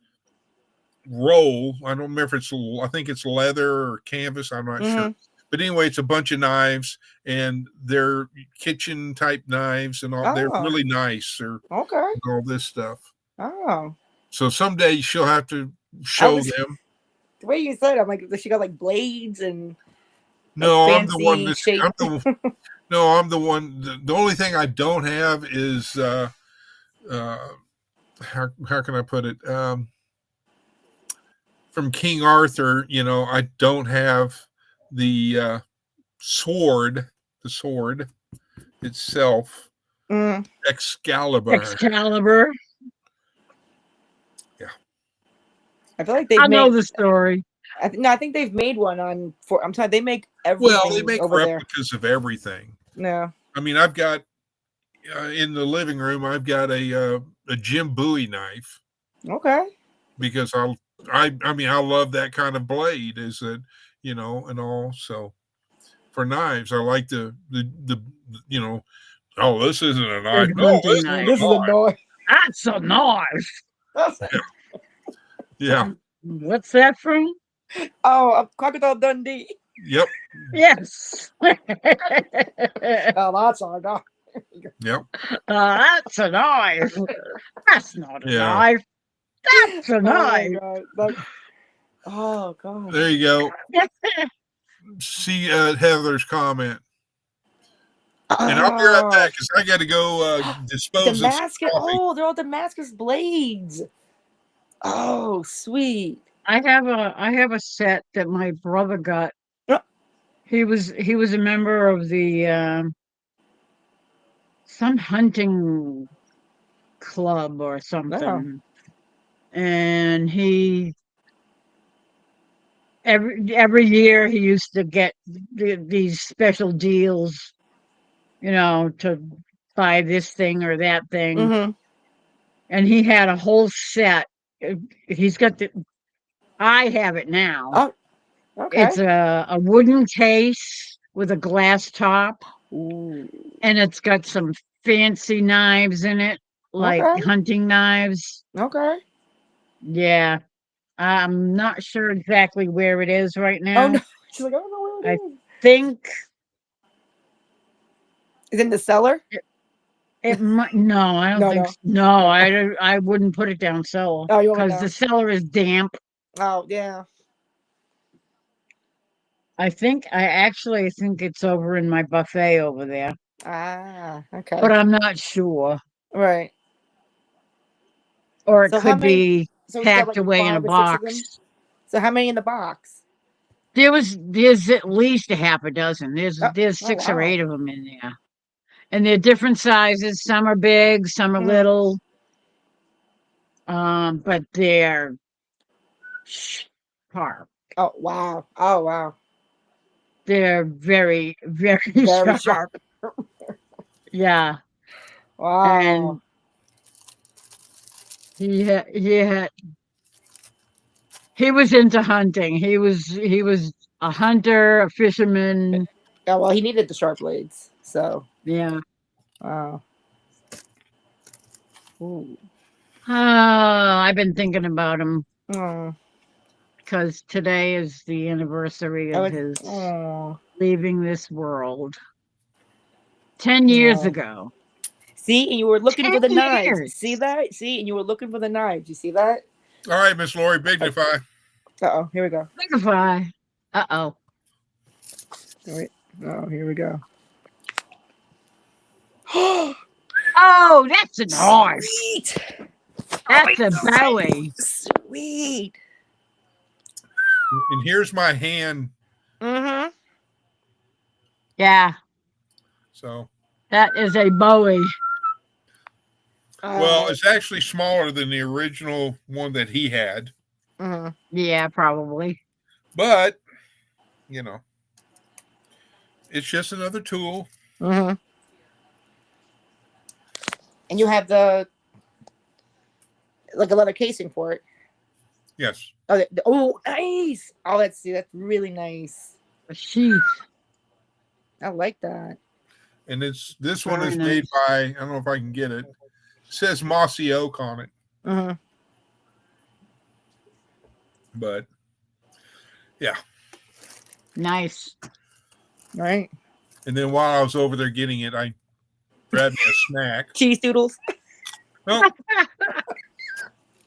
roll. I don't remember if it's. I think it's leather or canvas. I'm not sure. But anyway, it's a bunch of knives, and they're kitchen type knives, and all. They're Oh. really nice. They're Okay. all this stuff. Oh. So someday she'll have to show them. The way you said it, I'm like, she got like blades and. No, like I'm the one. fancy I'm the one. The only thing I don't have is how can I put it? From King Arthur, I don't have the sword. The sword itself, Excalibur. Excalibur. Yeah. I feel like they I know made. the story. I think they've made one on. I'm sorry, they make everything. Well, they make over there. replicas of everything. No. I mean, I've got in the living room. I've got a Jim Bowie knife. Okay. Because I mean, I love that kind of blade. Is it, and all. So for knives, I like the Oh, this isn't a knife. Big No, hunting this knife. This is a noise. That's a knife. Yeah. What's that from? Oh, Crocodile Dundee. Yep. Yes. Oh, that's a knife. Yep. That's a knife. That's not a Yeah. knife. That's a Oh, my knife. God. Like, oh God. There you go. See Heather's comment. And I'll be right back because I got to go dispose of some Damascus. coffee. Oh, they're all Damascus blades. Oh, sweet. I have a set that my brother got. Yeah. He was a member of the some hunting club or something. And he every year he used to get these special deals, to buy this thing or that thing. Mm-hmm. And he had a whole set. He's got I have it now. Oh, okay. It's a wooden case with a glass top. Ooh. And it's got some fancy knives in it, like Okay. hunting knives. Okay. Yeah. I'm not sure exactly where it is right Oh now. no. She's like, I don't know where it is. Think Is it in the cellar? it might. No, I don't No, think. no. No, I wouldn't put it down cellar Oh, you want it because the down? cellar is damp. Oh, yeah. I actually think it's over in my buffet over there, Ah, okay. but I'm not sure. Right. Or it So how could many- be So he's got packed like away in a 5 or 6 of them? box. So how many in the box? There's at least a half a dozen. There's Oh, 6 or wow. 8 of them in there. And they're different sizes. Some are big, some are little. But they're sharp. Oh wow. Oh wow. They're very, very Very sharp. sharp. Yeah, Wow. and he he was into hunting. He was a hunter, a fisherman. Yeah, well, he needed the sharp blades. So, Yeah. wow. Ooh. Oh, I've been thinking about him Oh, because today is the anniversary I of was. his Oh, leaving this world. 10 years no. ago. See, and you were looking for the 10 knives. years. See that? See, and you were looking for the knives. You see that? All right, Miss Lori, Bignify. Uh oh, here we go. Signify. Uh-oh. Wait. Oh, here we go. Oh, that's an horse. Sweet. That's a Bowie. Sweet. And here's my hand. Mm-hmm. Yeah, So, that is a Bowie. well, it's actually smaller than the original one that he had, Mm-hmm. Yeah, probably. but it's just another tool. Mm-hmm. And you have the like a leather casing for it. Yes. Oh, oh, nice. Oh, that's really nice. A sheath. I like that. And this one Very is nice. made by, I don't know if I can get it. It says Mossy Oak on it, Mm-hmm. but yeah. Nice. Right. And then while I was over there getting it, I grabbed me a snack. Cheese doodles. Oh,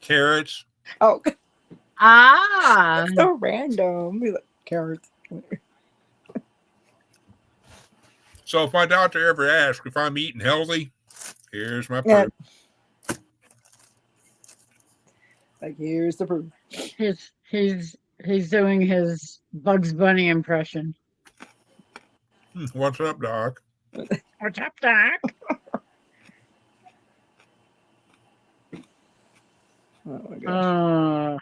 carrots. Oh, Ah, so random. We like carrots. So if my doctor ever asks if I'm eating healthy, here's my Yeah. proof. Like here's the proof. he's doing his Bugs Bunny impression. What's up, Doc? What's up, Doc? Oh my gosh.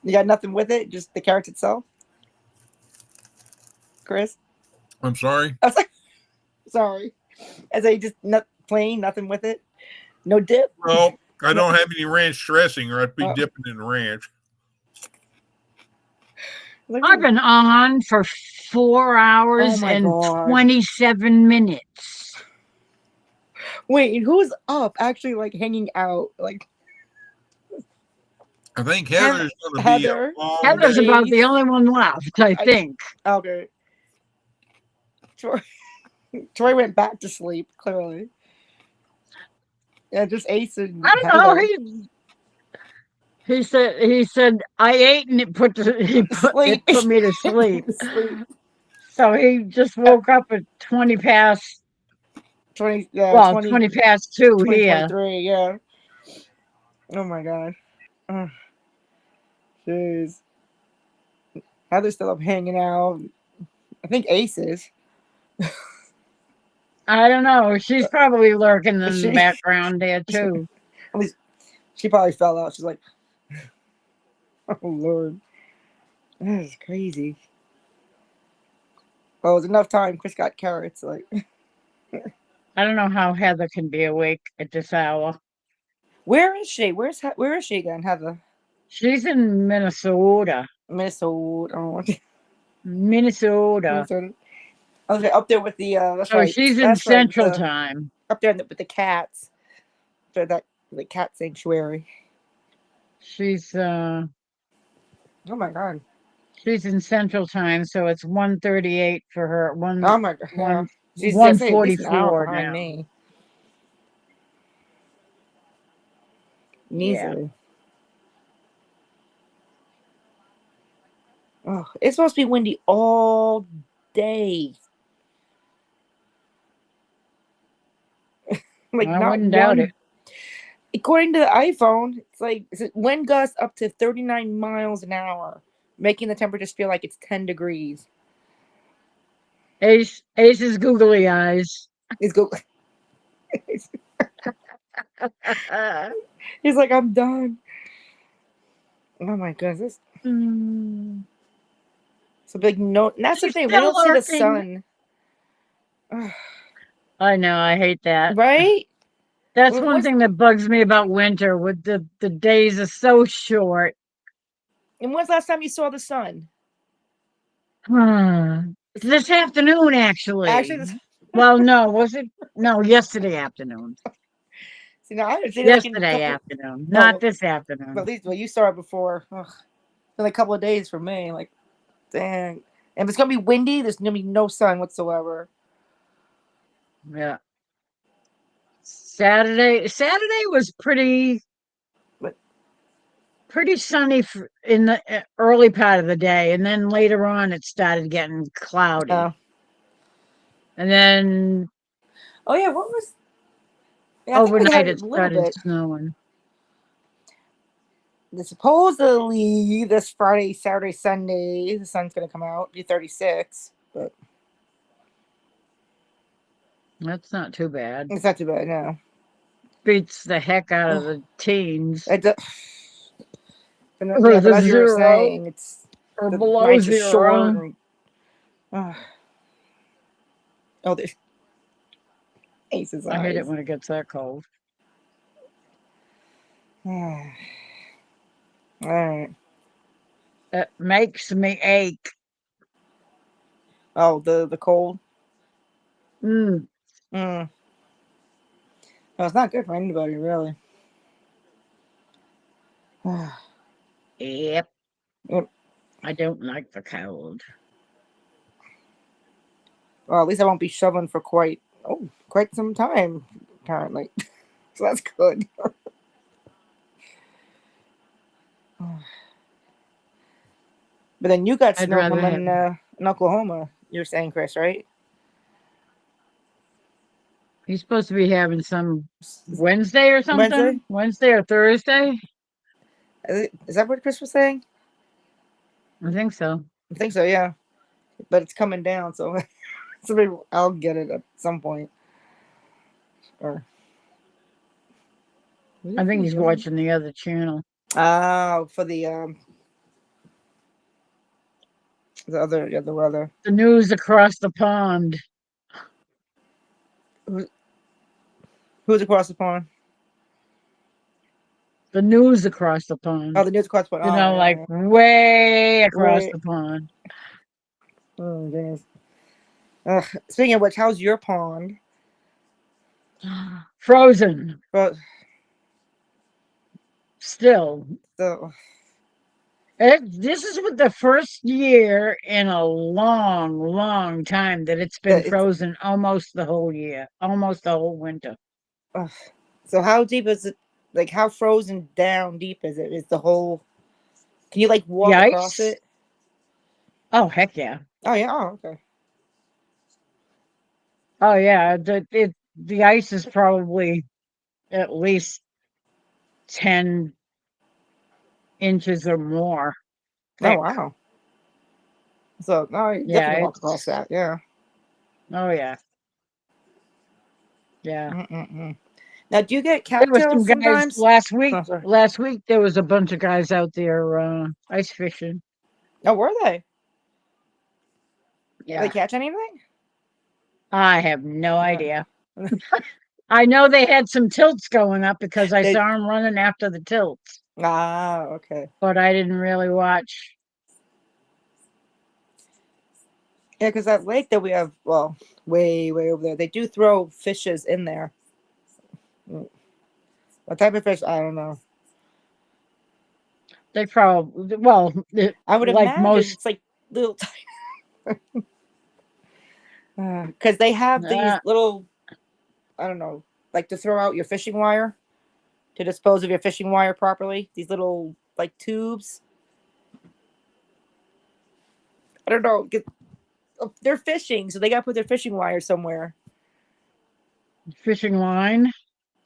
You got nothing with it, just the carrots itself, Chris. I'm sorry. I was like, sorry. I say just not plain, nothing with it, no dip. Well, I don't have any ranch dressing, or I'd be Oh. dipping in ranch. Like, I've been on for 4 hours Oh my and God. 27 minutes. wait, who's up? Actually, like hanging out, like I think Heather's going to be Heather. a long Heather's day. about the only one left, I think. Okay. Troy went back to sleep. Clearly. Yeah, just Ace and I don't know. Heather. He said I ate and it put Sleep. me to sleep. Sleep. So he just woke up at 20 past. 20 past 2 here. 2023, yeah. Oh my god. Ugh. Jeez. Heather's still up hanging out. I think Ace is. I don't know. She's probably lurking in She- the background there too. At least she probably fell out. She's like, oh Lord. That is crazy. Well, it was enough time. Chris got carrots. Like, I don't know how Heather can be awake at this hour. where is she? Where is she again, Heather? She's in Minnesota. Minnesota. Oh, Minnesota. Minnesota. Okay, up there with the. That's So right. she's in That's right, with Central the- Time. Up there with the cats. So that the cat sanctuary. She's Oh my god. she's in Central Time, so it's 1:38 for her. Oh my god. Yeah. one She's at least an hour 1:44 behind now. me. Yeah. Easily. Oh, it's supposed to be windy all day. Like I not wouldn't doubt one. it. According to the iPhone, it's like wind gusts up to 39 miles an hour, making the temperatures feel like it's 10 degrees. Ace's googly eyes. It's go. He's like, I'm done. Oh my goodness. Mm. So big no, that's the She's thing. We still don't see the lurking. sun. I know, I hate that. Right? That's one When's, thing that bugs me about winter. With the days are so short. and when's the last time you saw the sun? This afternoon, Actually, actually. this, Well, no, was it? No, yesterday afternoon. see, now I haven't seen it like in a Yesterday couple. afternoon, No, not this but at afternoon. least well, you saw it before. Ugh, been like a couple of days for me. Like, dang. And if it's gonna be windy, there's gonna be no sun whatsoever. Yeah. Saturday was But pretty sunny in the early part of the day, and then later on it started getting cloudy. uh, And then oh yeah, what was? Yeah, I think we had overnight it it a little started bit. snowing. Supposedly this Friday, Saturday, Sunday, the sun's gonna come out. Be 36, but That's not too bad. it's not too bad now. Beats the heck out of Ugh, the teens it, or yeah, but the as you were zero saying, it's or the below nights are short. zero. And, uh, oh, there's Ace's I hate it eyes. when it gets that cold. All right. It makes me ache. Oh, the cold. Mm, Mm. No, it's not good for anybody, really. yep. Yep. I don't like the cold. Well, at least I won't be shoveling for quite some time, apparently. So that's good. But then you got I'd snow rather have. coming in Oklahoma. You're saying, Chris, right? He's supposed to be having some Wednesday or Wednesday? something. Wednesday or Thursday. Is that what Chris was saying? I think so. I think so, yeah. But it's coming down, so, so maybe I'll get it at some point. Or I think he's watching the other channel. for the weather. The news across the pond. Who's across the pond? The news across the Oh, pond. the news across the pond. You Oh, know, yeah, like yeah. way across Wait. the pond. Oh, goodness. Speaking of which, how's your pond? Frozen. But Still. the This is the first year in a long, long time that it's been it's frozen almost the whole year, almost the whole winter. so how deep is it? Like how frozen down deep is it? Is the whole? Can you like The walk across ice? it? Oh, heck yeah. Oh yeah. Oh okay. Oh, yeah. The ice is probably at least 10 inches or more Oh thick. wow. So no, you Yeah, definitely can walk across it's, that. Yeah. oh, yeah. Yeah. Mm-mm-mm. Now, do you get There were cattails some guys sometimes? last week. Oh, sorry. Last week, there was a bunch of guys out there ice fishing. Oh, were they? Did they Yeah. catch anything? I have no Yeah. idea. I know they had some tilts going up because I They saw them running after the tilts, okay. but I didn't really watch. Yeah, because that lake that we have, well, way over there, they do throw fishes in there. What type of fish? I don't know. They probably, well, I would like imagine most, it's like little, because they have these uh, little, I don't know, like to throw out your fishing wire, to dispose of your fishing wire properly. These little like tubes. I don't know. They're fishing, so they got to put their fishing wire somewhere. fishing line.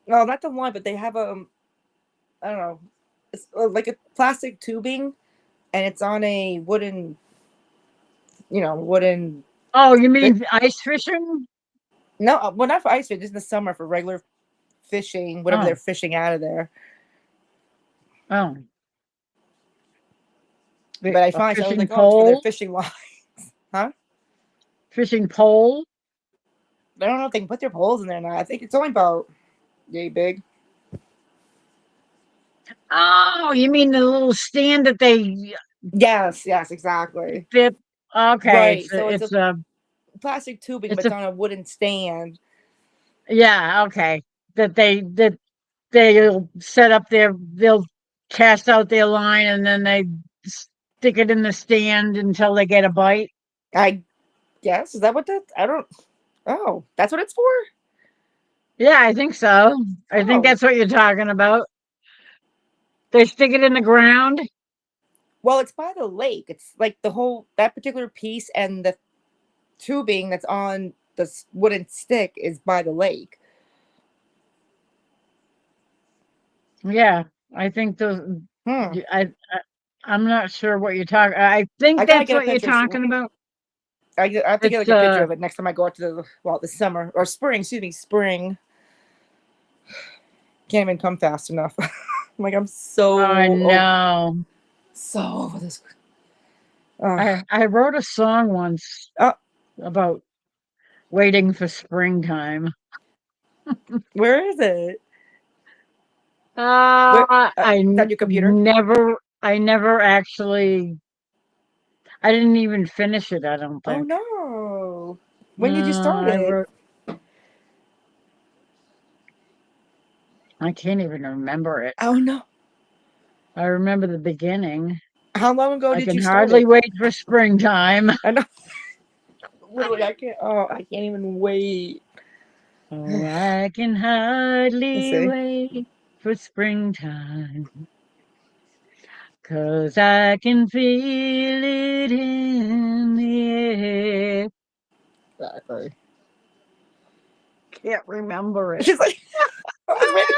No, not the one, but they have I don't know, it's like a plastic tubing, and it's on a wooden. Oh, you Bit. mean ice fishing? No, well, not for ice fish. Just in the summer for regular fishing, whatever they're Oh, fishing out of there. oh. But I A finally, I was fishing like, oh, it's for their pole? fishing line, huh? Fishing pole? I don't know if they can put their poles in there now. I think it's only about yay big. Oh, you mean the little stand that they Yes, yes, exactly. fit? Okay, Right. So it's a plastic tubing, it's but it's a on a wooden stand. yeah, okay. That they'll set up they'll cast out their line and then they stick it in the stand until they get a bite. I guess is that what that? I don't. Oh, that's what it's for. Yeah, I think so. I think Oh, that's what you're talking about. They stick it in the ground. well, it's by the lake. It's like the whole that particular piece and the tubing that's on the wooden stick is by the lake. Yeah, I think those. Hmm. I'm not sure what you're talking. I I think gotta that's get a what you're picture. talking about. I have to get It's like a picture of it next time I go out to the summer or spring. Excuse me, spring. Can't even come fast enough. Like I'm I so know. over this. I wrote a song once Uh, about waiting for springtime. where is it? Where? It's on your computer? I never actually, I didn't even finish it, I don't Oh think. no! When did you No, start it? I can't even remember it. Oh no! I remember the beginning. How long ago I did can you start hardly it? wait for springtime. I know. Literally, I can't. Oh, I can't even wait. Oh, I can Let's hardly see. wait for springtime. 'Cause I can feel it in the air. Exactly. Can't remember it. She's like, I was waiting.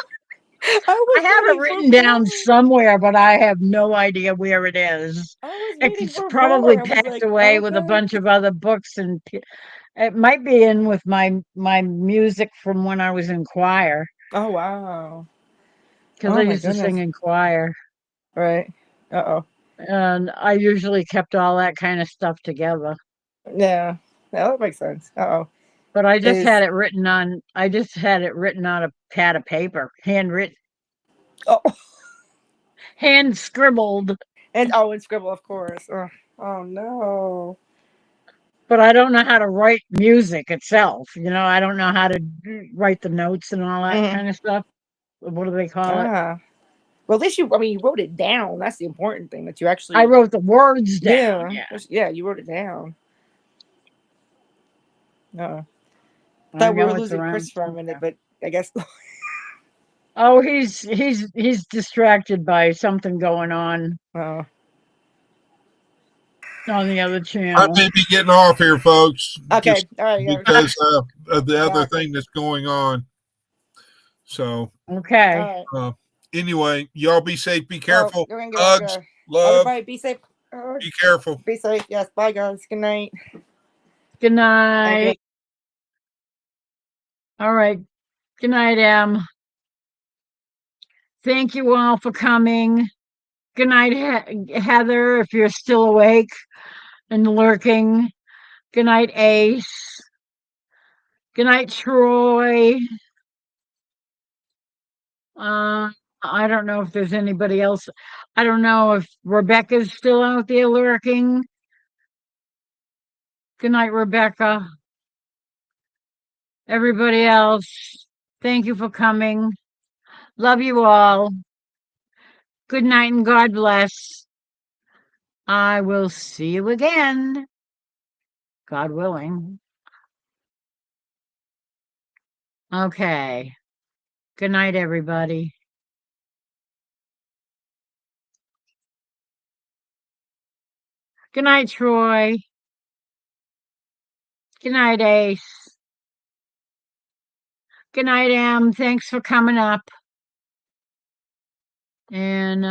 I I was have it waiting for written down more. somewhere, but I have no idea where it is. I was waiting It's for probably more. I was packed like, away with a okay. bunch of other books, and it might be in with my music from when I was in choir, Oh wow. because I Oh my used to goodness. sing in choir, Right. Uh oh. and I usually kept all that kind of stuff together. Yeah. Yeah, that makes sense. Uh oh. But Is I just had it written on a pad of paper, handwritten, oh hand scribbled. and scribble, of course. Oh no. But I don't know how to write music itself. I don't know how to write the notes and all that Mm-hmm. kind of stuff. What do they call it? Ah. Well, at least you. I mean, you wrote it down. That's the important thing that you I actually. wrote the words down. Yeah. Yeah, Yeah. You wrote it down. I Thought we know were it's losing around Chris for a minute, somewhere. but I guess. Oh, he's distracted by something going Oh. on the other I channel. may be getting off here, folks, just Okay. All right. Yeah. because of the other Exactly. thing that's going on. So, All Okay. right. uh, anyway, y'all be safe, be Well, careful. we're gonna get out Hugs, there. love, Everybody, be safe. be careful. Be safe. Yes. Bye, guys. Good night. Good Thank you. night. All right. Good night, Em. Thank you all for coming. Good night, Heather, if you're still awake and lurking. Good night, Ace. Good night, Troy. Uh, I don't know if there's anybody else. I don't know if Rebecca's still out there lurking. Good night, Rebecca. Everybody else, thank you for coming. Love you all. Good night and God bless. I will see you again, God willing. Okay. Good night, everybody. Good night, Troy. Good night, Ace. Good night, Em. Thanks for coming up. And